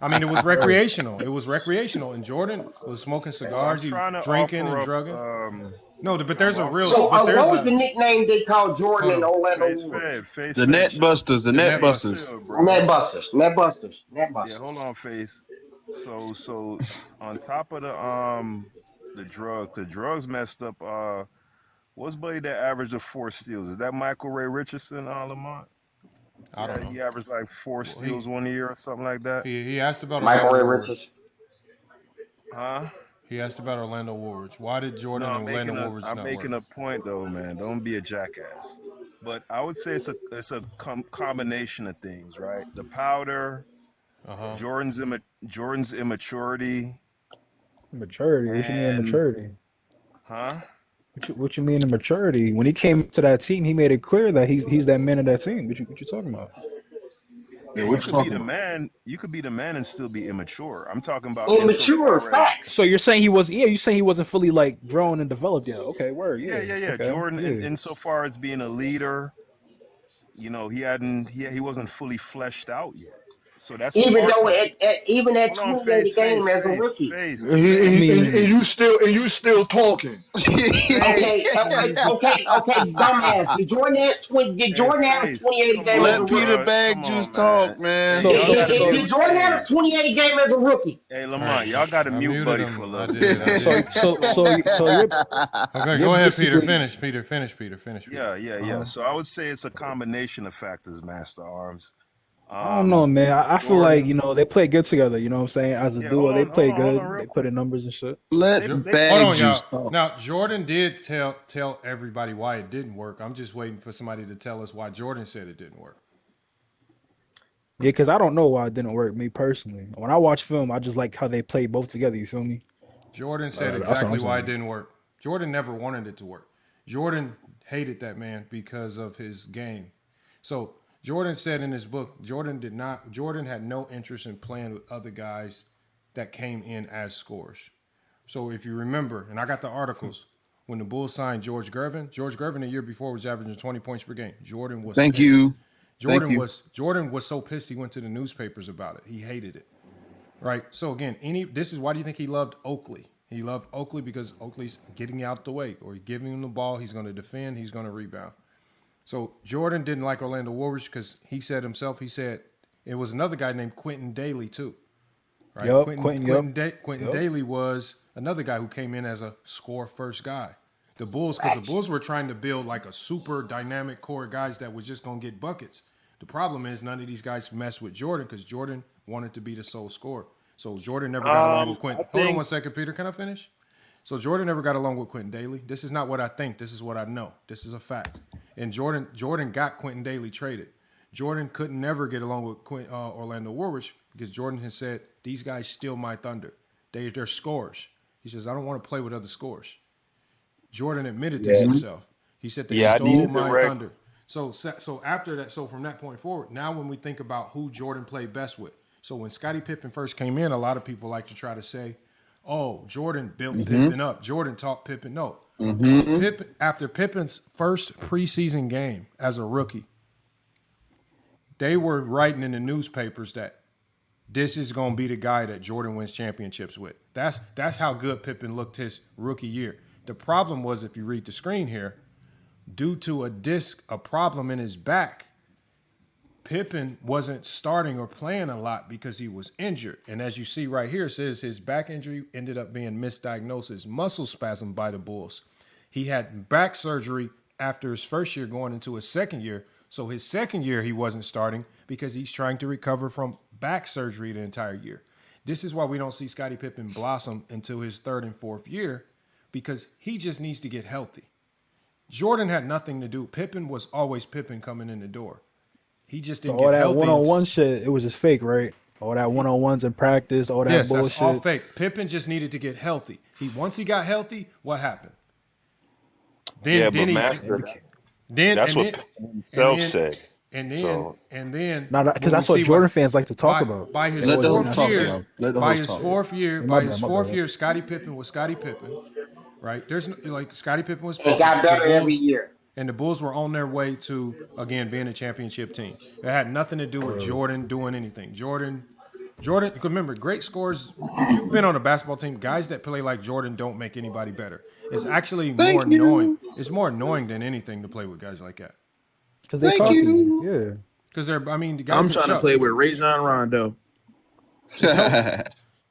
I mean, it was recreational. It was recreational, and Jordan was smoking I'm cigars, he trying to drinking offer and up. drugging. No, but there's a real. So, But there's what was the a nickname they called Jordan hold and on. Orlando Face Ward? fed. Face The fed. Net Busters. The Net Net Busters. Chill, bro. Net Busters. Net Busters. Net Yeah, Busters. hold on, Face. So on top of the drugs messed up. What's buddy that averaged of 4 steals? Is that Michael Ray Richardson, Lamont? I don't know. He averaged like 4 steals 1 year or something like that. He asked about Michael Orlando Ray Woolrich. Richards. Huh? He asked about Orlando Woolrich. Why did Jordan No, and Orlando Woolrich I'm not making work? a point though, man. Don't be a jackass. But I would say it's a combination of things, right? The powder, Jordan's immaturity. maturity. What you mean And maturity? huh? What you mean in maturity? When he came to that team, he made it clear that he's that man of that team. What you talking about? Yeah, you could be the man. You could be the man and still be immature. I'm talking about Immature insofar as facts. So you're saying he was? Yeah, you saying he wasn't fully like grown and developed yet? Okay, word. yeah. Okay, Jordan, yeah. insofar as being a leader, he wasn't fully fleshed out yet. So that's Even part though of it. even at Hold on, 28 a game as a rookie. face. And you still talking. Okay, dumbass. Did Jordan have 28 a game as a Let rookie? Peter Bag Juice talk, man. Did Jordan have a 28 a game as a rookie? Hey, Lamont, y'all got to mute Buddy for a little bit. So you're Okay, you're go ahead, Peter. basically- Finish, Peter. Yeah. So I would say it's a combination of factors, Master Arms. I don't know, man. I feel like they play good together. You know what I'm saying? As a duo, they play good. They put in numbers and shit. Let Hold Bag on, Juice y'all. talk. Now, Jordan did tell everybody why it didn't work. I'm just waiting for somebody to tell us why Jordan said it didn't work. Yeah, because I don't know why it didn't work. Me personally, when I watch film, I just like how they play both together. You feel me? Jordan said That's what exactly I'm why it saying. didn't work. Jordan never wanted it to work. Jordan hated that man because of his game. So Jordan said in his book, Jordan had no interest in playing with other guys that came in as scorers. So if you remember, and I got the articles, when the Bulls signed George Gervin the year before was averaging 20 points per game. Jordan was Thank pissed. you. Jordan was so pissed he went to the newspapers about it. He hated it. Right? So again, this is why do you think he loved Oakley? He loved Oakley because Oakley's getting out the way, or giving him the ball, he's going to defend, he's going to rebound. So Jordan didn't like Orlando Woolrich because he said it was another guy named Quentin Daly too. Right? Yep, Quentin Daly was another guy who came in as a score first guy. The Bulls were trying to build like a super dynamic core of guys that was just going to get buckets. The problem is none of these guys messed with Jordan because Jordan wanted to be the sole scorer. So Jordan never got along with Quentin. Hold on one second, Peter. Can I finish? So Jordan never got along with Quentin Daly. This is not what I think. This is what I know. This is a fact. And Jordan got Quentin Daly traded. Jordan couldn't never get along with Orlando Woolrich because Jordan had said, these guys steal my thunder. They're scorers. He says, I don't want to play with other scorers. Jordan admitted to himself. He said they stole my thunder. So after that, so from that point forward, now when we think about who Jordan played best with, so when Scottie Pippen first came in, a lot of people like to try to say, oh, Jordan built Pippen up. Jordan taught Pippen. No. After Pippen's first preseason game as a rookie, they were writing in the newspapers that this is going to be the guy that Jordan wins championships with. That's how good Pippen looked his rookie year. The problem was, if you read the screen here, due to a problem in his back, Pippen wasn't starting or playing a lot because he was injured. And as you see right here, it says his back injury ended up being misdiagnosed as muscle spasm by the Bulls. He had back surgery after his first year going into his second year. So his second year, he wasn't starting because he's trying to recover from back surgery the entire year. This is why we don't see Scottie Pippen blossom until his third and fourth year, because he just needs to get healthy. Jordan had nothing to do. Pippen was always Pippen coming in the door. He just didn't get healthy. All that one-on-one shit, it was just fake, right? All that one-on-ones in practice, all that bullshit. That's all fake. Pippen just needed to get healthy. Once he got healthy, what happened? That's what himself said. And then, because that's what Jordan fans like to talk about. By his fourth year, Scottie Pippen was Scottie Pippen, right? There's Scottie Pippen was. It got better every year. And the Bulls were on their way to, again, being a championship team. It had nothing to do with Jordan doing anything. Jordan, remember, great scores. If you've been on a basketball team, guys that play like Jordan don't make anybody better. It's actually more annoying. It's more annoying than anything to play with guys like that. Because they cocky. Yeah. Because the guys. I'm trying to play with Rajon Rondo.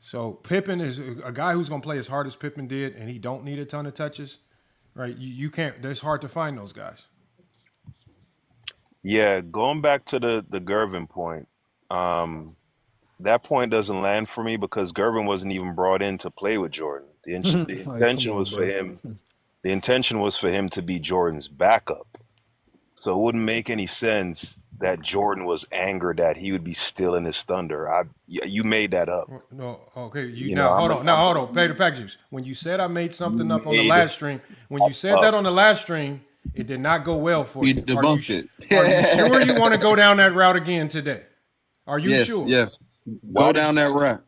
So Pippen is a guy who's going to play as hard as Pippen did, and he don't need a ton of touches. Right, you can't. It's hard to find those guys. Yeah, going back to the Gervin point, that point doesn't land for me because Gervin wasn't even brought in to play with Jordan. The intention was for him. The intention was for him to be Jordan's backup. So it wouldn't make any sense that Jordan was angered that he would be stealing his thunder. You made that up. No, okay. Hold on. Pay the pack juice. When you said I made something up on the last stream, when you said that on the last stream, it did not go well for you. You debunked it. Are you sure you want to go down that route again today? Are you sure? Yes. Go down that route.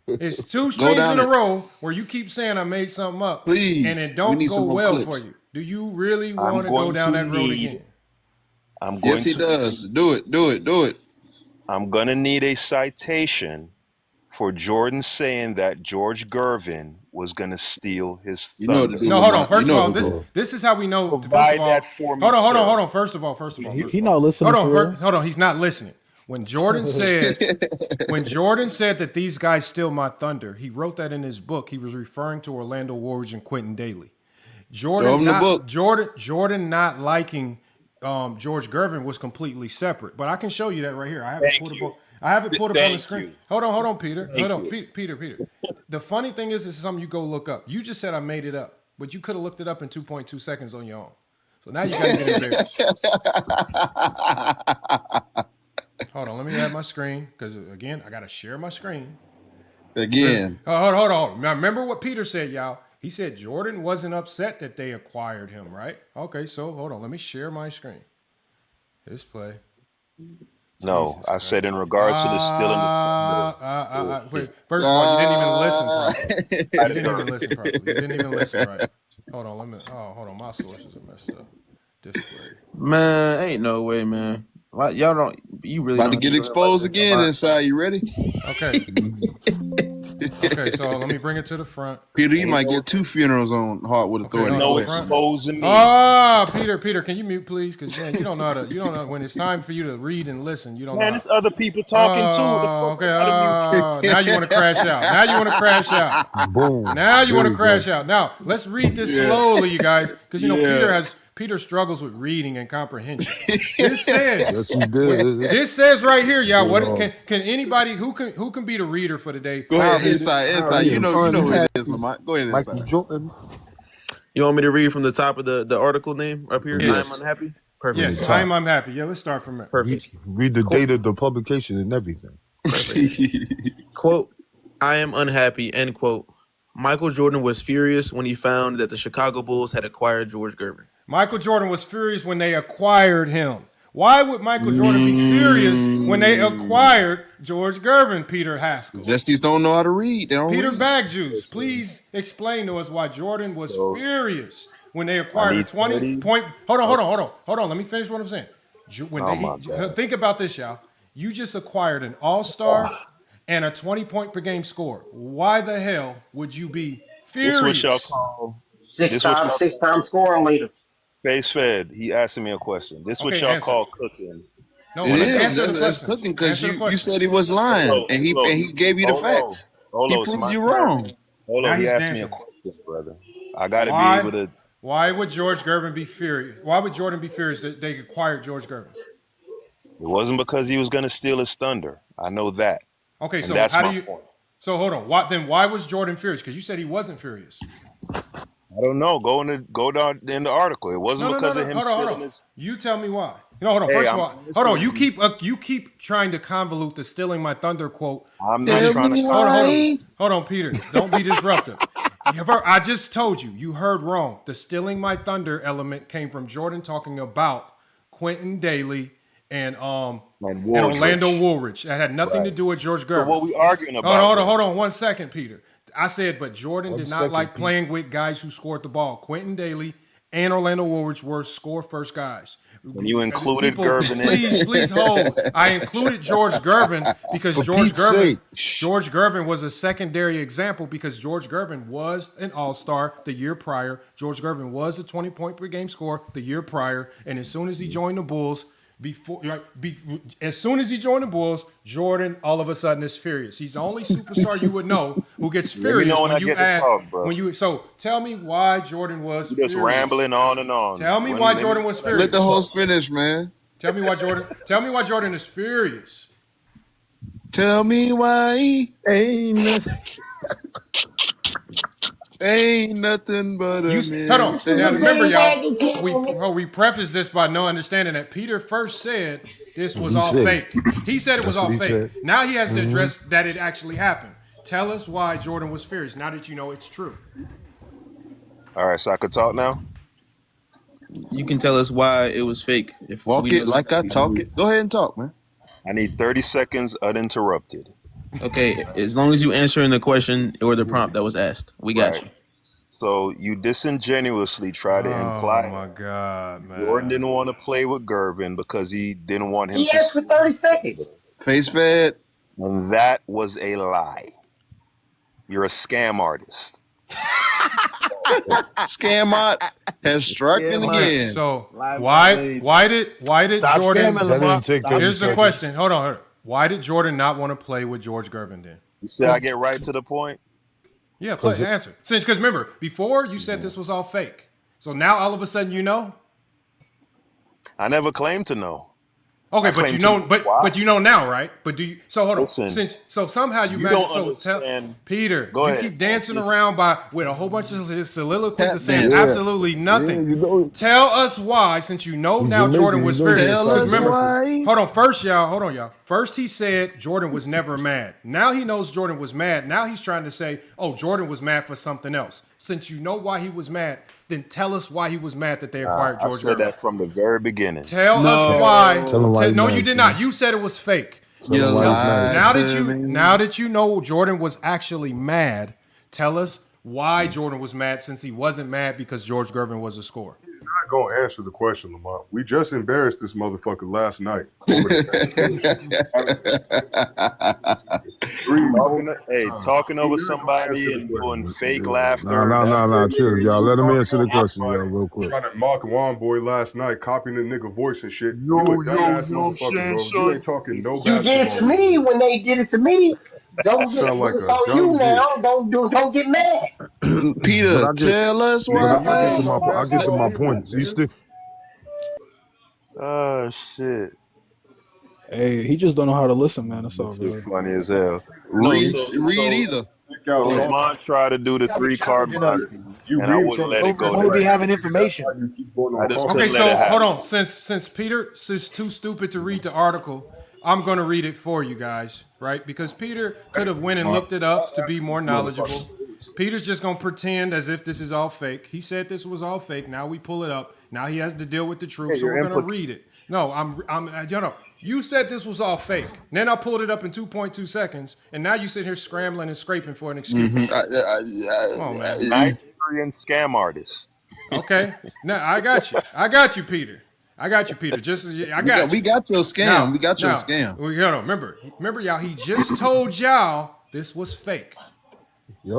It's two streams in a row where you keep saying I made something up, please, and it don't go well for you. Do you really want to go down that road again? Yes, he does. Do it. I'm going to need a citation for Jordan saying that George Gervin was going to steal his thunder. No, hold on. First of all, this is how we know. Hold on. First of all. He's not listening. Hold on. He's not listening. When Jordan said that these guys steal my thunder, he wrote that in his book. He was referring to Orlando Warriors and Quentin Daly. Jordan not liking George Gervin was completely separate. But I can show you that right here. I have it pulled up on the screen. Hold on, Peter. Peter. The funny thing is, this is something you go look up. You just said I made it up, but you could have looked it up in 2.2 seconds on your own. So now you got to get embarrassed. Hold on, let me add my screen because again, I got to share my screen. Again. Hold on. Now remember what Peter said, y'all. He said Jordan wasn't upset that they acquired him, right? Okay, so hold on. Let me share my screen. Display. No, Jesus I said in regards to the stealing the wait, first of all, you didn't even listen properly. You didn't even listen right. Hold on, hold on. My sources are messed up. Display. Man, ain't no way, man. Why, y'all don't. You really about to get exposed again inside. You ready? Okay. Okay, so let me bring it to the front. Peter, you might get 2 funerals on Heart with Authority. Okay, no exposing me. Peter, can you mute, please? Because man, you don't know when it's time for you to read and listen. You don't know. Man, there's other people talking too. Okay. Now you want to crash out. Boom. Now you want to crash out. Now let's read this slowly, you guys, because Peter struggles with reading and comprehension. This says right here, y'all. What can anybody who can be the reader for the day? Go ahead, inside. You know who it is, Lamont. Go ahead, inside. You want me to read from the top of the article name up here? Yes. I'm unhappy. Perfect. Yes, I'm unhappy. Yeah, let's start from there. Perfect. Read the date of the publication and everything. Quote: I am unhappy. End quote. Michael Jordan was furious when he found that the Chicago Bulls had acquired George Gervin. Michael Jordan was furious when they acquired him. Why would Michael Jordan be furious when they acquired George Gervin, Peter Haskell? Justies don't know how to read. Peter Bagjuice, please explain to us why Jordan was furious when they acquired a 20-point. Hold on. Let me finish what I'm saying. Think about this, y'all. You just acquired an all-star and a 20-point per game score. Why the hell would you be furious? This what y'all call Six-time scoring leader. Face Fed, he asking me a question. This what y'all call cooking. No, it is. answer the That's question. cooking because Answer the you question. said he was lying, and he gave you the facts. He It's proved my you turn. wrong. Hold Now on, he he's asked me a dancing. question, brother. I got to be able to. Why would George Gervin be furious? Why would Jordan be furious that they acquired George Gervin? It wasn't because he was going to steal his thunder. I know that. Okay, and so that's how my do you? point. So hold on. Why was Jordan furious? Because you said he wasn't furious. I don't know. Go down in the article. It wasn't because of him stealing his. You tell me why. No, hold on. Hey, First of all, hold on. You keep trying to convolute the "stealing my thunder" quote. I'm not trying to. Hold on, Peter. Don't be disruptive. I just told you. You heard wrong. The "stealing my thunder" element came from Jordan talking about Quentin Daly and Orlando Woolridge. That had nothing to do with George Gervin. So what we arguing about? Hold on 1 second, Peter. I said, but Jordan did not like playing with guys who scored the ball. Quentin Daly and Orlando Woolridge were score-first guys. When you included Gervin please hold. I included George Gervin because George Gervin was a secondary example because George Gervin was an all-star the year prior. George Gervin was a 20-point per game scorer the year prior. And as soon as he joined the Bulls, Jordan all of a sudden is furious. He's the only superstar you would know who gets furious So tell me why Jordan was furious. Just rambling on and on. Tell me why Jordan was furious. Let the host finish, man. Tell me why Jordan is furious. Tell me why ain't nothing but a hold on. Now remember, y'all, we prefaced this by no understanding that Peter first said this was all fake. He said it was all fake. Now he has to address that it actually happened. Tell us why Jordan was furious now that you know it's true. All right, so I could talk now? You can tell us why it was fake. If Walk it like I talk it. Go ahead and talk, man. I need 30 seconds uninterrupted. Okay, as long as you answering the question or the prompt that was asked. We got you. So you disingenuously try to imply. Oh my God, man! Jordan didn't want to play with Gervin because he didn't want him. He asked for 30 seconds. Face Fed, and that was a lie. You're a scam artist. Scam art has struck again. So why did Jordan? Here's the question. Hold on. Why did Jordan not want to play with George Gervin then? You said I get right to the point. Yeah, answer. Because remember, before you said this was all fake. So now all of a sudden you know? I never claimed to know. Okay, but you know, but you know now, right? But do you? So hold on. Listen, so somehow you managed. So tell Peter, keep dancing around with a whole bunch of soliloquies and saying absolutely nothing. Yeah, tell us why, since you know now Jordan was furious. Remember, hold on, y'all. First he said Jordan was never mad. Now he knows Jordan was mad. Now he's trying to say, oh, Jordan was mad for something else. Since you know why he was mad, then tell us why he was mad that they acquired George Gervin. I said that from the very beginning. Tell us why. No, you did not. You said it was fake. Now that you know Jordan was actually mad, tell us why Jordan was mad since he wasn't mad because George Gervin was a scorer. Not gonna answer the question, Lamont. We just embarrassed this motherfucker last night. Talking over somebody and doing fake laughter. No, chill, y'all. Let him answer the question, y'all, real quick. Trying to mock Juan Boy last night, copying the nigga voice and shit. You ain't talking no. You did it to me when they did it to me. Don't get on you now. Don't get mad. Peter, tell us why. I get to my points. You still. Oh shit. Hey, he just don't know how to listen, man. That's all. Funny as hell. Read either. Lamont tried to do the 3-card box, and I wouldn't let it go. Nobody having information. Okay, so hold on. Since Peter is too stupid to read the article, I'm going to read it for you guys, right? Because Peter could have went and looked it up to be more knowledgeable. Peter's just going to pretend as if this is all fake. He said this was all fake. Now we pull it up. Now he has to deal with the truth, so we're going to read it. No, you said this was all fake. Then I pulled it up in 2.2 seconds, and now you sit here scrambling and scraping for an excuse. Come on, man. Nigerian scam artist. Okay. Now I got you, Peter. We got your scam. We got your scam. Remember, y'all. He just told y'all this was fake.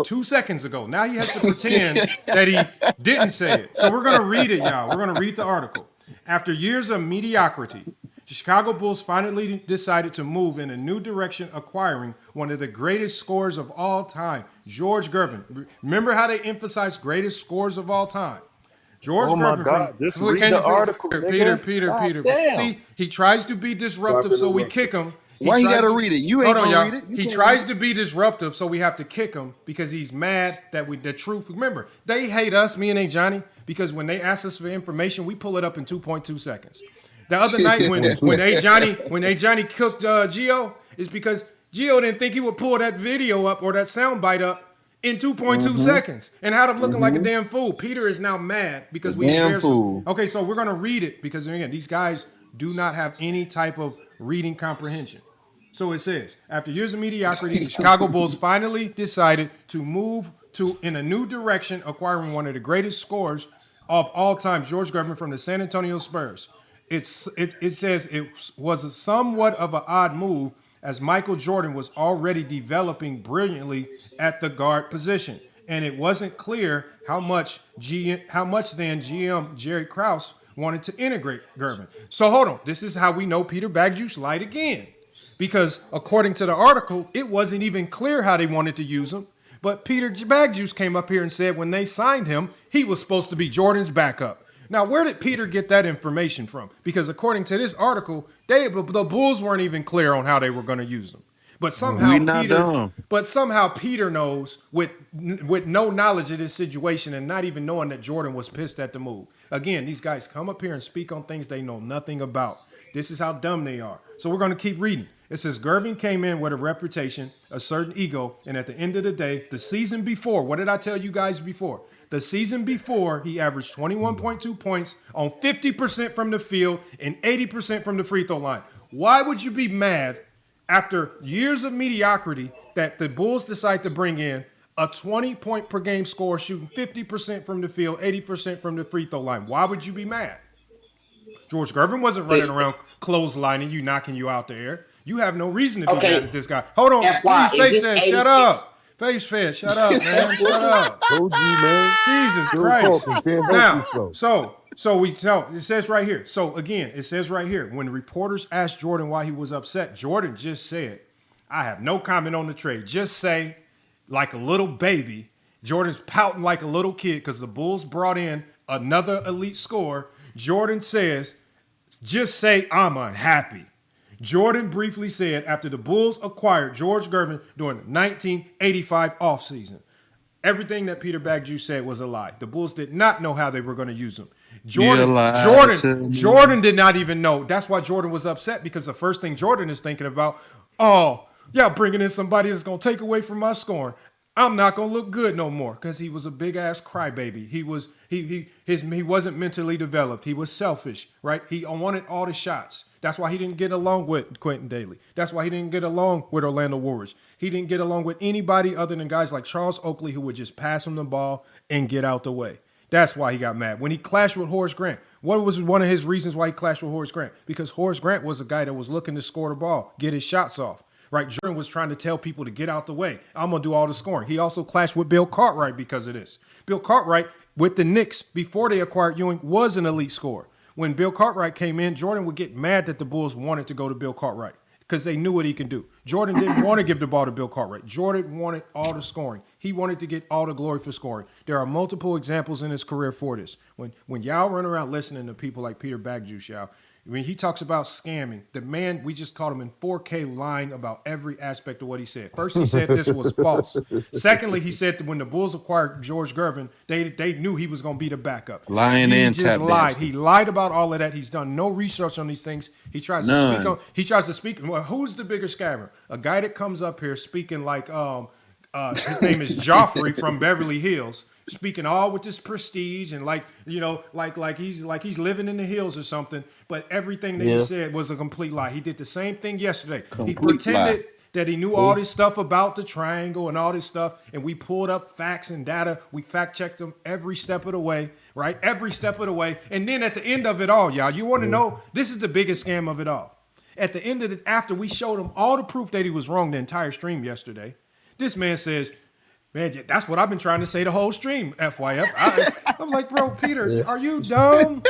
2 seconds ago. Now he has to pretend that he didn't say it. So we're going to read it, y'all. We're going to read the article. After years of mediocrity, the Chicago Bulls finally decided to move in a new direction, acquiring one of the greatest scorers of all time, George Gervin. Remember how they emphasized greatest scorers of all time? George Oh my Gervin. God! Just read the article, Peter. See, he tries to be disruptive, so we kick him. Why you gotta read it? You ain't gonna read it. He tries to be disruptive, so we have to kick him because he's mad that the truth. Remember, they hate us, me and A. Johnny, because when they ask us for information, we pull it up in 2.2 seconds. The other night when A. Johnny cooked Gio, is because Gio didn't think he would pull that video up or that sound bite up in 2.2 seconds and had him looking like a damn fool. Peter is now mad because we damn fool. Okay, so we're gonna read it because again, these guys do not have any type of reading comprehension. So it says, after years of mediocrity, the Chicago Bulls finally decided to move in a new direction, acquiring one of the greatest scorers of all time, George Gervin from the San Antonio Spurs. It says it was somewhat of an odd move as Michael Jordan was already developing brilliantly at the guard position, and it wasn't clear how much then GM Jerry Krause wanted to integrate Gervin. So hold on, this is how we know Peter Bagjuice lied again. Because according to the article, it wasn't even clear how they wanted to use him. But Peter Bagjuice came up here and said when they signed him, he was supposed to be Jordan's backup. Now, where did Peter get that information from? Because according to this article, the Bulls weren't even clear on how they were going to use him. But somehow Peter knows with no knowledge of this situation and not even knowing that Jordan was pissed at the move. Again, these guys come up here and speak on things they know nothing about. This is how dumb they are. So we're going to keep reading. It says Gervin came in with a reputation, a certain ego, and at the end of the day, the season before, what did I tell you guys before? The season before, he averaged 21.2 points on 50% from the field and 80% from the free throw line. Why would you be mad after years of mediocrity that the Bulls decide to bring in a 20-point per game scorer shooting 50% from the field, 80% from the free throw line? Why would you be mad? George Gervin wasn't running around clotheslining you, knocking you out the air. You have no reason to be mad at this guy. Hold on, please, Face shut up. Face Fed, shut up, man. Shut up. Told you, man. Jesus Christ. Now, so we tell, it says right here. So again, it says right here, when reporters asked Jordan why he was upset, Jordan just said, I have no comment on the trade. Just say, like a little baby, Jordan's pouting like a little kid because the Bulls brought in another elite scorer. Jordan says, just say I'm unhappy. Jordan briefly said after the Bulls acquired George Gervin during the 1985 offseason, everything that Peter Bagjuice said was a lie. The Bulls did not know how they were going to use him. Jordan did not even know. That's why Jordan was upset, because the first thing Jordan is thinking about, bringing in somebody that's going to take away from my scoring. I'm not gonna look good no more, because he was a big ass crybaby. He wasn't mentally developed. He was selfish, right? He wanted all the shots. That's why he didn't get along with Quentin Daly. That's why he didn't get along with Orlando Warriors. He didn't get along with anybody other than guys like Charles Oakley, who would just pass him the ball and get out the way. That's why he got mad. When he clashed with Horace Grant, what was one of his reasons why he clashed with Horace Grant? Because Horace Grant was a guy that was looking to score the ball, get his shots off. Right, Jordan was trying to tell people to get out the way. I'm going to do all the scoring. He also clashed with Bill Cartwright because of this. Bill Cartwright, with the Knicks, before they acquired Ewing, was an elite scorer. When Bill Cartwright came in, Jordan would get mad that the Bulls wanted to go to Bill Cartwright because they knew what he can do. Jordan didn't want to give the ball to Bill Cartwright. Jordan wanted all the scoring. He wanted to get all the glory for scoring. There are multiple examples in his career for this. When y'all run around listening to people like Peter Bagjuice, y'all, when he talks about scamming, the man, we just caught him in 4K lying about every aspect of what he said. First, he said this was false. Secondly, he said that when the Bulls acquired George Gervin, they knew he was going to be the backup. Lying he and just lied. dancing. He lied about all of that. He's done no research on these things. He tries to speak. Well, who's the bigger scammer? A guy that comes up here speaking like his name is Joffrey from Beverly Hills, speaking all with this prestige and like he's living in the hills or something, but everything that he said was a complete lie. He did the same thing yesterday. He pretended that he knew all this stuff about the triangle and all this stuff, and we pulled up facts and data. We fact checked them every step of the way, right? Every step of the way. And then at the end of it all, y'all, you want to know, this is the biggest scam of it all. At the end of it, after we showed him all the proof that he was wrong the entire stream yesterday, this man says, Man, that's what I've been trying to say the whole stream, FYF. I'm like, bro, Peter, are you dumb?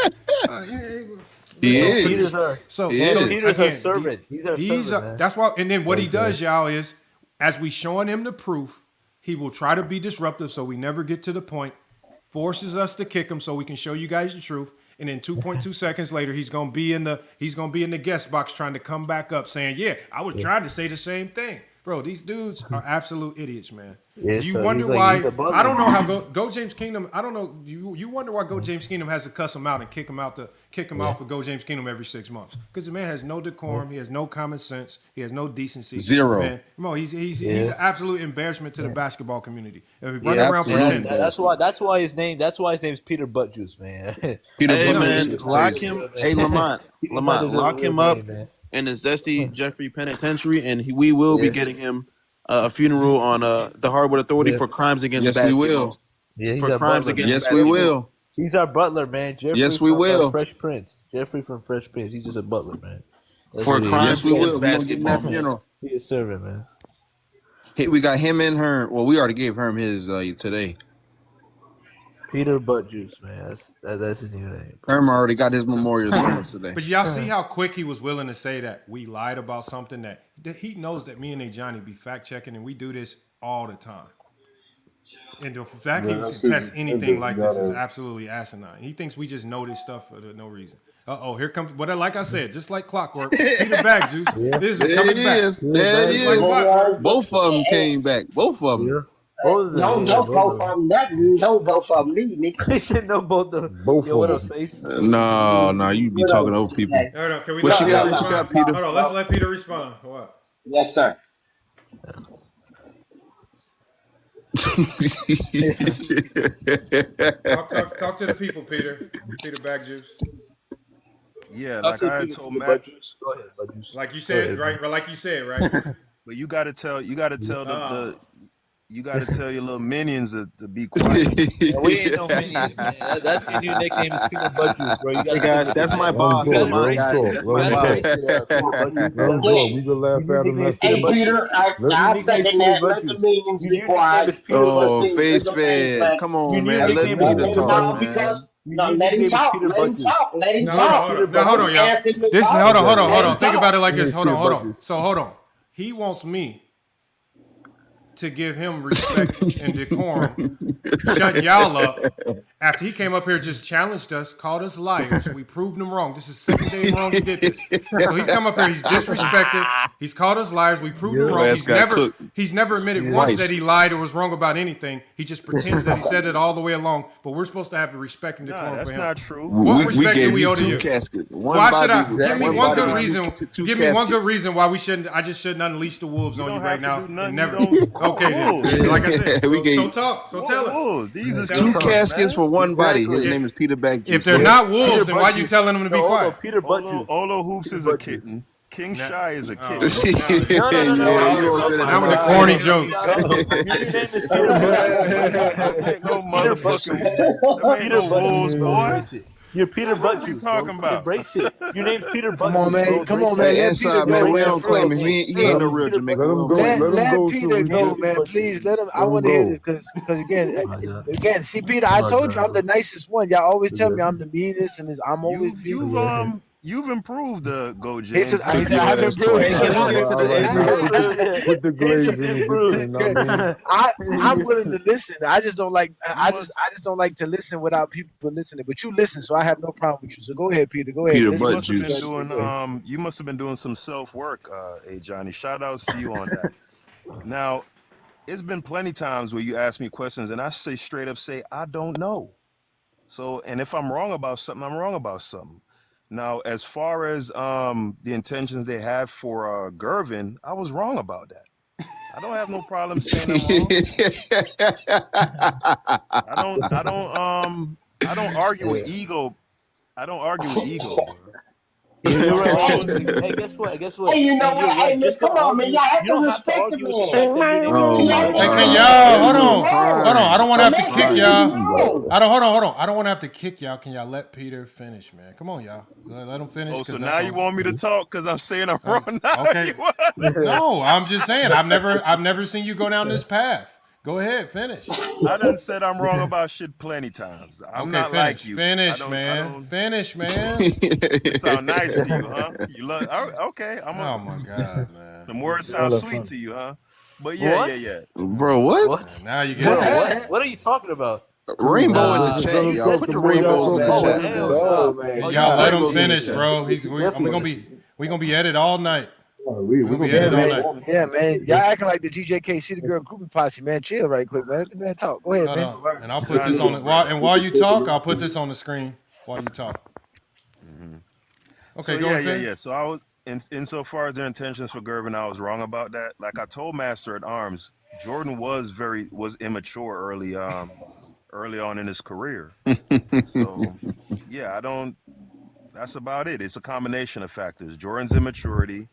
Peter's her servant. He's our servant, man. That's why. And then what he does, y'all, is as we showing him the proof, he will try to be disruptive so we never get to the point, forces us to kick him so we can show you guys the truth. And then 2.2 seconds later, he's gonna be in the guest box trying to come back up saying, "Yeah, I was trying to say the same thing." Bro, these dudes are absolute idiots, man. Yeah, you wonder why? I don't know how Go James Kingdom. I don't know. You wonder why Go James Kingdom has to cuss him out and kick him out for Go James Kingdom every 6 months because the man has no decorum. He has no common sense. He has no decency. Zero. Man, he's an absolute embarrassment to the basketball community. That's why his name. That's why his name's Peter Buttjuice, man. Lock him. Hey, Lamont, lock him up in the Zesty Jeffrey Penitentiary, and we will be getting him a funeral on the Hardwood Authority for crimes against basketball. We will. Yeah, he's for crimes against basketball. We will. He's our butler, man. Jeffrey we will. Fresh Prince. Jeffrey from Fresh Prince. He's just a butler, man. For crimes we will. against We're gonna get that funeral. He's a servant, man. Hey, we got him and Herm. Well, we already gave Herm his today. Peter Buttjuice, man. That's his new name. Herm already got his memorial service today. But y'all see how quick he was willing to say that we lied about something that he knows that me and Johnny be fact checking, and we do this all the time. And the fact he can test anything like this is absolutely asinine. He thinks we just know this stuff for no reason. Here comes. But like I said, just like clockwork, Peter Bagjuice is coming back. There it is. Both of them came back. Both of them. Yeah. Don't go for nothing. Don't go for me, nigga. He said no, both of them. Both what of a face. No, you be talking over people. What you got, Peter? Hold on, let's let Peter respond. What? Yes, sir. Talk to the people, Peter. Peter Bagjuice. Yeah, like I had told Matt. Go ahead, Bagjuice. Like you said, right? Like you said, right? But you got to tell you got to tell your little minions to be quiet. Yeah, we ain't no minions, man. That's your new nickname is Peter Buttjuice, bro. Hey guys, that's my boss. We've been laughing at him. Hey, Peter, I second that. Let the minions be quiet. Oh, face fed. Come on, man. Let Peter talk, man. No, let him talk. Let him talk. Now, hold on, y'all. Hold on. Think about it like this. Hold on. So, hold on. He wants me to give him respect and decorum, shut y'all up. After he came up here, just challenged us, called us liars. We proved him wrong. This is the second day in a row he did this. So he's come up here, he's disrespected. He's called us liars. We proved him wrong. He's never admitted once that he lied or was wrong about anything. He just pretends that he said it all the way along. But we're supposed to have the respect and decorum for him. That's not true. What respect do we owe to you? Caskets. Why should I? Give me one good reason. Give me one good reason why we shouldn't. I just shouldn't unleash the wolves on you right now. Never. Okay, then. Like I said, so talk. So tell us. These are two caskets for one body. His name is Peter Bagjuice. If they're not wolves, then why are you telling them to be quiet? Peter Buttjuice. Olo Hoops is a kitten. King Shy is a kitten. No. That was a corny joke. No motherfucking Peter wolves, boy. You're Peter Buttjuice. What are you talking about? Embrace it. Your name's Peter Buttjuice. Come on, man. Come on, man. Inside, man. We don't claim him. He ain't no real Jamaican. Let Peter go, man. Please let him. I want to hear this because again, see, Peter, I told you I'm the nicest one. Y'all always tell me I'm the meanest, and I'm always You've improved the Go James. I've improved. With the glazing. I'm willing to listen. I just don't like. I just don't like to listen without people listening. But you listen, so I have no problem with you. So go ahead, Peter. Go ahead. You must have been doing some self work, Johnny. Shout outs to you on that. Now, it's been plenty times where you ask me questions and I straight up say I don't know. So, and if I'm wrong about something, I'm wrong about something. Now, as far as the intentions they have for Gervin, I was wrong about that. I don't have no problem saying I'm wrong. I don't argue with ego. I don't argue with ego. Bro. Hey, guess what? Hey, you know what? Hey, man, come on, man. Y'all have to respect the man. Hey, y'all, hold on. I don't want to have to kick y'all. Hold on. I don't want to have to kick y'all. Can y'all let Peter finish, man? Come on, y'all. Let him finish. Oh, so now you want me to talk because I'm saying I'm wrong now? Okay. No, I'm just saying I've never seen you go down this path. Go ahead, finish. I done said I'm wrong about shit plenty times. I'm not finish. like you. Finish, man. Finish, man. It sound nice to you, huh? You love. Okay. Oh my God, man. The word sounds sweet to you, huh? But yeah. Bro, what? Now you get What? What are you talking about? Rainbow in the chat, y'all. Put the rainbows in the chat. Y'all let him finish, bro. We gonna be at it all night. We gonna be at it all night. Yeah, man. Y'all acting like the GJK City Girl Groupie Posse, man. Chill right quick, man. Let the man talk. Go ahead, man. And I'll put this on it. While you talk, I'll put this on the screen while you talk. Okay, so, yeah. So I was insofar as their intentions for Gervin, I was wrong about that. Like I told Master at Arms, Jordan was immature early on in his career. So yeah, that's about it. It's a combination of factors. Jordan's immaturity,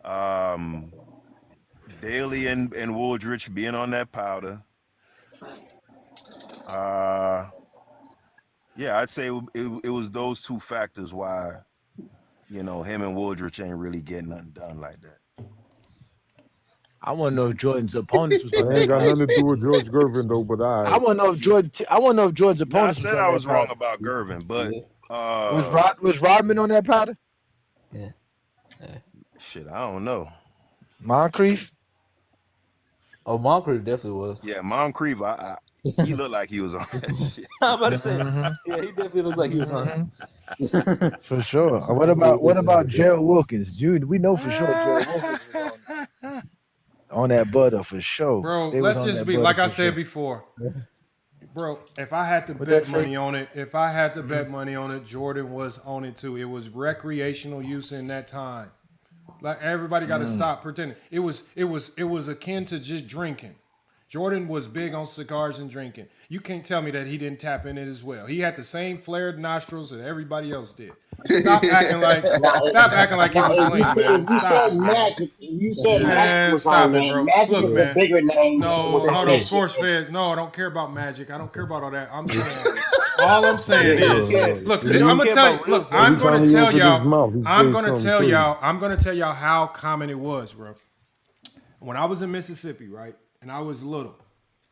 Daly and Wooldridge being on that powder. Yeah, I'd say it was those two factors why, him and Wooldridge ain't really getting nothing done like that. I want to know if Jordan's opponents was. It ain't got nothing to do with George Gervin though. But I want to know if Jordan's opponents. I said I was wrong about Gervin, but was Rodman on that powder? Yeah. Shit, I don't know. Moncrief. Oh, Moncrief definitely was. Yeah, Moncrief. He looked like he was on that shit. I'm about to say, yeah, he definitely looked like he was on it. For sure. What about Gerald Wilkins? Dude, we know for sure Gerald Wilkins was on that butter for sure. Bro, let's just be like I said before. Bro, if I had to bet money on it, Jordan was on it too. It was recreational use in that time. Like everybody got to stop pretending. It was akin to just drinking. Jordan was big on cigars and drinking. You can't tell me that he didn't tap in it as well. He had the same flared nostrils that everybody else did. Stop acting like he was clean, man. Stop, Magic. You said Magic was on there. Bro. Magic Look, is man. a bigger name. No, hold on, Sports Feds. No, I don't care about Magic. I don't care about all that. All I'm saying is, look, I'm gonna tell y'all how common it was, bro. When I was in Mississippi, right, and I was little,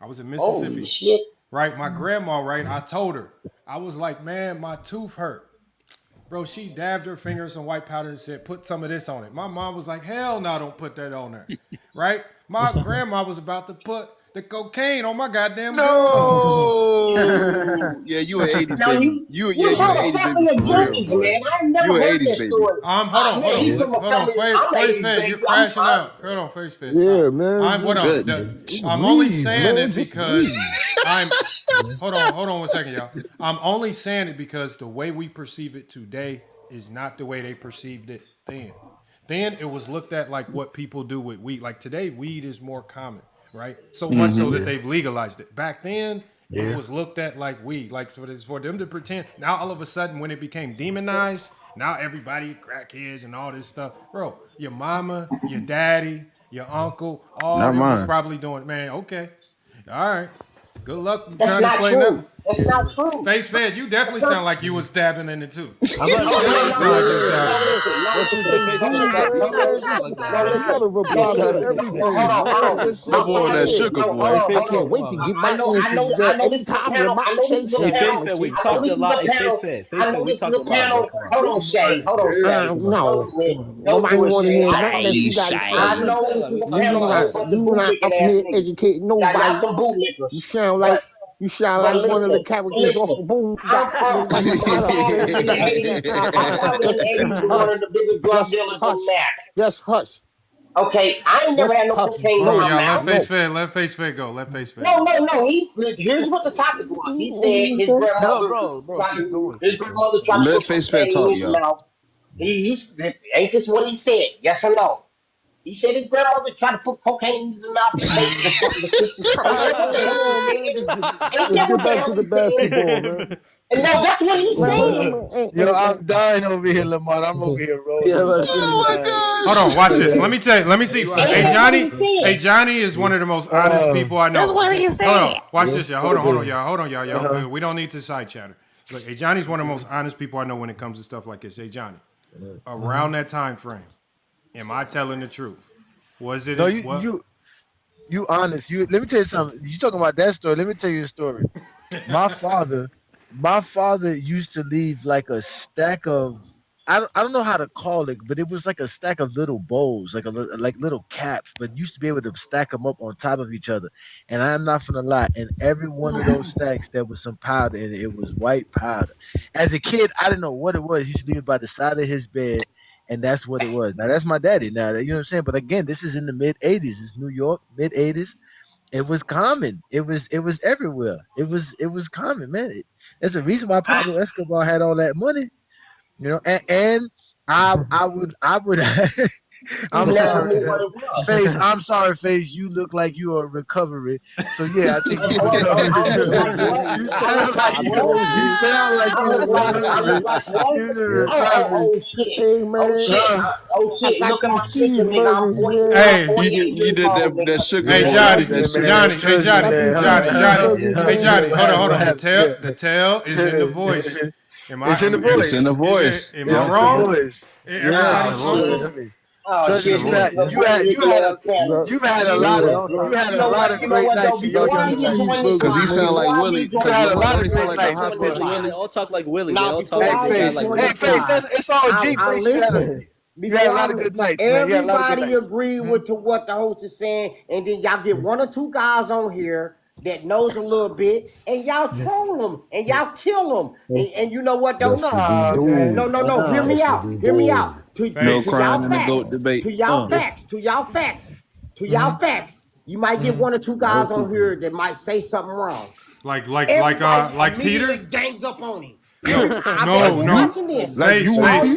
I was in Mississippi. Holy shit. Right, my grandma, right, I told her, I was like, man, my tooth hurt. Bro, she dabbed her finger in some white powder and said, put some of this on it. My mom was like, hell no, don't put that on there. Right? My grandma was about to put the cocaine on my goddamn Yeah, you an 80s baby. You an 80s baby for real. Man. I never heard this story. Hold on. Face Fed, you're crashing out. Hold on, Face Fed. Yeah, man. I'm only saying it because hold on 1 second, y'all. I'm only saying it because the way we perceive it today is not the way they perceived it then. Then it was looked at like what people do with weed. Like today, weed is more common, right? So much so that they've legalized it. Back then, it was looked at like weed. Like for them to pretend. Now all of a sudden, when it became demonized, now everybody crackheads and all this stuff. Bro, your mama, your daddy, your uncle, all of them was probably doing it. Man, okay. All right. Good luck trying to play now. That's not true. Face Fed, you definitely sound like you was stabbing in it too. Boy, that sugar boy. I can't wait to get my We talked a lot. We talked a lot. Hold on, Shay. No. Nobody want to hear nothing that you got to say. I know You not up here educating nobody. You sound like one of the characters off the Boom. I'm probably one of the biggest drug dealers on that. Just hush. Okay, I ain't never had no cocaine in my mouth. Let Face Fed go. No. Here's what the topic was. He said his grandmother tried to Let Face Fed talk, y'all. Ain't this what he said? Yes or no? He said his grandmother tried to put cocaine in his mouth to take Let's get back to the basketball, man. And no, that's what he said. Yo, I'm dying over here, Lamar. I'm over here rolling. Hold on, watch this. Let me see. Hey, Johnny is one of the most honest people I know. That's what he said. Hold on, watch this, y'all. Hold on, y'all. We don't need to side chatter. Look, hey, Johnny's one of the most honest people I know when it comes to stuff like this. Hey, Johnny, around that time frame, am I telling the truth? Was it? You honest. Let me tell you something. You talking about that story? Let me tell you a story. My father used to leave like a stack of I don't know how to call it, but it was like a stack of little bowls, like little caps, but used to be able to stack them up on top of each other. And I'm not gonna lie, in every one of those stacks there was some powder in it. It was white powder. As a kid, I didn't know what it was. He used to leave it by the side of his bed, and that's what it was. Now that's my daddy. Now you know what I'm saying. But again, this is in the mid '80s. It's New York, mid '80s. It was common. It was everywhere. It was common, man. There's a reason why Pablo Escobar had all that money, you know. And I would I'm sorry, Face. I'm sorry, Face. You look like you are recovering. So yeah, I think you sound like you're recovering. Oh shit! Oh shit! Look at my picture, nigga. I'm 47. Hey, you did that sugar. Hey Johnny, hold on. The tail is in the voice. It's in the voice. It's in the voice. Am I wrong? Oh shit! You've had a lot of great nights in your life. Because he sound like Willie. You had a lot of great nights. They all talk like Willie. Hey, Face, it's all deep. Listen. You had a lot of good nights, man. Everybody agree to what the host is saying, and then y'all get one or two guys on here that knows a little bit, and y'all troll them, and y'all kill them. And you know what, though? No. Hear me out. No crime in the GOAT debate. To y'all facts. You might get one or two guys on here that might say something wrong. Like Peter gangs up on him. No. Face.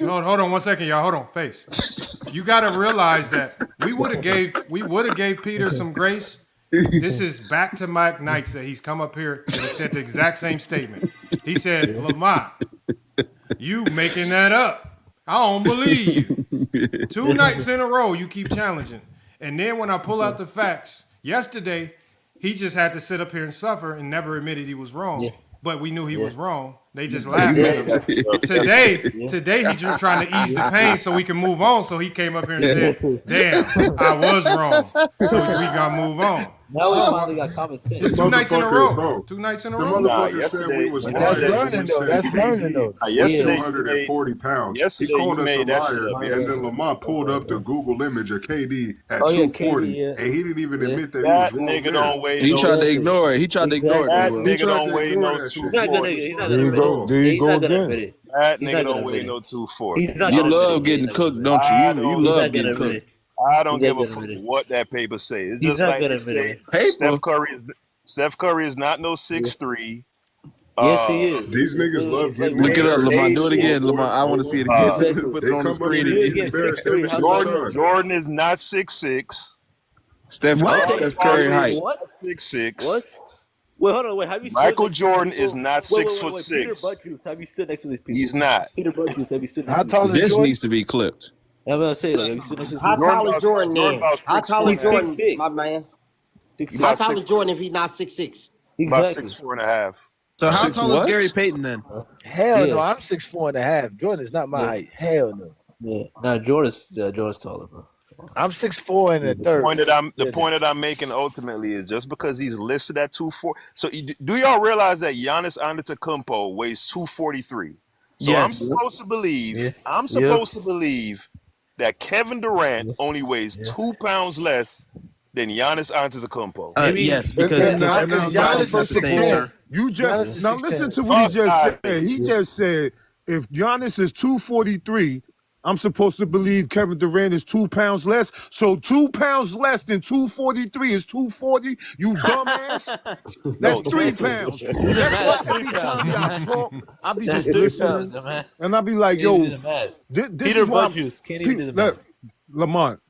Hold on 1 second, y'all. Hold on, Face. You got to realize that we would have gave Peter some grace. This is back-to-back nights that he's come up here and he said the exact same statement. He said, Lamont, you making that up. I don't believe you. 2 nights in a row you keep challenging. And then when I pull out the facts, yesterday he just had to sit up here and suffer and never admitted he was wrong. Yeah. But we knew he was wrong. They just laughed at him. Today he's just trying to ease the pain so we can move on. So he came up here and said, damn, I was wrong. So we got to move on. Now we finally got common sense. It's 2 nights in a row. 2 nights in a row. Motherfucker said we was That's learning though. Yesterday, 240 pounds. Yesterday, he called us a liar, and then Lamont pulled up the Google image of KD at 240, and he didn't even admit that he was wrong. Nigga don't weigh. He tried to ignore it. That nigga don't weigh no 240. There you go again. That nigga don't weigh no 240. You love getting cooked, don't you? You love getting cooked. I don't give a fuck what that paper says. It's just like they say Steph Curry is not no 6'3". Yes, he is. These niggas love getting. Look it up, Lamont. Do it again, Lamont. I want to see it again. Put it on the screen again. Jordan is not 6'6". Steph Curry height. What? 6'6". What? Wait, hold on. Wait, have you? Michael Jordan is not 6'6". Peter Buttjuice, have you stood next to these people? He's not. Peter Buttjuice, have you stood next to This needs to be clipped. I'm gonna say, like, have you stood next to How tall is Jordan then? How tall is Jordan, 6'6". my man? How tall is Jordan if he's not 6'6"? About 6'4.5". So how tall is Gary Payton then? Hell no, I'm 6'4.5". Jordan is not my height. Hell no. Yeah, no, Jordan's taller, bro. I'm 6'4" and a third. The point that I'm making ultimately is just because he's listed at 240. So do y'all realize that Giannis Antetokounmpo weighs 243? So yes. I'm supposed to believe that Kevin Durant only weighs 2 pounds less than Giannis Antetokounmpo. Yes, because Giannis is 6'4". You just now listen to what he just said. He just said if Giannis is 243, I'm supposed to believe Kevin Durant is 2 pounds less. So 2 pounds less than 243 is 240. You dumbass. That's 3 pounds. That's why every time y'all talk, I'll be just listening, and I'll be like, "Yo, this Peter is why." Buttjuice can't even do the math. Lamont,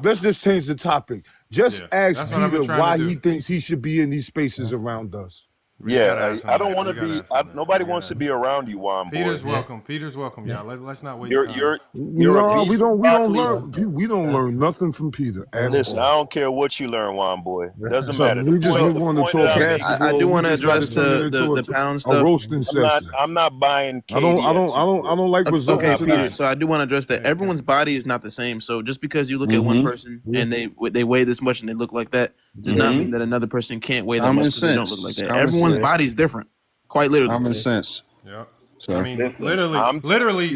let's just change the topic. Just ask Peter why he thinks he should be in these spaces around us. I don't want to be. Nobody wants to be around you, Juan. Peter's welcome. Peter's welcome, y'all. Let's not waste time. You're a No, beast we don't broccoli. learn. We don't learn nothing from Peter. Listen, I don't care what you learn, Juan boy. Doesn't So matter. we just want to talk basketball. I do want to We just gotta address turn it into the pound a stuff. roasting session. I'm not buying KD. I don't like resorting Okay, to Peter. that. So I do want to address that. Everyone's body is not the same. So just because you look at one person and they weigh this much and they look like that, does not mean that another person can't weigh that Common much because they don't sense. look like that. Common Everyone's sense. body is different. Quite literally. Common sense. Yeah. So, I mean, literally,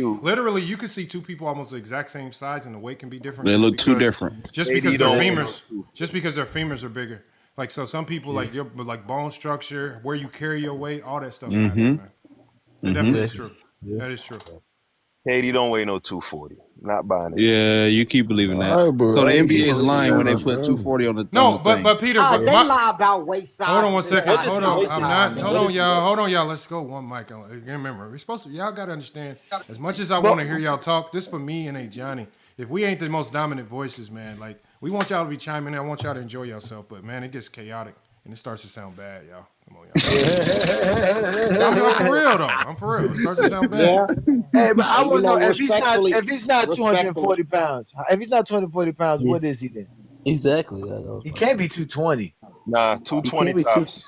you can see two people almost the exact same size, and the weight can be different. They look too different. Just because their femurs are bigger. Like so, some people like your bone structure, where you carry your weight, all that stuff. Matters, man. That definitely is true. That is true. KD don't weigh no 240. Not buying it. Yeah, you keep believing that. So the NBA is lying when they put 240 on the but Peter, they lie about weight size. Hold on one second. Hold on, y'all. Let's go one mic. Remember, we're supposed to. Y'all got to understand. As much as I want to hear y'all talk, this for me and Johnny. If we ain't the most dominant voices, man, like we want y'all to be chiming in. I want y'all to enjoy yourself, but man, it gets chaotic and it starts to sound bad, y'all. Come on, y'all. I'm for real though. I'm for real. It starts to sound bad. Hey, but I want to know if he's not 240 pounds. If he's not 240 pounds, what is he then? Exactly. He can't be 220. Nah, 220 tops.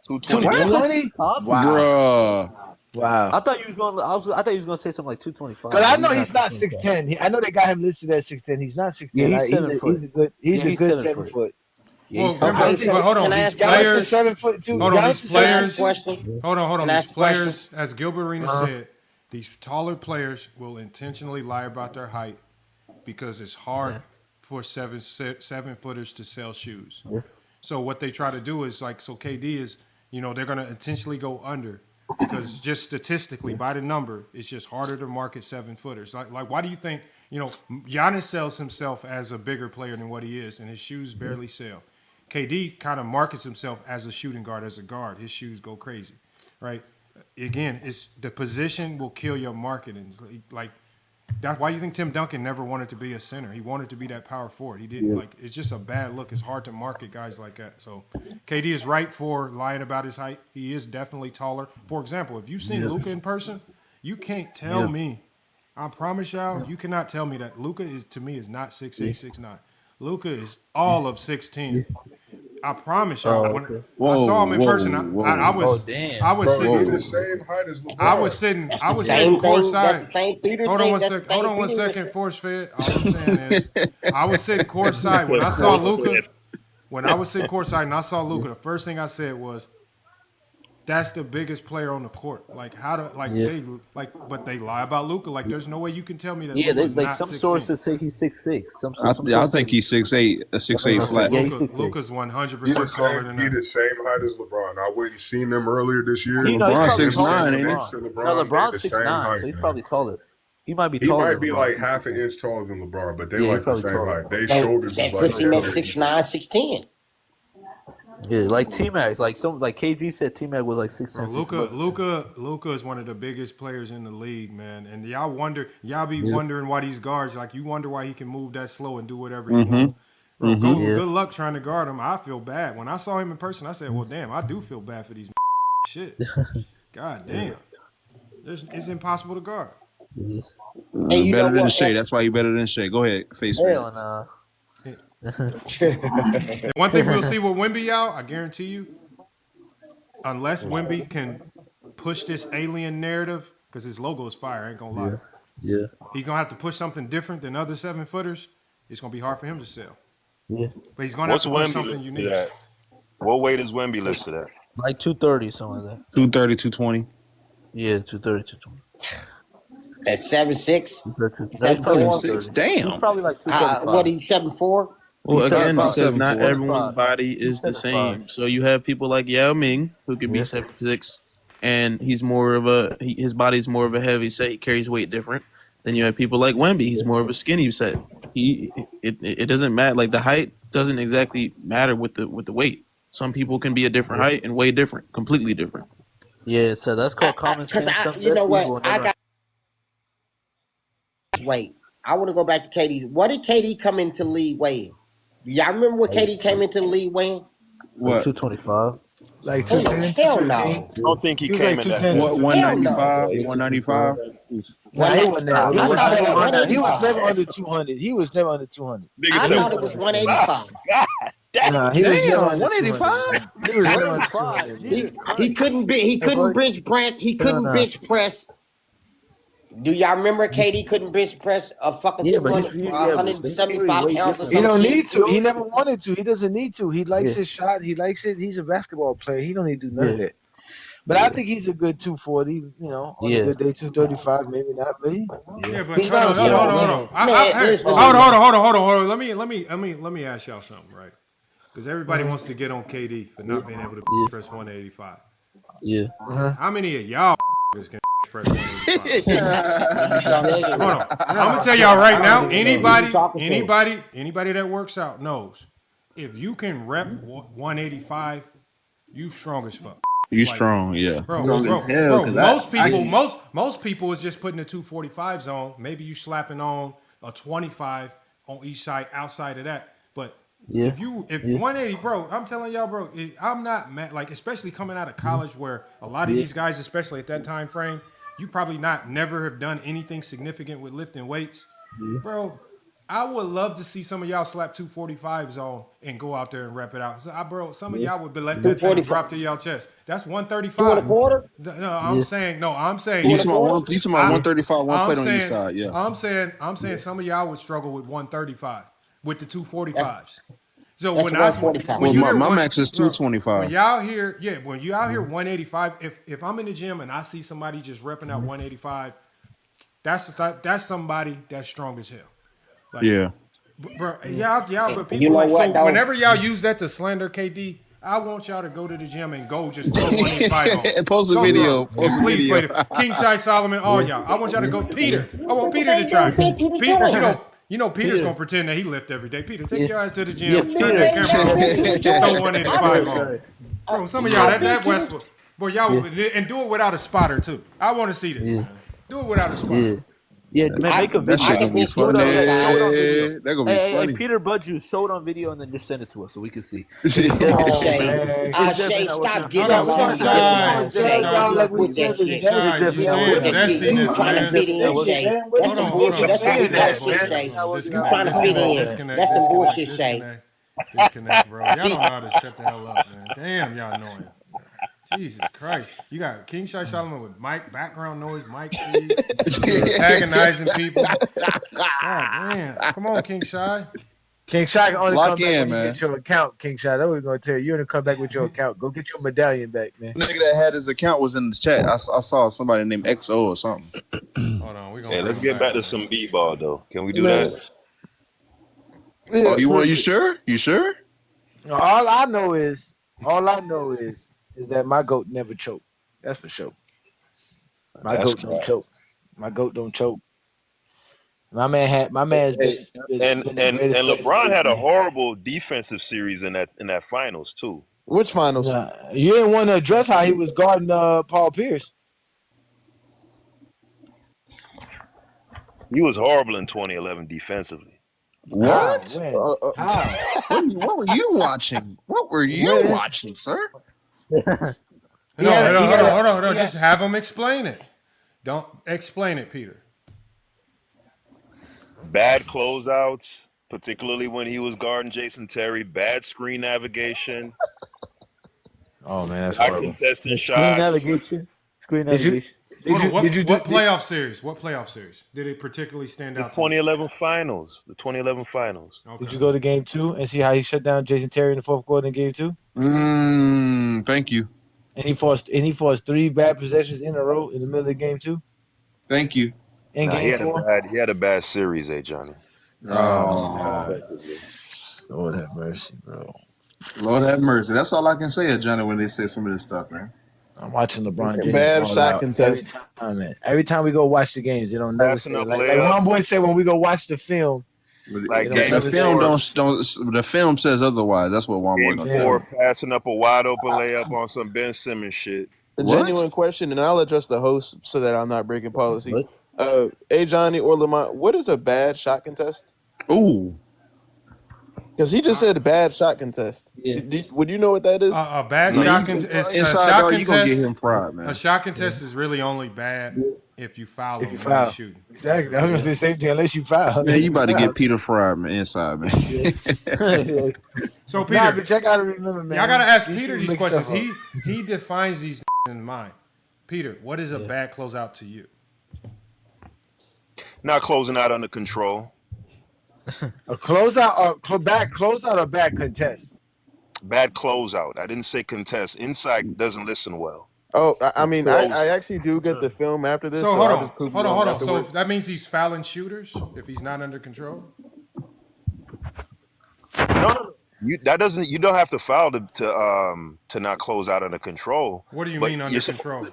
220? Bruh. Wow. I thought you was going. I thought you was going to say something like 225. Because I know he's not 6'10". I know they got him listed at 6'10". He's not 6'10". Yeah, he's a good 7 foot. Well, hold on. These players, 7 foot too. Hold on, these players. Hold on. These players, as Gilbert Arenas said, these taller players will intentionally lie about their height because it's hard for seven footers to sell shoes. So what they try to do is KD is, they're going to intentionally go under because just statistically by the number, it's just harder to market 7 footers. Like why do you think, Giannis sells himself as a bigger player than what he is and his shoes barely sell. KD kind of markets himself as a shooting guard, as a guard. His shoes go crazy, right? Again, it's the position will kill your marketing. Like that's why you think Tim Duncan never wanted to be a center. He wanted to be that power forward. He didn't it's just a bad look. It's hard to market guys like that. So KD is right for lying about his height. He is definitely taller. For example, if you've seen Luka in person, you can't tell me. I promise y'all, you cannot tell me that Luka is not 6'8", 6'9". Luka is all of 6'10". I promise y'all. When I saw him in person, I was sitting courtside. Hold on one second, force fed. All I'm saying is, I was sitting courtside when I saw Luka. When I was sitting courtside and I saw Luka, the first thing I said was, "That's the biggest player on the court." Like but they lie about Luka. Like there's no way you can tell me that. Yeah, there's like some sources say he's 6'6". I think he's 6'8", a 6'8" flat. Yeah, Luka's 100% taller than that. He the same height as LeBron. I wouldn't seen them earlier this year. LeBron's 6'9", ain't he? LeBron's 6'9", so he's probably taller. He might be taller. He might be like half an inch taller than LeBron, but they like the same height. They shoulders that is puts him at 6'9", 6'10". Yeah, like T-Mac, like KG said, T-Mac was like 6'10". Luka is one of the biggest players in the league, man. And y'all be wondering why these guards, you wonder why he can move that slow and do whatever he wants. Bro, good luck trying to guard him. I feel bad. When I saw him in person, I said, well, damn, I do feel bad for these shit. God damn. It's impossible to guard. Hey, better than Shea. That's why you better than Shea. Go ahead, face it. Hell nah. One thing we'll see with Wemby, y'all, I guarantee you, unless Wemby can push this alien narrative, because his logo is fire, I ain't gonna lie. Yeah. He's gonna have to push something different than other 7 footers. It's gonna be hard for him to sell. Yeah. But he's gonna have to push something unique. What weight is Wemby listed at? Like 230, something like that. 230, 220. Yeah, 230, 220. That's 7'6". 7'6". Damn. He's probably like 235. What, he's 7'4"? Well, again, because not everyone's body is the same. So you have people like Yao Ming, who can be 7'6", and he's more of his body's more of a heavy set. He carries weight different. Then you have people like Wemby. He's more of a skinny set. It doesn't matter. Like the height doesn't exactly matter with the weight. Some people can be a different height and weigh different, completely different. Yeah, so that's called common sense. You know what? Wait, I want to go back to KD. What did KD come into the league weighing? Y'all remember what KD came into the league weighing? What? 225. Like 210, Hell 215. no. I don't think he was came like in that 210. much. 195, Yeah, 195. Nah, he wasn't that. He was I never thought under. it He was was never under 200. He was never under 200. Nigga I said, thought it was 185. God damn. Nah, he was never Damn, under 200. 185. He was never under 185. 200. Jesus He Christ. couldn't bench press. He couldn't No. bench press. Do y'all remember KD couldn't bench press a fucking Yeah, but 200, he's 175 way pounds or different. He some don't shit? need to. He never wanted to. He doesn't need to. He likes Yeah. his shot. He likes it. He's a basketball player. He don't need to do none of Yeah. that. But I think he's a good 240. You know, on a good day 235, maybe not. But Yeah, but he's hold on. not a Hold on. Let me ask y'all something, right? Because everybody wants to get on KD for not being able to press 185. Yeah. How many of y'all can press 185? Hold on. I'm gonna tell y'all right now. Anybody that works out knows if you can rep 185, you strong as fuck. You strong, yeah. Bro, Strong as hell, most people is just putting the 245s on. Maybe you slapping on a 25 on each side outside of that. But if 180, bro, I'm telling y'all, bro, I'm not mad. Like, especially coming out of college where a lot of these guys, especially at that time frame, you probably never have done anything significant with lifting weights. Bro, I would love to see some of y'all slap 245s on and go out there and rep it out. So, bro, some of y'all would let that thing drop to y'all chest. That's 135. 2.25? I'm saying. You talking about 135, one plate on each side, yeah. I'm saying some of y'all would struggle with 135 with the 245s. So when my max is 225. When y'all hear 185, if I'm in the gym and I see somebody just repping out 185, that's somebody that's strong as hell. Like, yeah. Bro, but people you know like what, so though? whenever y'all use that to slander KD, I want y'all to go to the gym and go just throw 185 on. And post a video. Post a Please video. play the King Shai Solomon, all y'all. I want y'all to go Peter. I want Peter to try. Peter, Peter's gonna pretend that he lift every day. Peter, take your ass to the gym, turn that camera on, throw 185 on. Bro, some of y'all that Westwood, boy, y'all and do it without a spotter too. I want to see this. Do it without a spotter. Yeah, man, make a video. That shit gonna be funny. That gonna be funny. Hey, Peter Budju, show it on video and then just send it to us so we can see. Shay, stop getting along. Shay, with that shit. You trying to fit in, Shay. That's some bullshit. That's some bullshit, Shay. You trying to fit in. That's some bullshit, Shay. Disconnect, bro. Y'all don't know how to shut the hell up, man. Damn, y'all annoying. Jesus Christ. You got King Shai Solomon with mic, background noise, mic feed, antagonizing people. God damn. Come on, King Shai. King Shai can only Lock come back in, when you man. get your account, King Shai. That's what we're going to tell you. You're going to come back with your account. Go get your medallion back, man. Nigga that had his account was in the chat. I saw somebody named XO or something. Hold on. Hey, let's get back to some b-ball, though. Can we do Man. that? Oh, you sure? You sure? All I know is that my goat never choke. That's for sure. My goat don't choke. My goat don't choke. My man's been And LeBron had a horrible defensive series in that finals too. Which finals? You didn't want to address how he was guarding Paul Pierce. He was horrible in 2011 defensively. What? How? What were you watching? What were you watching, sir? Hold on. Just have him explain it. Don't explain it, Peter. Bad closeouts, particularly when he was guarding Jason Terry. Bad screen navigation. Oh man, that's Not horrible. contesting Screen shots. navigation. Screen navigation. What playoff series? What playoff series did it particularly stand out? The 2011 finals. The 2011 finals. Okay. Did you go to game 2 and see how he shut down Jason Terry in the fourth quarter in game 2? Thank you. And he forced 3 bad possessions in a row in the middle of game 2. Thank you. In game 4. He had a bad series, Johnny. God. Lord have mercy, bro. Lord have mercy. That's all I can say, Johnny, when they say some of this stuff, man. I'm watching LeBron James. Bad shot contest. Every time we go watch the games, they don't never say like my boy said when we go watch the film. The film says otherwise. That's what Game Walmart. 4 passing up a wide open layup on some Ben Simmons shit. A genuine question, and I'll address the host so that I'm not breaking policy. Hey, Johnny or Lamont, what is a bad shot contest? Ooh. Because he just said bad shot contest. Yeah. Would you know what that is? A bad No, shot you- contest. inside dog, you gonna get him fried, man. A shot contest is really only bad if you foul him If you when he's foul. shooting. Exactly. I was gonna say the same thing. Unless you foul. Man, you about to get Peter fried, man, inside, man. So Nah, Peter, but you gotta remember, man. y'all gotta ask these Peter people these make questions. stuff up. He defines these in mind. Peter, what is a bad closeout to you? Not closing out under control. A closeout or bad closeout or bad contest. Bad closeout. I didn't say contest. Inside doesn't listen well. Oh, I mean, I Close. actually do get the film after this. So I'll hold just prove on. you wrong So afterwards. that means he's fouling shooters if he's not under control. No. You don't have to foul to not close out under control. What do you but mean under control?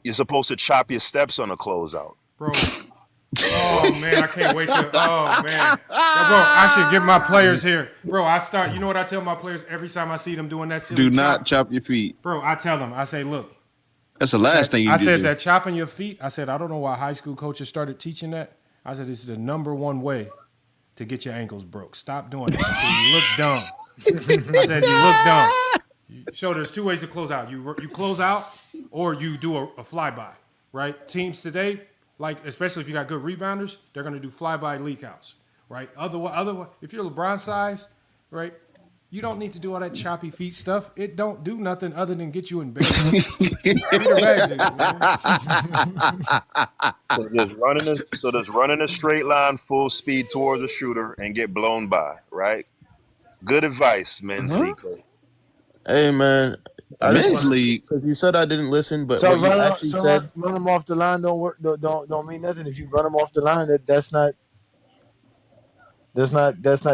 You're supposed to chop your steps on a closeout. Bro. Oh man, I can't wait to. Oh man, yeah, bro, I should get my players here, bro. You know what I tell my players every time I see them doing that silly Do not chop? chop your feet. Bro, I tell them, I say, look, That's the last thing you I do. said that chopping your feet. I said I don't know why high school coaches started teaching that. I said it's the number one way to get your ankles broke. Stop doing that. I said, you look dumb. I said you look dumb. So there's two ways to close out. You close out or you do a flyby, right? Teams today, like especially if you got good rebounders, they're going to do flyby leak outs, right? Otherwise, if you're LeBron size, right, you don't need to do all that choppy feet stuff. It don't do nothing other than get you in bed. So just running a straight line full speed towards a shooter and get blown by, right? Good advice, men's league coach. Hey man, Men's league. Because you said I didn't listen, but So what you actually said. run them off the line don't work. Don't mean nothing. If you run them off the line, that's not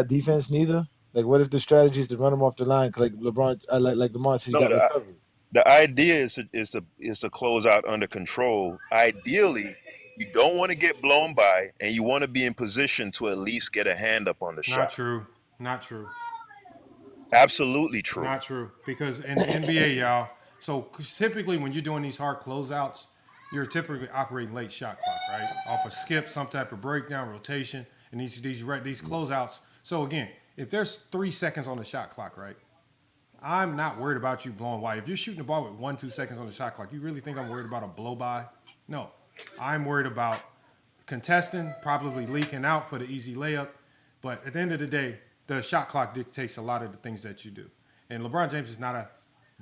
defense neither. Like, what if the strategy is to run them off the line? Like LeBron, like Lamar said, you got recovery. The idea is to close out under control. Ideally, you don't want to get blown by, and you want to be in position to at least get a hand up on the shot. Not true. Absolutely true. Not true. Because in the NBA, y'all, so typically when you're doing these hard closeouts, you're typically operating late shot clock, right? Off a skip, some type of breakdown, rotation, and these closeouts. So again, if there's 3 seconds on the shot clock, right? I'm not worried about you blowing wide. If you're shooting the ball with 1-2 seconds on the shot clock, you really think I'm worried about a blow by? No. I'm worried about contesting, probably leaking out for the easy layup. But at the end of the day, the shot clock dictates a lot of the things that you do. And LeBron James is not a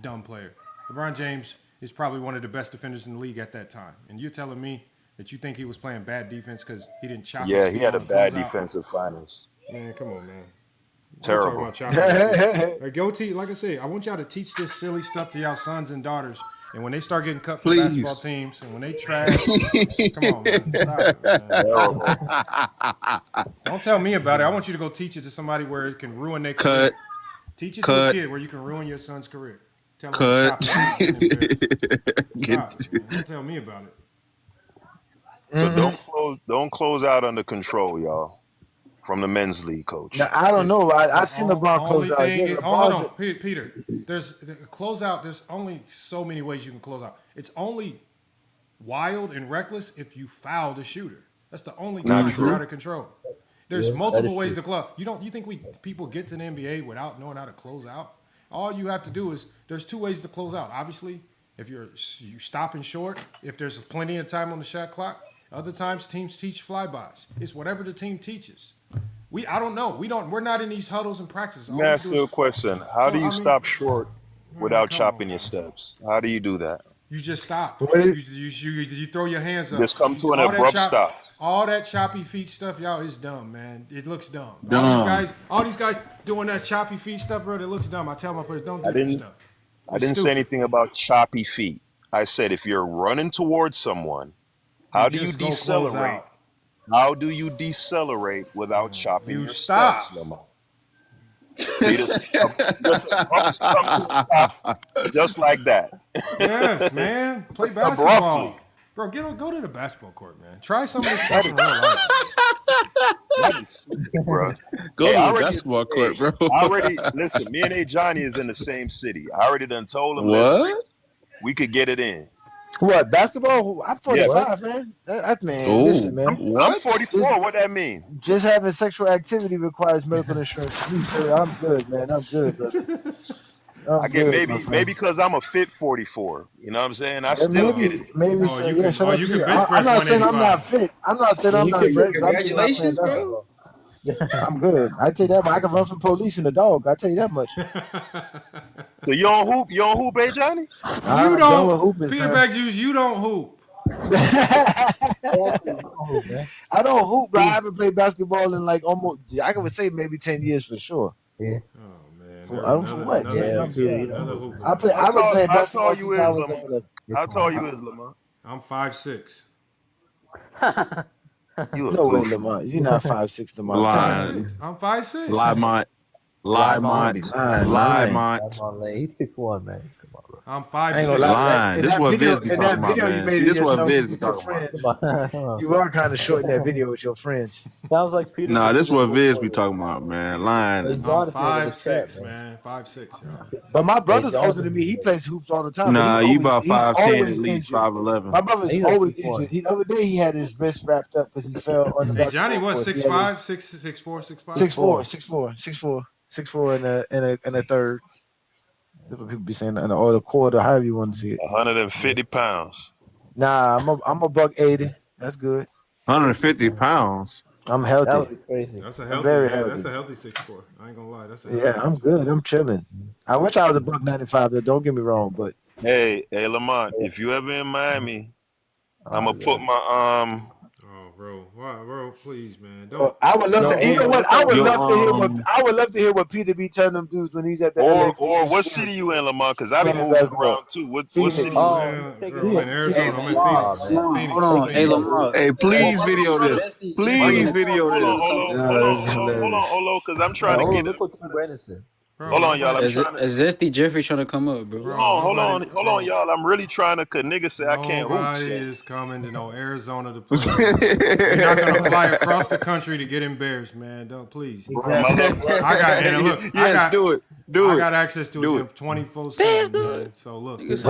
dumb player. LeBron James is probably one of the best defenders in the league at that time. And you're telling me that you think he was playing bad defense because he didn't chop Yeah, his he feet had a on the bad closeout? defensive finals. Man, come on, man. Terrible. Like, go teach, like I said, I want y'all to teach this silly stuff to y'all sons and daughters. And when they start getting cut from basketball teams, and when they trash, come on, man. Stop it, man. Don't tell me about it. I want you to go teach it to somebody where it can ruin their career. Teach it to a kid where you can ruin your son's career. Tell him to stop it. Don't tell me about it. So don't close out under control, y'all. From the men's league coach. Now, I don't know. I've seen LeBron close out. Hold on, Peter. There's a closeout. There's only so many ways you can close out. It's only wild and reckless if you foul the shooter. That's the only time you're out of control. There's multiple ways to close. You think people get to the NBA without knowing how to close out? All you have to do is there's two ways to close out. Obviously, if you stopping short, if there's plenty of time on the shot clock. Other times teams teach flybys. It's whatever the team teaches. I don't know. We're not in these huddles and practices. Let me ask you a question. How do you stop short without chopping your steps? How do you do that? You just stop. You throw your hands up. Just come to an abrupt stop. All that choppy feet stuff, y'all, is dumb, man. It looks dumb. Dumb. All these guys doing that choppy feet stuff, bro, it looks dumb. I tell my players, don't do that stuff. I didn't say anything about choppy feet. I said if you're running towards someone, how do you decelerate? How do you decelerate without chopping your steps? Just like that. Yes, man. Play basketball. Bro, go to the basketball court, man. Try some of this stuff in real life. Bro. Go to the basketball court, bro. Listen, me and Johnny is in the same city. I already done told him what? we could get it in. What basketball? I'm Yeah. 45, man. That man, Oh, listen, man. what? I'm 44. What that mean? Just having sexual activity requires medical insurance for me, sir. I'm good, man. I'm good, brother. I'm I get good, my friend. maybe because I'm a fit 44. You know what I'm saying? I Yeah, still get it. maybe Oh, so. you Yeah, can. shut Oh, up. you can Yeah. bench press I'm not saying I'm not 185. fit. I'm not saying I'm not fit. I'm just not playing Congratulations, bro. basketball. I'm good. I tell you that much. I can run from police and a dog. I tell you that much. So you don't hoop? You don't hoop, eh, Johnny? You I'm done with hooping, Peter sir. Bag Juice, you don't hoop. I don't hoop, but I haven't played basketball in like almost. I would say maybe 10 years for sure. Yeah. Oh man, For what? another hooper. I've been playing How basketball tall you since is, I was Lamar? How tall you is, Lamar? I'm 5'6". You a No way, goofy. Lamar. You're not 5'6", Lamar. Lying. I'm 5'6". Limont. He's 6'1", man. Come on, bro. I'm I ain't gonna 5'6". lie. Lying. This is what Viz be In talking that about, video you man. made See, of this is what yourself Viz be with your talking about. friends, you are kind of short in that video with your friends. Sounds like Peter. Nah, this is what Viz be talking about, man. Lying. I'm 5'6", man. 5'6". But my brother's older than me. He plays hoops all the time. Nah, but you about he's 5'10", always at least injured. 5'11". My brother's He's like always 6'1". injured. The other day he had his wrist wrapped up because he fell on the Hey, basketball Johnny, what? court. 6'5", 6'4", 6'5"? 6'4", and a third. That's what people be saying, or the quarter, however you want to see it. 150 pounds. Nah, I'm a $180. That's good. 150 pounds. I'm healthy. That would be crazy. That's a I'm healthy. very Yeah, healthy. that's a healthy 6'4". I ain't gonna lie. That's a healthy Yeah, I'm good. I'm chilling. I wish I was a $195, but don't get me wrong. But Hey, Lamont, if you ever in Miami, I'm gonna put my Oh, bro. Why, bro? Please, man. Don't. I would love to. You know what? I would Yo, love to hear what I would love to hear what Peter be telling them dudes when he's at the LA. or what city you in, Lamont? Because I be Playing moving basketball. around too. What Phoenix. city? Oh, Take bro, I'm in Arizona. I'm in Lamar, Phoenix. man. Phoenix. Hold on. Hey, Phoenix. Lamar. Hey, please video this. Please video Hold this. on, because I'm trying to Hold get on, look what King Brandon said. Bro, Hold on, y'all. I'm Is trying to. Zesty Jeffrey trying to come up, bro? Hold on, y'all. I'm really trying to. Cause niggas say I can't hoop. Nobody So. is coming to no Arizona to play. You're not gonna fly across the country to get embarrassed, man. Don't please. Exactly. I got and look. Yes, do it. I got access to it 24/7, man. So look. Please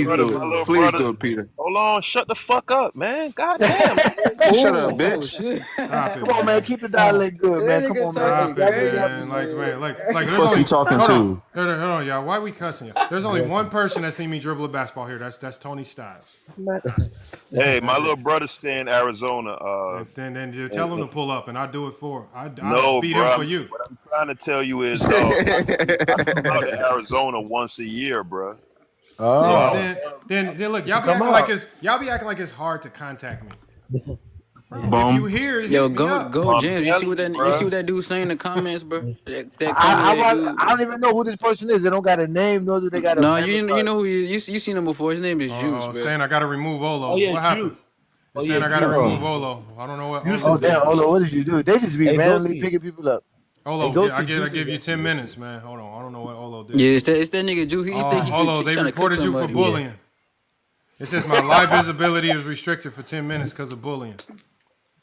do it. Please do it, Peter. Hold on, shut the fuck up, man. God damn. Shut up, bitch. Stop it, Come on, man. Keep the dialect good, man. Come on, Stop man. it, man. Like there's Fuck only, you talking hold to? on. Hold on, y'all. Why are we cussing you? There's only one person that seen me dribble a basketball here. That's Tony Styles. Hey, my little brother stay in Arizona. Then you tell him to pull up, and I do it for. I beat bro, him for you. What I'm trying to tell you is, I come out to Arizona once a year, bro. Oh, then look, y'all be acting like it's hard to contact me. If you hear it, Yo, hit me up. go, James. You see what that dude saying in the comments, bro? I don't even know who this person is. They don't got a name, nor do they got a. No, you know who you seen him before. His name is Juice, bro. Saying I gotta remove Olo. Oh, yeah, what happened? Juice. Saying I gotta remove Olo. I don't know what. Oh damn, Olo, what did you do? They just be randomly picking people up. Olo, I give you 10 minutes, man. Hold on, I don't know what Olo did. Yeah, it's that nigga Juice. He think he Olo, they reported you for bullying. It says my live visibility is restricted for 10 minutes because of bullying.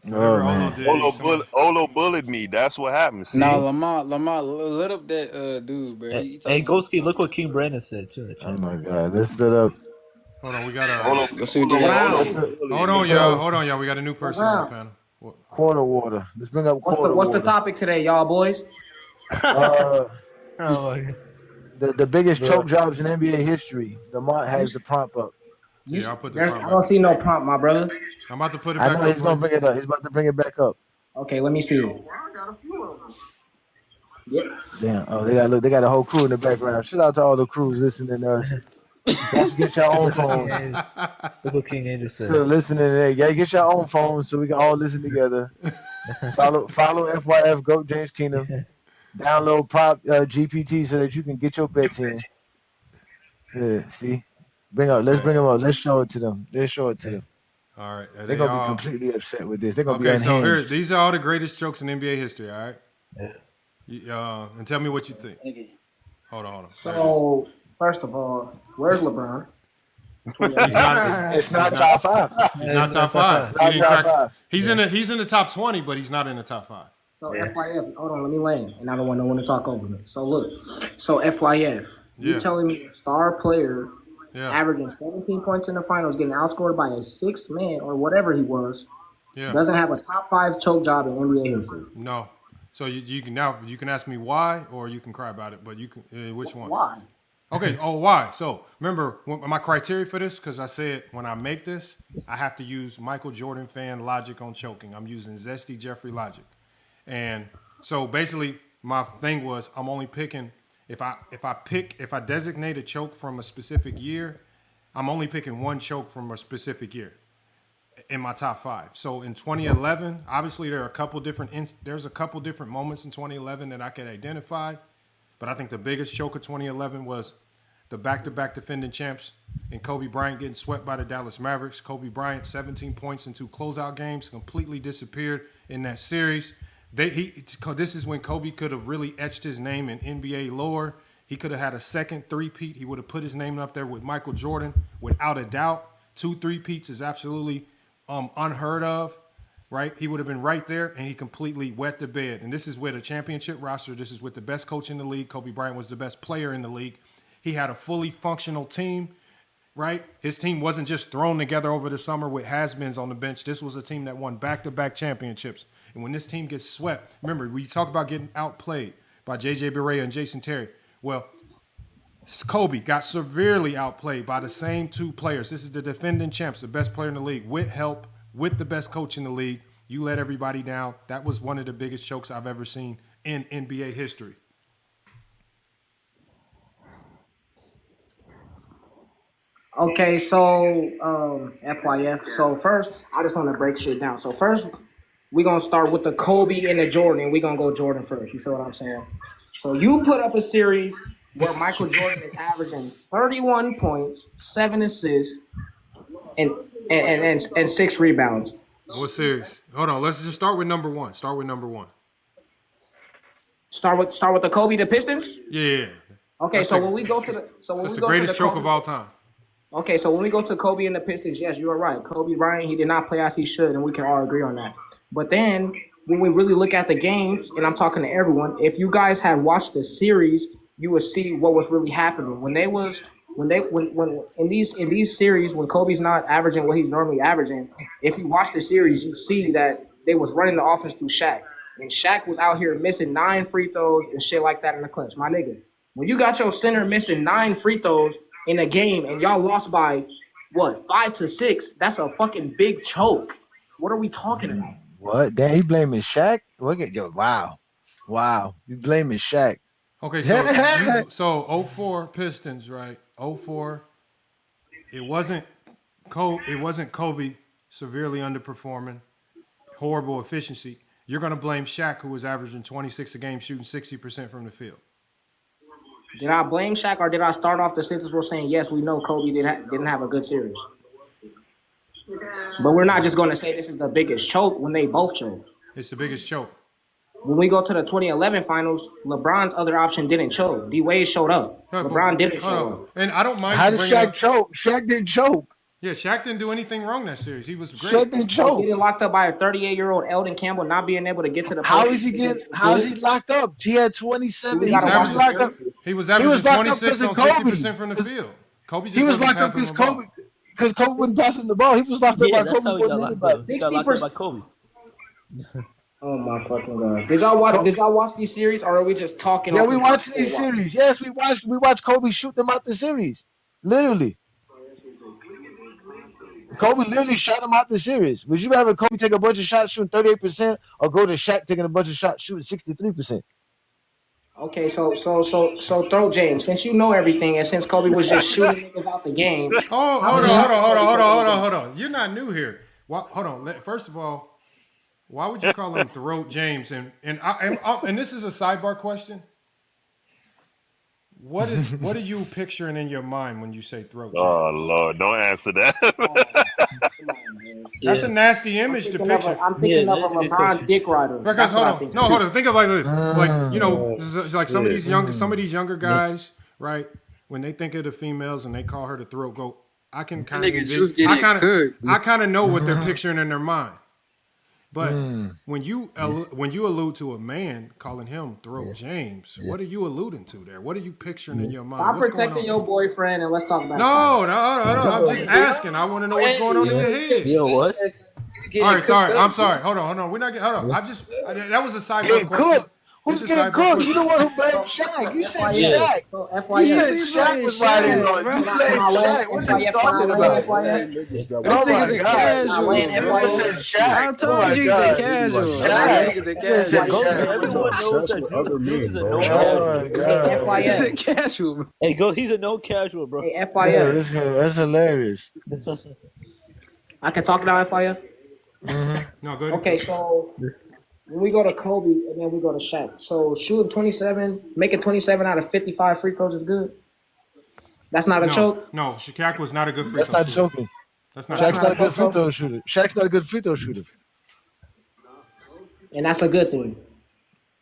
Olo bullied me. That's what happened. See? Nah, Lamar, let up that dude, bro. Hey, Ghosty, look what King Brandon said too. Oh my god, let's set up. Hold on, we got a. Let's see what they got. Hold on, y'all. We got a new person on the panel. Quarter water. Let's bring up quarter water. What's the topic today, y'all boys? The biggest choke jobs in NBA history. Lamont has the prompt up. Yeah, I'll put the prompt I don't see no prompt, my brother. I'm about to put it back up. I know he's gonna bring it up. He's about to bring it back up. Okay, let me see. Yep. Damn. Oh, they got a whole crew in the background. Shout out to all the crews listening to us. Let's get your own phones. Look what King Angel said. So listening there. Yeah, get your own phones so we can all listen together. Follow FYF Goat James Kingdom. Download Prop GPT so that you can get your bets in. Yeah, see? Let's bring them up. Let's show it to them. All right. They're going to be completely upset with this. They're going to be unhinged. So these are all the greatest jokes in NBA history, all right? Yeah. And tell me what you think. Hold on. So, first of all, where's LeBron? It's not top 5. He's not top 5. He's in the top 20, but he's not in the top 5. So FYF, hold on, let me land, and I don't want no one to talk over me. So look, FYF, you telling me a star player averaging 17 points in the finals, getting outscored by a 6 man or whatever he was, doesn't have a top 5 choke job in NBA history. No. So you can ask me why, or you can cry about it. But you can which one? Why? Okay. Oh, why? So remember my criteria for this, because I said when I make this, I have to use Michael Jordan fan logic on choking. I'm using Zesty Jeffrey logic, and so basically my thing was I'm only picking if I designate a choke from a specific year, I'm only picking one choke from a specific year in my top 5. So in 2011, obviously there's a couple different moments in 2011 that I could identify, but I think the biggest choke of 2011 was the back-to-back defending champs and Kobe Bryant getting swept by the Dallas Mavericks. Kobe Bryant, 17 points in 2 closeout games, completely disappeared in that series. This is when Kobe could have really etched his name in NBA lore. He could have had a second three-peat. He would have put his name up there with Michael Jordan without a doubt. 2 three-peats is absolutely unheard of, right? He would have been right there, and he completely wet the bed. And this is with a championship roster. This is with the best coach in the league. Kobe Bryant was the best player in the league. He had a fully functional team, right? His team wasn't just thrown together over the summer with has-beens on the bench. This was a team that won back-to-back championships. And when this team gets swept, remember, we talk about getting outplayed by J.J. Barea and Jason Terry. Well, Kobe got severely outplayed by the same 2 players. This is the defending champs, the best player in the league, with help, with the best coach in the league. You let everybody down. That was one of the biggest chokes I've ever seen in NBA history. Okay, so FYF. So first, I just want to break shit down. So first, we're going to start with the Kobe and the Jordan. We're going to go Jordan first. You feel what I'm saying? So you put up a series where Michael Jordan is averaging 31 points, 7 assists, and 6 rebounds. What series? Hold on. Let's just start with number 1. Start with the Kobe, the Pistons? Yeah. Okay, that's when we go to the that's the greatest choke of all time. Okay, so when we go to Kobe and the Pistons, yes, you are right. Kobe Bryant, he did not play as he should, and we can all agree on that. But then when we really look at the games, and I'm talking to everyone, if you guys had watched the series, you would see what was really happening. When in these series, when Kobe's not averaging what he's normally averaging, if you watch the series, you see that they was running the offense through Shaq. And Shaq was out here missing 9 free throws and shit like that in the clutch. My nigga, when you got your center missing 9 free throws in a game and y'all lost by, 5-6, that's a fucking big choke. What are we talking about? What? Damn, he blaming Shaq? Look at wow. You blaming Shaq. Okay, so 04 Pistons, right? 04. It wasn't Kobe severely underperforming, horrible efficiency. You're going to blame Shaq, who was averaging 26 a game, shooting 60% from the field. Did I blame Shaq, or did I start off the sentence with saying, yes, we know Kobe didn't have a good series? But we're not just going to say this is the biggest choke when they both choke. It's the biggest choke. When we go to the 2011 finals, LeBron's other option didn't choke. D-Wade showed up. LeBron didn't show up. And I don't mind. How did Shaq choke? Shaq didn't choke. Yeah, Shaq didn't do anything wrong that series. He was great. Shaq didn't choke. Getting locked up by a 38-year-old Eldon Campbell, not being able to get to the How is he locked up? He had 27. He was locked up. He was averaging 26 on 60% from the field. Kobe just was locked up because Kobe wouldn't pass him the ball. He was locked up by Kobe. He got locked up by Kobe. Oh my fucking god! Did y'all watch these series, or are we just talking? Yeah, we watched these series. Yes, we watched Kobe shoot them out the series. Literally, Kobe literally shot him out the series. Would you rather Kobe take a bunch of shots shooting 38%, or go to Shaq taking a bunch of shots shooting 63%? Okay, so throw James, since you know everything, and since Kobe was just shooting niggas out the game. Oh, hold on. You're not new here. Hold on. First of all, why would you call him Throat James? And this is a sidebar question. What are you picturing in your mind when you say Throat James? Oh Lord, don't answer that. That's a nasty image to picture. I'm thinking of a LeBron dick rider. Because hold on. Think of it like this. Like, it's like some of these younger guys, right? When they think of the females and they call her the throat goat, I kind of know what they're picturing in their mind. But when you allude to a man calling him Throat James, what are you alluding to there? What are you picturing in your mind? Stop What's protecting your boyfriend and let's talk about No. I'm just asking. I want to know what's going on in your head. Yo, what? All right, sorry. I'm sorry. Hold on. We're not. Hold on. That was a sidebar question. Who's getting cooked? You the one who blamed Shaq. You said Shaq. You said Shaq was right in on you. Blamed Shaq. What are you talking about? Oh my God. You said Shaq. I told you he's a casual. Everyone knows that Juice is a no casual. He's a casual. Hey, go. He's a no casual, bro. Hey, FYF. That's hilarious. I can talk now, FYF? No, good. Okay, so when we go to Kobe and then we go to Shaq. So shooting 27, making 27 out of 55 free throws is good. That's not a choke? No, Shaq was not a good free That's throw not shooter. joking. Shaq's not a good free throw shooter. Shaq's not a good free throw shooter. And that's a good thing.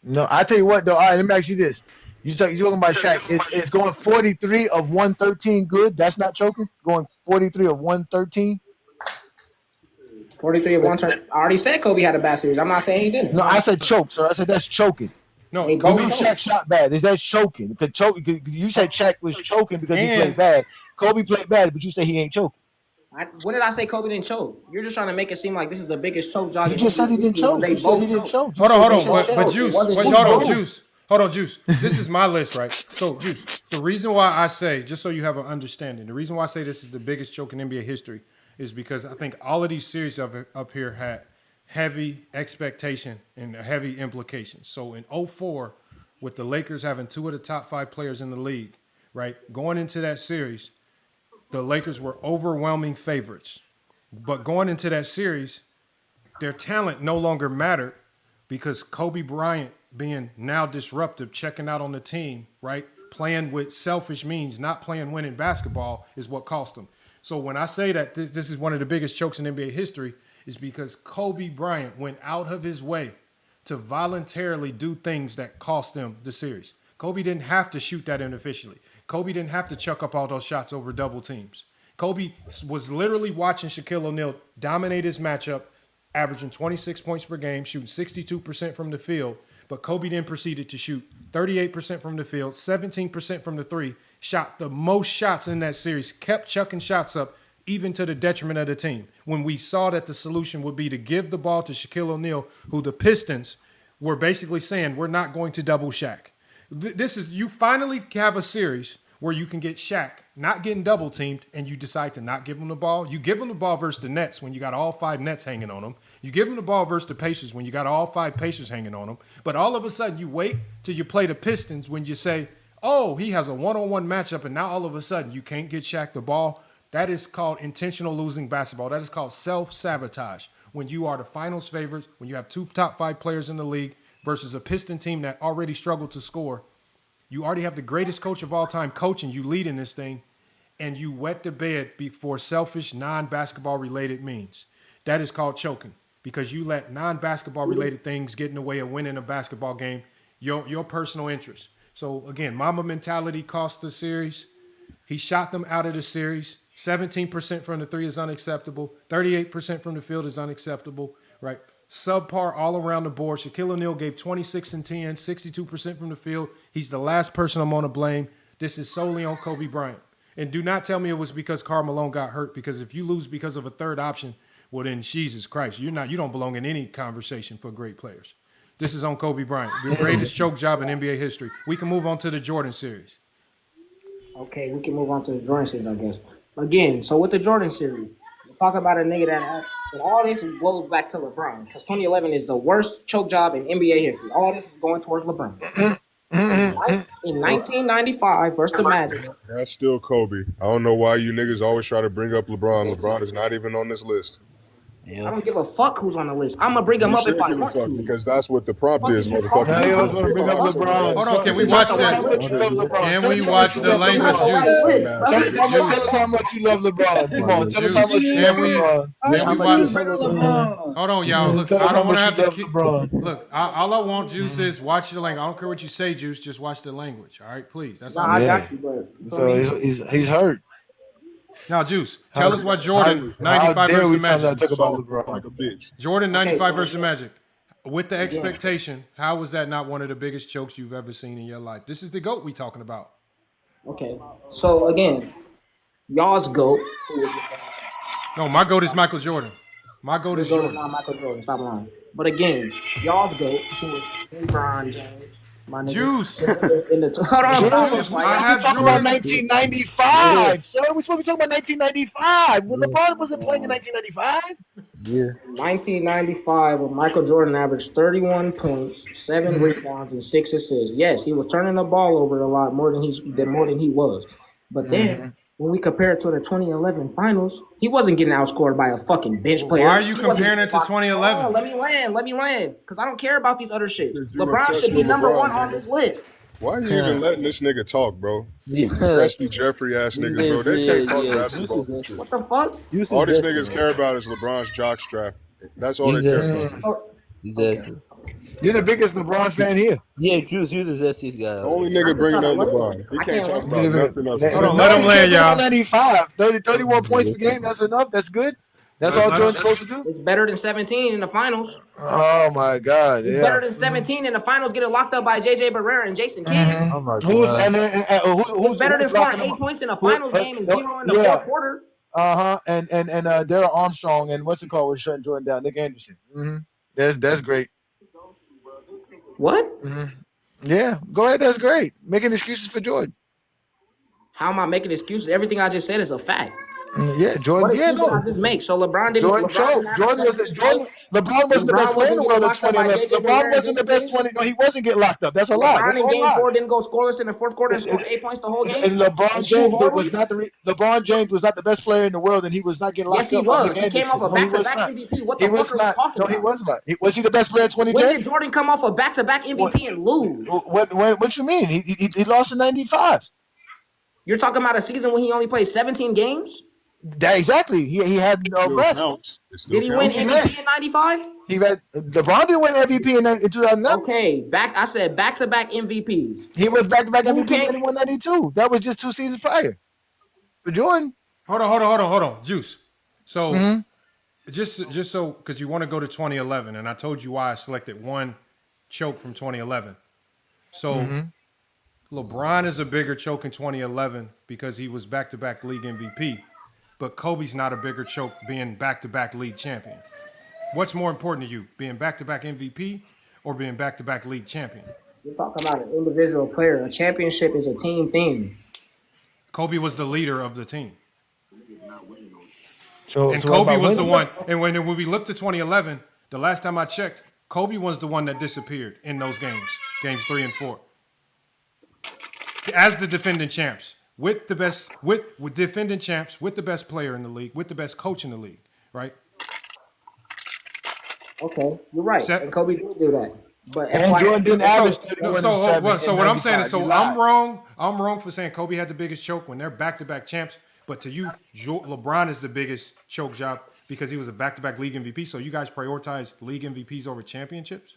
No, I tell you what though. All right, let me ask you this: you're talking about Shaq. Is going 43 of 113 good? That's not choking. Going 43 of 113. 43 of 113. I already said Kobe had a bad series. I'm not saying he didn't. No, I said choke, sir. I said that's choking. No, Kobe Shaq shot bad. Is that choking? Because you said Shaq was choking because he played bad. Kobe played bad, but you say he ain't choking. When did I say Kobe didn't choke? You're just trying to make it seem like this is the biggest choke job. You just said he didn't choke. You said he didn't choke. Hold on. But Juice. Hold on, Juice. This is my list, right? So, Juice, the reason why I say, just so you have an understanding, the reason why I say this is the biggest choke in NBA history is because I think all of these series up here had heavy expectation and heavy implications. So in 2004, with the Lakers having two of the top 5 players in the league, right, going into that series, the Lakers were overwhelming favorites. But going into that series, their talent no longer mattered because Kobe Bryant being now disruptive, checking out on the team, right, playing with selfish means, not playing winning basketball is what cost them. So when I say that this is one of the biggest chokes in NBA history, is because Kobe Bryant went out of his way to voluntarily do things that cost them the series. Kobe didn't have to shoot that inefficiently. Kobe didn't have to chuck up all those shots over double teams. Kobe was literally watching Shaquille O'Neal dominate his matchup, averaging 26 points per game, shooting 62% from the field. But Kobe then proceeded to shoot 38% from the field, 17% from the three, shot the most shots in that series, kept chucking shots up, even to the detriment of the team. When we saw that the solution would be to give the ball to Shaquille O'Neal, who the Pistons were basically saying, we're not going to double Shaq. You finally have a series where you can get Shaq not getting double teamed and you decide to not give him the ball. You give him the ball versus the Nets when you got all 5 Nets hanging on him. You give him the ball versus the Pacers when you got all 5 Pacers hanging on him. But all of a sudden you wait till you play the Pistons when you say, oh, he has a one-on-one matchup and now all of a sudden you can't get Shaq the ball. That is called intentional losing basketball. That is called self-sabotage. When you are the finals favorites, when you have 2 top 5 players in the league versus a Piston team that already struggled to score, you already have the greatest coach of all time coaching you, leading this thing, and you wet the bed for selfish, non-basketball related means. That is called choking because you let non-basketball related things get in the way of winning a basketball game, your personal interest. So again, Mamba mentality cost the series. He shot them out of the series. 17% from the three is unacceptable. 38% from the field is unacceptable, right? Subpar all around the board. Shaquille O'Neal gave 26 and 10, 62% from the field. He's the last person I'm going to blame. This is solely on Kobe Bryant. And do not tell me it was because Karl Malone got hurt, because if you lose because of a third option, well then Jesus Christ, you don't belong in any conversation for great players. This is on Kobe Bryant, the greatest choke job in NBA history. We can move on to the Jordan series. Okay, we can move on to the Jordan series, I guess. Again, so with the Jordan series, we're talking about a nigga that all this goes back to LeBron, because 2011 is the worst choke job in NBA history. All this is going towards LeBron. In 1995 versus the Magic. That's still Kobe. I don't know why you niggas always try to bring up LeBron. LeBron is not even on this list. Yeah. I don't give a fuck who's on the list. I'm gonna bring him up if I want to. Because that's what the prompt is, motherfucker. Now you want to bring up LeBron. Hold on, can we watch that? Can we watch the language, Juice? Tell us how much you love LeBron. Come on, tell us how much you love LeBron. Can we watch? Hold on, y'all. Look, I don't want to have to keep. Look, all I want, Juice, is watch the language. I don't care what you say, Juice. Just watch the language. All right, please. That's all. I got you, bro. So he's hurt. Now, Juice, tell us why Jordan 95 versus Magic. Talk about LeBron like a bitch. Jordan 95 versus Magic. With the expectation, how was that not one of the biggest chokes you've ever seen in your life? This is the GOAT we talking about. Okay. So, again, y'all's GOAT. No, my GOAT is Michael Jordan. My GOAT is Jordan. Not Michael Jordan. Stop lying. But again, y'all's GOAT, who is LeBron James. My nigga. Juice. Hold on, Juice. We talking about 1995, sir. We supposed to be talking about 1995. When LeBron wasn't playing in 1995. Yeah. 1995, when Michael Jordan averaged 31 points, 7 rebounds, and 6 assists. Yes, he was turning the ball over a lot more than he was. But then when we compare it to the 2011 finals, he wasn't getting outscored by a fucking bench player. Why are you comparing it to 2011? Oh, let me land. Because I don't care about these other shits. LeBron should be number one on this list. Why are you even letting this nigga talk, bro? Dusty Jeffrey ass niggas, bro. They can't talk basketball. What the fuck? All these niggas care about is LeBron's jockstrap. That's all they care about. Exactly. You're the biggest LeBron fan here. Yeah, Juice, you're the zestiest guy. The only nigga bringing up LeBron. He can't talk about nothing else. Hold on, let him land, y'all. 95, 31 points per game. That's enough. That's good. That's all Jordan's supposed to do. It's better than 17 in the finals. Oh my God! It's better than 17 in the finals, getting locked up by JJ Barrera and Jason Kidd. Oh my God. Who's better than scoring 8 points in a finals game and 0 in the fourth quarter? And Darryl Armstrong and what's it called was shutting Jordan down. Nick Anderson. That's great. What? Yeah, go ahead. That's great. Making excuses for Jordan. How am I making excuses? Everything I just said is a fact. Yeah, Jordan. Yeah, no. I just make so LeBron didn't. LeBron wasn't the best player in the world in 2011. LeBron wasn't the best 20. No, he wasn't getting locked up. That's a lie. LeBron in Game 4 didn't go scoreless in the fourth quarter and scored 8 points the whole game. And LeBron James was not the best player in the world, and he was not getting locked up. Yes, he was. He came off a back-to-back MVP. What the fuck are we talking about? No, he was not. Was he the best player in 2010? When did Jordan come off a back-to-back MVP and lose? What you mean? He lost in 95. You're talking about a season when he only played 17 games? Exactly. He had rest. Did he win MVP in 95? LeBron didn't win MVP in 2009. Okay, I said back-to-back MVPs. He was back-to-back MVP in 91, 92. That was just 2 seasons prior. For Jordan. Hold on, Juice. So just so because you want to go to 2011, and I told you why I selected one choke from 2011. So LeBron is a bigger choke in 2011 because he was back-to-back league MVP. But Kobe's not a bigger choke being back-to-back league champion. What's more important to you, being back-to-back MVP or being back-to-back league champion? You're talking about an individual player. A championship is a team thing. Kobe was the leader of the team. So Kobe was the one. And when we looked to 2011, the last time I checked, Kobe was the one that disappeared in those games 3 and 4. As the defending champs. With the best, with defending champs, with the best player in the league, with the best coach in the league, right? Okay, you're right. And Kobe did do that. But Jordan didn't average. So what I'm saying is, I'm wrong. I'm wrong for saying Kobe had the biggest choke when they're back-to-back champs. But to you, LeBron is the biggest choke job because he was a back-to-back league MVP. So you guys prioritize league MVPs over championships?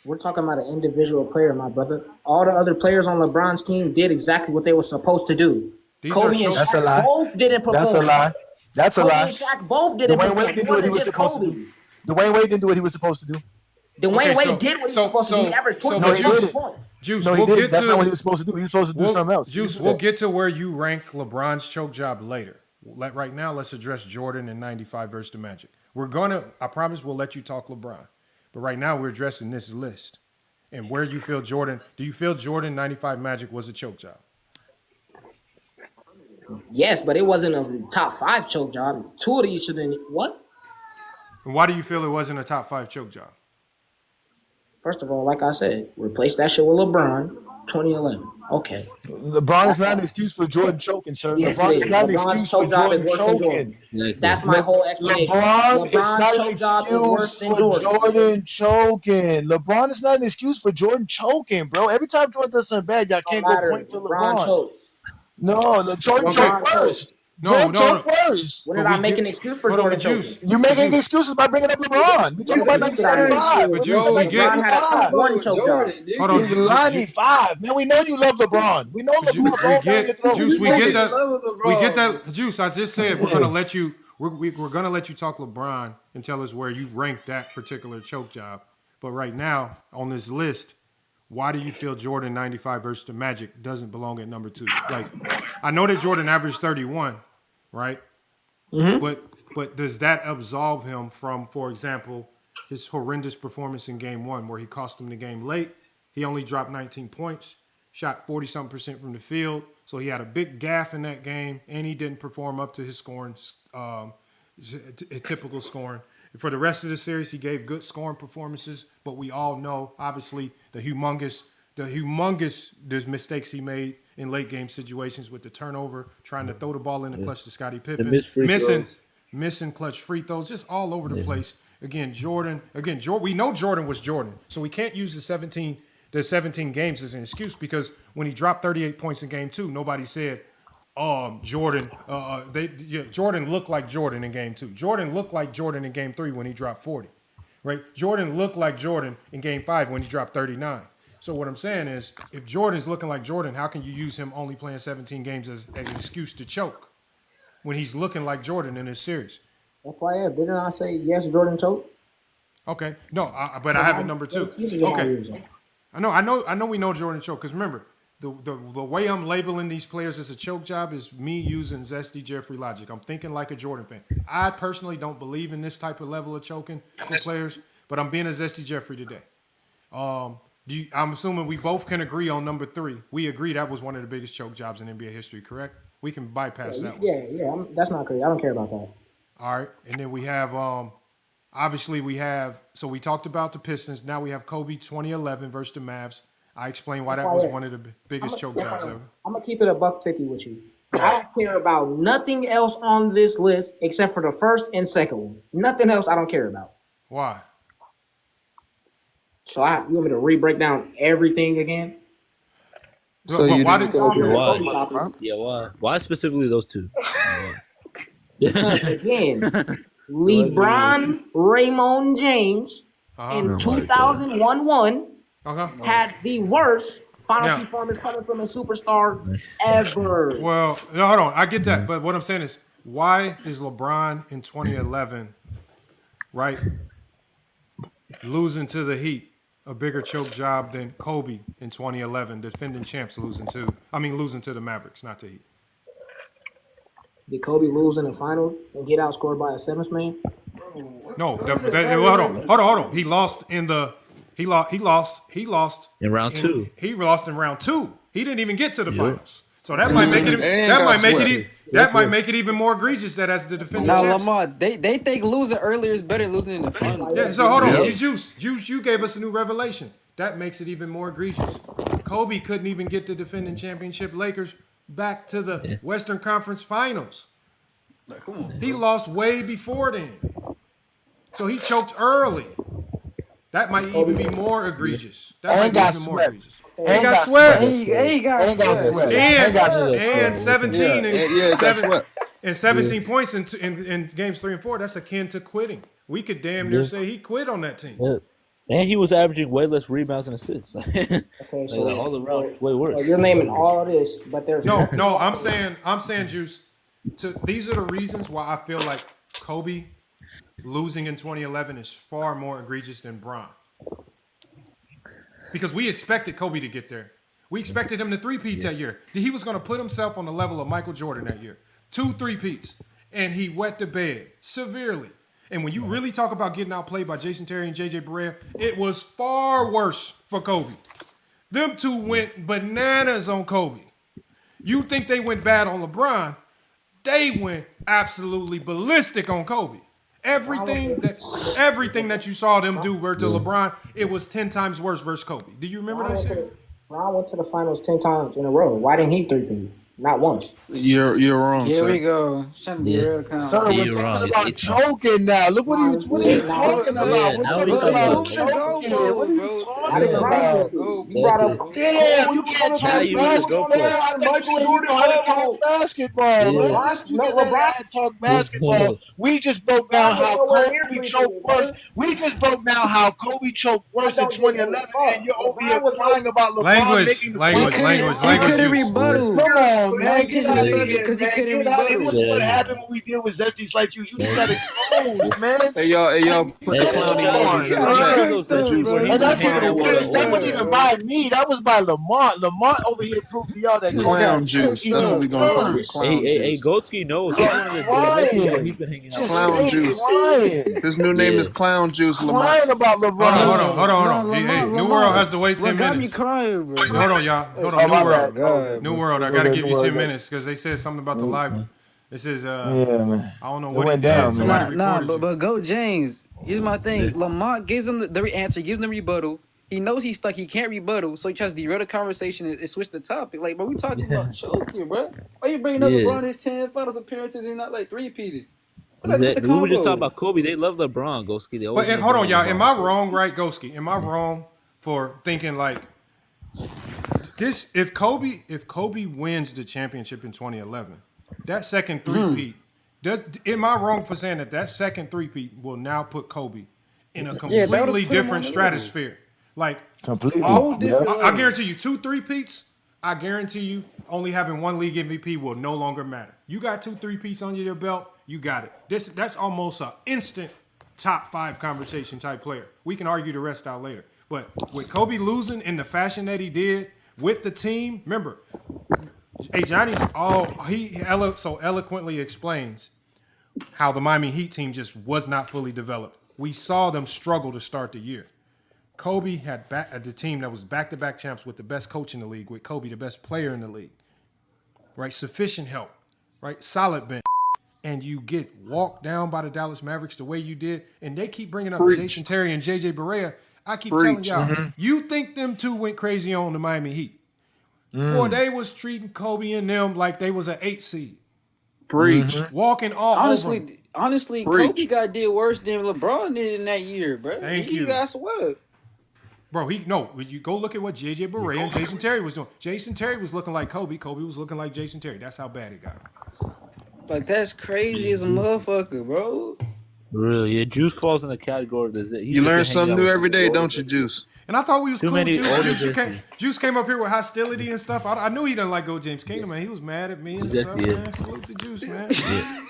We're talking about an individual player, my brother. All the other players on LeBron's team did exactly what they were supposed to do. Kobe and Shaq both didn't perform. That's a lie. That's a lie. Kobe and Shaq both didn't perform. Dwayne Wade didn't do what he was supposed to do. Dwayne Wade didn't do what he was supposed to do. Dwayne Wade did what he was supposed to do. He averaged 20 points. Juice, no, he didn't. That's not what he was supposed to do. He was supposed to do something else. Juice, we'll get to where you rank LeBron's choke job later. Right now, let's address Jordan in 95 versus the Magic. I promise we'll let you talk LeBron. But right now, we're addressing this list. And where you feel Jordan, do you feel Jordan 95 Magic was a choke job? Yes, but it wasn't a top 5 choke job. 2 of these shouldn't. What? And why do you feel it wasn't a top 5 choke job? First of all, like I said, replace that shit with LeBron, 2011. Okay. LeBron is not an excuse for Jordan choking, sir. Yes, LeBron is not an excuse for Jordan choking. That's my whole explanation. LeBron is not an excuse for Jordan choking. LeBron is not an excuse for Jordan choking, bro. Every time Jordan does something bad, y'all can't go point to LeBron. No, Jordan choked first. No. Worse. When did I make an excuse for Jordan choking? You making excuses by bringing up LeBron. We talking about 1995. But LeBron had a 1 choke job. Hold on, He's 95. Man, we know you love LeBron. We know LeBron's all down your throat. Juice, we get that. Juice, I just said we're gonna let you. We're gonna let you talk LeBron and tell us where you rank that particular choke job. But right now on this list, why do you feel Jordan 95 versus the Magic doesn't belong at number 2? Like, I know that Jordan averaged 31, right? Mm-hmm. But does that absolve him from, for example, his horrendous performance in Game 1 where he cost him the game late? He only dropped 19 points, shot 40-something% from the field. So he had a big gaffe in that game, and he didn't perform up to his scoring, typical scoring. For the rest of the series, he gave good scoring performances, but we all know, obviously, the humongous mistakes he made in late game situations with the turnover, trying to throw the ball in the clutch to Scottie Pippen, missing clutch free throws, just all over the place. Jordan, we know Jordan was Jordan, so we can't use the 17 games as an excuse, because when he dropped 38 points in Game 2, nobody said, Jordan looked like Jordan in Game 2. Jordan looked like Jordan in Game 3 when he dropped 40, right? Jordan looked like Jordan in Game 5 when he dropped 39. So what I'm saying is, if Jordan's looking like Jordan, how can you use him only playing 17 games as an excuse to choke when he's looking like Jordan in this series? FYF, didn't I say yes, Jordan choke? Okay, no, but I have it number 2. Okay, I know we know Jordan choke, because remember, the way I'm labeling these players as a choke job is me using zesty Jeffrey logic. I'm thinking like a Jordan fan. I personally don't believe in this type of level of choking for players, but I'm being a zesty Jeffrey today. I'm assuming we both can agree on number 3. We agree that was one of the biggest choke jobs in NBA history, correct? We can bypass that one. Yeah, that's not crazy. I don't care about that. All right, and then we have, obviously so we talked about the Pistons. Now we have Kobe 2011 versus the Mavs. I explained why that was one of the biggest choke jobs ever. I'm going to keep it $150 with you. I don't care about nothing else on this list except for the first and second one. Nothing else I don't care about. Why? So you want me to re-break down everything again? So why? Why specifically those 2? Again, LeBron Raymond James in 2001 had the worst final performance coming from a superstar ever. Well, no, hold on. I get that. But what I'm saying is, why is LeBron in 2011, right, losing to the Heat a bigger choke job than Kobe in 2011, defending champs losing to the Mavericks, not the Heat? Did Kobe lose in the finals and get outscored by a 7th man? No, hold on. He lost in round 2. He lost in round 2. He didn't even get to the finals. So that might make it even more egregious that as the defending champs. Lamar, they think losing earlier is better than losing in the finals. Yeah, so hold on. Juice, you gave us a new revelation. That makes it even more egregious. Kobe couldn't even get the defending championship Lakers back to the Western Conference Finals. He lost way before then. So he choked early. That might even be more egregious. And got swept. And got swept. And 17 and 17 points in games 3 and 4. That's akin to quitting. We could damn near say he quit on that team. Yeah. And he was averaging way less rebounds and assists. Okay, so all around way worse. So you're naming all of this, but there's no. I'm saying, Juice. These are the reasons why I feel like Kobe losing in 2011 is far more egregious than Bron. Because we expected Kobe to get there. We expected him to three-peat that year. He was going to put himself on the level of Michael Jordan that year. 2 three-peats. And he wet the bed severely. And when you really talk about getting outplayed by Jason Terry and J.J. Barea, it was far worse for Kobe. Them 2 went bananas on Kobe. You think they went bad on LeBron? They went absolutely ballistic on Kobe. Everything that you saw them do versus LeBron, it was 10 times worse versus Kobe. Do you remember that series? LeBron went to the finals 10 times in a row. Why didn't he three-peat? Not once. You're wrong, Here sir. we go. Trying to be real calm. Sir, we're talking about choking now. Look what are you talking about? We're talking about choking. What are you talking about? You brought up. Damn, you can't talk basketball. I thought you said you know how to talk basketball, man. You just ain't how to talk basketball. We just broke down how Kobe choked worse. We just broke down how Kobe choked worse in 2011, and you're over here crying about LeBron making the language. Come on, man. Get out of here, man. Get out of here. This is what happened when we deal with Zesties like you. You just got exposed, man. Hey, y'all put the clowny emojis in the chat. And that's even worse. That wasn't even by me. That was by Lamont. Lamont over here proved to y'all that clown juice. That's what we gonna call it. Hey, Goldsky knows. He's been hanging out. Clown juice. His new name is Clown Juice. Lamont. Crying about LeBron. Hold on. Hey, New World has to wait 10 got me minutes. crying, bro. Hold on, y'all. Hold on. New World. I gotta give you 10 minutes because they said something about the live. It says, man. I don't know It what went down. But go James. Here's my thing. Lamont gives him the answer, gives him the rebuttal. He knows he's stuck. He can't rebuttal, so he tries to derail the conversation and switch the topic. Like, bro, we talking about choking, bro. Why you bringing up LeBron his 10 finals appearances and not like 3-peated? Exactly. We were just talking about Kobe. They love LeBron, Goldsky. But hold on, y'all. Am I wrong, right, Goldsky? Am I wrong for thinking like this? If Kobe wins the championship in 2011, that second three-peat, am I wrong for saying that second three-peat will now put Kobe in a completely different stratosphere? Like, completely. I guarantee you 2 3-peats. I guarantee you only having 1 league MVP will no longer matter. You got 2 3-peats under your belt, you got it. That's almost an instant top 5 conversation type player. We can argue the rest out later. But with Kobe losing in the fashion that he did with the team, remember, Johnny's so eloquently explains how the Miami Heat team just was not fully developed. We saw them struggle to start the year. Kobe had the team that was back-to-back champs with the best coach in the league, with Kobe, the best player in the league, right? Sufficient help, right? Solid bench. And you get walked down by the Dallas Mavericks the way you did, and they keep bringing up Jason Terry and J.J. Barea. I keep telling y'all, you think them two went crazy on the Miami Heat. Boy, they was treating Kobe and them like they was an 8 seed. Preach. Walking all over them. Honestly, Kobe did worse than LeBron did in that year, bro. Thank you. You got swept. Bro, you go look at what J.J. Barea and Jason Terry was doing. Jason Terry was looking like Kobe. Kobe was looking like Jason Terry. That's how bad it got. Like, that's crazy as a motherfucker, bro. Really, yeah. Juice falls in the category of this. You learn something new every day, don't you, Juice? And I thought we was Too cool. many Juice came up here with hostility and stuff. I knew he doesn't like Go James Kingdom, man. He was mad at me and stuff, man. Salute to Juice, man.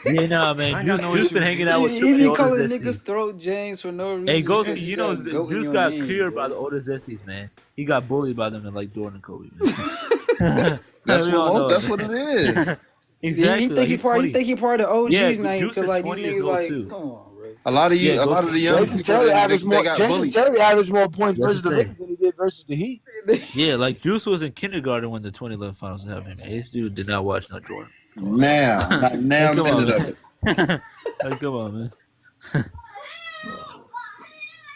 Yeah, nah, man. Juice been hanging out with too many He be calling older niggas throat James for no reason. Hey, Ghosty, you know, Juice got cleared by the older Zesties, man. He got bullied by them like Jordan and Kobe. That's what it is. Exactly. He think he part of the OGs now. Because like these niggas like, come on. A lot of the young Jason Terry averaged more points versus the Lakers than he did versus the Heat. Yeah, like Juice was in kindergarten when the 2011 finals happened. Man, this dude did not watch no Jordan. Now minute of it. Like, come on, man.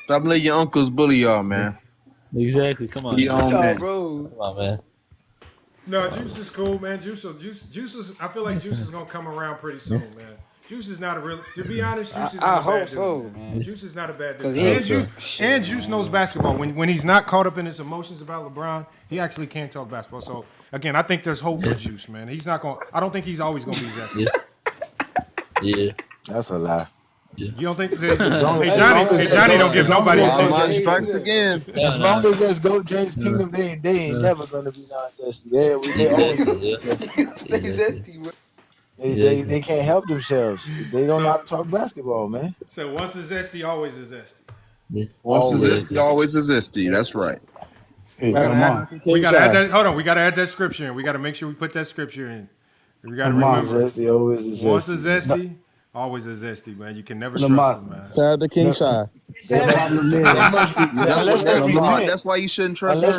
Stop letting your uncles bully y'all, man. Exactly. Come on, bro. Come on, man. No, Juice is cool, man. Juice is. I feel like Juice is gonna come around pretty soon, man. Juice is not a real. To be honest, Juice is not a bad dude. Man. Juice is not a bad dude. And Juice knows basketball. When he's not caught up in his emotions about LeBron, he actually can talk basketball. So again, I think there's hope for Juice, man. He's not going. I don't think he's always going to be that. Yeah, that's a lie. Yeah. You don't think? Hey Johnny don't give nobody. Mine strikes again. As long as there's Go James Kingdom, they ain't never gonna be non-zesty. They always zesty. They can't help themselves. They don't know how to talk basketball, man. So once a zesty, always a zesty. Once a zesty, always a zesty. That's right. We gotta add that. Hold on, we gotta add that scripture in. We gotta make sure we put that scripture in. We gotta remember. Zesty, always a zesty. Once a zesty, always a zesty, man. You can never stress them, man. Shout out to King Shy. That's why you shouldn't trust her.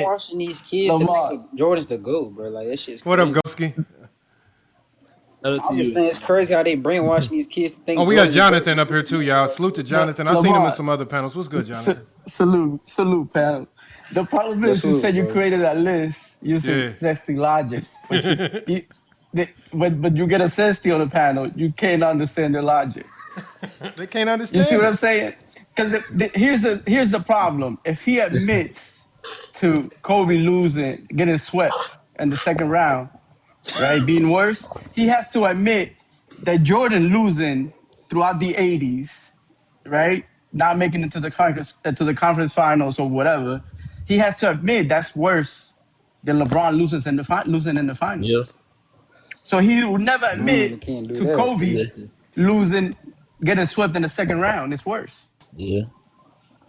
Watching these kids to think Jordan's the GOAT, bro. Like, that shit's crazy. What up, Goski? I'm just saying, it's crazy how they brainwash these kids to think. Oh, we got Jonathan up here too, y'all. Salute to Jonathan. I seen him in some other panels. What's good, Jonathan? Salute, panel. The problem is you said you created that list using zesty logic. But you get a Sensei on the panel, you can't understand their logic. They can't understand. You see what I'm saying? Because here's the problem. If he admits to Kobe losing, getting swept in the second round, right, being worse, he has to admit that Jordan losing throughout the 80s, right, not making it to the conference finals or whatever, he has to admit that's worse than LeBron losing in the finals. Yeah. So he will never admit can't do to that. Kobe losing, getting swept in the second round. It's worse. Yeah.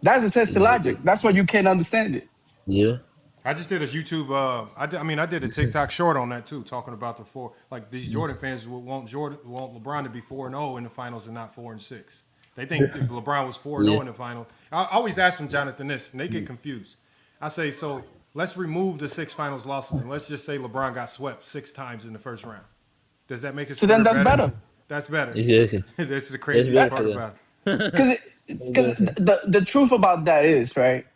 That's a test of logic. That's why you can't understand it. Yeah. I just did a YouTube. I did a TikTok short on that too, talking about the four. Like these Jordan fans want LeBron to be 4-0 in the finals and not 4-6. They think if LeBron was 4-0 in the final, I always ask them, Jonathan, this, and they get confused. I say, so let's remove the 6 finals losses and let's just say LeBron got swept 6 times in the first round. Does that make it? So then that's better. That's better. Yeah. That's the craziest part about it. Because the truth about that is, right,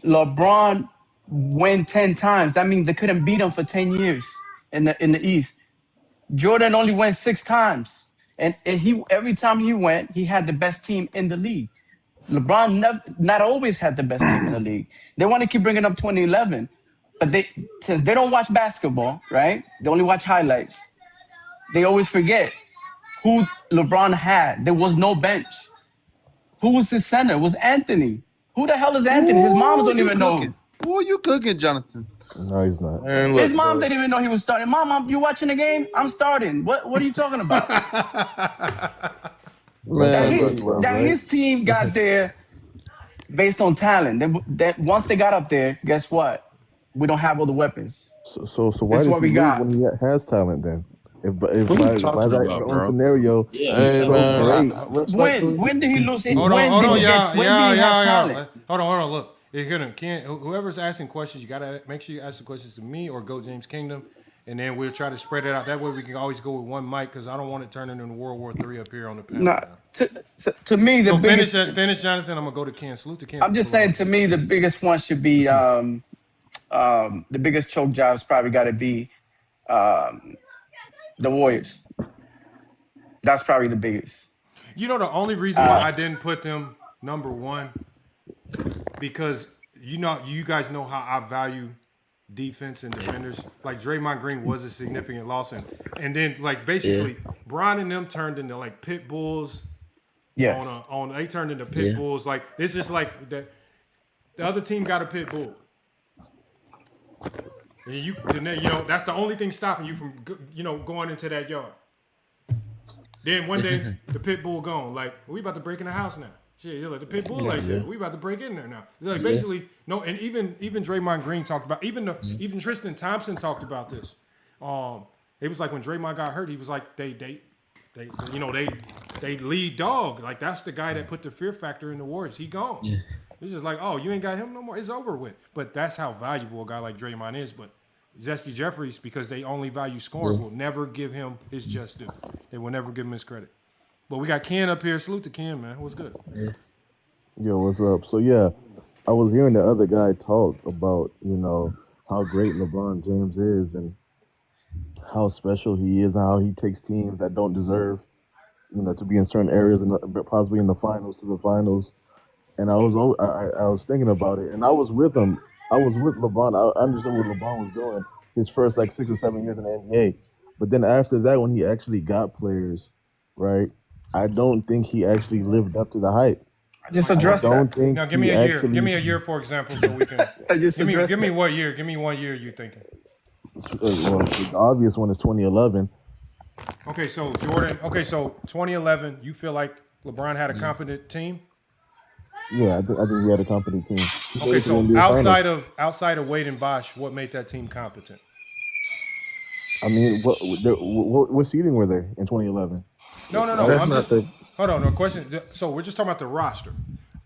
LeBron win 10 times. That means they couldn't beat him for 10 years in the East. Jordan only went 6 times. And he every time he went, he had the best team in the league. LeBron not always had the best team in the league. They want to keep bringing up 2011, but since they don't watch basketball, right? They only watch highlights. They always forget who LeBron had. There was no bench. Who was his center? It was Anthony. Who the hell is Anthony? His mom don't even know. Who are you cooking, Jonathan? No, he's not. Man, His mom didn't even know he was starting. Mom, you watching the game? I'm starting. What are you talking about? His team got there based on talent. Then once they got up there, guess what? We don't have all the weapons. So why does he lose when he has talent then? If by that own scenario, when did he lose? Hold on, yeah. Hold on. Look, whoever's asking questions, you gotta make sure you ask the questions to me or Go James Kingdom, and then we'll try to spread it out. That way, we can always go with one mic because I don't want it turning into World War III up here on the panel. Nah, to me, the biggest finish, Jonathan. I'm gonna go to Ken. Salute to Ken. I'm just saying, to me, the biggest one should be the biggest choke job's probably got to be the Warriors. That's probably the biggest. You know, the only reason why I didn't put them number one, because you guys know how I value defense and defenders. Like Draymond Green was a significant loss, and then like basically Bron and them turned into like pit bulls. Yes. They turned into pit bulls. Like it's just like the other team got a pit bull. And that's the only thing stopping you from going into that yard. Then one day the pit bull gone. Like we about to break in the house now. Shit, you're like the pit bull that. We about to break in there now. Like basically no, and even Draymond Green talked about even Tristan Thompson talked about this. It was like when Draymond got hurt, he was like they lead dog. Like that's the guy that put the fear factor in the Warriors. He gone. Yeah. It's just like, oh, you ain't got him no more. It's over with. But that's how valuable a guy like Draymond is. But Zesty Jeffries, because they only value scoring, will never give him his just due. They will never give him his credit. But we got Ken up here. Salute to Ken, man. What's good? Yeah. Yo, what's up? So, I was hearing the other guy talk about, how great LeBron James is and how special he is and how he takes teams that don't deserve, to be in certain areas and possibly in the finals to the finals. And I was thinking about it, and I was with him. I was with LeBron. I understood what LeBron was doing his first 6 or 7 years in the NBA. But then after that, when he actually got players, right, I don't think he actually lived up to the hype. Just address that. Now, give me a year. Give me a year, for example, so we can. Give me what year? Give me 1 year you thinking. Well, the obvious one is 2011. Okay, so Jordan. Okay, so 2011. You feel like LeBron had a competent team? Yeah, I think he had a competent team. Okay, so outside of Wade and Bosh, what made that team competent? I mean, what seeding were they in 2011? No. Hold on. No question. So we're just talking about the roster.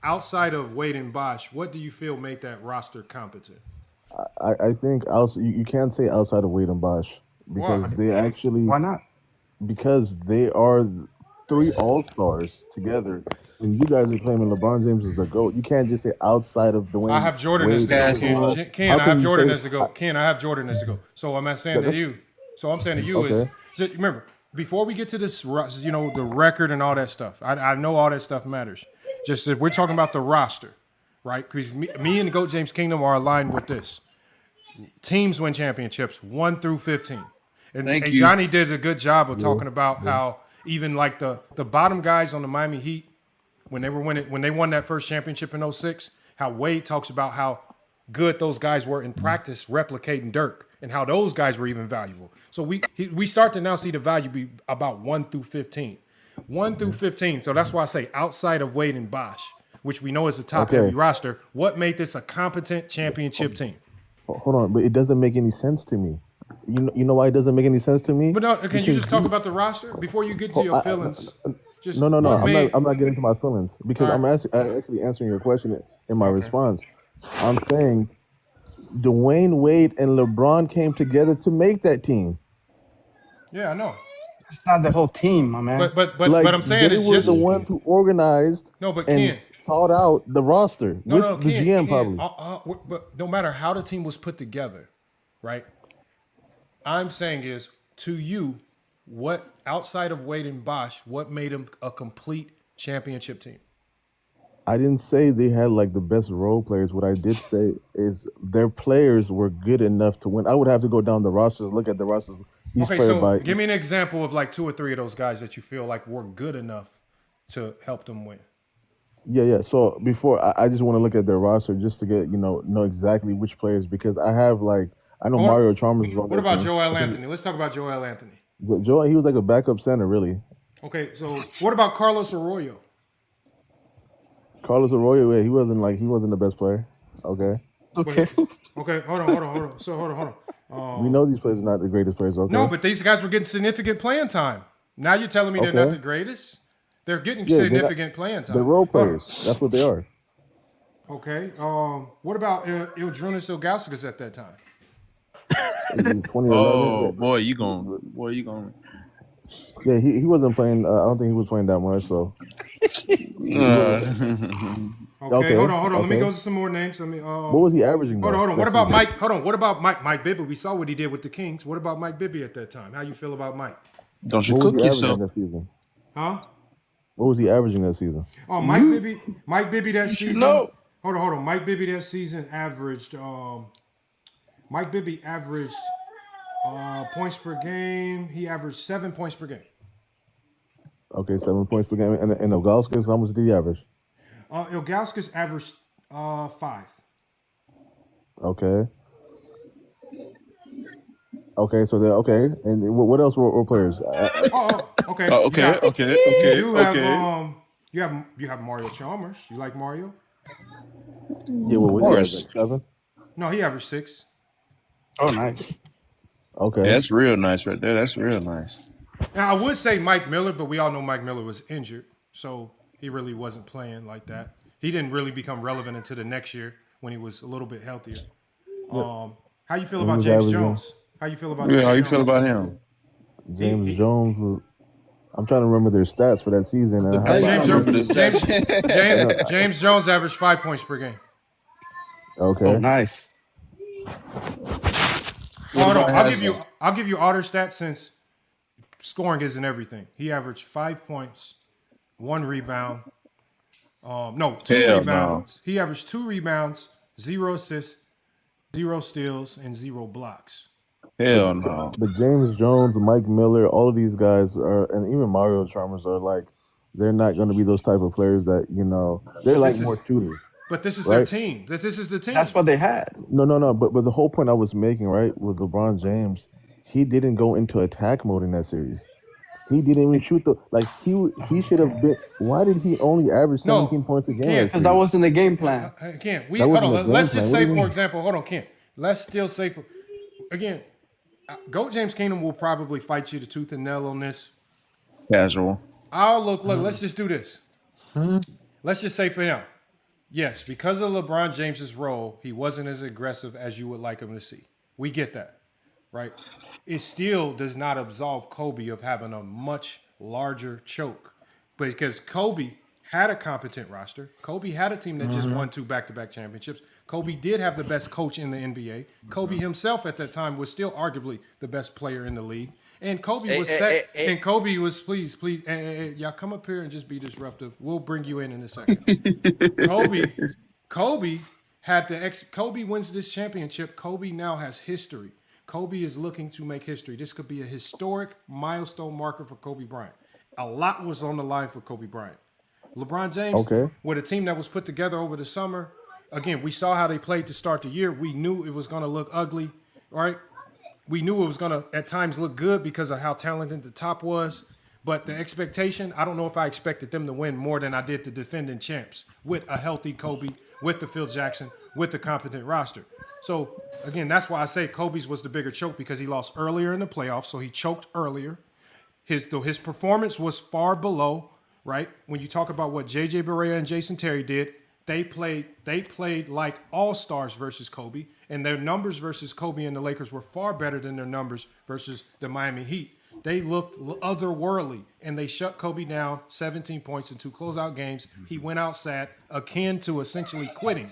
Outside of Wade and Bosh, what do you feel made that roster competent? I think you can't say outside of Wade and Bosh because they actually. Why not? Because they are 3 All-Stars together. And you guys are claiming LeBron James is the GOAT. You can't just say outside of Dwayne. I have Jordan as the GOAT. Ken, I have Jordan as the GOAT. So I'm not saying to you, So I'm saying to you is, so remember, before we get to this, you know, the record and all that stuff, I know all that stuff matters. Just that we're talking about the roster, right? Because me and the GOAT James Kingdom are aligned with this. Teams win championships 1 through 15. And Johnny did a good job of talking about how even like the bottom guys on the Miami Heat, when they won that first championship in 06, how Wade talks about how good those guys were in practice replicating Dirk and how those guys were even valuable. So we start to now see the value be about 1 through 15. 1 through 15. So that's why I say outside of Wade and Bosh, which we know is a top-heavy roster, what made this a competent championship team? Hold on, but it doesn't make any sense to me. You know why it doesn't make any sense to me? But no, can you just talk about the roster before you get to your feelings? No. I'm not getting to my feelings because I'm actually answering your question in my response. I'm saying Dwayne Wade and LeBron came together to make that team. Yeah, I know. It's not the whole team, my man. But I'm saying it's just the ones who organized. And thought out the roster with the GM probably. But no matter how the team was put together, right? I'm saying is to you, what outside of Wade and Bosh, what made them a complete championship team? I didn't say they had like the best role players. What I did say is their players were good enough to win. I would have to go down the rosters, look at the rosters. Give me an example of like 2 or 3 of those guys that you feel like were good enough to help them win. Yeah. So before I just want to look at their roster just to get know exactly which players because I have I know Mario Chalmers is on. What about Joel Anthony? Let's talk about Joel Anthony. Joel, he was like a backup center, really. Okay, so what about Carlos Arroyo? Carlos Arroyo, yeah, he wasn't the best player. Okay. Okay, hold on. So hold on. We know these players are not the greatest players. Okay. No, but these guys were getting significant playing time. Now you're telling me they're not the greatest? They're getting significant playing time. They're role players. That's what they are. Okay. What about Ildrunas Ilgauskas at that time? Oh boy, you going? Yeah, he wasn't playing. I don't think he was playing that much. So. Okay, hold on. Let me go to some more names. What was he averaging? Hold on. What about Mike? Hold on. What about Mike Bibby? We saw what he did with the Kings. What about Mike Bibby at that time? How you feel about Mike? Don't you cook yourself? That season? Huh? What was he averaging that season? Oh, Mike Bibby that season. Hold on. Mike Bibby that season averaged. Mike Bibby averaged points per game. He averaged 7 points per game. Okay, 7 points per game. And Ilgauskas, how much did he average? Ilgauskas averaged 5. Okay. Okay, so they're okay. And what else were players? Okay. Okay. You have Mario Chalmers. You like Mario? Yeah, what was he, 7? No, he averaged 6. Oh, nice. Okay. Yeah, that's real nice right there. That's real nice. Now, I would say Mike Miller, but we all know Mike Miller was injured, so he really wasn't playing like that. He didn't really become relevant until the next year when he was a little bit healthier. How you feel about James Jones? How you feel about how you feel about him? James Jones was. I'm trying to remember their stats for that season. James Jones averaged 5 points per game. Okay. Oh, nice. Hold on. I'll give you all their stats since scoring isn't everything. He averaged 5 points, 1 rebound. 2 rebounds. No. He averaged 2 rebounds, 0 assists, 0 steals, and 0 blocks. Hell no. But James Jones, Mike Miller, all of these guys are, and even Mario Chalmers are they're not going to be those type of players that, they're more shooters. But this is their team. This is the team. That's what they had. No. But the whole point I was making, right, was LeBron James, he didn't go into attack mode in that series. He didn't even shoot he should have been. Why did he only average 17 points a game? Because that wasn't the game plan. Ken, hold on. Let's just say, for example, hold on, Ken. Let's still say again, GOAT James Kingdom will probably fight you to tooth and nail on this. Casual. Look, let's just do this. Let's just say for him, yes, because of LeBron James's role, he wasn't as aggressive as you would like him to see. We get that. Right? It still does not absolve Kobe of having a much larger choke because Kobe had a competent roster. Kobe had a team that just won 2 back-to-back championships. Kobe did have the best coach in the NBA. Kobe himself at that time was still arguably the best player in the league. And Kobe was set. And Kobe was, please, y'all come up here and just be disruptive. We'll bring you in a second. Kobe had Kobe wins this championship. Kobe now has history. Kobe is looking to make history. This could be a historic milestone marker for Kobe Bryant. A lot was on the line for Kobe Bryant. LeBron James, with a team that was put together over the summer, again, we saw how they played to start the year. We knew it was going to look ugly, right? We knew it was going to, at times, look good because of how talented the top was. But the expectation, I don't know if I expected them to win more than I did the defending champs with a healthy Kobe, with the Phil Jackson, with the competent roster. So, again, that's why I say Kobe's was the bigger choke because he lost earlier in the playoffs, so he choked earlier. His performance was far below, right? When you talk about what J.J. Barea and Jason Terry did, they played like all-stars versus Kobe, and their numbers versus Kobe and the Lakers were far better than their numbers versus the Miami Heat. They looked otherworldly, and they shut Kobe down 17 points in 2 closeout games. He went out sad, akin to essentially quitting,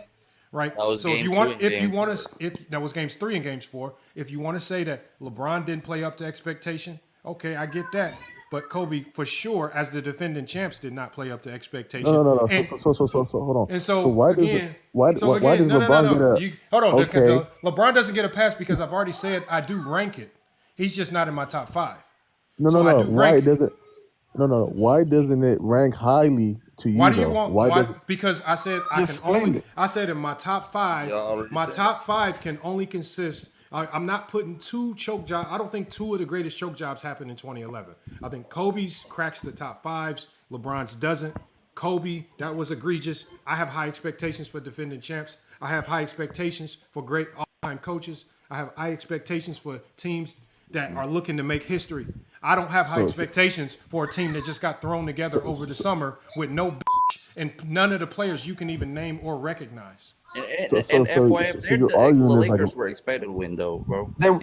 right? That was so if that was games 3 and games 4, if you want to say that LeBron didn't play up to expectation, okay, I get that. But Kobe, for sure, as the defending champs, did not play up to expectation. No. And, so hold on. And so why does LeBron get a? Hold on. Okay. LeBron doesn't get a pass because I've already said I do rank it. He's just not in my top 5. No. Why doesn't it rank highly to you? Why do you want? Because I said I said in my top 5. My top 5 can only consist. I'm not putting 2 choke jobs. I don't think 2 of the greatest choke jobs happened in 2011. I think Kobe's cracks the top 5s. LeBron's doesn't. Kobe, that was egregious. I have high expectations for defending champs. I have high expectations for great all-time coaches. I have high expectations for teams that are looking to make history. I don't have high expectations for a team that just got thrown together over the summer with no bitch and none of the players you can even name or recognize. And FYF, the Lakers were expected to win, though, bro. They were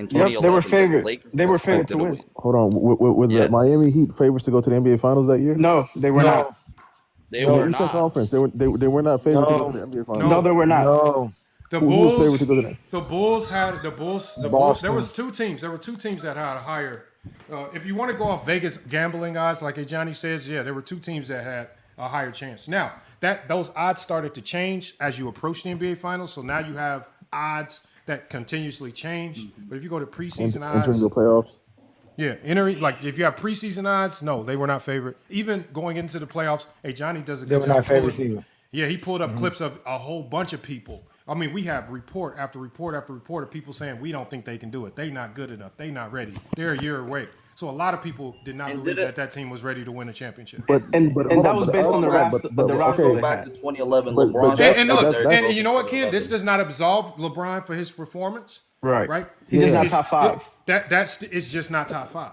favored. They were favored to win. Hold on. Were the Miami Heat favorites to go to the NBA Finals that year? No, they were not. They were Eastern not. Conference. They were not favored to go to the NBA Finals. No, they were not. No. The Bulls. There was 2 teams. There were 2 teams that had a higher. If you want to go off Vegas gambling odds, like Johnny says, yeah, there were 2 teams that had a higher chance. Now those odds started to change as you approach the NBA Finals. So now you have odds that continuously change. But if you go to preseason odds, entering the playoffs. Yeah, if you have preseason odds, no, they were not favored. Even going into the playoffs, Johnny does a good job. They were not favorites either. Yeah, he pulled up clips of a whole bunch of people. I mean, we have report after report after report of people saying we don't think they can do it. They're not good enough. They're not ready. They're a year away. So a lot of people did not believe that team was ready to win a championship. And that was based on the roster. Go back to 2011, LeBron. And you know what, Ken? This does not absolve LeBron for his performance. Right. He's just not top 5. It's just not top 5.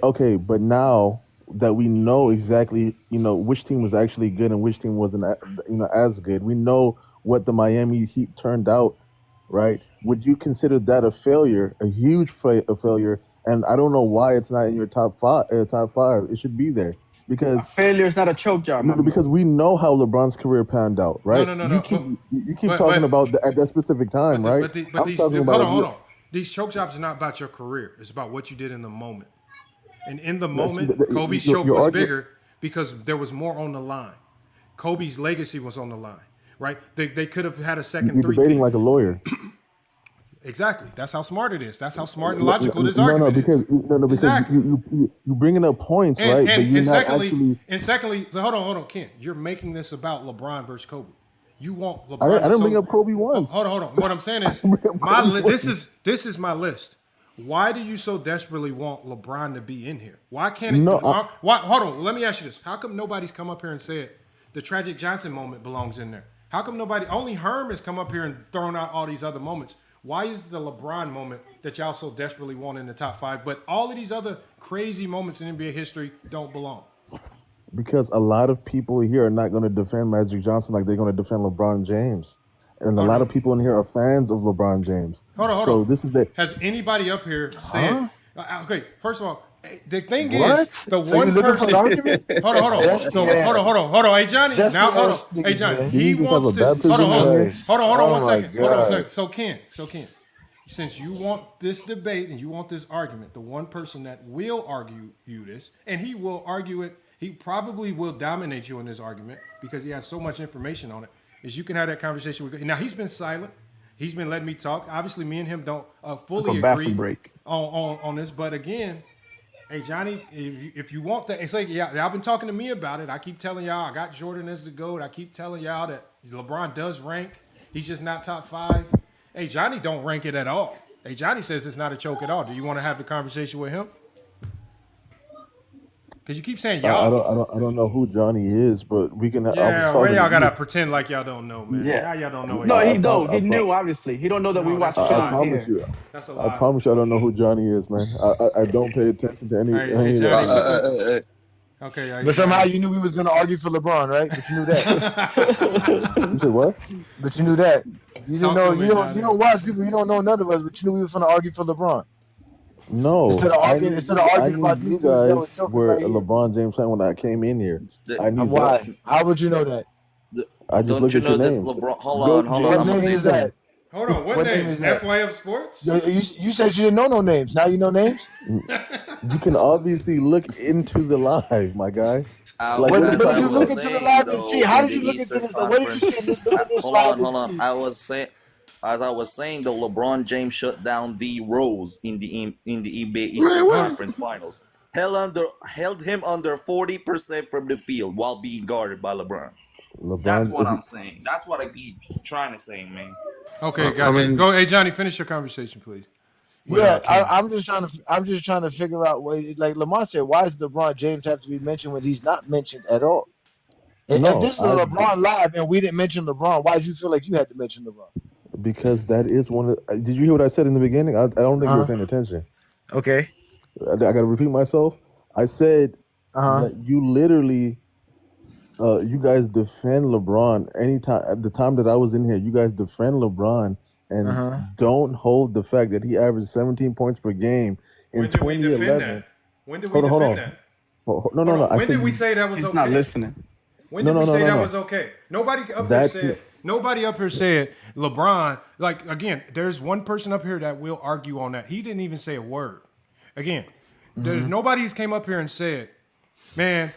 Okay. But now that we know exactly, which team was actually good and which team wasn't, as good. We know what the Miami Heat turned out, right? Would you consider that a failure, a huge failure? And I don't know why it's not in your top 5. It should be there because failure is not a choke job. Because we know how LeBron's career panned out, right? No. You keep talking about at that specific time, right? Hold on. These choke jobs are not about your career. It's about what you did in the moment. And in the moment, Kobe's choke was bigger because there was more on the line. Kobe's legacy was on the line. Right? They could have had a second You're debating like a lawyer. Exactly. That's how smart it is. That's how smart and logical this argument is. Because exactly. you bringing up points, right? And secondly, hold on, Ken. You're making this about LeBron versus Kobe. You want LeBron. I didn't bring up Kobe once. Hold on. What I'm saying is, this is my list. Why do you so desperately want LeBron to be in here? Why can't it? Hold on. Let me ask you this. How come nobody's come up here and said the Tragic Johnson moment belongs in there? How come only Herm has come up here and thrown out all these other moments? Why is the LeBron moment that y'all so desperately want in the top 5, but all of these other crazy moments in NBA history don't belong? Because a lot of people here are not going to defend Magic Johnson like they're going to defend LeBron James. And a lot of people in here are fans of LeBron James. Hold on. So this is Has anybody up here said... Okay, first of all, The thing What? is, the So one you looking for person. an argument? Hold on. Hold on. Hey Johnny, Zesty now hold ass on. Hey niggas, Johnny, man. he Did he just have wants a to. baptism today? Hold on. Oh One my second. Hold on a God. second. So Ken, since you want this debate and you want this argument, the one person that will argue you this, and he will argue it, he probably will dominate you in this argument because he has so much information on it, is you can have that conversation with. Now he's been silent. He's been letting me talk. Obviously, me and him don't fully agree on this. But again, hey Johnny, if you want that, it's like y'all been talking to me about it. I keep telling y'all I got Jordan as the GOAT. I keep telling y'all that LeBron does rank. He's just not top 5. Hey Johnny don't rank it at all. Hey Johnny says it's not a choke at all. Do you want to have the conversation with him? Because you keep saying y'all. I don't know who Johnny is, but we can. Yeah, why y'all gotta pretend like y'all don't know, man? Yeah. Y'all don't know. No, he don't. He knew, obviously. He don't know that we watch I film promise here. you. That's a lie. I promise you, I don't know who Johnny is, man. I don't pay attention to any. Hey, Johnny. Okay. But somehow you knew we was gonna argue for LeBron, right? But you knew that. You said what? But you knew that. You didn't know. You don't watch people. You don't know none of us. But you knew we was gonna argue for LeBron. No, Instead of arguing about you these dudes, guys were a LeBron James fan when I came in here. I knew why. that. How would you know that? I just looked at your name. Hold on. What name is that? Hold on. What name is that? FYF Sports? You said you didn't know no names. Now you know names. You can obviously look into the live, my guy. What did you look into the live and see? How did you look into this? What did you see? Hold on. As I was saying, the LeBron James shut down D Rose in the NBA Eastern Conference Finals. Held him under 40% from the field while being guarded by LeBron. That's what I'm saying. That's what I be trying to say, man. Okay, gotcha. Go, hey Johnny, finish your conversation, please. Yeah, I'm just trying to figure out like Lamar said, why does LeBron James have to be mentioned when he's not mentioned at all? If this is a LeBron live and we didn't mention LeBron, why did you feel like you had to mention LeBron? Because that is one of. Did you hear what I said in the beginning? I don't think you were paying attention. Okay. I got to repeat myself. I said that you literally, you guys defend LeBron anytime. At the time that I was in here, you guys defend LeBron and don't hold the fact that he averaged 17 points per game in 2011. When did we defend that? No. When did we say that was okay? He's not listening. When did we say that was okay? Nobody up here said LeBron. Like again, there's one person up here that will argue on that. He didn't even say a word. Again, there's nobody's came up here and said, "Man,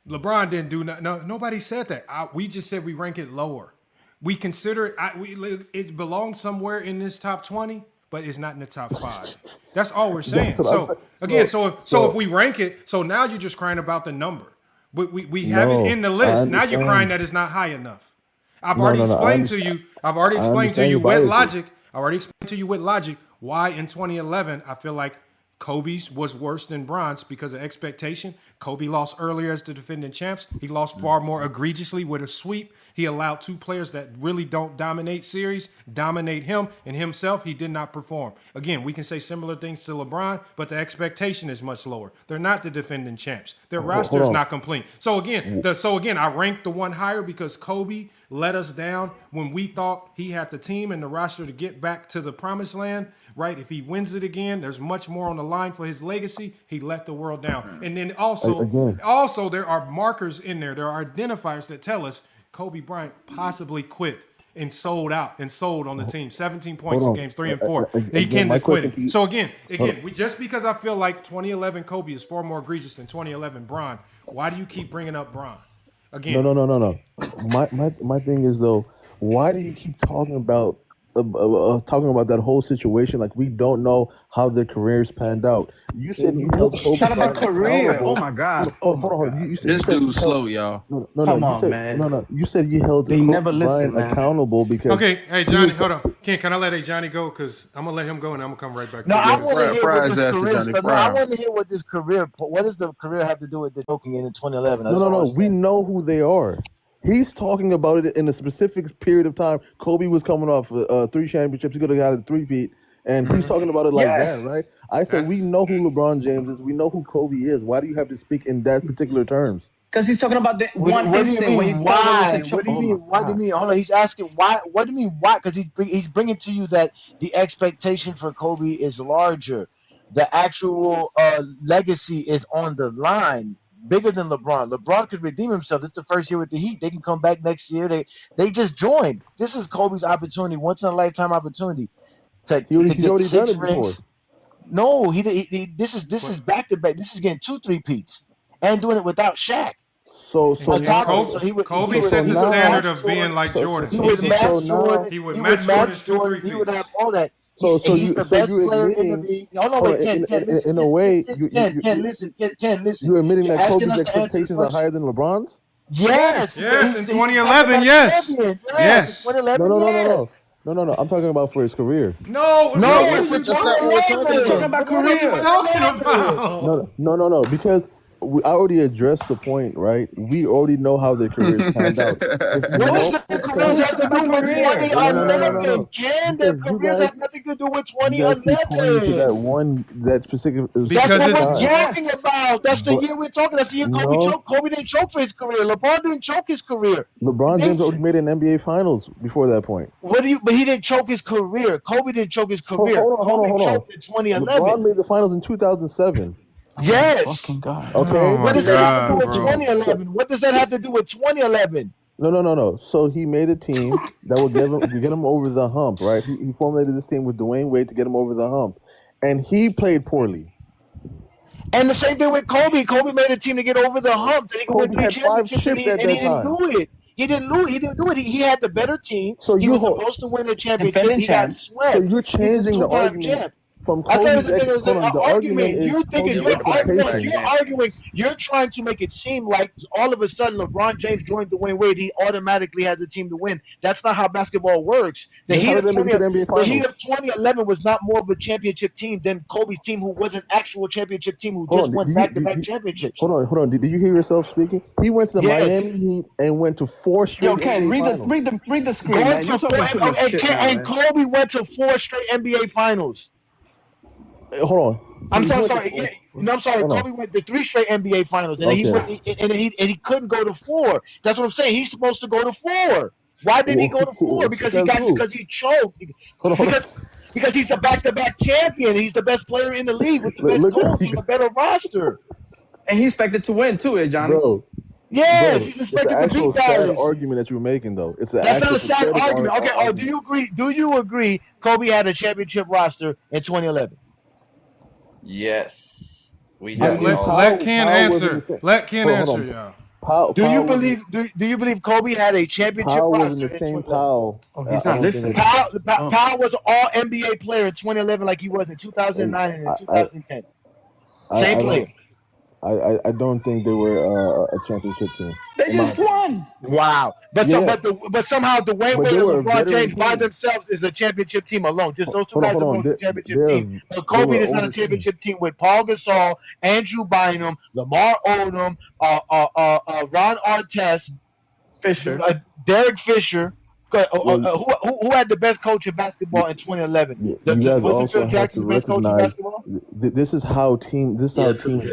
LeBron didn't do nothing." No, nobody said that. We just said we rank it lower. We consider it. It belongs somewhere in this top 20, but it's not in the top 5. That's all we're saying. So if we rank it, so now you're just crying about the number. We have it in the list. Now you're crying that it's not high enough. I've already explained to you. I've already explained to you with logic. I already explained to you with logic why in 2011 I feel like Kobe's was worse than Bron's because of expectation. Kobe lost earlier as the defending champs. He lost far more egregiously with a sweep. He allowed 2 players that really don't dominate series dominate him and himself. He did not perform. Again, we can say similar things to LeBron, but the expectation is much lower. They're not the defending champs. Their roster is not complete. So again, I ranked the one higher because Kobe let us down when we thought he had the team and the roster to get back to the promised land. Right? If he wins it again, there's much more on the line for his legacy. He let the world down. And then also there are markers in there. There are identifiers that tell us Kobe Bryant possibly quit and sold out and sold on the team. 17 points in games 3 and 4. He can't quit it. So again, just because I feel like 2011 Kobe is far more egregious than 2011 Bron, why do you keep bringing up Bron? Again. No. My thing is though, why do you keep talking about that whole situation like we don't know how their careers panned out? You said you held Kobe Bryant about career. Oh my God. Hold on. You said, this dude's slow, y'all. No. You said you held Kobe Bryant accountable because. Okay, hey Johnny, hold on. Can I let Johnny go? Because I'm gonna let him go and I'm gonna come right back. No, I want to hear I want to hear what this career. What does the career have to do with the joking in 2011? No. We know who they are. He's talking about it in a specific period of time. Kobe was coming off 3 championships. He could have got a 3-peat. And he's talking about it like that, right? I said, we know who LeBron James is. We know who Kobe is. Why do you have to speak in that particular terms? Because he's talking about the one instant when he why? What do you mean? What do you mean? Hold on. He's asking why. What do you mean? Why? Because he's bringing to you that the expectation for Kobe is larger. the actual legacy is on the line, bigger than LeBron. LeBron could redeem himself. This is the first year with the Heat. They can come back next year. They just joined. This is Kobe's opportunity, once in a lifetime opportunity to get already 6 done it rings. before. No, this is back to back. This is getting 2 3-peats and doing it without Shaq. So On top now, of it, so he would set the standard of being like Jordan. He would match Jordan. He would match Jordan's 2 3-peats. He would have all that. So He's the best player in the admitting, league. Hold on, wait, Ken, listen. In a way, Ken, listen. You're admitting that asking Kobe's us to answer the expectations are question. higher than LeBron's? Yes. Yes, in 2011, yes. Yes. 2011, No. I'm talking about for his career. No. That's not what we're talking He's talking about career. What are you talking about? No. Because I already addressed the point, right? We already know how their careers panned out. What does their careers have to do with 2011? Ken, their careers have nothing to do with 2011. That specific. That's what we're talking about. That's the year we're talking. That's the year Kobe choked. Kobe didn't choke for his career. LeBron didn't choke his career. LeBron James already made an NBA Finals before that point. But he didn't choke his career. Kobe didn't choke his career. Hold on. Choked in 2011. LeBron made the Finals in 2007. Yes. Okay. What does that have to do with 2011? What does that have to do with 2011? No. So he made a team that would get him over the hump, right? He formulated this team with Dwayne Wade to get him over the hump, and he played poorly. And the same thing with Kobe. Kobe made a team to get over the hump. That he could win 3 championships, and he didn't do it. He didn't do it. He had the better team. So he was supposed to win a championship. He got swept. So you're changing the argument. From Kobe's the argument you think you're trying to make it seem like all of a sudden LeBron James joined Dwayne Wade, he automatically has a team to win. That's not how basketball works. The Heat of 2011 was not more of a championship team than Kobe's team, who was an actual championship team who just won back-to-back championships. Hold on. Did you hear yourself speaking? He went to the Miami Heat and went to 4 straight. Yo, Ken, read the screen, man. You're talking too much shit now, and Kobe went to 4 straight NBA Finals. Hold on. I'm sorry. Kobe went to 3 straight NBA Finals, and he couldn't go to 4. That's what I'm saying. He's supposed to go to 4. Why didn't he go to 4? Because he choked. Because he's the back-to-back champion. He's the best player in the league with the best coach and a better roster. And he's expected to win too, Johnny. Bro. Yes, he's expected to beat Dallas. That's argument that you're making, though. That's not a sad argument. Okay. Oh, do you agree? Do you agree? Kobe had a championship roster in 2011. Yes. Let Ken answer. Let Ken answer, y'all. Do you believe Kobe had a championship roster? Was in the same Powell. He's not listening. Powell was an all NBA player in 2011 like he was in 2009 and in 2010. Same player. I don't think they were a championship team. They just won. Wow. But somehow Dwayne Wade and LeBron James by themselves is a championship team alone. Just those 2 guys are a championship team. But Kobe is not a championship team with Paul Gasol, Andrew Bynum, Lamar Odom, Ron Artest, Fisher, Derek Fisher. Who had the best coach in basketball in 2011? Was Phil Jackson the best coach in basketball? This is how teams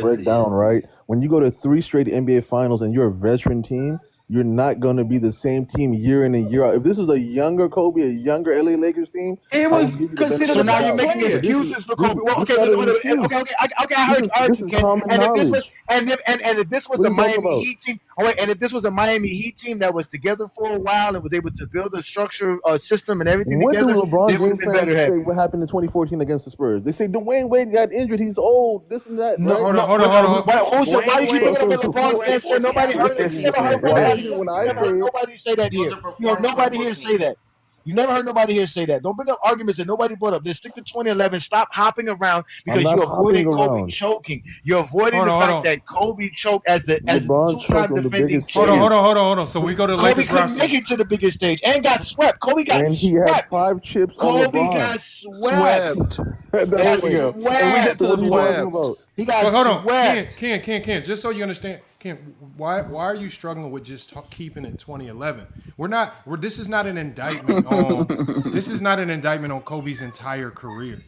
break down, right? When you go to 3 straight NBA Finals and you're a veteran team, you're not going to be the same team year in and year out. If this was a younger Kobe, a younger LA Lakers team, it was considered. So now you're making excuses for Kobe. Well, okay, I heard you, Ken. And if this was a Miami Heat team, and if this was a Miami Heat team that was together for a while and was able to build a structure, system, and everything together, LeBron James say what happened in 2014 against the Spurs? They say Dwayne Wade got injured. He's old. This and that. No, hold on. Why do you keep bringing up the LeBron fans? Say nobody heard it. Nobody say that here. Nobody here say that. You never heard nobody here say that. Don't bring up arguments that nobody brought up. Just stick to 2011. Stop hopping around because you're avoiding Kobe choking. You're avoiding the fact that Kobe choked as 2-time defending champion. Hold on. So we go to Kobe couldn't make it to the biggest stage and got swept. Kobe got swept. He had 5 chips on Kobe got swept. He got swept. Ken, just so you understand, Ken, why are you struggling with just keeping it 2011? This is not an indictment on Kobe's entire career.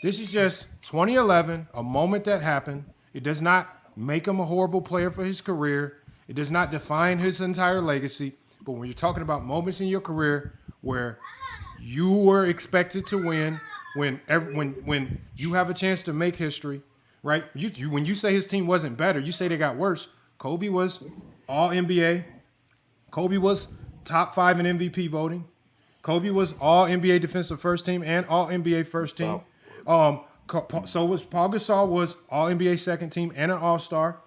This is just 2011, a moment that happened. It does not make him a horrible player for his career. It does not define his entire legacy. But when you're talking about moments in your career where you were expected to win, when you have a chance to make history, right? You when you say his team wasn't better, you say they got worse. Kobe was all NBA. Kobe was top 5 in MVP voting. Kobe was all NBA defensive first team and all NBA first team. So was Paul Gasol was all NBA second team and an all-star.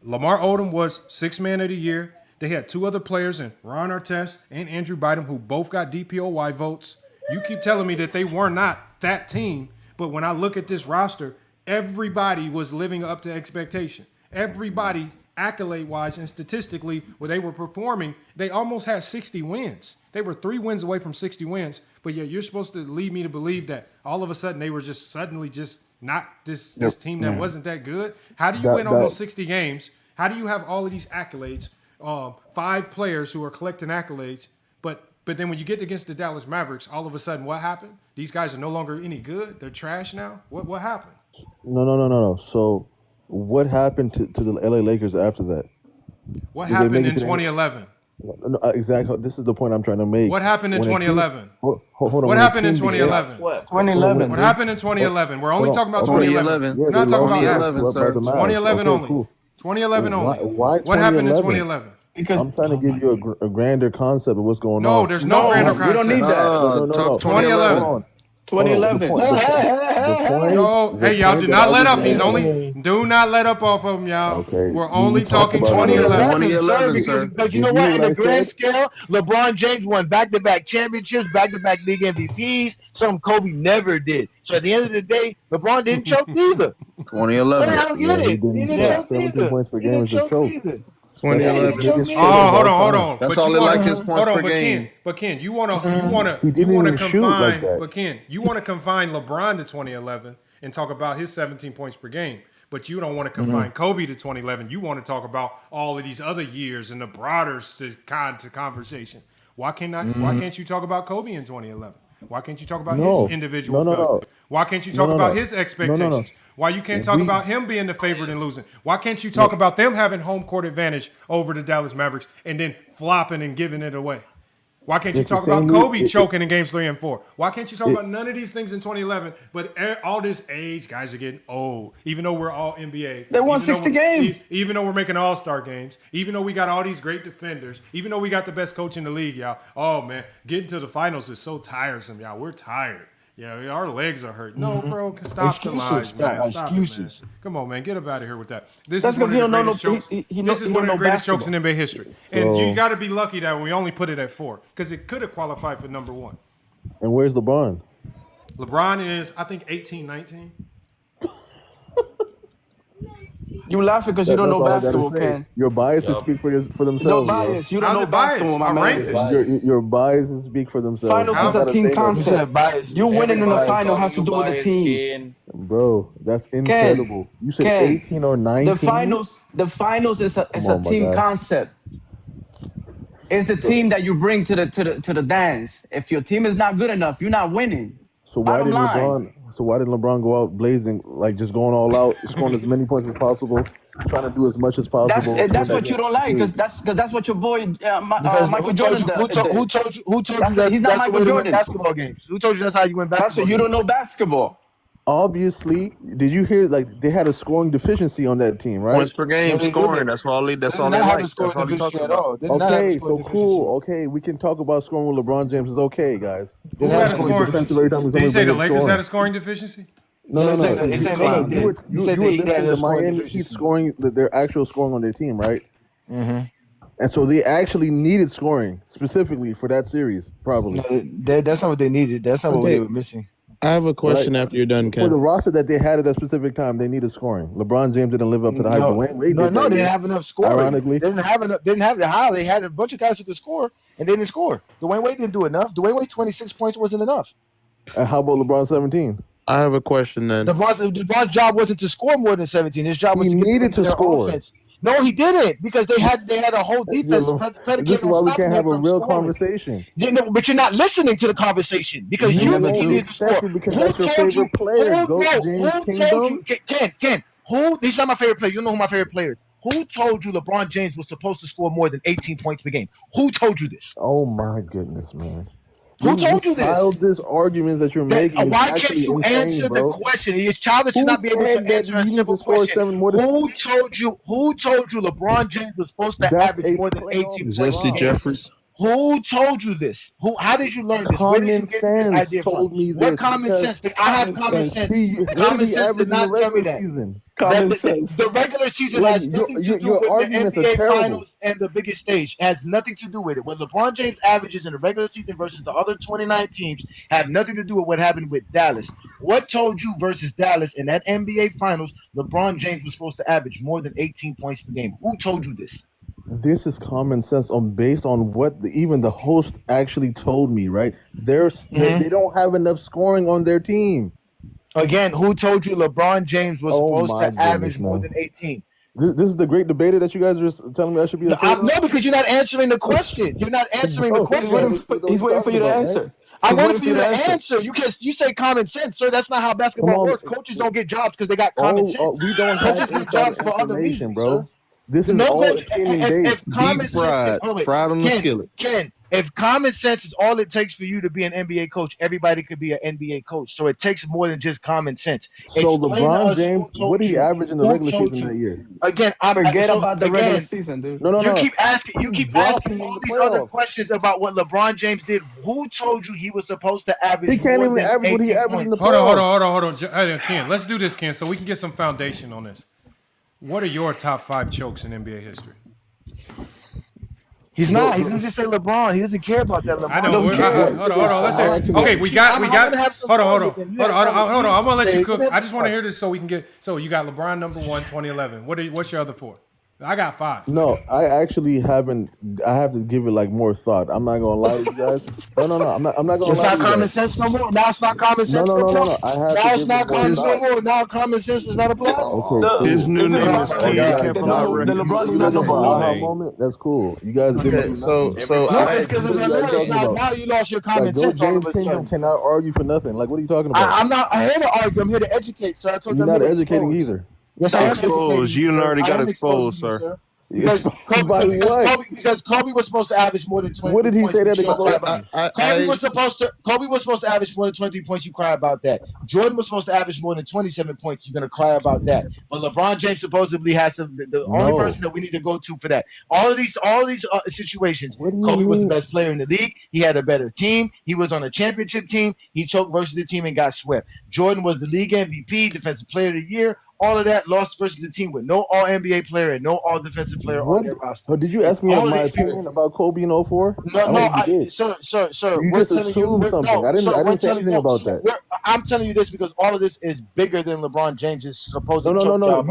Lamar Odom was 6th man of the year. They had 2 other players in Ron Artest and Andrew Bynum who both got DPOY votes. You keep telling me that they were not that team, but when I look at this roster, everybody was living up to expectation. Everybody, accolade-wise and statistically, where they were performing, they almost had 60 wins. They were 3 wins away from 60 wins, but yet you're supposed to lead me to believe that all of a sudden they were just suddenly just not this team that wasn't that good. How do you win almost 60 games? How do you have all of these accolades? 5 players who are collecting accolades, but then when you get against the Dallas Mavericks, all of a sudden what happened? These guys are no longer any good. They're trash now. What happened? No. So what happened to the LA Lakers after that? What happened in 2011? No, exactly. This is the point I'm trying to make. What happened in 2011? Hold on. What happened in 2011? 2011. What happened in 2011? We're only talking about 2011. We're not talking about 2011 only. 2011 only. Why what happened in 2011? Because I'm trying to give you a grander concept of what's going on. No, there's no grander concept. We don't need that. No. 2011. 2011. Hey, y'all, do not let up. Do not let up off of him, y'all. Okay. We're only talking 2011. 2011, sir. Because you know what? In the grand scale, LeBron James won back-to-back championships, back-to-back league MVPs, something Kobe never did. So at the end of the day, LeBron didn't choke either. 2011. I don't get it. He didn't choke either. Points per game is a choke. 2011. Hold on. That's all they like his points per game. But Ken, you want to confine LeBron to 2011 and talk about his 17 points per game. But you don't want to confine Kobe to 2011. You want to talk about all of these other years and the broader conversation. Why can't you talk about Kobe in 2011? Why can't you talk about his individual failure? Why can't you talk about his expectations? Why you can't talk about him being the favorite and losing? Why can't you talk about them having home court advantage over the Dallas Mavericks and then flopping and giving it away? Why can't you talk about Kobe choking in games 3 and 4? Why can't you talk about none of these things in 2011? But all this age, guys are getting old. Even though we're all NBA, they won 60 games. Even though we're making all-star games, even though we got all these great defenders, even though we got the best coach in the league, y'all. Oh man, getting to the finals is so tiresome, y'all. We're tired. Yeah, our legs are hurt. No, bro, stop the lies, man. Stop excuses. It, man. Come on, man, get up out of here with that. This is one of the greatest jokes in NBA history. And you got to be lucky that we only put it at 4 because it could have qualified for number 1. And where's LeBron? LeBron is, I think, 18, 19. You laughing because you don't know basketball, Ken. Your biases speak for themselves. No bias. You don't know basketball, my man. Your biases speak for themselves. Finals is a team concept. You winning in the final has to do with the team. Bro, that's incredible. You said 18 or 19? The finals is a team concept. It's the team that you bring to the dance. If your team is not good enough, you're not winning. So why did LeBron go out blazing, like just going all out, scoring as many points as possible, trying to do as much as possible? That's what you don't like, because that's what your boy Michael Jordan does. Who told you that's the way to win basketball games? Who told you that's how you win basketball? That's what you don't know basketball. Obviously, did you hear they had a scoring deficiency on that team, right? Points per game, scoring. That's all they like. That's all he talks about. Okay, so cool. Okay, we can talk about scoring with LeBron James. It's okay, guys. Who had a scoring deficiency? Did you say the Lakers had a scoring deficiency? No. You were listening to Miami Heat scoring, their actual scoring on their team, right? Mm-hmm. And so they actually needed scoring specifically for that series, probably. No, that's not what they needed. That's not what they were missing. I have a question after you're done, Ken. For the roster that they had at that specific time, they needed scoring. LeBron James didn't live up to the hype. They didn't have enough scoring. Ironically, they didn't have the high. They had a bunch of guys who could score, and they didn't score. Dwayne Wade didn't do enough. Dwayne Wade's 26 points wasn't enough. And how about LeBron 17? I have a question then. LeBron's job wasn't to score more than 17. His job was to needed to score. Offense. No, he didn't, because they had a whole defense predicated. This is why we can't have a real conversation. But you're not listening to the conversation because you needed to score. Because that's your favorite player. Ken, he's not my favorite player. You know who my favorite player is. Who told you LeBron James was supposed to score more than 18 points per game? Who told you this? Oh my goodness, man. Who told you this? Childish arguments that you're making. Why can't you answer the question? It's childish to not be able to answer a simple question. Who told you LeBron James was supposed to average more than 18 points? Zesty Jeffries. Who told you this? How did you learn this? Where did you get this idea from? What common sense? I have common sense. Common sense did not tell me that. The regular season has nothing to do with the NBA Finals and the biggest stage. It has nothing to do with it. What LeBron James averages in the regular season versus the other 29 teams have nothing to do with what happened with Dallas. What told you versus Dallas in that NBA Finals, LeBron James was supposed to average more than 18 points per game? Who told you this? This is common sense based on what even the host actually told me, right? They don't have enough scoring on their team. Again, who told you LeBron James was supposed to average more than 18? This is the great debater that you guys are telling me I should be. No, because you're not answering the question. You're not answering the question. He's waiting for you to answer. I'm waiting for you to answer. You say common sense, sir. That's not how basketball works. Coaches don't get jobs because they got common sense. We don't Coaches get jobs for other reasons, bro. This is all opinion based. Deep fried on the skillet. Ken, if common sense is all it takes for you to be an NBA coach, everybody could be an NBA coach. So it takes more than just common sense. So LeBron James, what did he average in the regular season that year? Again, forget about the regular season, dude. No. You keep asking all these other questions about what LeBron James did. Who told you he was supposed to average? He can't even average what he averaged in the playoffs. Hold on. Ken, let's do this, Ken, so we can get some foundation on this. What are your top 5 chokes in NBA history? He's not. He's gonna just say LeBron. He doesn't care about that. LeBron. I know. Hold on. Let's hear. Okay, we got. Hold on. I'm gonna let you cook. I just want to hear this so we can get. So you got LeBron number 1, 2011. What's your other 4? I got 5. No, I actually haven't. I have to give it like more thought. I'm not gonna lie to you guys. No. I'm not gonna. It's not common sense no more. Now it's not common sense. No. Now it's not common sense no more. Now common sense does not apply. Okay. His new name is King. Moment. That's cool. You guys. Okay, so it's because it's hilarious. Now you lost your common sense. James Kingdom cannot argue for nothing. Like, what are you talking about? I'm not here to argue. I'm here to educate, sir. I told you you're not educating either. Yes, I am exposed. You already got exposed, sir. Because Kobe was supposed to average more than 20. What did he say that Kobe was supposed to average more than 20 points. You cry about that. Jordan was supposed to average more than 27 points. You're gonna cry about that. But LeBron James supposedly has the only person that we need to go to for that. All of these situations. Kobe was the best player in the league. He had a better team. He was on a championship team. He choked versus the team and got swept. Jordan was the league MVP, defensive player of the year. All of that lost versus the team with no All-NBA player and no All-Defensive player on their roster. Oh, did you ask me my opinion about Kobe in 04? No, sir. You just assumed something. I didn't say anything about that. I'm telling you this because all of this is bigger than LeBron James' supposed No.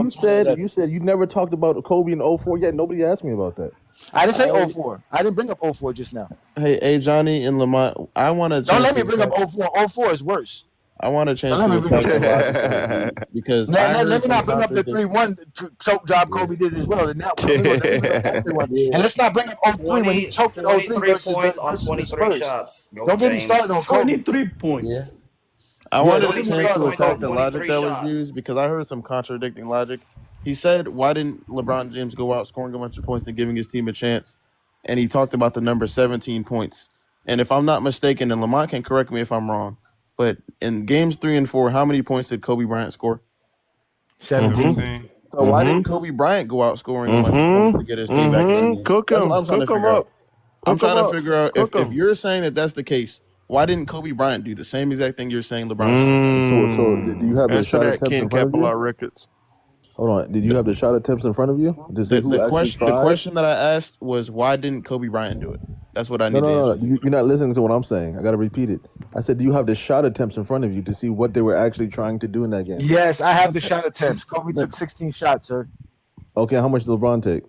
You said you never talked about Kobe in 04 yet. Nobody asked me about that. I didn't say 04. I didn't bring up 04 just now. Hey, Johnny and Lamont, I want to. Don't let me bring up 04. 04 is worse. I want a chance to attack because let me not bring up the 3-1 choke job Kobe did as well. And let's not bring up 03 when he choked at 03 points on 23 shots. Don't get me started on Kobe. 23 points. Yeah. I wanted to try to attack the logic that was used because I heard some contradicting logic. He said, "Why didn't LeBron James go out scoring a bunch of points and giving his team a chance?" And he talked about the number 17 points. And if I'm not mistaken, and Lamont can correct me if I'm wrong, but in games 3 and 4, how many points did Kobe Bryant score? 17. So why didn't Kobe Bryant go out scoring a bunch of points to get his team back in the game? Cook him up. I'm trying to figure out if you're saying that that's the case, why didn't Kobe Bryant do the same exact thing you're saying LeBron? So do you have the shot attempts in front of you? Records. Hold on. Did you have the shot attempts in front of you? The question that I asked was, why didn't Kobe Bryant do it? That's what I need to answer. No. You're not listening to what I'm saying. I got to repeat it. I said, do you have the shot attempts in front of you to see what they were actually trying to do in that game? Yes, I have the shot attempts. Kobe took 16 shots, sir. Okay, how much did LeBron take?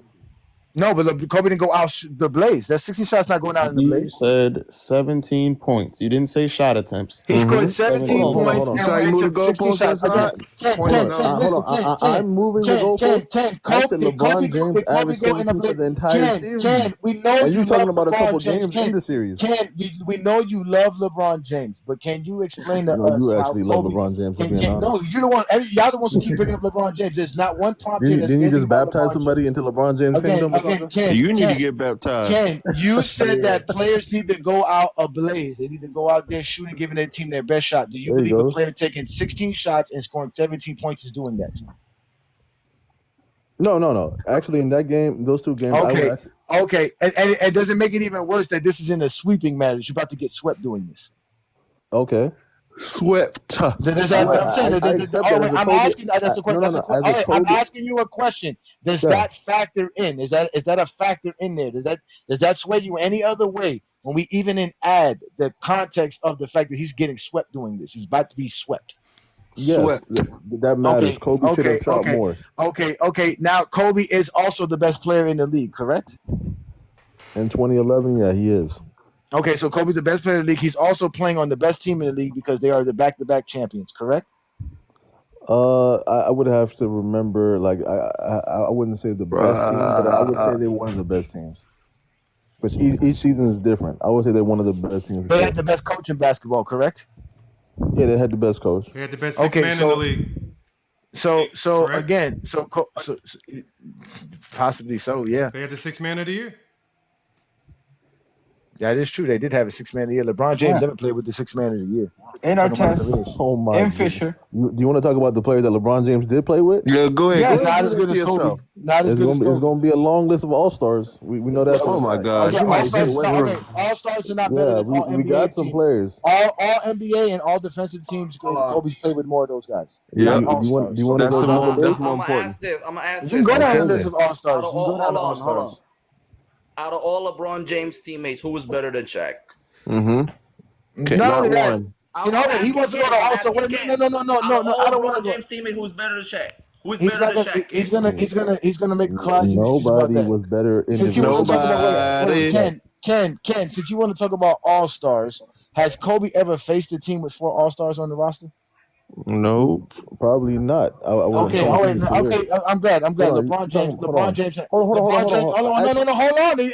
No, but Kobe didn't go out the blaze. That 60 shots not going out in the blaze. You said 17 points. You didn't say shot attempts. He scored 17 points. You saw you moved the goalposts. I'm moving the goalposts. Kobe, LeBron James averaged 17 for the entire series. We know you talking about a couple James. games in the series. We know you love LeBron James, but can you explain to us you actually love LeBron James? No, you the one. Y'all the ones who keep bringing up LeBron James. There's not one prompt here. Didn't you just baptize somebody into LeBron James' kingdom? Ken, you need to get baptized. Ken, you said that players need to go out ablaze. They need to go out there shooting, giving their team their best shot. Do you believe a player taking 16 shots and scoring 17 points is doing that? No. Actually, in that game, those two games, Okay. And it doesn't make it even worse that this is in a sweeping manner. You're about to get swept doing this. Okay. Swept. I'm asking. That's the question. I'm asking you a question. Does that factor in? Is that a factor in there? Does that sway you any other way when we even add the context of the fact that he's getting swept doing this? He's about to be swept. Yes, that matters. Kobe should have shot more. Okay. Now Kobe is also the best player in the league, correct? In 2011, yeah, he is. Okay, so Kobe's the best player in the league. He's also playing on the best team in the league because they are the back-to-back champions, correct? I would have to remember. Like, I wouldn't say the best team, but I would say they're one of the best teams. Which each season is different. I would say they're one of the best teams. They had the best coach in basketball, correct? Yeah, they had the best coach. They had the best six man in the league. So again, so possibly so, yeah. They had the 6th man of the year. That is true. They did have a 6 man of the year. LeBron James never played with the 6 man of the year. In our test. Oh my. And Fisher. Do you want to talk about the player that LeBron James did play with? Yeah, go ahead. Yes, not as good as Kobe. It's going to be a long list of all-stars. We know that. Oh my gosh. All-stars are not better than all NBA we got some players. All NBA and all defensive teams. Kobe's played with more of those guys. Yeah. Do you want to go that's more I'm important. gonna ask You this. can go down the list of all-stars. Hold on. Out of all LeBron James teammates, who is better than Shaq? Okay, not only that, one. he wasn't going to also. No. I don't want LeBron James teammate, who's better than Shaq? Who's he's better than Shaq? He's gonna make classy. Nobody was better in the Ken, since you want to talk about all-stars, has Kobe ever faced a team with 4 all-stars on the roster? No, probably not. Okay. I'm glad. LeBron James. Hold on.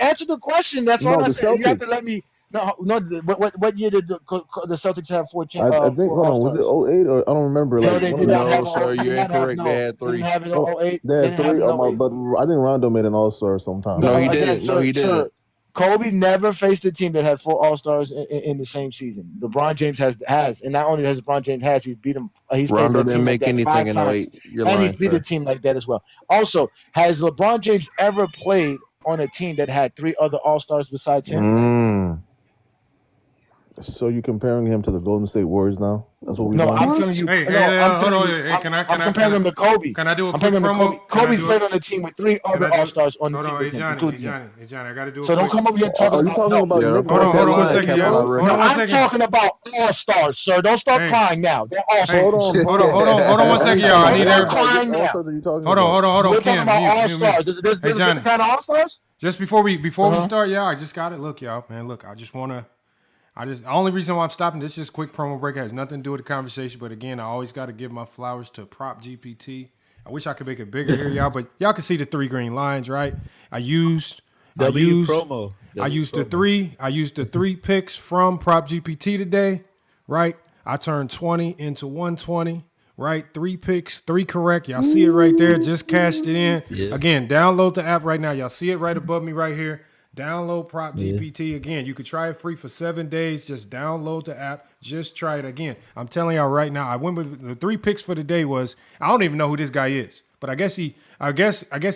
Answer the question. That's all I said. You have to let me. No. What year did the Celtics have 4 champions? I think. Hold on. Was it 08 or I don't remember? No, they did not have. Sir, you're incorrect. They had 3. They didn't have it in 08. They had 3. But I think Rondo made an All-Star sometime. No, he didn't. No, he didn't. Kobe never faced a team that had 4 All-Stars in the same season. LeBron James has, and not only has LeBron James he's beat him. Rondo didn't make anything in 08. And he beat a team like that as well. Also, has LeBron James ever played on a team that had 3 other All-Stars besides him? So you're comparing him to the Golden State Warriors now? That's what we. No, I'm telling you. I'm comparing him to Kobe. Can I do a quick promo? Kobe's played on a team with 3 other All-Stars on the team. Hey Johnny, I got to do. So don't come over here talking about. Hold on 1 second. I'm talking about All-Stars, sir. Don't start crying now. They're All-Stars. Hold on 1 second, y'all. I need crying now. Hold on. We're talking about All-Stars. There's different kind of All-Stars. Just before we start, y'all, I just got it. Look, y'all, man. Look, I just want to. The only reason why I'm stopping this is just a quick promo break. It has nothing to do with the conversation. But again, I always got to give my flowers to Prop GPT. I wish I could make it bigger here, y'all. But y'all can see the 3 green lines, right? I used the 3 picks from Prop GPT today, right? I turned 20 into 120, right? 3 picks, 3 correct. Y'all see it right there. Just cashed it in. Yeah. Again, download the app right now. Y'all see it right above me right here. Download Prop GPT. Again, you could try it free for 7 days. Just download the app. Just try it again. I'm telling y'all right now, I went with the 3 picks for the day was, I don't even know who this guy is, but I guess he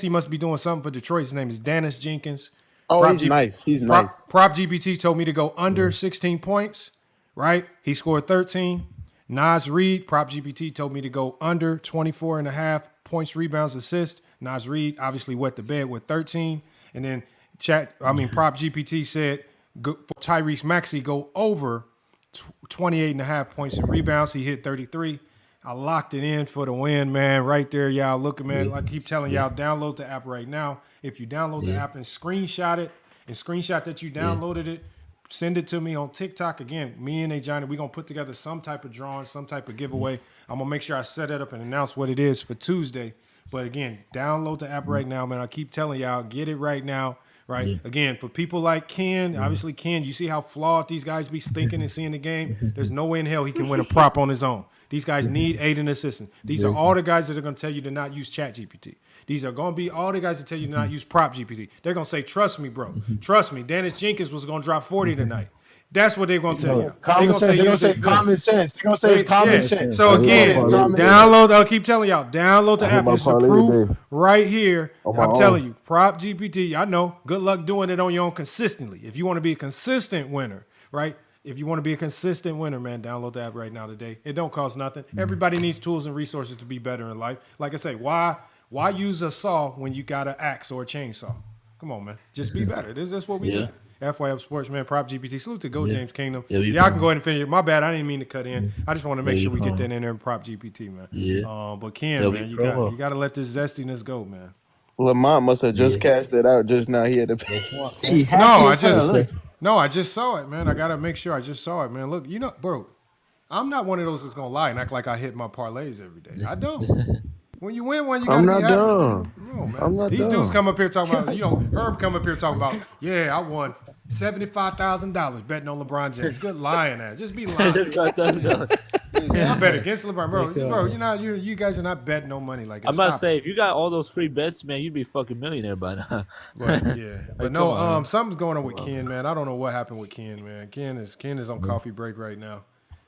must be doing something for Detroit. His name is Dennis Jenkins. Oh, he's nice. He's nice. Prop GPT told me to go under 16 points, right? He scored 13. Naz Reid, Prop GPT told me to go under 24.5 points, rebounds, assists. Naz Reid obviously wet the bed with 13. And then Prop GPT said for Tyrese Maxey go over 28.5 points and rebounds. He hit 33. I locked it in for the win, man. Right there, y'all. Look, man, like I keep telling y'all, download the app right now. If you download the app and screenshot it, and screenshot that you downloaded it, send it to me on TikTok. Again, me and Johnny, we're going to put together some type of drawing, some type of giveaway. I'm going to make sure I set it up and announce what it is for Tuesday. But again, download the app right now, man. I keep telling y'all, get it right now. right? Yeah. Again, for people like Ken, obviously Ken, you see how flawed these guys be thinking and seeing the game. There's no way in hell he can win a prop on his own. These guys need aid and assistance. These are all the guys that are going to tell you to not use ChatGPT. These are going to be all the guys that tell you to not use Prop GPT. They're going to say, trust me, bro. Trust me. Dennis Jenkins was going to drop 40 tonight. That's what they're going to tell you. Common sense. They're going to say common sense. They're going to say it's common sense. So again, download. I'll keep telling y'all, download the app. It's the proof right here. I'm telling you, Prop GPT. I know. Good luck doing it on your own consistently. If you want to be a consistent winner, right? If you want to be a consistent winner, man, download the app right now today. It don't cost nothing. Everybody needs tools and resources to be better in life. Like I say, why use a saw when you got an axe or a chainsaw? Come on, man. Just be better. That's what we do. FYF Sports, man, Prop GPT. Salute to Go James Kingdom. Y'all can go ahead and finish it. My bad. I didn't mean to cut in. I just want to make sure we get that in there in Prop GPT, man. But Ken, man, you got to let this zestiness go, man. Lamont must have just cashed it out just now. He had to pay. I just saw it, man. I got to make sure I just saw it, man. Look, bro, I'm not one of those that's going to lie and act like I hit my parlays every day. I don't. When you win one, you gotta be happy. No, man. I'm not These dumb. dudes come up here talking about, Herb come up here talking about, I won $75,000 betting on LeBron James. Good lying ass. Just be lying. I bet against LeBron, bro. You guys are not betting no money like. I'm about to say, if you got all those free bets, man, you'd be fucking millionaire by now. But no, something's going on with Ken, man. I don't know what happened with Ken, man. Ken is on coffee break right now.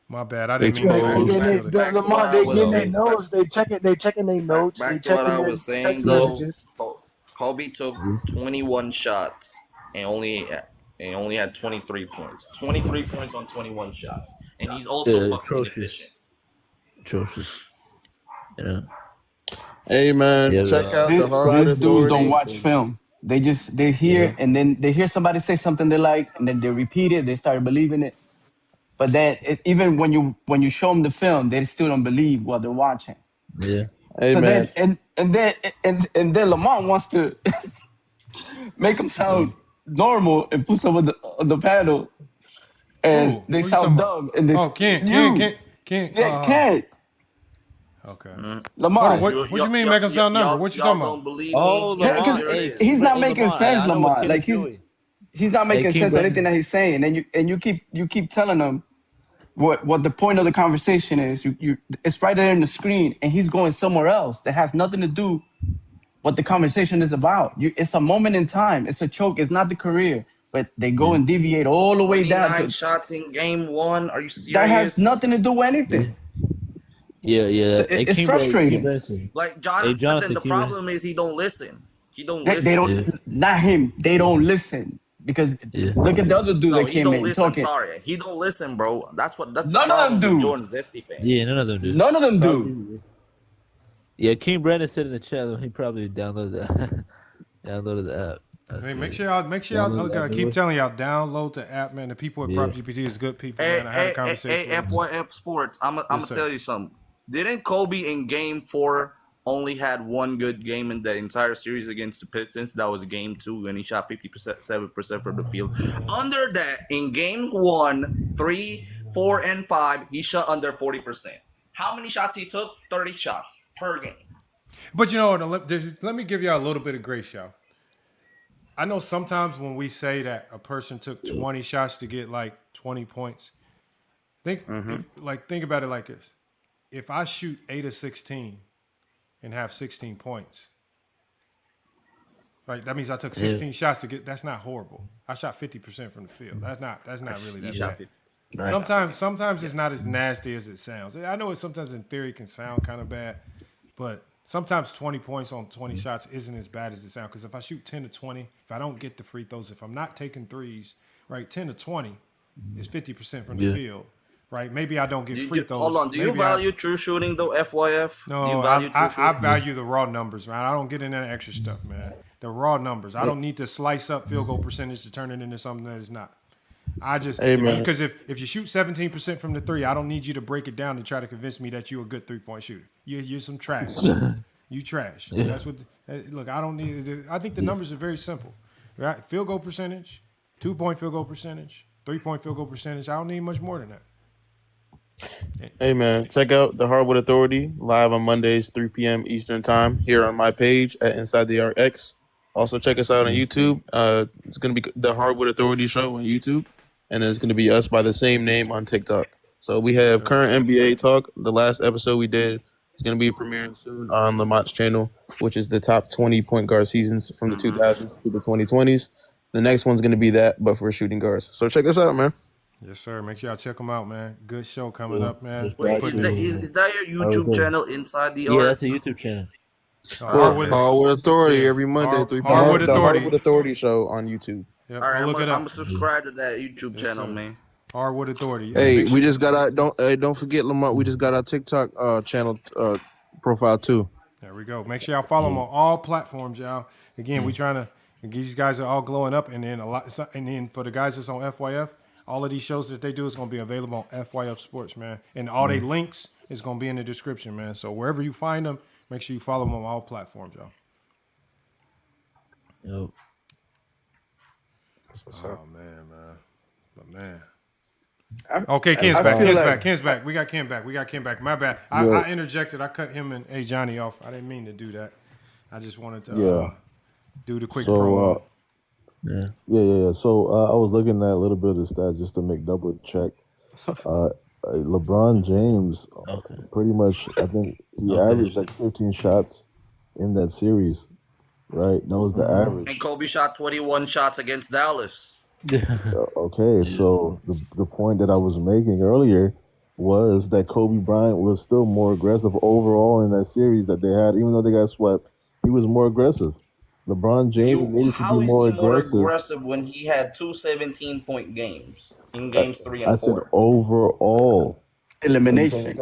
My bad. I didn't mean to. Lamont, they getting their notes. They checking their notes. Back to what I was saying, though. Kobe took 21 shots and only had 23 points. 23 points on 21 shots, and he's also fucking inefficient. Atrocious. Hey man, check out the hard. These dudes don't watch film. They hear and then they hear somebody say something they like, and then they repeat it. They start believing it. But then, even when you show them the film, they still don't believe what they're watching. Yeah. So then, and then Lamont wants to make them sound normal and put some on the panel, and they sound dumb. And they can't. Okay. Lamont, what you mean make them sound normal? What you talking about? Because he's not making sense, Lamont. Like he's not making sense of anything that he's saying, and you keep telling him what the point of the conversation is. It's right there in the screen, and he's going somewhere else that has nothing to do what the conversation is about. It's a moment in time. It's a choke. It's not the career, but they go and deviate all the way down. 9 shots in game 1. Are you serious? That has nothing to do with anything. Yeah. So it's frustrating. Like Jonathan, the problem is he don't listen. They don't. Not him. They don't listen. Because look at the other dude that came in talking. Sorry, he don't listen, bro. That's none of them do. Jordan Zesty fans. Yeah, none of them do. None of them do. Yeah, King Brandon said in the chat he probably downloaded the app. Hey, make sure y'all keep telling y'all download the app, man. The people at Prop GPT is good people, man. I had a conversation. Hey, FYF Sports, I'm gonna tell you something. Didn't Kobe in game 4 only had one good game in the entire series against the Pistons? That was game 2, and he shot 57% from the field. Under that, in game 1, 3, 4, and 5, he shot under 40%. How many shots he took? 30 shots per game. But let me give y'all a little bit of grace, y'all. I know sometimes when we say that a person took 20 shots to get like 20 points, think about it like this. If I shoot 8 of 16 and have 16 points, right? That means I took 16 shots to get. That's not horrible. I shot 50% from the field. That's not really that bad. Right. Sometimes it's not as nasty as it sounds. I know it sometimes in theory can sound kind of bad, but sometimes 20 points on 20 shots isn't as bad as it sounds. Because if I shoot 10 to 20, if I don't get the free throws, if I'm not taking threes, right, 10 to 20 is 50% from the field. Right, maybe I don't get free throws. Hold on, do you value true shooting though, FYF? No, I value the raw numbers, man. I don't get into that extra stuff, man. The raw numbers. I don't need to slice up field goal percentage to turn it into something that is not. I just because if you shoot 17% from the 3, I don't need you to break it down to try to convince me that you're a good 3-point shooter. You're some trash. You trash. Yeah. That's what. Look, I don't need to do. I think the numbers are very simple. Right, field goal percentage, 2-point field goal percentage, 3-point field goal percentage. I don't need much more than that. Hey man, check out the Hardwood Authority live on Mondays 3 p.m. Eastern time here on my page at Inside the RX. Also, check us out on YouTube. It's going to be the Hardwood Authority Show on YouTube, and then it's going to be us by the same name on TikTok. So we have current NBA talk. The last episode we did is going to be premiering soon on Lamont's channel, which is the top 20 point guard seasons from the 2000s to the 2020s. The next one's going to be that, but for shooting guards. So check us out, man. Yes, sir. Make sure y'all check them out, man. Good show coming up, man. Wait, is that your YouTube channel inside the Yeah, that's a YouTube channel. Hardwood Authority every Monday, 3 p.m. Hardwood Authority. Hardwood Authority Show on YouTube. Yep, All right, look it up. I'm subscribed to that YouTube channel, man. Hardwood Authority. Hey, we just got our don't forget, Lamont. We just got our TikTok channel profile too. There we go. Make sure y'all follow them on all platforms, y'all. Again, we trying to. These guys are all glowing up, and then for the guys that's on FYF, all of these shows that they do is going to be available on FYF Sports, man. And all they links is going to be in the description, man. So wherever you find them, make sure you follow them on all platforms, y'all. Yep. That's what's up. But man. Okay, Ken's back. We got Ken back. My bad. I interjected. I cut him and Johnny off. I didn't mean to do that. I just wanted to do the quick promo. Yeah. So I was looking at a little bit of the stats just to make double check. LeBron James, pretty much, I think he averaged like 15 shots in that series, right? That was the average. And Kobe shot 21 shots against Dallas. Okay, so the point that I was making earlier was that Kobe Bryant was still more aggressive overall in that series that they had, even though they got swept. He was more aggressive. LeBron James needed to be more aggressive. More aggressive when he had 2 17-point games in games 3 and 4? I said overall. Elimination.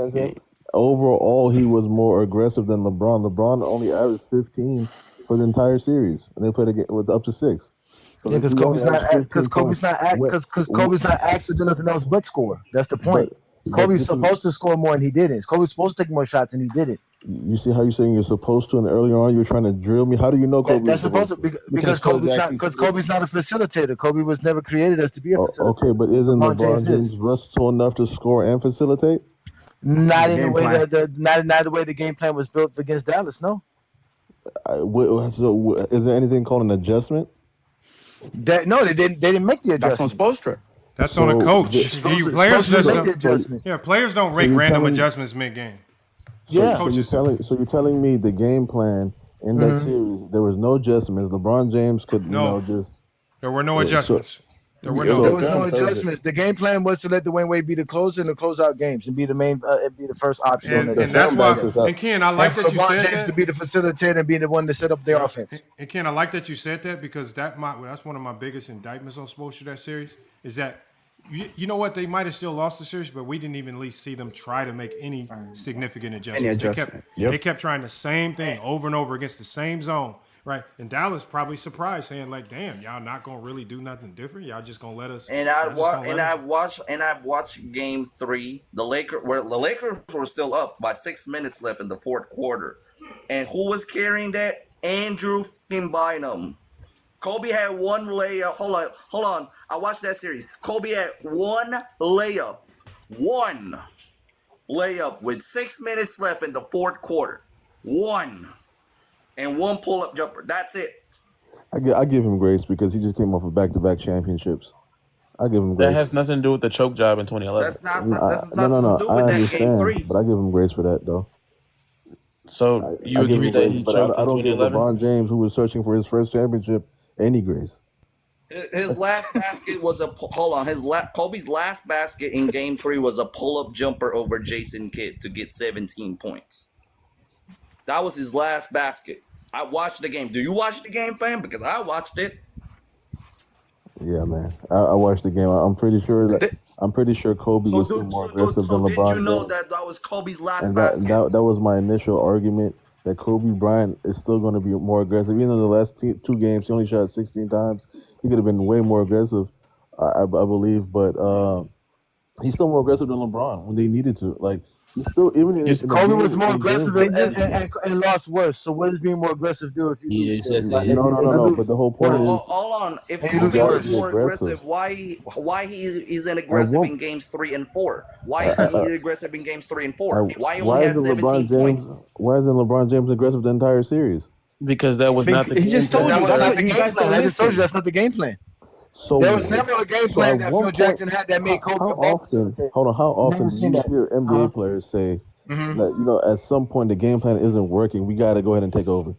Overall, he was more aggressive than LeBron. LeBron only averaged 15 for the entire series, and they played again with up to 6. So because Kobe's not asked to do nothing else but score. That's the point. Kobe's supposed to score more and he didn't. Kobe's supposed to take more shots and he didn't. You see how you're saying you're supposed to, and earlier on you were trying to drill me. How do you know Kobe? That's supposed to because Kobe's not a facilitator. Kobe was never created as to be a facilitator. Okay, but isn't LeBron James versatile enough to score and facilitate? Not in the way not the way the game plan was built against Dallas. No. So is there anything called an adjustment? They didn't make the adjustment. That's on Spoelstra. That's on a coach. Players don't make random adjustments mid-game. Yeah. So you're telling me the game plan in that series, there was no adjustments. LeBron James could, there were no adjustments. There was no adjustments. The game plan was to let Dwayne Wade be the closer in the closeout games and be the main, be the first option. And that's why. And Ken, I like that you said LeBron James that. to be the facilitator and be the one to set up the offense. And Ken, I like that you said that because that's one of my biggest indictments on Spoelstra that series is that. You know what? They might have still lost the series, but we didn't even at least see them try to make any significant adjustments. They kept trying the same thing over and over against the same zone, right? And Dallas probably surprised, saying like, "Damn, y'all not gonna really do nothing different. Y'all just gonna let us." And I've watched Game 3. The Lakers were still up by 6 minutes left in the fourth quarter, and who was carrying that? Andrew Bynum. Kobe had one layup. Hold on. I watched that series. Kobe had one layup with 6 minutes left in the fourth quarter. And one pull-up jumper. That's it. I give him grace because he just came off of back-to-back championships. I give him grace. That has nothing to do with the choke job in 2011. That's not nothing to do with that Game 3. But I give him grace for that, though. So you agree that he choked I don't in give 2011? LeBron James, who was searching for his first championship, any grace. His last basket was Kobe's last basket in Game 3 was a pull-up jumper over Jason Kidd to get 17 points. That was his last basket. I watched the game. Do you watch the game, fam? Because I watched it. Yeah, man. I watched the game. I'm pretty sure Kobe was still more aggressive than LeBron. Did you know that was Kobe's last and basket? That was my initial argument, that Kobe Bryant is still going to be more aggressive. Even though the last 2 games he only shot 16 times, he could have been way more aggressive, I believe. But he's still more aggressive than LeBron when they needed to. Like, he's still even. Kobe was more aggressive and lost worse. So what does being more aggressive do if you lose? No. But the whole point is. Hold on. If Kobe was more aggressive, why he isn't aggressive in games 3 and 4? Why isn't he aggressive in games 3 and 4? Why only had 17 points? Why isn't LeBron James aggressive the entire series? Because that was not the He game just told plan. you. That's what you guys don't I just told you listen. that's not the game plan. So There was never a game plan at that one Phil point, Jackson had that made Kobe how a ball often? facilitator. Hold on. How Never often do seen you that. hear NBA players say that at some point the game plan isn't working? We got to go ahead and take over.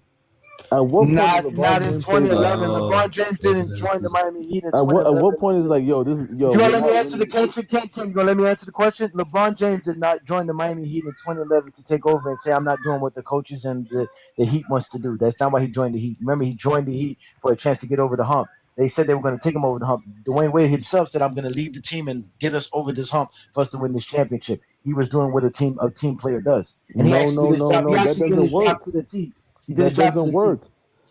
At what point did LeBron Not in James say 2011. that? LeBron James didn't join the Miami Heat in At 2011. what point is it like, yo, this is yo? You gonna let me answer the question? You gonna let me answer the question? LeBron James did not join the Miami Heat in 2011 to take over and say I'm not doing what the coaches and the Heat wants to do. That's not why he joined the Heat. Remember, he joined the Heat for a chance to get over the hump. They said they were going to take him over the hump. Dwayne Wade himself said, "I'm going to lead the team and get us over this hump for us to win this championship." He was doing what a team player does, and he actually did his job. He actually did his job to the T. He did his job to the T.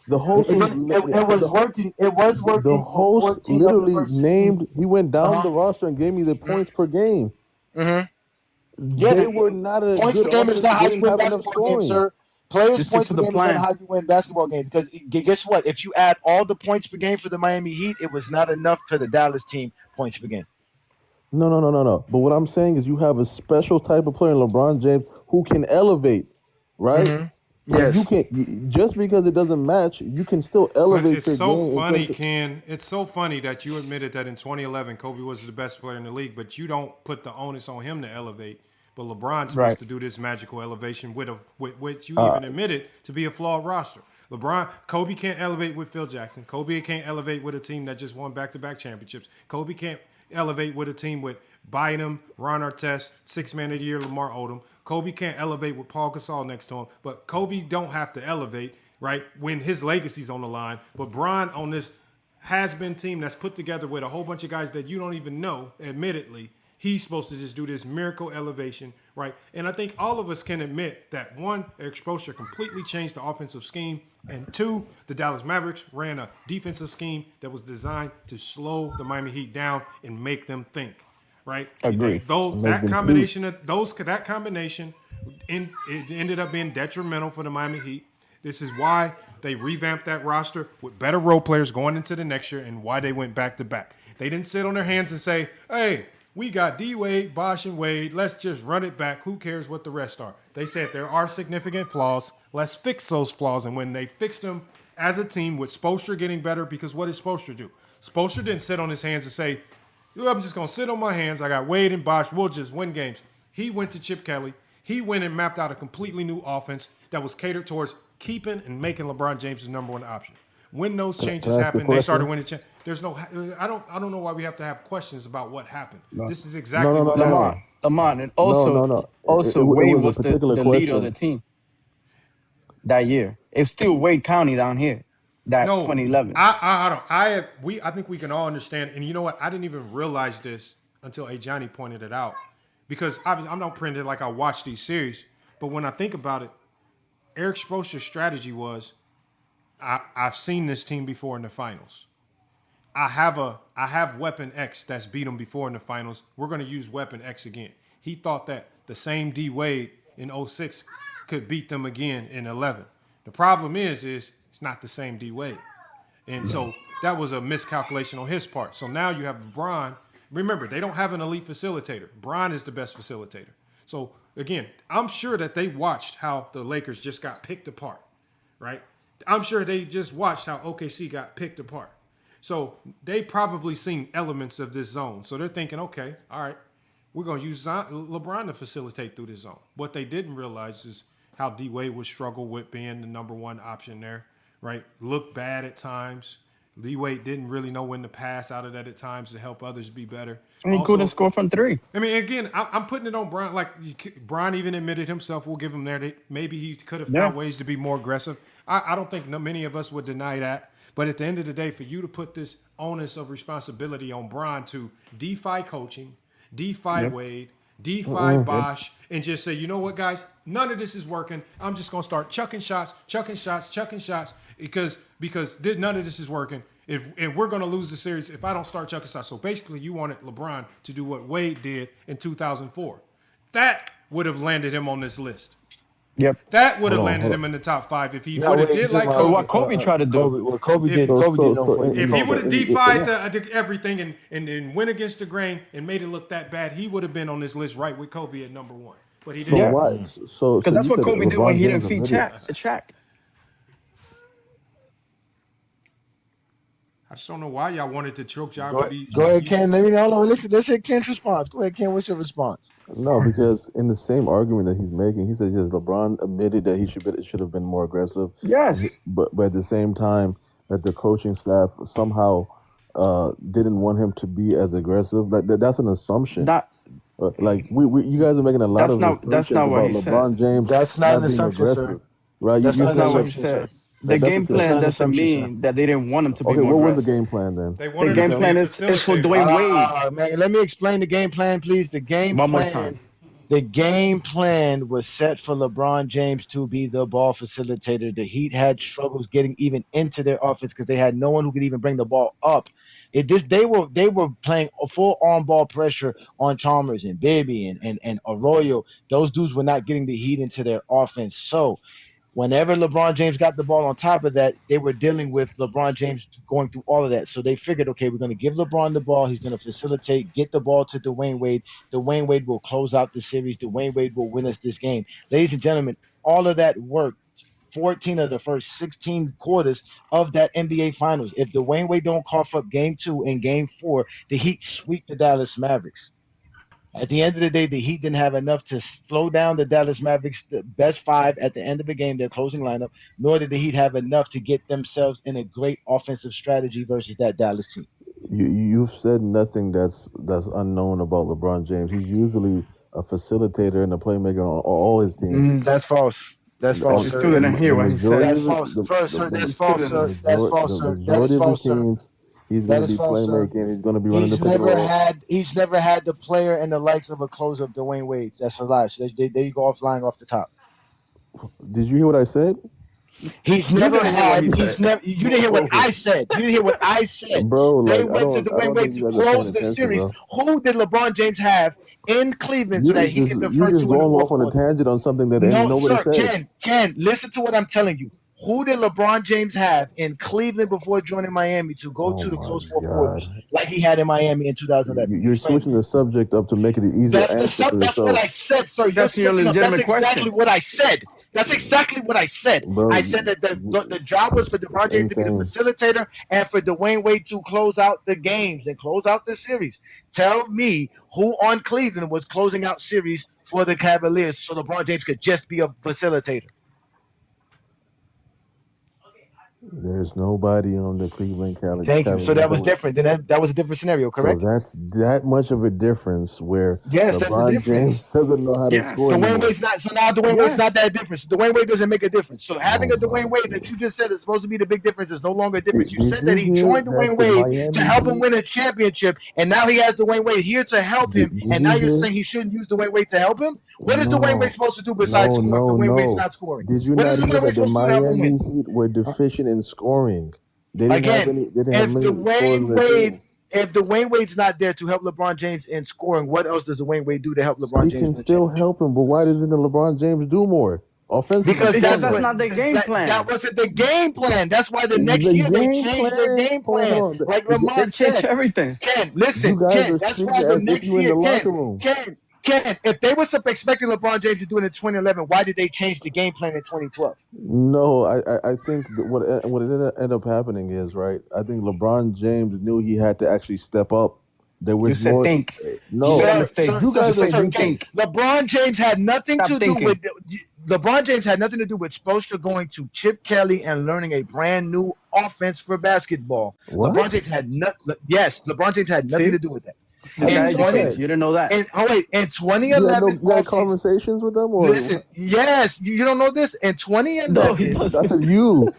The host it was working. It was working. The host literally named. He went down the roster and gave me the points per game. Yeah, they were not a points good per game is not how you win basketball games, sir. Players' points per game is not how you win basketball games. Because guess what? If you add all the points per game for the Miami Heat, it was not enough for the Dallas team points per game. No. But what I'm saying is, you have a special type of player in LeBron James who can elevate, right? Yes. You can just because it doesn't match, you can still elevate. It's so funny, Ken. It's so funny that you admitted that in 2011 Kobe was the best player in the league, but you don't put the onus on him to elevate. But LeBron's supposed to do this magical elevation with which you even admitted to be a flawed roster. Kobe can't elevate with Phil Jackson. Kobe can't elevate with a team that just won back-to-back championships. Kobe can't elevate with a team with Bynum, Ron Artest, Sixth Man of the Year, Lamar Odom. Kobe can't elevate with Paul Gasol next to him. But Kobe don't have to elevate, right, when his legacy's on the line. But Bron on this has-been team that's put together with a whole bunch of guys that you don't even know, admittedly, he's supposed to just do this miracle elevation, right? And I think all of us can admit that, one, Eric Spoelstra completely changed the offensive scheme, and two, the Dallas Mavericks ran a defensive scheme that was designed to slow the Miami Heat down and make them think, right? Agree. That combination ended up being detrimental for the Miami Heat. This is why they revamped that roster with better role players going into the next year, and why they went back to back. They didn't sit on their hands and say, hey, we got D-Wade, Bosh, and Wade. Let's just run it back. Who cares what the rest are? They said there are significant flaws. Let's fix those flaws. And when they fixed them as a team with Spoelstra getting better, because what did Spoelstra do? Spoelstra didn't sit on his hands and say, I'm just going to sit on my hands. I got Wade and Bosh. We'll just win games. He went to Chip Kelly. He went and mapped out a completely new offense that was catered towards keeping and making LeBron James the number one option. When those changes happened, they started winning. There's no. I don't know why we have to have questions about what happened. No. This is exactly what happened. Lamont, and also Wade was the leader of the team that year. It's still Wade County down here. That 2011. I think we can all understand. And you know what? I didn't even realize this until Johnny pointed it out, because I'm not pretending like I watched these series. But when I think about it, Eric Spoelstra's strategy was, I've seen this team before in the finals. I have Weapon X that's beat them before in the finals. We're going to use Weapon X again. He thought that the same D Wade in 06 could beat them again in 11. The problem is it's not the same D Wade. And so that was a miscalculation on his part. So now you have LeBron. Remember, they don't have an elite facilitator. Bron is the best facilitator. So again, I'm sure that they watched how the Lakers just got picked apart, right? I'm sure they just watched how OKC got picked apart. So they probably seen elements of this zone. So they're thinking, okay, all right, we're going to use LeBron to facilitate through this zone. What they didn't realize is how D-Wade would struggle with being the number one option there, right? Look bad at times. D-Wade didn't really know when to pass out of that at times to help others be better. And he couldn't score from three. I mean, again, I'm putting it on Bron. Like, Bron even admitted himself, we'll give him that. Maybe he could have found ways to be more aggressive. I don't think many of us would deny that. But at the end of the day, for you to put this onus of responsibility on Bron to defy coaching, defy Wade, defy Bosh, and just say, you know what, guys, none of this is working. I'm just going to start chucking shots, because none of this is working. If we're going to lose the series, if I don't start chucking shots. So basically, you wanted LeBron to do what Wade did in 2004. That would have landed him on this list. Yep. That would have landed him in the top 5 if he would have did like Kobe. What Kobe tried to do. Kobe did. If he would have defied everything and went against the grain and made it look that bad, he would have been on this list right with Kobe at number 1. But he didn't. Because that's what Kobe did when he didn't feed Shaq. I just don't know why y'all wanted to choke y'all. Go ahead, Ken. Let me know. Let's hear Ken's response. Go ahead, Ken. What's your response? No, because in the same argument that he's making, he says, yes, LeBron admitted that he should have been more aggressive. Yes. But at the same time, that the coaching staff somehow didn't want him to be as aggressive. That's an assumption. Like you guys are making a lot of assumptions that's not what about he LeBron said. James. That's not an being assumption, aggressive, sir. right? That's you not what he said. The game plan doesn't mean that they didn't want him to be more what was aggressive. the game plan then? The game plan is for Dwayne Wade. Man, let me explain the game plan, please. The game One more plan. time. The game plan was set for LeBron James to be the ball facilitator. The Heat had struggles getting even into their offense because they had no one who could even bring the ball up. They were playing a full on ball pressure on Chalmers and Bibby and Arroyo. Those dudes were not getting the Heat into their offense. So whenever LeBron James got the ball on top of that, they were dealing with LeBron James going through all of that. So they figured, okay, we're going to give LeBron the ball. He's going to facilitate, get the ball to Dwayne Wade. Dwayne Wade will close out the series. Dwayne Wade will win us this game. Ladies and gentlemen, all of that worked. 14 of the first 16 quarters of that NBA Finals. If Dwayne Wade don't cough up game 2 and game 4, the Heat sweep the Dallas Mavericks. At the end of the day, the Heat didn't have enough to slow down the Dallas Mavericks, the best 5 at the end of the game, their closing lineup, nor did the Heat have enough to get themselves in a great offensive strategy versus that Dallas team. You've said nothing that's unknown about LeBron James. He's usually a facilitator and a playmaker on all his teams. That's false. That's false. You still didn't hear what he said. That's false. That's false, sir. That's false, sir. That is false, sir. He's going to be playmaking. He's going to be running the pick and roll. He's never had the player and the likes of a closer of Dwayne Wade. That's a lie. So there you go flying off the top. Did you hear what I said? He's never had. He's never. You didn't hear what I said. You didn't hear what I said. Bro, they went to Dwayne Wade to close the series. Who did LeBron James have in Cleveland so that he could defer to? You're just going off on a tangent on something that nobody said. Ken, listen to what I'm telling you. Who did LeBron James have in Cleveland before joining Miami to go to the close 4 quarters like he had in Miami in 2011? You're switching the subject up to make it an easier answer. That's what I said, sir. That's exactly what I said. That's exactly what I said. Bro, I said that the job was for LeBron James to be the facilitator and for Dwayne Wade to close out the games and close out the series. Tell me who on Cleveland was closing out series for the Cavaliers so LeBron James could just be a facilitator. There's nobody on the Cleveland Cavaliers. Thank you. So that was different. Then that was a different scenario, correct? So that's that much of a difference where LeBron that's a James doesn't know how to score. Dwayne Wade's not. So now Dwayne Wade's not that difference. Dwayne Wade doesn't make a difference. So having a Dwayne Wade that you just said is supposed to be the big difference is no longer a difference. You said that he joined Dwayne Wade to help him win a championship, and now he has Dwayne Wade here to help him, and now you're saying he shouldn't use Dwayne Wade to help him? What is Dwayne Wade supposed to do besides score if Dwayne Wade's not scoring? Did you not hear that the Miami Heat were deficient in scoring? They didn't have any, if Dwayne Wade's not there to help LeBron James in scoring, what else does Dwayne Wade do to help LeBron James? He can still help him, but why doesn't LeBron James do more offensively? Because that's not the game plan. That wasn't the game plan. That's why the next year they changed their game plan. Like Lamont said, everything. Ken, listen, Ken, that's why the next year, Ken, if they were expecting LeBron James to do it in 2011, why did they change the game plan in 2012? No, I think that what ended up happening is, right, I think LeBron James knew he had to actually step up. There was you said more, think. No, you guys think. LeBron James had nothing to do with LeBron James had nothing to do with Spoelstra going to Chip Kelly and learning a brand new offense for basketball. What? LeBron James had nothing to do with that. You didn't know that. In 2011, you had conversations with them, or listen, yes, you don't know this. In 2011, no, he doesn't. That's you.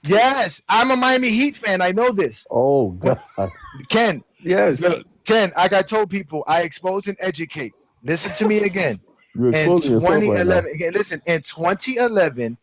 Yes, I'm a Miami Heat fan. I know this. Oh God, Ken. Yes, Ken. Like I told people, I expose and educate. Listen to me again. You're in exposing 2011, yourself right again, listen. In 2011,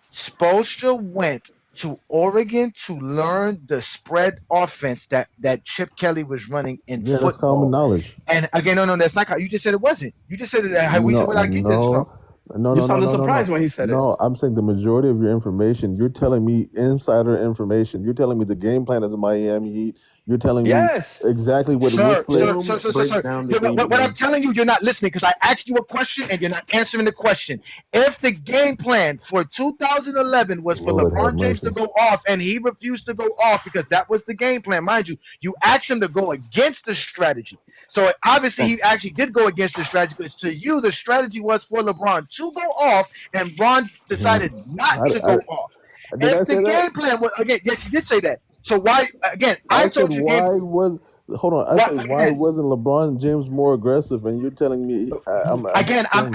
Spoelstra went to Oregon to learn the spread offense that Chip Kelly was running in football. That's common knowledge. And again, no, that's not. You just said it wasn't. You just said that. We said where I get this from. You sounded surprised when he said it. No, I'm saying the majority of your information, you're telling me insider information. You're telling me the game plan of the Miami Heat. You're telling me Yes. exactly what Sir. game What I'm telling you, you're not listening because I asked you a question and you're not answering the question. If the game plan for 2011 was for Lord have LeBron James to mercy. go off and he refused to go off because that was the game plan, mind you, you asked him to go against the strategy. So obviously he actually did go against the strategy because to you, the strategy was for LeBron to go off and Bron decided not to go off. Did I If the say that? game plan was, again, yes, you did say that. So why, again, I said told you why wasn't LeBron James more aggressive? And you're telling me I'm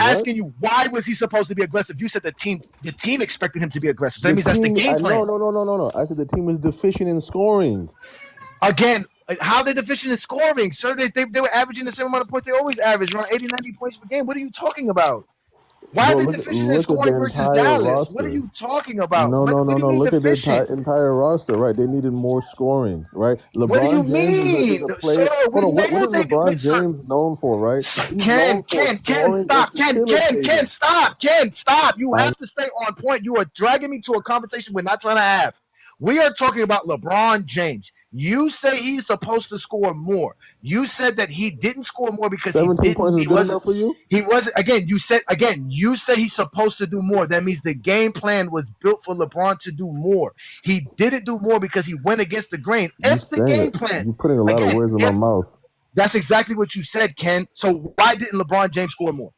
asking you, why was he supposed to be aggressive? You said the team expected him to be aggressive. So that means that's the game plan. No. I said the team is deficient in scoring. Again, how they deficient in scoring, sir? They were averaging the same amount of points they always average, around 80, 90 points per game. What are you talking about? Why are they deficient in scoring versus Dallas? Roster. What are you talking about? No. Look deficient? at the entire roster, right? They needed more scoring, right? LeBron what do you James mean? is a player. Sir, what is LeBron James known for, right? Ken, stop. Ken, stop. You have to stay on point. You are dragging me to a conversation we're not trying to have. We are talking about LeBron James. You say he's supposed to score more. You said that he didn't score more because 17 points is good enough for you? He wasn't. You said he's supposed to do more. That means the game plan was built for LeBron to do more. He didn't do more because he went against the grain. If the game plan, you're putting a lot of words in my mouth. That's exactly what you said, Ken. So why didn't LeBron James score more?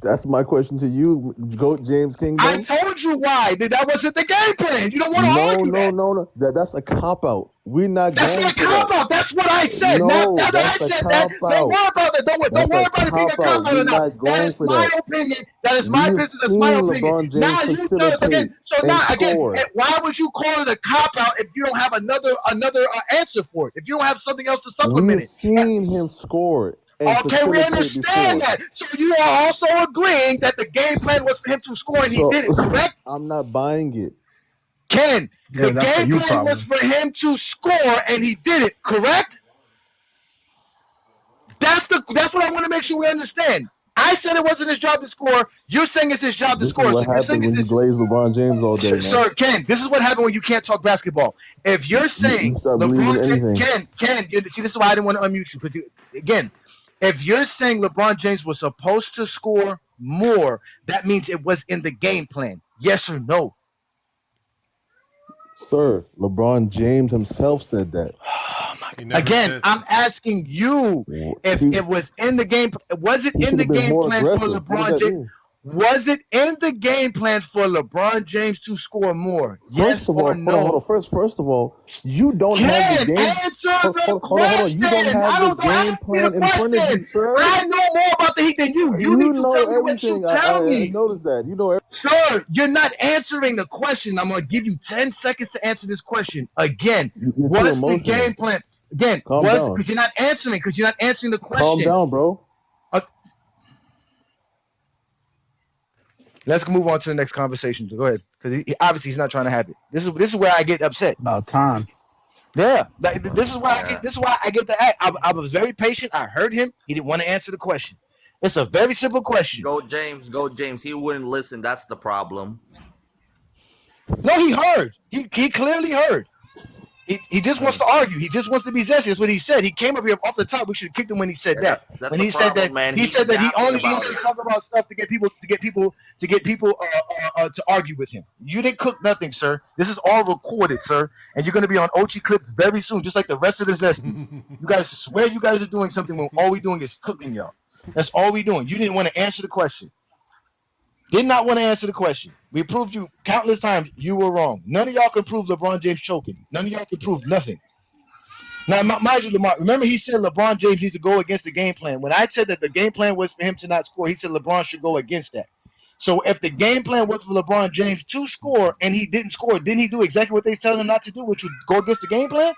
That's my question to you, GOAT James Kingdom. I told you why. That wasn't the game plan. You don't want to argue that. No. That's a cop-out. We're not That's going not a cop-out. That's what I said. Now that I said that, don't worry about it. Don't worry about it being a cop-out or not. That is my opinion. That is my business. That's my opinion. Now you tell it again. So now, again, why would you call it a cop-out if you don't have another answer for it? If you don't have something else to supplement it? We've seen him score it. Okay, we understand that. So you are also agreeing that the game plan was for him to score and he did it, correct? I'm not buying it. Ken, the game plan was for him to score and he did it, correct? That's what I want to make sure we understand. I said it wasn't his job to score. You're saying it's his job to score. This is what happens when you glaze LeBron James all day, man. Sir, Ken, this is what happens when you can't talk basketball. If you're saying LeBron James, Ken, see, this is why I didn't want to unmute you. Because again, if you're saying LeBron James was supposed to score more, that means it was in the game plan. Yes or no? Sir, LeBron James himself said that. Again, I'm asking you if it was in the game. Was it in the game plan for LeBron James? Was it in the game plan for LeBron James to score more? Yes or no? Hold on. First of all, you don't have the game. Answer the question. You don't have the game plan in front of you, sir. I know more about the Heat than you. You need to tell me what you tell me. I noticed that. You know everything. Sir, you're not answering the question. I'm going to give you 10 seconds to answer this question. Again, what's the game plan? Again, because you're not answering the question. Calm down, bro. Let's move on to the next conversation. Go ahead, because obviously he's not trying to have it. This is where I get upset. About time. Yeah, this is why I get the act. I was very patient. I heard him. He didn't want to answer the question. It's a very simple question. Go James. He wouldn't listen. That's the problem. No, he heard. He clearly heard. He just wants to argue. He just wants to be zesty. That's what he said. He came up here off the top. We should have kicked him when he said that. When he said that, man. He said that he only talk about stuff to get people to argue with him. You didn't cook nothing, sir. This is all recorded, sir, and you're going to be on Ochi clips very soon, just like the rest of the zesty. You guys swear you guys are doing something when all we doing is cooking y'all. That's all we doing. You didn't want to answer the question. Did not want to answer the question. We proved you countless times you were wrong. None of y'all can prove LeBron James choking. None of y'all can prove nothing. Now, mind you, Lamar, remember he said LeBron James needs to go against the game plan. When I said that the game plan was for him to not score, he said LeBron should go against that. So if the game plan was for LeBron James to score and he didn't score, didn't he do exactly what they telling him not to do, which would go against the game plan?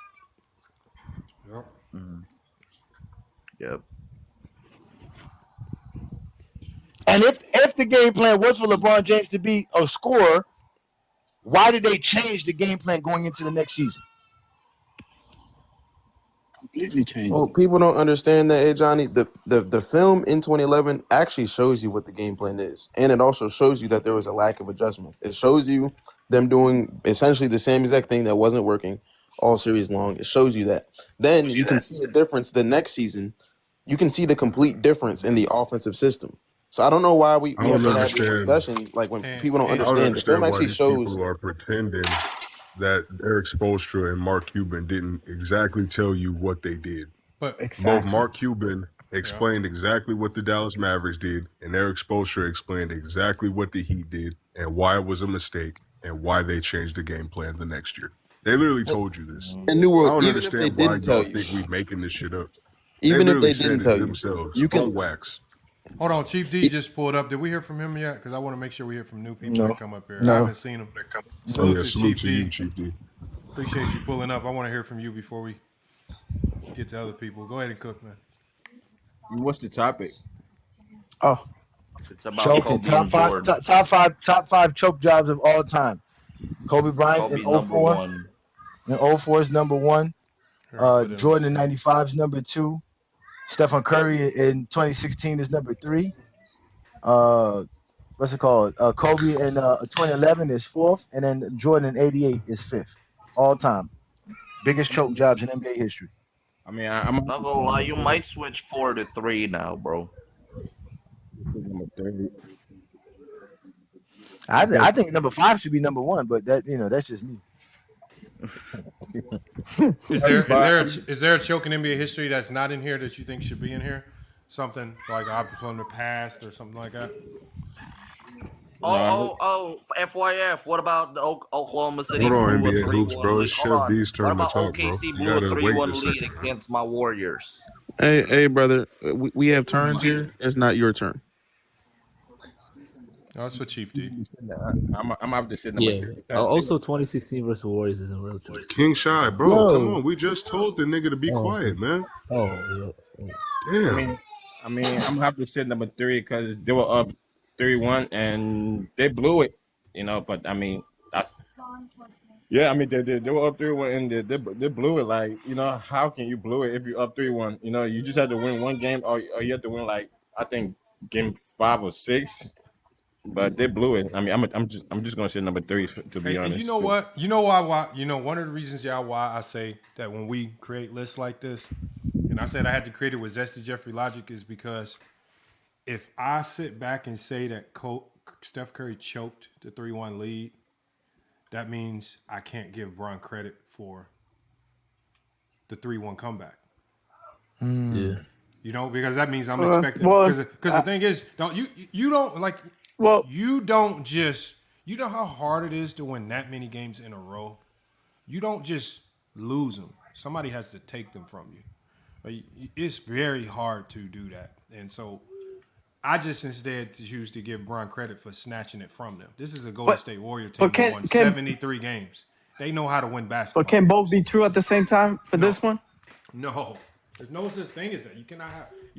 Yep. Mm-hmm. Yep. And if the game plan was for LeBron James to be a scorer, why did they change the game plan going into the next season? Completely changed. Well, people don't understand that, hey Johnny. The film in 2011 actually shows you what the game plan is, and it also shows you that there was a lack of adjustments. It shows you them doing essentially the same exact thing that wasn't working all series long. It shows you that. Then you can see the difference the next season. You can see the complete difference in the offensive system. So I don't know why we have to have this discussion. Like when people don't understand, the film actually shows. People are pretending that Eric Spoelstra and Mark Cuban didn't exactly tell you what they did. But both Mark Cuban explained exactly what the Dallas Mavericks did, and Eric Spoelstra explained exactly what the Heat did and why it was a mistake and why they changed the game plan the next year. They literally told you this. And New World, I don't even if they understand why didn't tell y'all you, think we making this shit up. even if they said didn't it tell you, themselves you can on wax. Hold on, Chief D just pulled up. Did we hear from him yet? Because I want to make sure we hear from new people that come up here. I haven't seen him. Salute to you, Chief D. Appreciate you pulling up. I want to hear from you before we get to other people. Go ahead and cook, man. What's the topic? Oh, it's about choking. Top five choke jobs of all time. Kobe Bryant in 04. In 04 is number 1. Jordan in 95 is number 2. Stephen Curry in 2016 is number 3. What's it called? Kobe in 2011 is 4th, and then Jordan in 88 is 5th. All time. Biggest choke jobs in NBA history. I mean, I'm not gonna lie, you might switch 4 to 3 now, bro. I think number 5 should be number 1, but that's just me. Is there a choke in NBA history that's not in here that you think should be in here? Something like from the past or something like that? FYF. What about the Oklahoma City? Hold on, blew a NBA 3-1 hoops, bro. lead? It's Chef D's turn to talk, bro. OKC You blew a gotta 3-1 wait a lead second. against my Warriors. Hey, brother, we have turns here. It's not your turn. Oh, that's for Chief D. I'm out to sit. Yeah. Also, 2016 versus Warriors is a real choice. King Shy, bro. Come on. We just told the nigga to be quiet, man. Oh, yeah. Damn. I mean, I'm gonna have to sit number 3 because they were up 3-1 and they blew it. But I mean, that's. Yeah, I mean they were up 3-1 and they blew it. Like, how can you blow it if you're up 3-1? You just have to win one game, or you have to win I think game 5 or 6. But they blew it. I mean, I'm just gonna say number 3 to be honest. You know what? You know why? One of the reasons, why I say that when we create lists like this, and I said I had to create it with Zesty Jeffrey logic, is because if I sit back and say that Steph Curry choked the 3-1 lead, that means I can't give Bron credit for the 3-1 comeback. Yeah. Because that means I'm expecting. Because the thing is, you don't like. Well, you don't just. You know how hard it is to win that many games in a row. You don't just lose them. Somebody has to take them from you. It's very hard to do that, and so I just instead choose to give Bron credit for snatching it from them. This is a Golden State Warrior team that won 73 games. They know how to win basketball. But can both be true at the same time for this one? No. There's no such thing as that. You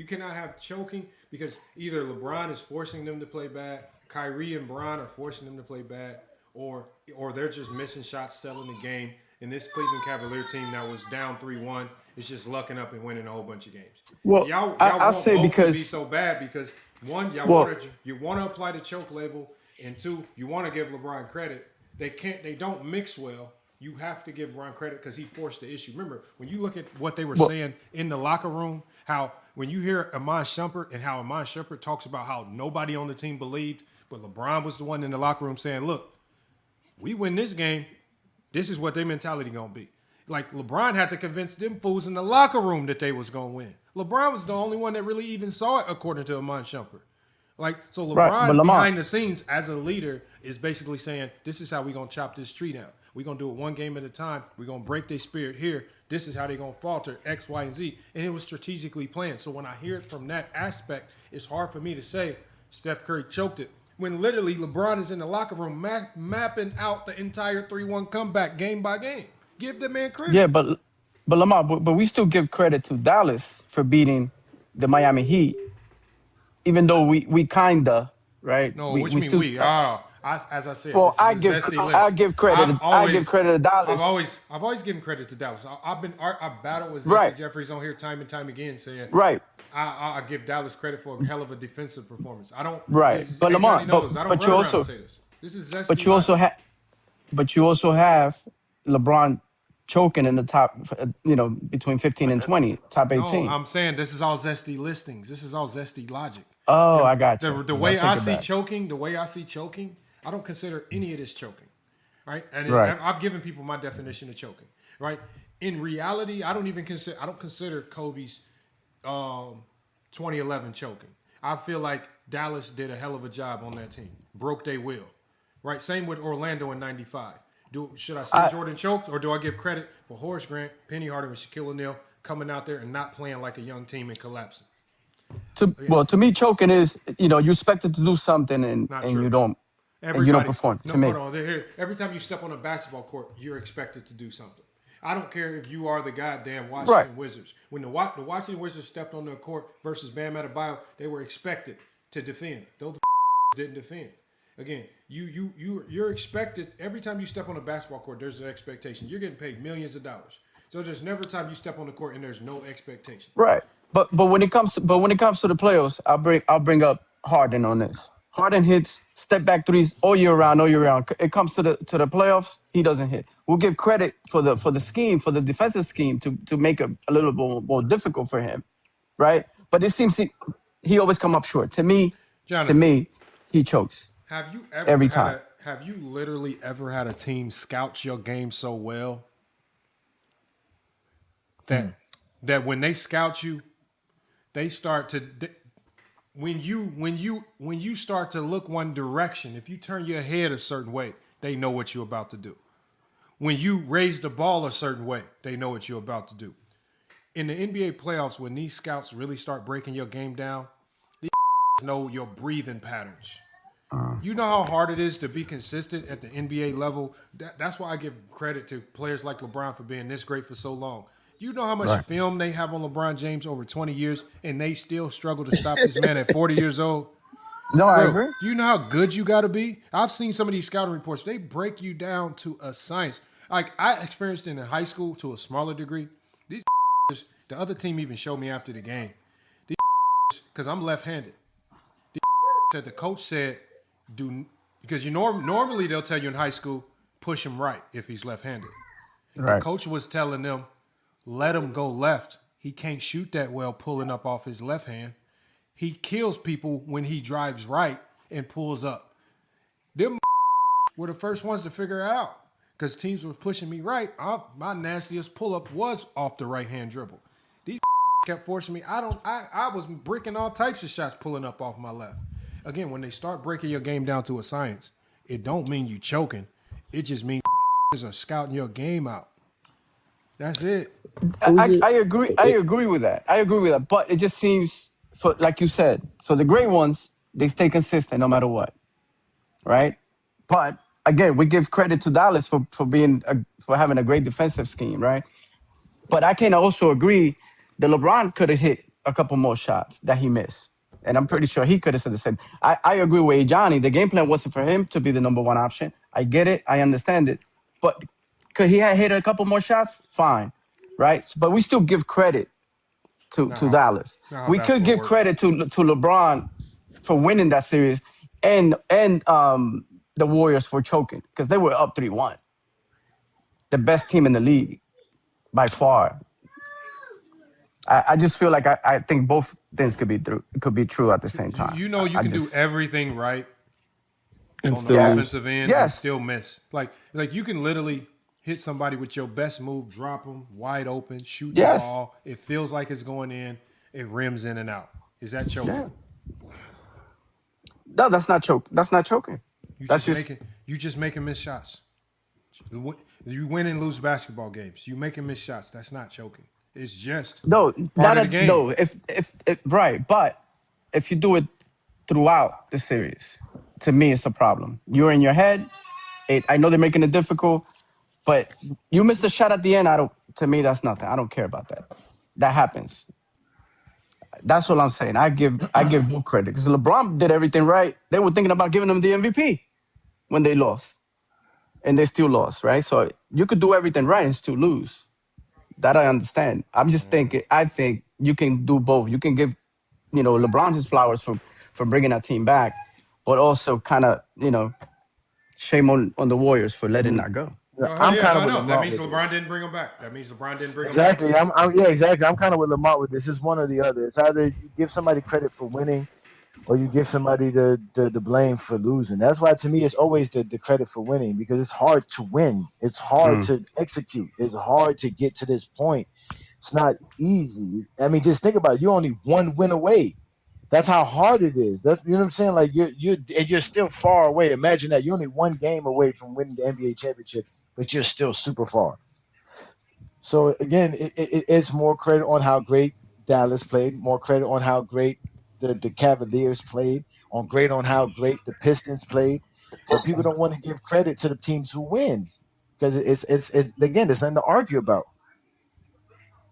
cannot have choking because either LeBron is forcing them to play bad, Kyrie and Bron are forcing them to play bad, or they're just missing shots, selling the game. And this Cleveland Cavalier team that was down 3-1 is just lucking up and winning a whole bunch of games. Well, I'll say both because to be so bad because one, you want to apply the choke label, and two, you want to give LeBron credit. They don't mix well. You have to give Bron credit because he forced the issue. Remember, when you look at what they were saying in the locker room, how when you hear Iman Shumpert and how Iman Shumpert talks about how nobody on the team believed, but LeBron was the one in the locker room saying, look, we win this game, this is what their mentality going to be. Like LeBron had to convince them fools in the locker room that they was going to win. LeBron was the only one that really even saw it, according to Iman Shumpert. So LeBron behind the scenes as a leader is basically saying, this is how we're going to chop this tree down. We're going to do it one game at a time. We're going to break their spirit here. This is how they're going to falter, X, Y, and Z. And it was strategically planned. So when I hear it from that aspect, it's hard for me to say Steph Curry choked it. When literally LeBron is in the locker room mapping out the entire 3-1 comeback game by game. Give the man credit. Yeah, but Lamar, but we still give credit to Dallas for beating the Miami Heat, even though we kinda, right? No, what you mean still, we? As I said, well, I give credit. I give credit to Dallas. I've always given credit to Dallas. I battled with right. Jeffries on here time and time again, saying right. I give Dallas credit for a hell of a defensive performance. I don't right, but Lamar, but you also say this. This is but you also have LeBron choking in the top, between 15 and 20, top 18. No, I'm saying this is all zesty listings. This is all zesty logic. Oh, I got you. The way I see choking, I don't consider any of this choking. Right? And I've given people my definition of choking. Right? In reality, I don't consider Kobe's 2011 choking. I feel like Dallas did a hell of a job on that team. Broke their will. Right? Same with Orlando in 95. Should I say Jordan choked, or do I give credit for Horace Grant, Penny Hardaway, and Shaquille O'Neal coming out there and not playing like a young team and collapsing? To me, choking is, you expected to do something and you don't. And you don't perform. To me, hold on. Every time you step on a basketball court, you're expected to do something. I don't care if you are the goddamn Washington Wizards. When the Washington Wizards stepped on the court versus Bam Adebayo, they were expected to defend. Those didn't defend. Again, you're expected every time you step on a basketball court. There's an expectation. You're getting paid millions of dollars. So there's never a time you step on the court and there's no expectation. Right. But when it comes to the playoffs, I'll bring up Harden on this. Harden hits step back threes all year round. It comes to the playoffs, he doesn't hit. We'll give credit for the scheme, for the defensive scheme to make it a little bit more difficult for him, right? But it seems he always come up short. To me, he chokes. Have you ever every time? Have you literally ever had a team scout your game so well that when they scout you, they start to when you start to look one direction, if you turn your head a certain way, they know what you're about to do. When you raise the ball a certain way, they know what you're about to do. In the NBA playoffs, when these scouts really start breaking your game down, these know your breathing patterns. You know how hard it is to be consistent at the NBA level? That's why I give credit to players like LeBron for being this great for so long. You know how much film they have on LeBron James over 20 years, and they still struggle to stop this man at 40 years old? No, I agree. Do you know how good you got to be? I've seen some of these scouting reports. They break you down to a science. Like I experienced it in high school to a smaller degree. These the other team even showed me after the game. These because I'm left-handed. These said the coach said, because normally they'll tell you in high school, push him right if he's left-handed. Right. The coach was telling them, let him go left. He can't shoot that well pulling up off his left hand. He kills people when he drives right and pulls up. Them were the first ones to figure it out because teams were pushing me right. My nastiest pull-up was off the right-hand dribble. These kept forcing me. I was bricking all types of shots pulling up off my left. Again, when they start breaking your game down to a science, it don't mean you choking. It just means are scouting your game out. That's it. I agree. I agree with that. But it just seems, like you said, for the great ones, they stay consistent no matter what, right? But again, we give credit to Dallas for having a great defensive scheme, right? But I can also agree that LeBron could have hit a couple more shots that he missed. And I'm pretty sure he could have said the same. I agree with Johnny. The game plan wasn't for him to be the number one option. I get it. I understand it. But could he have hit a couple more shots? Fine, right? But we still give credit to Dallas. We could give credit to LeBron for winning that series and the Warriors for choking because they were up 3-1. The best team in the league by far. I just feel like I think both things could be true at the same time. You can do everything right and on still the offensive end and still miss. Like you can literally hit somebody with your best move, drop them wide open, shoot the ball. It feels like it's going in. It rims in and out. Is that choking? Yeah. No, that's not choking. That's not choking. You just making missed shots. You win and lose basketball games. You making missed shots. That's not choking. It's just part of the game. No, if right, but if you do it throughout the series, to me, it's a problem. You're in your head. I know they're making it difficult, but you missed a shot at the end. To me, that's nothing. I don't care about that. That happens. That's what I'm saying. I give both credit because LeBron did everything right. They were thinking about giving him the MVP when they lost, and they still lost, right? So you could do everything right and still lose. That I understand. I'm just thinking. I think you can do both. You can give, LeBron his flowers for bringing that team back, but also kind of, shame on the Warriors for letting that go. I'm kind of with Lamont. That means LeBron didn't bring him back. That means LeBron didn't bring him exactly. back. Exactly. I'm kind of with Lamont with this. It's one or the other. It's either you give somebody credit for winning, or you give somebody the blame for losing. That's why, to me, it's always the credit for winning, because it's hard to win. It's hard to execute. It's hard to get to this point. It's not easy. I mean, just think about it. You're only one win away. That's how hard it is. That's, you know what I'm saying? Like you're still far away. Imagine that you're only one game away from winning the NBA championship, but you're still super far. So again, it's more credit on how great Dallas played, more credit on how great the Cavaliers played, on how great the Pistons played. But people don't want to give credit to the teams who win, because it's again, there's nothing to argue about.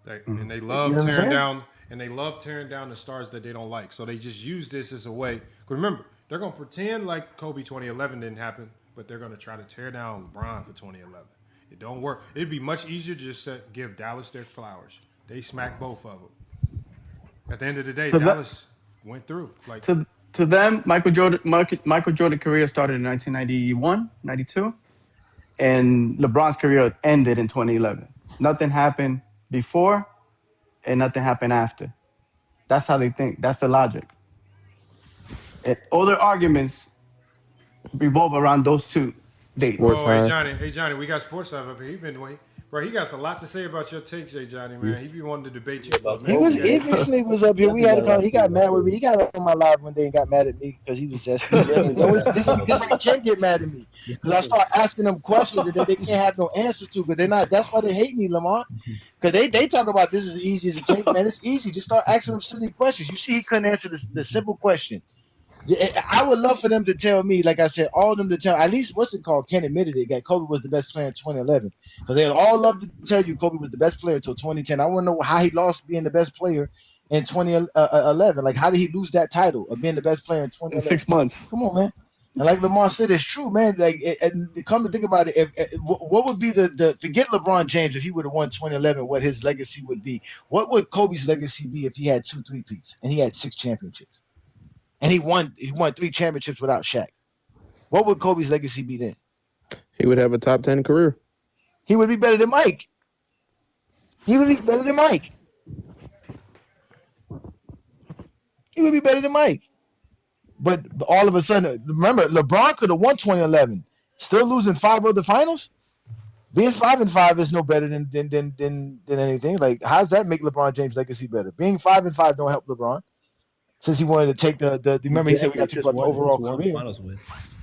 And they love tearing down. And they love tearing down the stars that they don't like. So they just use this as a way. Remember, they're going to pretend like Kobe 2011 didn't happen, but they're going to try to tear down LeBron for 2011. It don't work. It'd be much easier to just give Dallas their flowers. They smacked both of them. At the end of the day, Dallas went through. Like to them, Michael Jordan career started in 1991, 92, and LeBron's career ended in 2011. Nothing happened before, and nothing happened after. That's how they think. That's the logic. And all their arguments revolve around those two dates. Hey Johnny, we got Sports Live up here. He got a lot to say about your takes, Johnny, man. He be wanting to debate you. He was up here. He got mad with me. He got on my live one day and got mad at me because he was just this can't get mad at me, because I start asking them questions that they can't have no answers to, but they're not. That's why they hate me, Lamont. Because they talk about this is easy as a cake, man. It's easy. Just start asking them silly questions. You see, he couldn't answer the simple question. I would love for them to tell me, like I said, all of them to tell, at least Ken admitted it, that Kobe was the best player in 2011. Because they all love to tell you Kobe was the best player until 2010. I want to know how he lost being the best player in 2011. Like, how did he lose that title of being the best player in 2011? In 6 months. Come on, man. And like Lamar said, it's true, man. Like, come to think about it, what would be forget LeBron James if he would have won 2011, what his legacy would be? What would Kobe's legacy be if he had 2 3-peats and he had 6 championships? And he won 3 championships without Shaq. What would Kobe's legacy be then? He would have a top 10 career. He would be better than Mike. He would be better than Mike. But all of a sudden, remember, LeBron could have won 2011, still losing 5 other finals. Being 5-5 is no better than anything. Like, how does that make LeBron James' legacy better? Being 5-5 don't help LeBron. Since he wanted to take the remember he said we got to talk about the overall career. Finals win.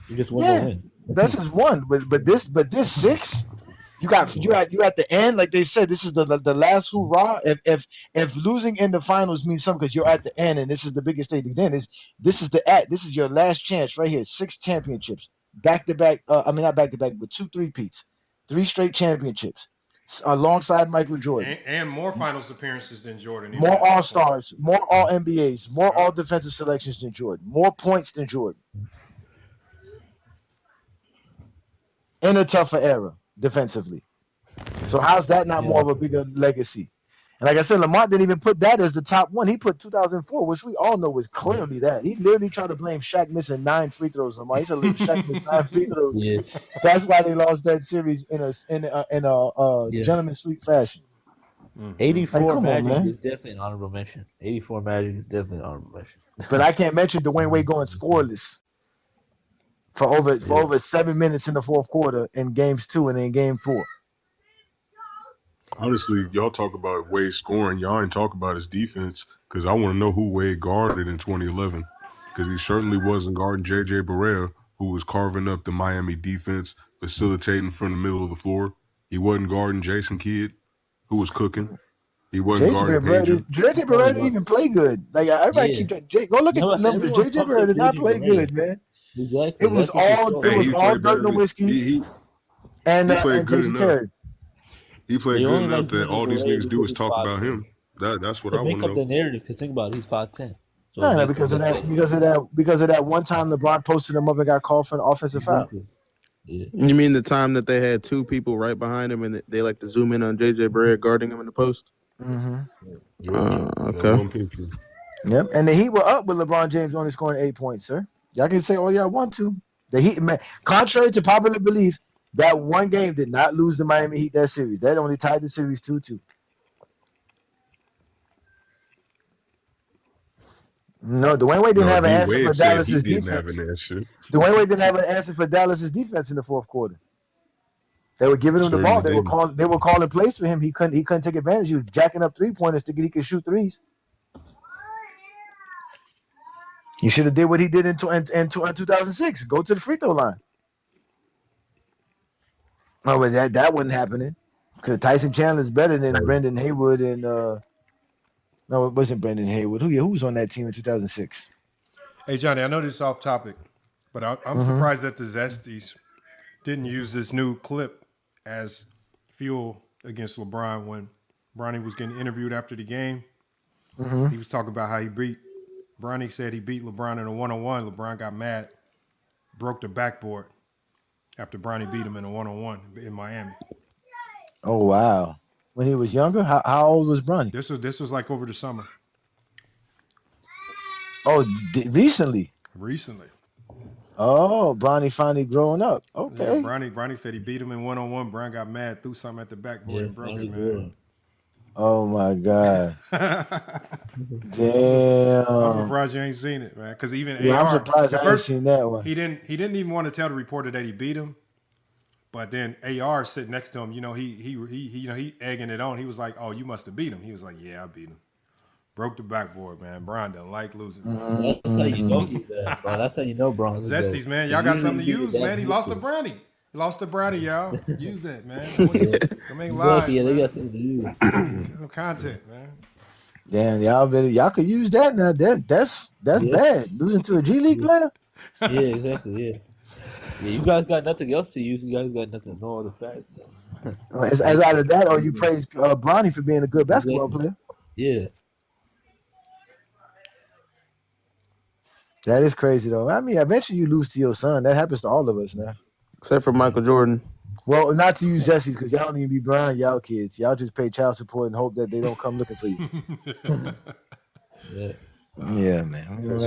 You just won the win. That's just one. But this 6, you at the end, like they said, this is the last hoorah. If losing in the finals means something because you're at the end and this is the biggest thing, then this is your last chance right here. 6 championships, back to back. Not back to back, but 2 3-peats, 3 straight championships. Alongside Michael Jordan. And more finals appearances than Jordan. More All-Stars, more All-NBAs, more All-Defensive selections than Jordan, more points than Jordan. In a tougher era, defensively. So how's that not more of a bigger legacy? And like I said, Lamont didn't even put that as the top one. He put 2004, which we all know was clearly that. He literally tried to blame Shaq missing 9 free throws. Lamont. He said Shaq missed 9 free throws. Yeah. That's why they lost that series in a gentleman's sweep fashion. 84 Magic is definitely an honorable mention. 84 Magic is definitely an honorable mention. But I can't mention Dwayne Wade going scoreless for over 7 minutes in the fourth quarter in games 2 and then game 4. Honestly, y'all talk about Wade scoring. Y'all ain't talk about his defense, because I want to know who Wade guarded in 2011, because he certainly wasn't guarding J.J. Barea, who was carving up the Miami defense, facilitating from the middle of the floor. He wasn't guarding Jason Kidd, who was cooking. He wasn't guarding Payton. J.J. Barea didn't even play good. Like, everybody go look at the numbers. J.J. Barea did not play good, man. Exactly. It was all Dirt Nowitzki and Jason Terry. He played good enough that all these niggas do is talk about him. That's what I want to know. Make up the narrative, because think about it, he's 5'10". So no, because of that one time LeBron posted him up and got called for an offensive foul. Yeah. You mean the time that they had 2 people right behind him and they like to zoom in on J.J. Barea guarding him in the post? Mm-hmm. Okay. Yep, and the Heat were up with LeBron James only scoring 8 points, sir. Y'all can say all y'all want to. The Heat, man, contrary to popular belief, That one game did not lose the Miami Heat that series. That only tied the series 2-2. No, Dwayne Wade didn't have an answer for Dallas's defense. Dwayne Wade didn't have an answer for Dallas's defense in the fourth quarter. They were giving him the ball. They were calling plays for him. He couldn't take advantage. He was jacking up 3-pointers to get he could shoot threes. He should have did what he did in 2006. Go to the free throw line. Oh, but that wasn't happening because Tyson Chandler is better than Brendan Haywood and no, it wasn't Brendan Haywood. Who was on that team in 2006? Hey Johnny, I know this is off topic, but I'm surprised that the Zesties didn't use this new clip as fuel against LeBron when Bronny was getting interviewed after the game. He was talking about how Bronny said he beat LeBron in a one-on-one. LeBron got mad, broke the backboard after Bronny beat him in a one-on-one in Miami. Oh wow! When he was younger, how old was Bronny? This was like over the summer. Oh, recently. Recently. Oh, Bronny finally growing up. Okay. Yeah, Bronny said he beat him in one-on-one. Bron got mad, threw something at the backboard and broke it, man. Oh my God. Damn. I'm surprised you ain't seen it, man. Because even AR, I'm surprised I ain't seen that one. He didn't even want to tell the reporter that he beat him. But then AR sitting next to him, he egging it on. He was like, "Oh, you must have beat him." He was like, "Yeah, I beat him. Broke the backboard, man. Bron doesn't like losing." That's how you know he's that, bro. That's how you know Bron. Zesties, man. Y'all got something to use, man. He lost to Bronny. He lost to Bronny, y'all. Use that, man. Don't make lies. Yeah, man. they got something to use. Get some content, man. Damn, y'all could use that now. That's bad. Losing to a G League player. Yeah, exactly. Yeah. Yeah, you guys got nothing else to use. You guys got nothing, no other facts. As out of that, or you praise Bronny for being a good basketball player. Yeah. That is crazy, though. I mean, eventually you lose to your son. That happens to all of us now. Except for Michael Jordan. Well, not to you, Zesties, because y'all don't even be blind, y'all kids. Y'all just pay child support and hope that they don't come looking for you. Yeah, man.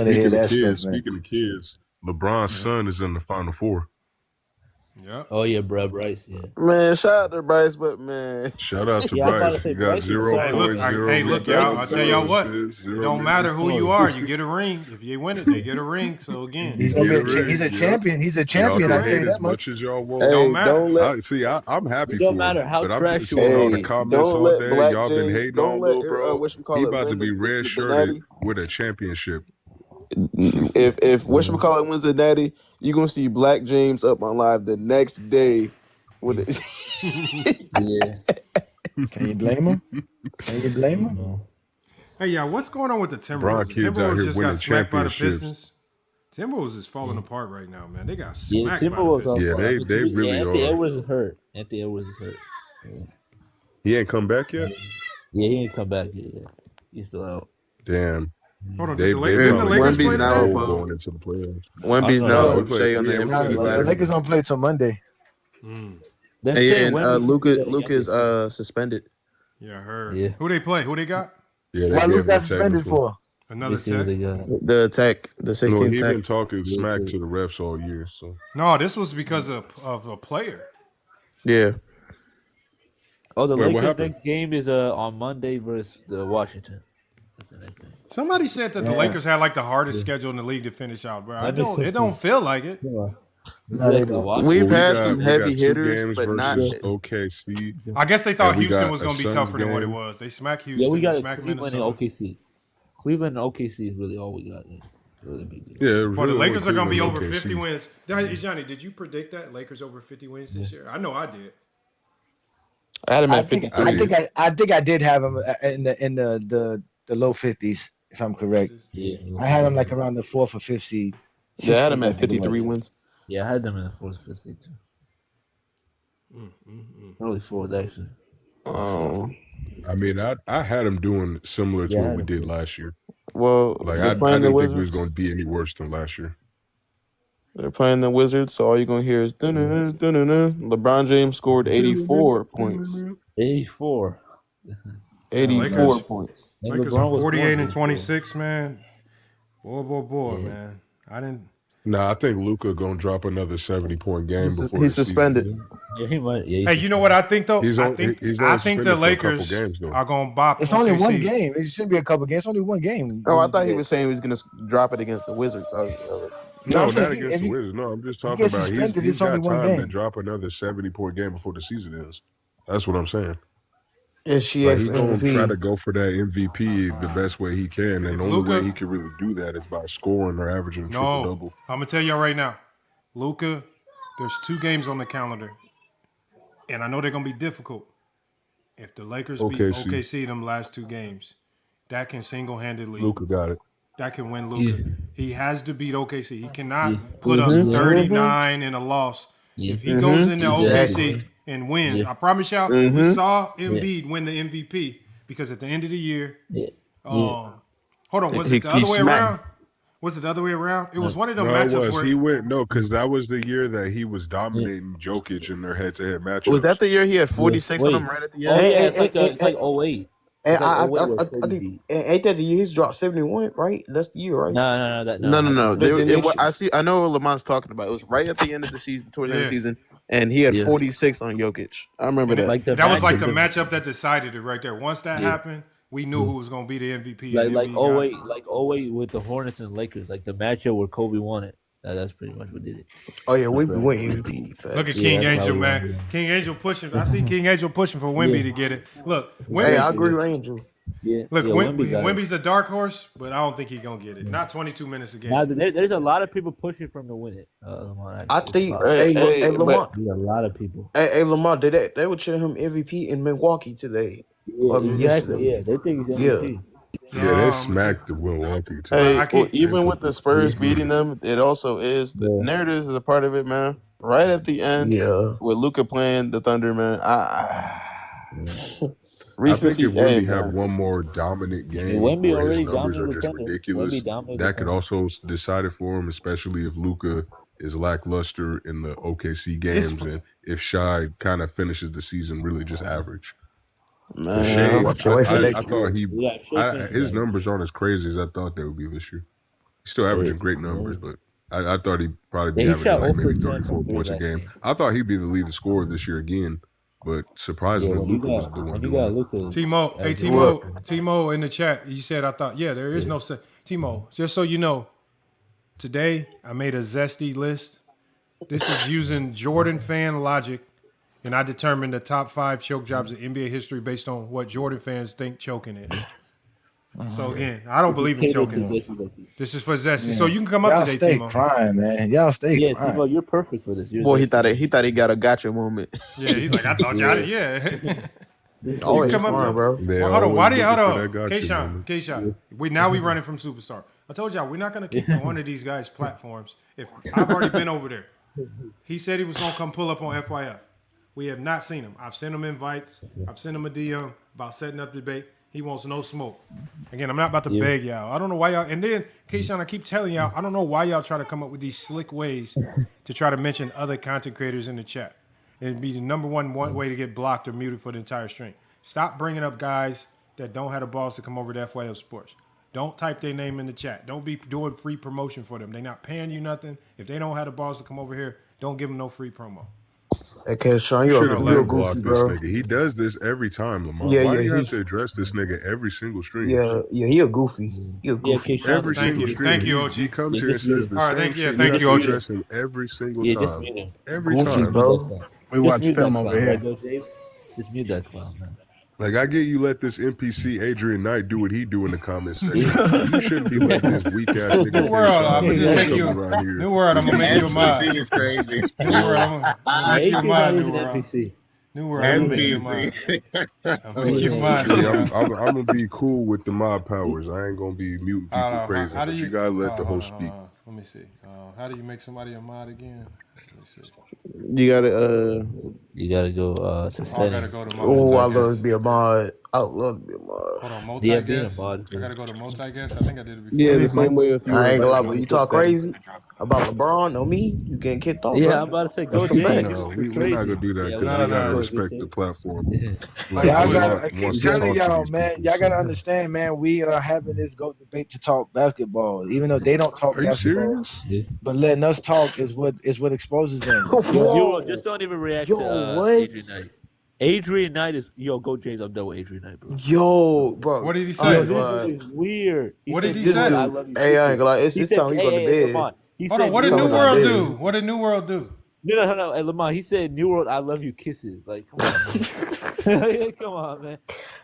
Speaking of kids, LeBron's son is in the Final Four. Yeah. Oh yeah, Bryce. Yeah. Man, shout out to Bryce, but man, shout out to Bryce. You got 0.0. Hey, look, y'all. I'll tell y'all what. It don't matter who you are. You get a ring. If you win it, they get a ring. So again, he's a champion. He's a champion. I hate as much as y'all want. Hey, don't matter. I'm happy for it. Don't matter how but trash I've been seeing all the comments all day. Y'all been hating on Lil Bro. He about to be red shirted with a championship. If whatchamacallit wins the natty, you're gonna see Black James up on live the next day with it. Yeah. Can you blame him? No. Hey, yeah, what's going on with the Timberwolves? Bron kids out here just winning got smacked by the championships. Pistons. Timberwolves is falling apart right now, man. They got smacked by the Timberwolves Pistons. They really Anthony are. Edwards is hurt. Anthony Edwards is hurt. Yeah. He ain't come back yet? Yeah, he ain't come back yet. Yeah. He's still out. Damn. Hold on, They Wemby's now going into the playoffs. Wemby's now Shea on the The Lakers don't play till Monday. And Luka is suspended. Yeah, I heard. Yeah. Who they play? Who they got? Yeah, Why Luka got suspended for? Another tech? The tech, the 16th No, he tech. been talking smack to the refs all year. So No, this was because of a player. Yeah. Oh, the Wait, what Lakers' happened? next game is on Monday versus the Washington. That's the next game. Somebody said that the Lakers had like the hardest schedule in the league to finish out, bro. It don't feel like it. We've had some heavy hitters, but not OKC. I guess they thought And we Houston got was a going to be Suns tougher than what it game. was. They smacked Houston. Yeah, we got smacked Cleveland Minnesota. and OKC. Cleveland and OKC is really all we got. It's really big deal. Yeah, it was Well, the really Lakers are going to be Cleveland over and 50 OKC. wins. Johnny, did you predict that? Lakers over 50 wins this year? I know I did. I had him I at think 52. I think I did have him in the low 50s, if I'm correct. Yeah. I had him like around the 4th or 5th seed. Yeah, I had him 16th, I at think it 53 was. wins. Yeah, I had them in the fourth, fifth, too. Early fourth, actually. Oh. I mean, I had him doing similar to what we did last year. Well, Like they're I playing didn't the think we was Wizards. going to be any worse than last year. They're playing the Wizards, so all you're going to hear is dun-dun-dun, dun-dun-dun. LeBron James scored 84 points. 84. 84 points. Lakers are 48 and 26, man. Boy, man. I didn't. Nah, I think Luka gonna drop another 70-point game before He's the suspended. season. Yeah, he might. Yeah, Hey, you know what I think though? He's I only think the suspended for a couple Lakers games, though. are gonna bop. It's only one OKC. game. It shouldn't be a couple games. It's only one game. Oh, I thought he was saying he was going to drop it against the Wizards. No, I'm saying not if against the you Wizards. No, I'm just you talking get about suspended, he's it's only got one time to game. drop another 70-point game before the season ends. That's what I'm saying. Is she Like, for he gonna MVP? try to go for that MVP the best way he can, and the only way he can really do that is by scoring or averaging a triple double. I'm gonna tell y'all right now, Luka. There's 2 games on the calendar, and I know they're gonna be difficult. If the Lakers beat OKC them last 2 games, that can single-handedly. Luka got it. That can win Luka. Yeah. He has to beat OKC. He cannot put up 39 in a loss. Yeah. If he goes into OKC and wins, I promise y'all, we saw Embiid win the MVP because at the end of the year, hold on, was it the other way around? Was it the other way around? It was one of them matchups it was. where He went because that was the year that he was dominating Jokic in their head-to-head matchups. Was that the year he had 46 on them right at the end? Oh yeah, it's like 08. And I think ain't that the year he's dropped 71, right? That's the year, right? No. No. I know what Lamont's talking about. It was right at the end of the season, towards the end of the season, and he had 46 on Jokic. I remember that. Like that was like the matchup that decided it right there. Once that happened, we knew who was going to be the MVP. Like 08 with the Hornets and Lakers, like the matchup where Kobe won it. That's pretty much what did it. Oh yeah, we went MVP. Look at King Angel, man. King Angel pushing. I see King Angel pushing for Wemby to get it. Look, Wemby, hey, I agree with Angel. Yeah. Look, Wemby's a dark horse, but I don't think he's gonna get it. Not 22 minutes a game. Now, there's a lot of people pushing for him to win it. I think. Hey, Lamar. There's a lot of people. Hey, Lamar, they were cheering him MVP in Milwaukee today. Yeah, exactly. Yeah, they think he's MVP. Yeah, they smacked the Milwaukee team. Hey, even with the Spurs beating them, it also is the narrative is a part of it, man. Right at the end, with Luka playing the Thunder, man. I think if Wemby have one more dominant game where his numbers are just ridiculous, that could also decide it for him, especially if Luka is lackluster in the OKC games and if Shai kind of finishes the season really just average. Man, I thought his numbers aren't as crazy as I thought they would be this year. He's still averaging great numbers, but I thought he'd probably be averaging like maybe 34 points a game. I thought he'd be the leading scorer this year again. But surprisingly, Luka was the one doing it. Timo in the chat, he said, I thought, there is no set. Timo, just so you know, today I made a zesty list. This is using Jordan fan logic, and I determined the top 5 choke jobs in NBA history based on what Jordan fans think choking is. So again, I don't believe in choking. This is for zesty. Yeah. So you can come up today, Timo. Crying, man. Y'all stay crying. Timo, you're perfect for this. Boy, he thought he got a gotcha moment. Yeah, he's like, I thought y'all did. Yeah. Always come up, bro. Hold on. Hold on. Tayshaun. We running from Superstar. I told y'all we're not gonna kick one of these guys' platforms. If I've already been over there. He said he was gonna come pull up on FYF. We have not seen him. I've sent him invites. I've sent him a DM about setting up debate. He wants no smoke. Again, I'm not about to beg y'all. I don't know why y'all. And then, Tayshaun, I keep telling y'all, I don't know why y'all try to come up with these slick ways to try to mention other content creators in the chat. It'd be the number one way to get blocked or muted for the entire stream. Stop bringing up guys that don't have the balls to come over to FYF Sports. Don't type their name in the chat. Don't be doing free promotion for them. They're not paying you nothing. If they don't have the balls to come over here, don't give them no free promo. Okay, Sean, you're a goofy, bro. Nigga. He does this every time, Lamar. Yeah, why do you have to address this nigga every single stream? Yeah, he a goofy. Every single stream. Thank you, OG. He comes here and says the same shit. Thank you, OG. Address him every single time. Every goofy, time, bro. We watch film over here. Just mute that clown, man. Like, I get you let this NPC Adrian Knight do what he do in the comments section. You shouldn't be letting this weak ass nigga. New world, I'm gonna just make you. New world, I'm gonna make you a mod. NPC is crazy. New world, I'm gonna make you a mod. New world. NPC. New world, I'm gonna make you a mod. I'm make you a mod. I'm gonna be cool with the mod powers. I ain't gonna be muting people crazy. But you gotta let the host speak. Let me see. How do you make somebody a mod again? You gotta go to settings. Gotta go to my Oh, I multi-guest. love to be a mod. I love to be a mod. Hold on, multi-guest. I gotta go to multi-guest. I think I did it before. Yeah, the same way if you I ain't gonna lie, but you talk crazy about LeBron or me, you getting kicked off. Yeah, bro. I'm about to say go That's the James. facts. No, we're not gonna do that because we gotta respect the platform. Like, Y'all we gotta, I want keep to telling talk to y'all, these man. people, Y'all gotta so. understand, man. We are having this GOAT debate to talk basketball, even though they don't talk Are you basketball. serious? But letting us talk is what exposes them. Yo, just don't even react to what? Adrian Knight. Adrian Knight is go James. I'm done with Adrian Knight, bro. Yo, bro. What did he say? Yo, this dude is weird. What said, did he say? I love you. Hey, I ain't gonna lie. It's He this said, time you go to bed. Lamont. He Hold said, on, what did New World do? What did New World do? No. Hey, Lamont, he said, New World, I love you, kisses. Like, come on, man. Come on, man.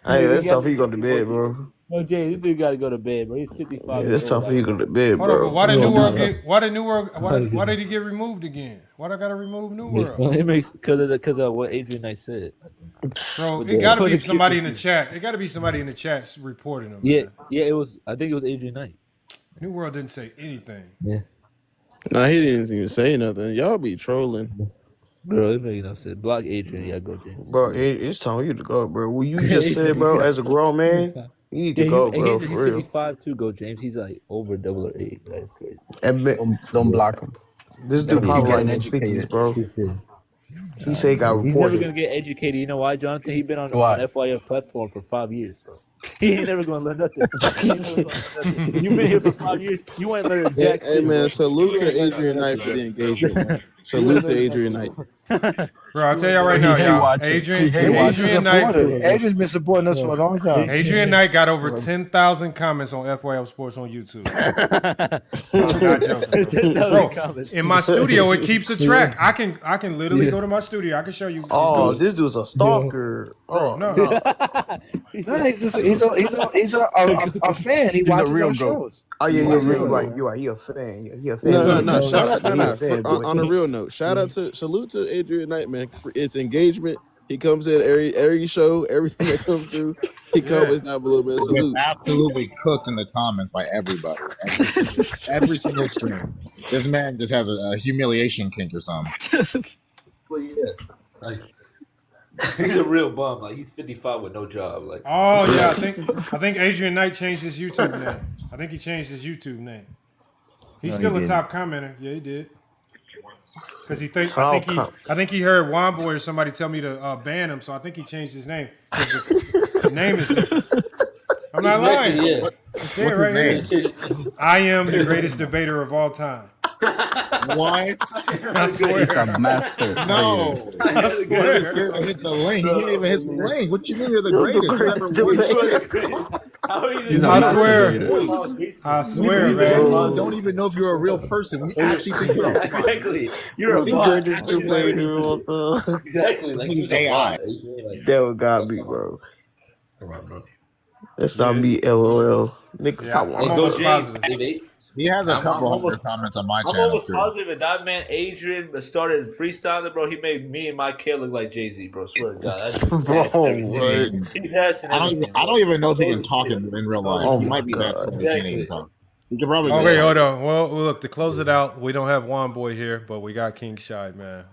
Hey, it's time for you to go to bed, bro. No, Jay, this dude got to go to bed, bro. He's 55 Yeah, years it's time old. for you to go to bed, Hold on, bro. but why did New World get? Why did he get removed again? Why do I gotta remove New World? It makes because of what Adrian Knight said. Bro, it gotta be somebody in the chat. It gotta be somebody in the chat reporting him. Yeah, it was. I think it was Adrian Knight. New World didn't say anything. Yeah. Nah, he didn't even say nothing. Y'all be trolling. Bro, it makes no sense. Block Adrian. Yeah, go James. Bro, it's time for you to go, bro. What you just said, bro, as a grown man, you need to go, bro, He's for real. 55 too, go James. He's like over double or eight. That's crazy. Don't block him. This dude probably like in his educated. 50s, bro. He said he got He's reported. never gonna get educated. You know why, Jonathan? He's been on FYF platform for 5 years, bro. He ain't never gonna learn nothing. You've been here for 5 years. You ain't learned jack. Hey man, salute to Adrian Knight for the engagement, man. Salute to Adrian Knight. Bro, I'll tell y'all right now, y'all. Adrian Knight. Adrian's been supporting us for a long time. Adrian Knight got over 10,000 comments on FYF Sports on YouTube. I'm not joking, bro. In my studio, it keeps a track. I can literally go to my studio. I can show you. Oh, this dude's a stalker. Bro, no. He's a fan. He watches our shows. Oh yeah, you're right. You're right. He a fan. He a fan. No. Shout out, on a real note. Salute to Adrian Knight, man, for its engagement. He comes in every show, everything that comes through. He comes down below, man. Salute. Absolutely cooked in the comments by everybody. Every single stream. This man just has a humiliation kink or something. Well, yeah. Like, he's a real bum. Like, he's 55 with no job. Like, oh yeah, I think Adrian Knight changed his YouTube name. I think he changed his YouTube name. He's still a top commenter. Yeah, he did. Because I think he heard Womboy or somebody tell me to ban him, so I think he changed his name. The name is different. I'm not lying. Yeah. Say it right here. I am the greatest debater of all time. What? I swear. He's a master. No. I swear. He didn't hit the link. He didn't even hit the link. What you mean you're the greatest? I swear. I swear, man. We don't even know if you're a real person. We actually think you're a bot. Exactly. You're a bot. Exactly. Like, he's AI. That would got me, bro. That's not me, LOL. Nigga, stop lying. He has a couple hundred comments on my I'm channel almost too. positive if that man Adrian started freestyling, bro, he made me and my kid look like Jay-Z, bro. Swear to God. I don't even know if he can talk in real life. He might be that slow. He can't even talk. He can probably. Okay, hold on. Well, look, to close it out, we don't have Womboy here, but we got King Shy, man.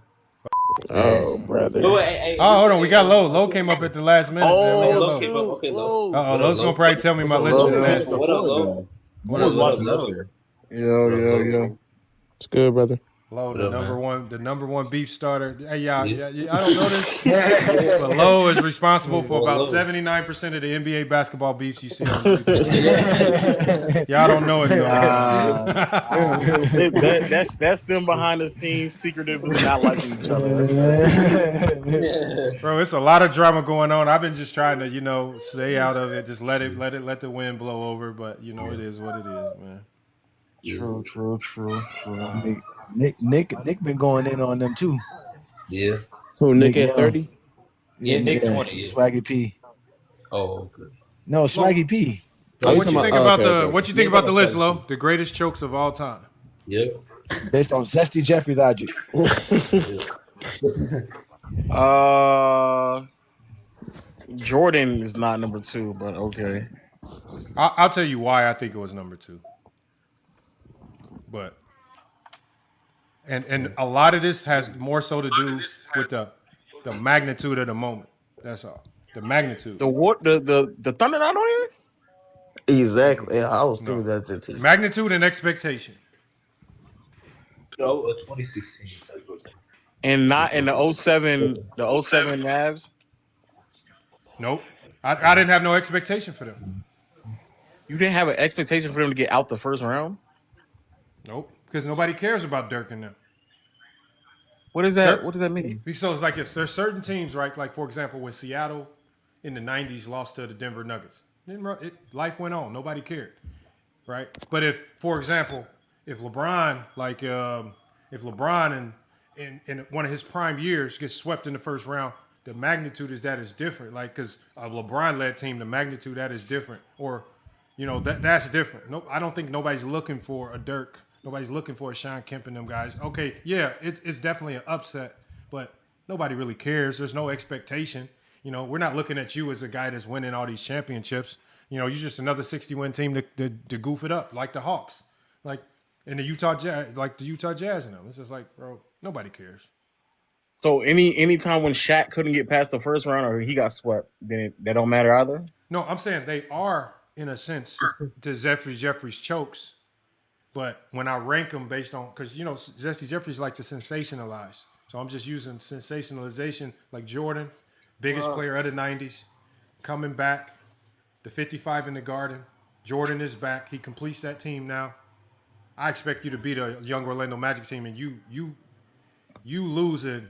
Oh, brother. Oh, hold on. We got Low. Low came up at the last minute, man. Low came up. Okay, Low. Low's going to probably tell me my listeners' names. What up, Low? What was watching earlier? Yo. It's good, brother. Low, the number one beef starter. Hey, y'all, I don't know this, but Low is responsible for about 79% of the NBA basketball beefs you see on YouTube. Y'all don't know it, though. That's them behind the scenes, secretively not liking each other. Bro, it's a lot of drama going on. I've been just trying to, stay out of it. Just let the wind blow over. But it is what it is, man. True. Nick been going in on them too. Yeah. Who, Nick at 30? Yeah, Nick 20. Yeah. Swaggy P. Oh, good. No, Swaggy P. What you think about the list, Lo? The greatest chokes of all time. Yeah. Based on Zesty Jeffrey logic. Jordan is not number 2, but okay. I'll tell you why I think it was number 2. But And a lot of this has more so to do with the magnitude of the moment. That's all. The magnitude. The Thunder not on here? Exactly. Yeah, I was thinking that too. Magnitude and expectation. No, 2016. And not in the 07 Mavs? Nope. I didn't have no expectation for them. You didn't have an expectation for them to get out the first round? Nope. Because nobody cares about Dirk and them. What is that? What does that mean? So it's like there's certain teams, right? Like, for example, when Seattle in the 90s lost to the Denver Nuggets. Life went on. Nobody cared, right? But if, for example, if LeBron, in one of his prime years gets swept in the first round, the magnitude is different. Like, because a LeBron-led team, the magnitude that is different. Or, that's different. No, I don't think nobody's looking for a Dirk. Nobody's looking for a Sean Kemp and them guys. Okay, yeah, it's definitely an upset, but nobody really cares. There's no expectation. We're not looking at you as a guy that's winning all these championships. You're just another 60-win team to goof it up, like the Hawks, and the Utah Jazz, and them. It's just like, bro, nobody cares. So any time when Shaq couldn't get past the first round or he got swept, then that don't matter either? No, I'm saying they are, in a sense, to Jeffrey's chokes. But when I rank them based on, because, Zesty Jeffries like to sensationalize. So I'm just using sensationalization like Jordan, biggest player of the 90s, coming back, the 55 in the Garden. Jordan is back. He completes that team now. I expect you to beat a young Orlando Magic team, and you lose in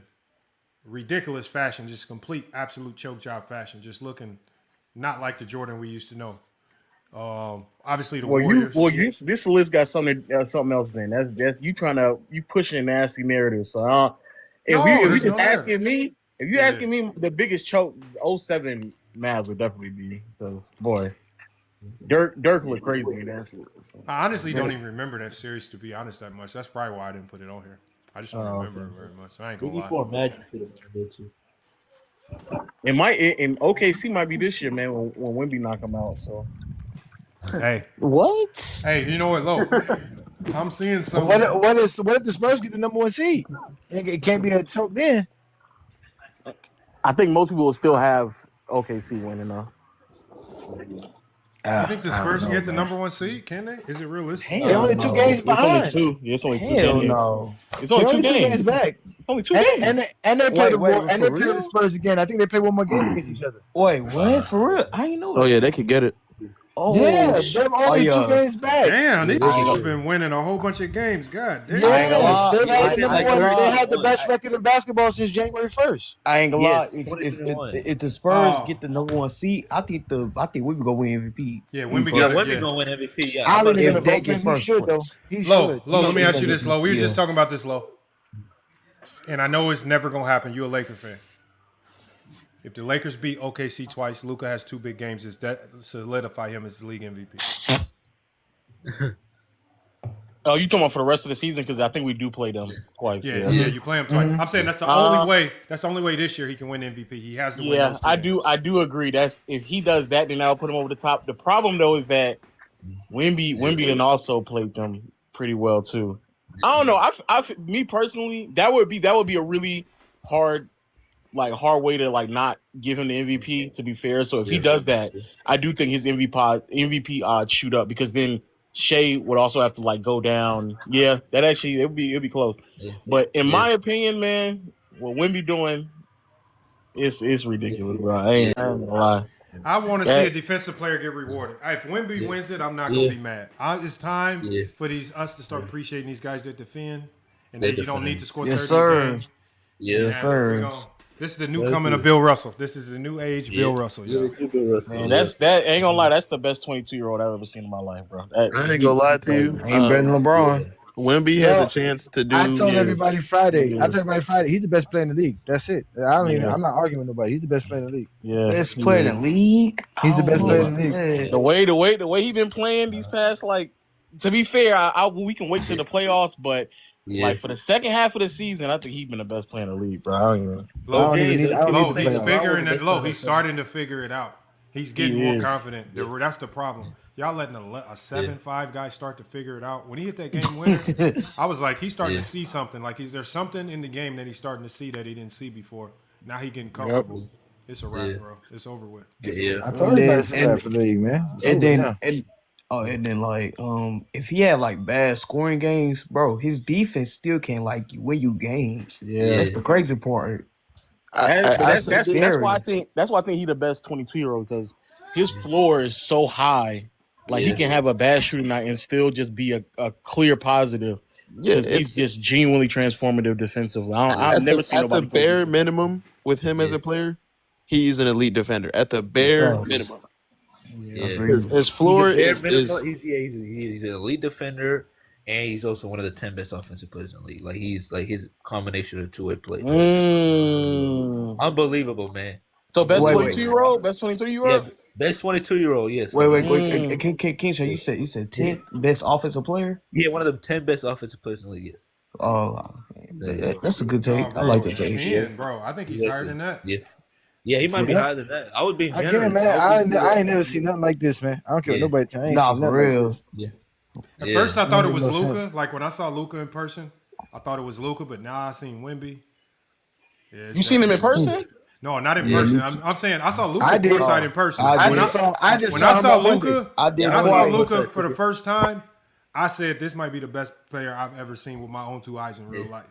ridiculous fashion, just complete, absolute choke job fashion, just looking not like the Jordan we used to know. Obviously the Warriors. This list got something else. Then that's you pushing a nasty narrative. So if you're asking me, the biggest choke, 07 Mavs would definitely be, because boy, Dirk looked crazy in that series. I honestly don't even remember that series, to be honest, that much. That's probably why I didn't put it on here. I just don't remember it very much. I ain't gonna lie. For Magic for the too. It might, and OKC might be this year, man, when Wemby knock them out. So. Hey. What? Hey, you know what, Lo? I'm seeing something. What if the Spurs get the number 1 seed? It can't be a choke then. I think most people will still have OKC winning though. You think the Spurs get the number 1 seed? Can they? Is it realistic? They're only 2 games behind. It's only 2 games. No. It's only 2 games back. Only 2 games. And they play the Spurs again. I think they play one more game against each other. Wait, what? For real? I ain't know that. Oh yeah, they could get it. Oh, yeah, they're only 2 games back. Damn, these people have been winning a whole bunch of games. God damn. They had the best record in basketball since January 1st. I ain't gonna lie. If the Spurs get the number 1 seed, I think we can go win MVP. Yeah, Wemby gonna win MVP. Yeah, I don't even if they get first. He should though. Lo, let me ask you this, Lo. We were just talking about this, Lo. And I know it's never gonna happen. You're a Laker fan. If the Lakers beat OKC twice, Luka has 2 big games. Does that solidify him as the league MVP? Oh, you talking about for the rest of the season? Because I think we do play them twice. Yeah, you play them twice. I'm saying that's the only way. That's the only way this year he can win MVP. He has to win. Yeah, I do agree. That's if he does that, then I'll put him over the top. The problem though is that Wemby then also played them pretty well too. I don't know. Me personally, that would be a really hard way to not give him the MVP, to be fair. So if he does that, I do think his MVP odds shoot up, because then Shea would also have to go down. Yeah, that actually it'd be close. But in my opinion, man, what Wemby doing is ridiculous, bro. I ain't gonna lie. I want to see a defensive player get rewarded. If Wemby wins it, I'm not gonna be mad. It's time for us to start appreciating these guys that defend, and then you don't need to score 30 a game. Yes, sir. This is the new coming of Bill Russell. This is the new age Bill Russell. Yeah. Man, that ain't gonna lie. That's the best 22-year-old I've ever seen in my life, bro. I ain't gonna lie to you. Ain't better than LeBron. Wemby has a chance to do. I told everybody Friday. He's the best player in the league. That's it. I'm not arguing with nobody. He's the best player in the league. Yeah, best player in the league. He's the best player in the league. The way he been playing these past, to be fair, we can wait till the playoffs, but. For the second half of the season, I think he's been the best player in the league, bro. He's figuring it low. He's starting to figure it out. He's getting more confident. That's the problem. y'all letting a 7-5 guy start to figure it out. When he hit that game winner, I was like, he's starting to see something. Like there's something in the game that he's starting to see that he didn't see before. Now he getting comfortable. Yep. It's a wrap, bro. It's over with. Yeah. I thought it was a wrap for the league, man. And then like if he had like bad scoring games, bro, his defense still can't like win you games. Yeah, that's the crazy part. That's why I think he's the best 22-year-old because his floor is so high. Like he can have a bad shooting night and still just be a clear positive. Yeah, he's just genuinely transformative defensively. I've never seen nobody. At the bare minimum with him as a player, he's an elite defender. At the bare minimum. His floor is he's an elite defender, and he's also one of the 10 best offensive players in the league. Like he's like his combination of two-way play. Unbelievable, man. So best 22-year-old, best 22-year-old, best 22-year-old. Yes. Wait. Kingston, you said 10th best offensive player? Yeah, one of the 10 best offensive players in the league. Yes. Oh, that's a good take. I like that take. Bro, I think he's higher than that. Yeah, he might be higher than that. I would be generous. Again, man, I ain't never seen nothing like this, man. I don't care what nobody tell me. Nah, for real. Like At first, I thought it was Luka. Like when I saw Luka in person, I thought it was Luka, but now I seen Wemby. Yeah, you seen him in person? No, not in person. I'm saying I saw Luka courtside in person. When I saw Luka for the first time, I said this might be the best player I've ever seen with my own two eyes in real life.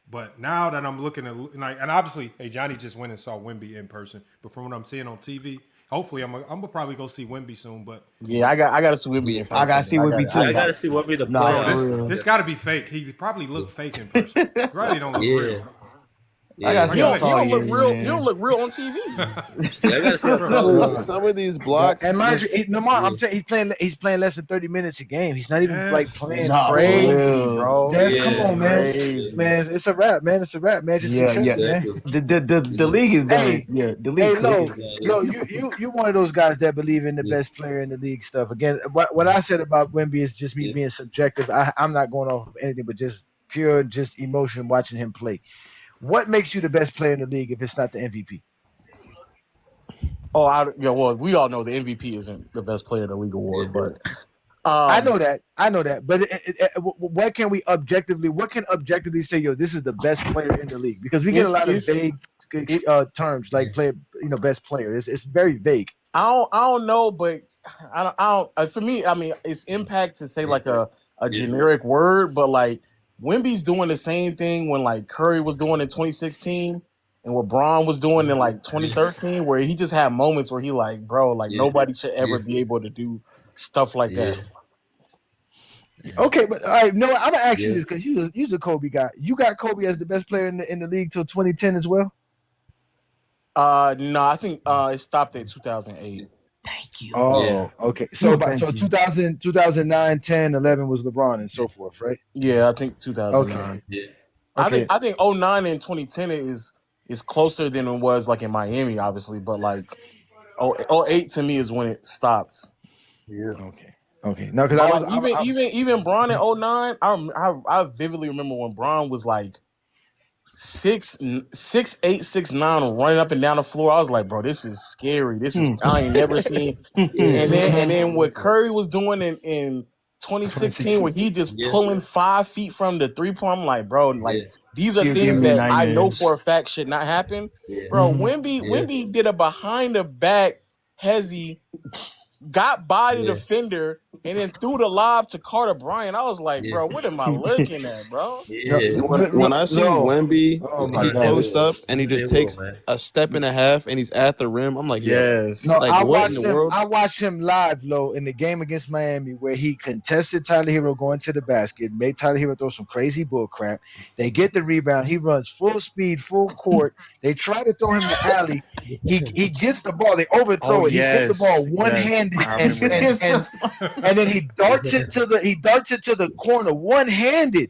But now that I'm looking at, and obviously, Johnny just went and saw Wemby in person. But from what I'm seeing on TV, hopefully I'm gonna probably go see Wemby soon. But yeah, I got to see Wemby in person. I got to see Wemby too. I got to see Wemby the player. This got to be fake. He probably looked fake in person. Really don't look real. Yeah. I got you don't look real. You don't look real on TV. Some of these blocks. And mind you, I'm telling you, he's playing less than 30 minutes a game. He's not even like playing crazy, bro. Come on, man. Man, it's a wrap, man. It's a wrap, man. Just accept it, man. The league is done. The league. No, you one of those guys that believe in the best player in the league stuff. Again, what I said about Wemby is just me being subjective. I'm not going off of anything, but just pure emotion watching him play. What makes you the best player in the league if it's not the MVP? Well, we all know the MVP isn't the best player in the league award, but I know that. But what can objectively say, this is the best player in the league? Because we get a lot of vague terms like player, best player. It's very vague. I don't know, but I don't. For me, I mean, it's impact to say like a generic word, but like. Wemby's doing the same thing when like Curry was doing in 2016 and what Bron was doing in like 2013, where he just had moments where he like, bro, like nobody should ever be able to do stuff like that. Okay, but all right, no, I'm gonna ask you this because you're a Kobe guy. You got Kobe as the best player in the league till 2010 as well? No, I think it stopped at 2008. Thank you. Oh, okay. So 2009, 10, 11 was LeBron and so forth, right? Yeah, I think 2009. Okay. Yeah. I think 09 and 2010 is closer than it was like in Miami, obviously, but like 08 to me is when it stopped. Yeah. Okay. No, because even Bron in 09, I vividly remember when Bron was like 6'8", 6'9", running up and down the floor. I was like, bro, this is scary. I ain't never seen. And then what Curry was doing in 2016, where he just pulling 5 feet from the 3-point. I'm like, bro, these are things that I know for a fact should not happen. Bro, Wemby did a behind the back hezzy, got by the defender, and then threw the lob to Carter Bryant. I was like, bro, what am I looking at, bro? When I see Wemby, he posts up and he just takes a step and a half and he's at the rim. I'm like, yes. No, like, what in the world? I watched him live, in the game against Miami where he contested Tyler Hero going to the basket, made Tyler Hero throw some crazy bull crap. They get the rebound. He runs full speed, full court. They try to throw him the alley. He gets the ball. They overthrow it. He gets the ball one-handed and then he darts it to the corner one-handed.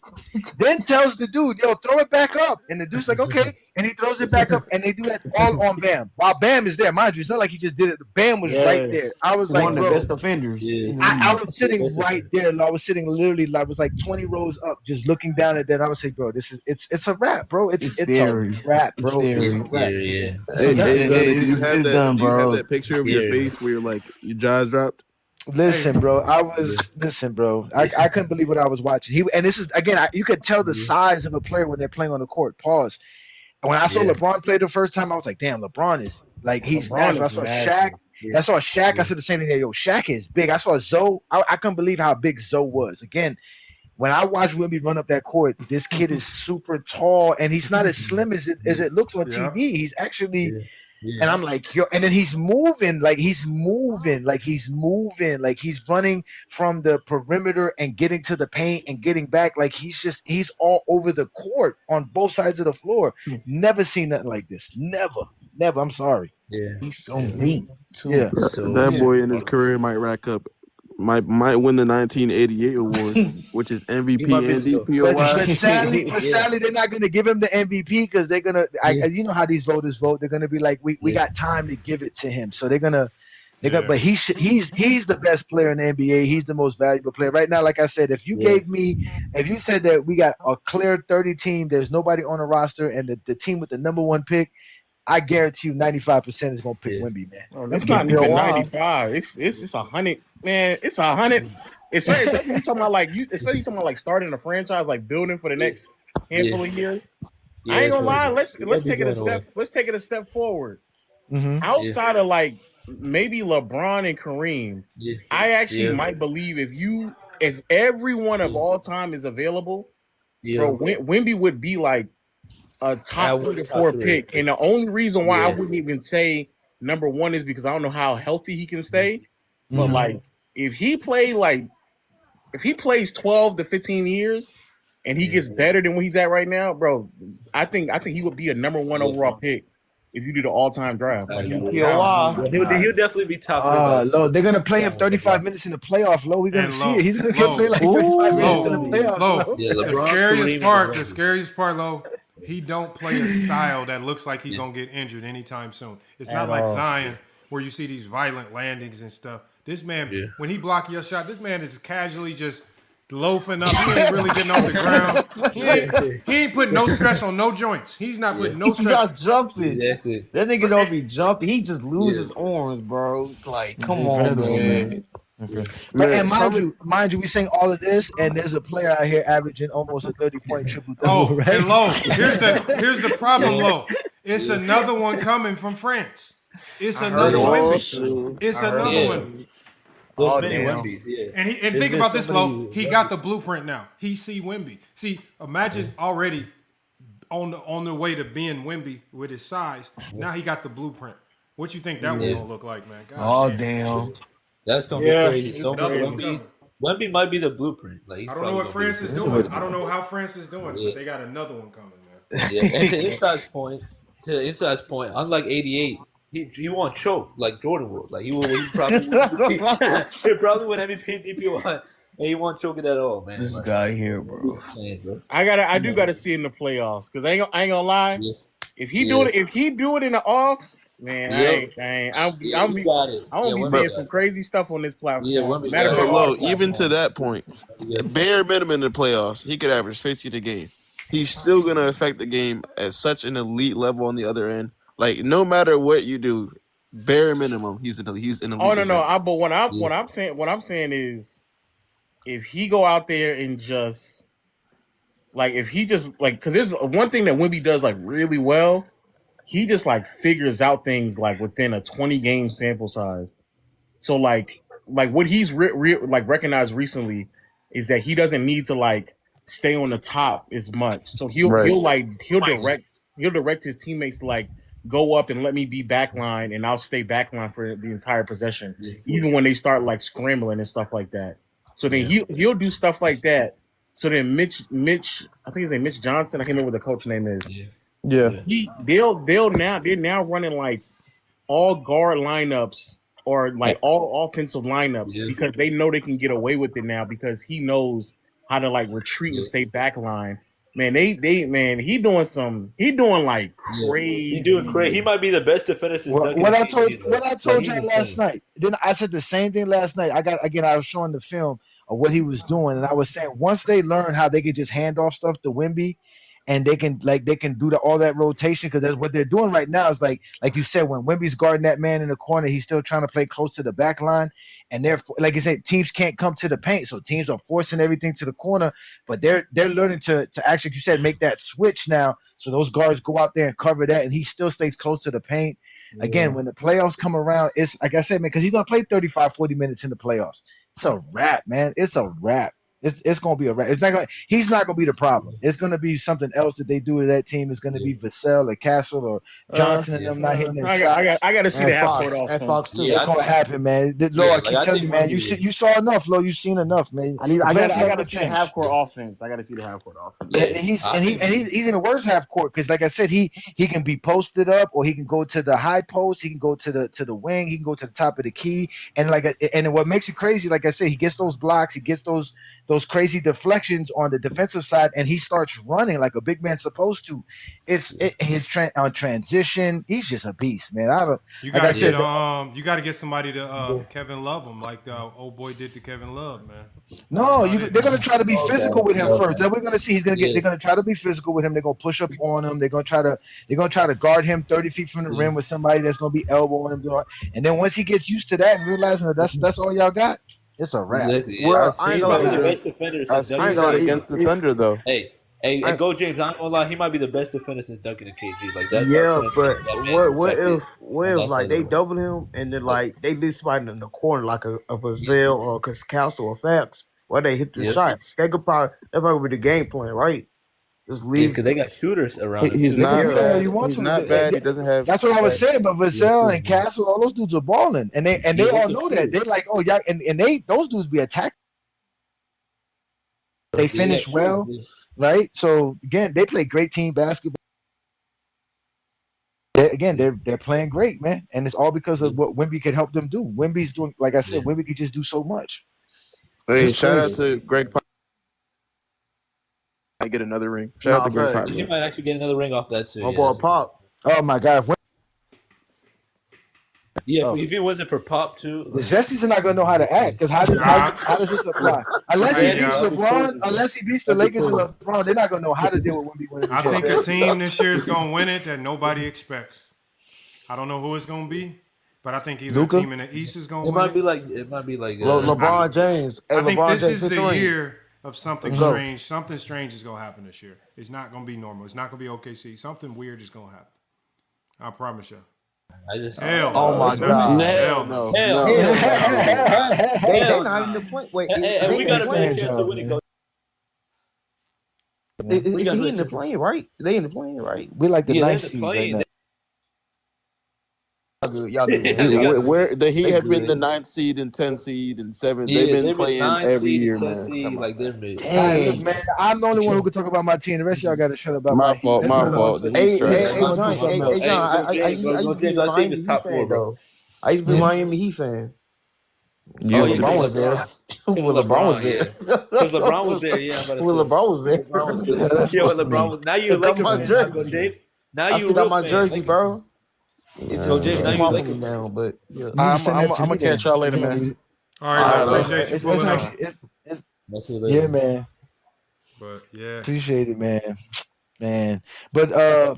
Then tells the dude, "Yo, throw it back up." And the dude's like, "Okay." And he throws it back up, and they do that all on Bam. While Bam is there, mind you, it's not like he just did it. Bam was right there. I was like, one of the best defenders. I was sitting right there. I was sitting literally, I was like 20 rows up, just looking down at that. I would say, bro, it's a wrap, bro. It's a wrap, bro. It's a wrap. Hey, do you have that picture of your face where you're like your jaws dropped? Listen, bro. I couldn't believe what I was watching. This is again. You could tell the size of a player when they're playing on the court. Pause. When I saw LeBron play the first time, I was like, "Damn, LeBron is like he's massive." I saw Shaq. I saw Shaq. I said the same thing. Yo, Shaq is big. I saw Zoe. I couldn't believe how big Zoe was. Again, when I watch Wemby run up that court, this kid is super tall, and he's not as slim as it looks on TV. He's actually. Yeah. And I'm like, yo, and then he's moving like he's running from the perimeter and getting to the paint and getting back. Like he's all over the court on both sides of the floor. Never seen nothing like this. Never. I'm sorry. Yeah. He's so deep too. Yeah. That boy in his career might rack up. Might win the 1988 award, which is MVP and DPOY. But sadly, they're not going to give him the MVP because they're gonna. You know how these voters vote. They're going to be like, we got time to give it to him. So they're gonna. But he's the best player in the NBA. He's the most valuable player right now. Like I said, if you said that we got a clear 30 team, there's nobody on the roster, and the team with the number 1 pick, I guarantee you 95% is gonna pick Wemby, man. Oh, it's not even 95. It's 100, man. It's 100. Especially you talking about like starting a franchise, like building for the next handful of years. I ain't gonna lie. Let's take it a step. Let's take it a step forward. Mm-hmm. Outside of like maybe LeBron and Kareem, I actually might believe if everyone of all time is available, bro, Wemby would be like a top 3 or 4 pick. And the only reason why I wouldn't even say number 1 is because I don't know how healthy he can stay. But like if he plays 12 to 15 years and he gets better than what he's at right now, bro, I think he would be a number 1 overall pick if you do the all-time draft. Like, he'll definitely be top 3. Lo, they're gonna play him 35 minutes in the playoff. Lo, we're gonna see it. He's gonna play like 35 minutes in the playoffs. The scariest part, Lo, he don't play a style that looks like he's gonna get injured anytime soon. It's not like Zion where you see these violent landings and stuff. This man, when he block your shot, this man is casually just loafing up. He ain't really getting off the ground. He ain't putting no stress on no joints. He's not putting no stress. He's not jumping. That nigga don't be jumping. He just loses arms, bro. Like, come on, man. And mind you, we saying all of this, and there's a player out here averaging almost a 30-point triple-double. Right? And Lo, here's the problem, Lo. It's another one coming from France. It's another Wemby. It's another one. Those many Wembys, And think about this, Lo. He got the blueprint now. He see Wemby. See, imagine already on the way to being Wemby with his size. Now he got the blueprint. What you think that one gonna look like, man? God damn. That's gonna be crazy. So Wemby might be the blueprint. Like, I don't know what France is doing. I don't know how France is doing, but they got another one coming, man. Yeah. And to Inside's point, unlike '88. He won't choke like Jordan would. Like he probably would MVP DPOI, and he won't choke it at all, man. This guy here, bro. I do gotta see it in the playoffs because I ain't gonna lie. Yeah. If he do it in the offs, man, I'm gonna be saying some crazy stuff on this platform. Even to that point, bare minimum in the playoffs, he could average 50 a game. He's still gonna affect the game at such an elite level on the other end. Like no matter what you do, bare minimum, he's in the league. Oh no! But what I'm saying is, if he go out there and just like if he just like because there's one thing that Wemby does like really well, he just like figures out things like within a 20 game sample size. So like what he's recognized recently is that he doesn't need to like stay on the top as much. So he'll direct his teammates to like. Go up and let me be backline, and I'll stay backline for the entire possession, even when they start like scrambling and stuff like that. So then he'll do stuff like that. So then Mitch, I think his name Mitch Johnson. I can't remember what the coach name is. They're now running like all guard lineups or like all offensive lineups because they know they can get away with it now because he knows how to like retreat and stay backline. Man, he doing like crazy. He doing crazy. He might be the best to finish his what I told you last night. Then I said the same thing last night. I was showing the film of what he was doing, and I was saying once they learn how they could just hand off stuff to Wemby, and they can do all that rotation, because that's what they're doing right now. Is like you said, when Wemby's guarding that man in the corner, he's still trying to play close to the back line, and therefore, like I said, teams can't come to the paint, so teams are forcing everything to the corner. But they're learning to actually, like you said, make that switch now, so those guards go out there and cover that, and he still stays close to the paint. Yeah. Again, when the playoffs come around, it's like I said, man, because he's gonna play 35, 40 minutes in the playoffs. It's a wrap, man. It's a wrap. It's gonna be a wrap. He's not gonna be the problem. It's gonna be something else that they do to that team. It's gonna be Vassell or Castle or Johnson and them not hitting their shots. I gotta see the half court offense. Fox too. It's gonna happen, man. I keep telling you, man. You saw enough, Lo. You've seen enough, man. I gotta see the half court offense. I gotta see the half court offense. Yeah, he's in the worst half court, because, like I said, he can be posted up, or he can go to the high post. He can go to the wing. He can go to the top of the key. And what makes it crazy, like I said, he gets those blocks. He gets those crazy deflections on the defensive side, and he starts running like a big man's supposed to. On transition, he's just a beast, man. You gotta get somebody to Kevin Love him, like the old boy did to Kevin Love, man. No, they're gonna try to be physical with him first. Then we're gonna see they're gonna try to be physical with him. They're gonna push up on him. They're gonna try to guard him 30 feet from the rim with somebody that's gonna be elbowing him. And then once he gets used to that and realizing that that's all y'all got, it's a wrap. Well, I seen that against the Thunder, though. Hey, Go James. I'm not gonna lie, he might be the best defender since Duncan and KG. Like that's what if like they double him and then like they leave somebody in the corner like a Vassell or a Castle or Fax, where they hit the shots? That probably be the game plan, right? Just leave because they got shooters around. He's not bad. He's not bad. He doesn't have. That's what I was saying. But Vassell and Castle, all those dudes are balling, and they all know that. They're like, oh yeah, and those dudes be attacking. They finish well, right? So again, they play great team basketball. They're playing great, man, and it's all because of what Wemby could help them do. Wemby's doing, like I said, Wemby could just do so much. Hey, shout out to Greg. I get another ring. Shout out to Greg Pop. He might actually get another ring off that too. My boy Pop. Oh my God. If it wasn't for Pop too, the Zesties are not gonna know how to act, because how does this apply? Unless he beats LeBron, unless he beats the Lakers and LeBron, they're not gonna know how to deal with Wemby winning. I think a team this year is gonna win it that nobody expects. I don't know who it's gonna be, but I think either Luka? team in the East is gonna win. It might be like LeBron James. I think LeBron this James is the 3. year of something strange. Something strange is gonna happen this year. It's not gonna be normal. It's not gonna be OKC. Something weird is gonna happen. I promise you. Oh my God! Hell no! They're not in the point. Wait, we got to play a chance to win it. Is he in the plane, right? They in the plane, right? We like the ninth seed right now. Y'all good. Where he had been the 9th seed and 10th seed and 7th. They've been playing every year, man. Like they're big. Dang, man, I'm the only one who can talk about my team. The rest of y'all got to shut up about my fault. My fault. Hey, John, I used to be a Miami Heat fan, though. I used to be a Miami Heat fan. LeBron was there. LeBron was there. Because LeBron was there, yeah. LeBron was there. LeBron was. Now you're a Lakers fan, James. Now you got my jersey, bro. So James, now you Lakers down, but I'm gonna catch y'all later, man. All right, appreciate you pulling up. Yeah, man. But yeah, appreciate it, man. But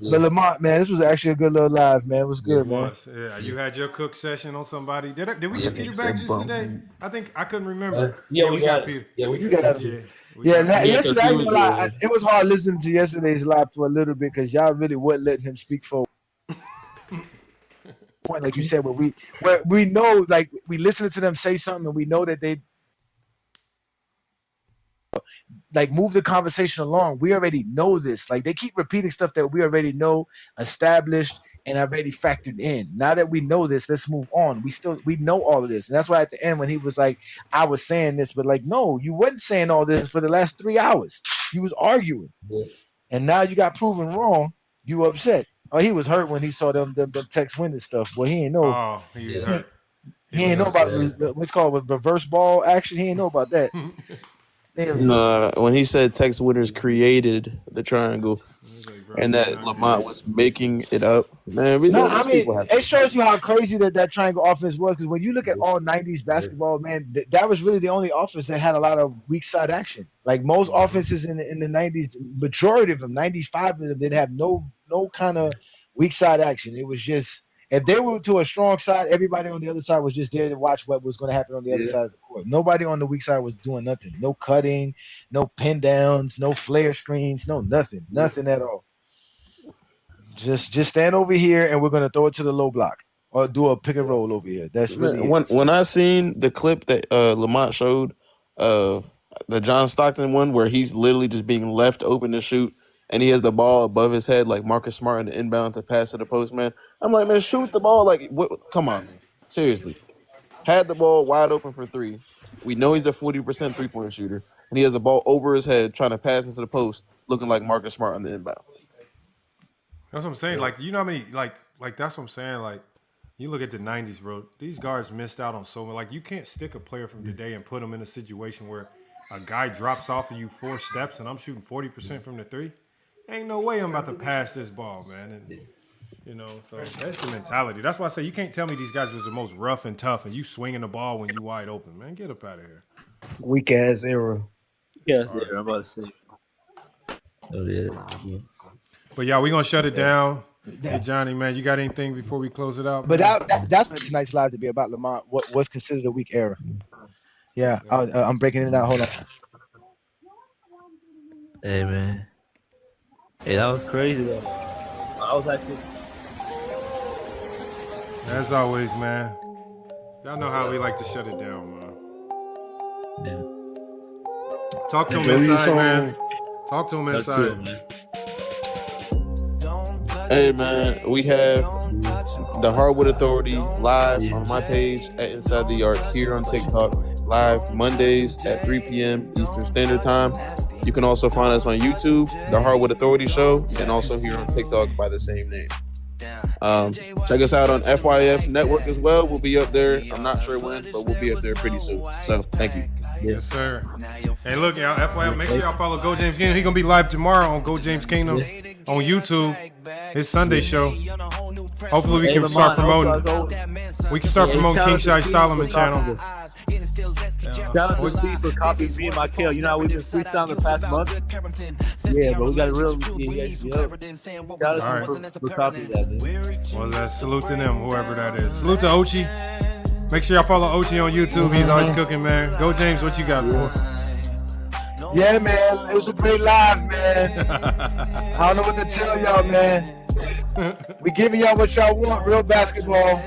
Lamont, man, this was actually a good little live, man. It was good, man. Yeah, you had your cook session on somebody. Did we get Peter back just today? I think I couldn't remember. We got Peter. You got him. Yesterday, it was hard listening to yesterday's live for a little bit because y'all really wasn't letting him speak for. Point, like you said, where we know, like we listen to them say something and we know that they like move the conversation along. We already know this. Like they keep repeating stuff that we already know, established, and already factored in. Now that we know this, let's move on. We know all of this. And that's why at the end when he was like, I was saying this, but like, no, you wasn't saying all this for the last 3 hours. You was arguing. Yeah. And now you got proven wrong. You upset. Oh, he was hurt when he saw them text winning stuff. Well, he ain't know. Oh, he was hurt. He ain't know about what's called reverse ball action. He ain't know about that. No, when he said text winners created the triangle. and that Lamont was making it up. Man, it shows you how crazy that triangle offense was. Because when you look at all '90s basketball, man, that was really the only offense that had a lot of weak side action. Like most offenses in the '90s, majority of them, 95 of them, didn't have no kind of weak side action. It was just if they were to a strong side, everybody on the other side was just there to watch what was going to happen on the other side of the court. Nobody on the weak side was doing nothing. No cutting, no pin downs, no flare screens, no nothing at all. Just stand over here and we're gonna throw it to the low block or do a pick and roll over here. That's really when I seen the clip that Lamont showed of the John Stockton one where he's literally just being left open to shoot and he has the ball above his head like Marcus Smart in the inbound to pass to the post man. I'm like, man, shoot the ball. Like, come on, man. Seriously. Had the ball wide open for three. We know he's a 40% 3-point shooter, and he has the ball over his head trying to pass into the post, looking like Marcus Smart on the inbound. That's what I'm saying. Like, you know how many, like that's what I'm saying. Like, you look at the 90s, bro. These guards missed out on so much. Like, you can't stick a player from today and put him in a situation where a guy drops off of you 4 steps and I'm shooting 40% from the three. Ain't no way I'm about to pass this ball, man. And, you know, so that's the mentality. That's why I say you can't tell me these guys was the most rough and tough and you swinging the ball when you wide open, man. Get up out of here. Weak ass era. Yeah, I'm about to say. Oh, yeah. But, yeah, we're going to shut it down. Hey, Johnny, man, you got anything before we close it out? But that's what tonight's live to be about, Lamont. What was considered a weak era. Yeah, I'm breaking it down. Hold on. Hey, man. Hey, that was crazy, though. I was actually... As always, man. Y'all know how we like to shut it down, man. Yeah. Talk to him inside, man. Talk to him inside. Hey, man, we have the Hardwood Authority live on my page at Inside the Arc here on TikTok, live Mondays at 3 p.m. Eastern Standard Time. You can also find us on YouTube, the Hardwood Authority Show, and also here on TikTok by the same name. Check us out on FYF Network as well. We'll be up there. I'm not sure when, but we'll be up there pretty soon. So, thank you. Yes, sir. Hey, look, y'all, FYF, make sure y'all follow Go James Kingdom. He's going to be live tomorrow on Go James Kingdom on YouTube. His Sunday show. Hopefully we can start promoting. We can start promoting King Shai Solomon channel. Shout out to Steve for copying me and my kill. You know how we've been freestyling the past month? Yeah, but we got a real shout out for copying that, man. Well, salute to them, whoever that is. Salute to Ochi. Make sure y'all follow Ochi on YouTube. He's always cooking, man. Go James, what you got for? Yeah, man. It was a great live, man. I don't know what to tell y'all, man. We giving y'all what y'all want, real basketball.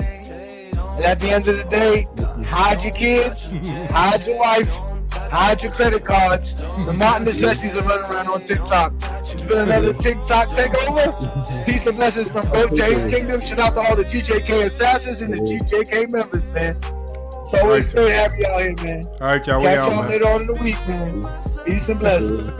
And at the end of the day, hide your kids, hide your wife, hide your credit cards. The Martin necessities are running around on TikTok. It's been another TikTok takeover. Peace and blessings from Go James Kingdom. Shout out to all the GJK assassins and the GJK members, man. It's always great having y'all here, man. All right, y'all. Catch y'all later on in the week, man. Peace and blessings.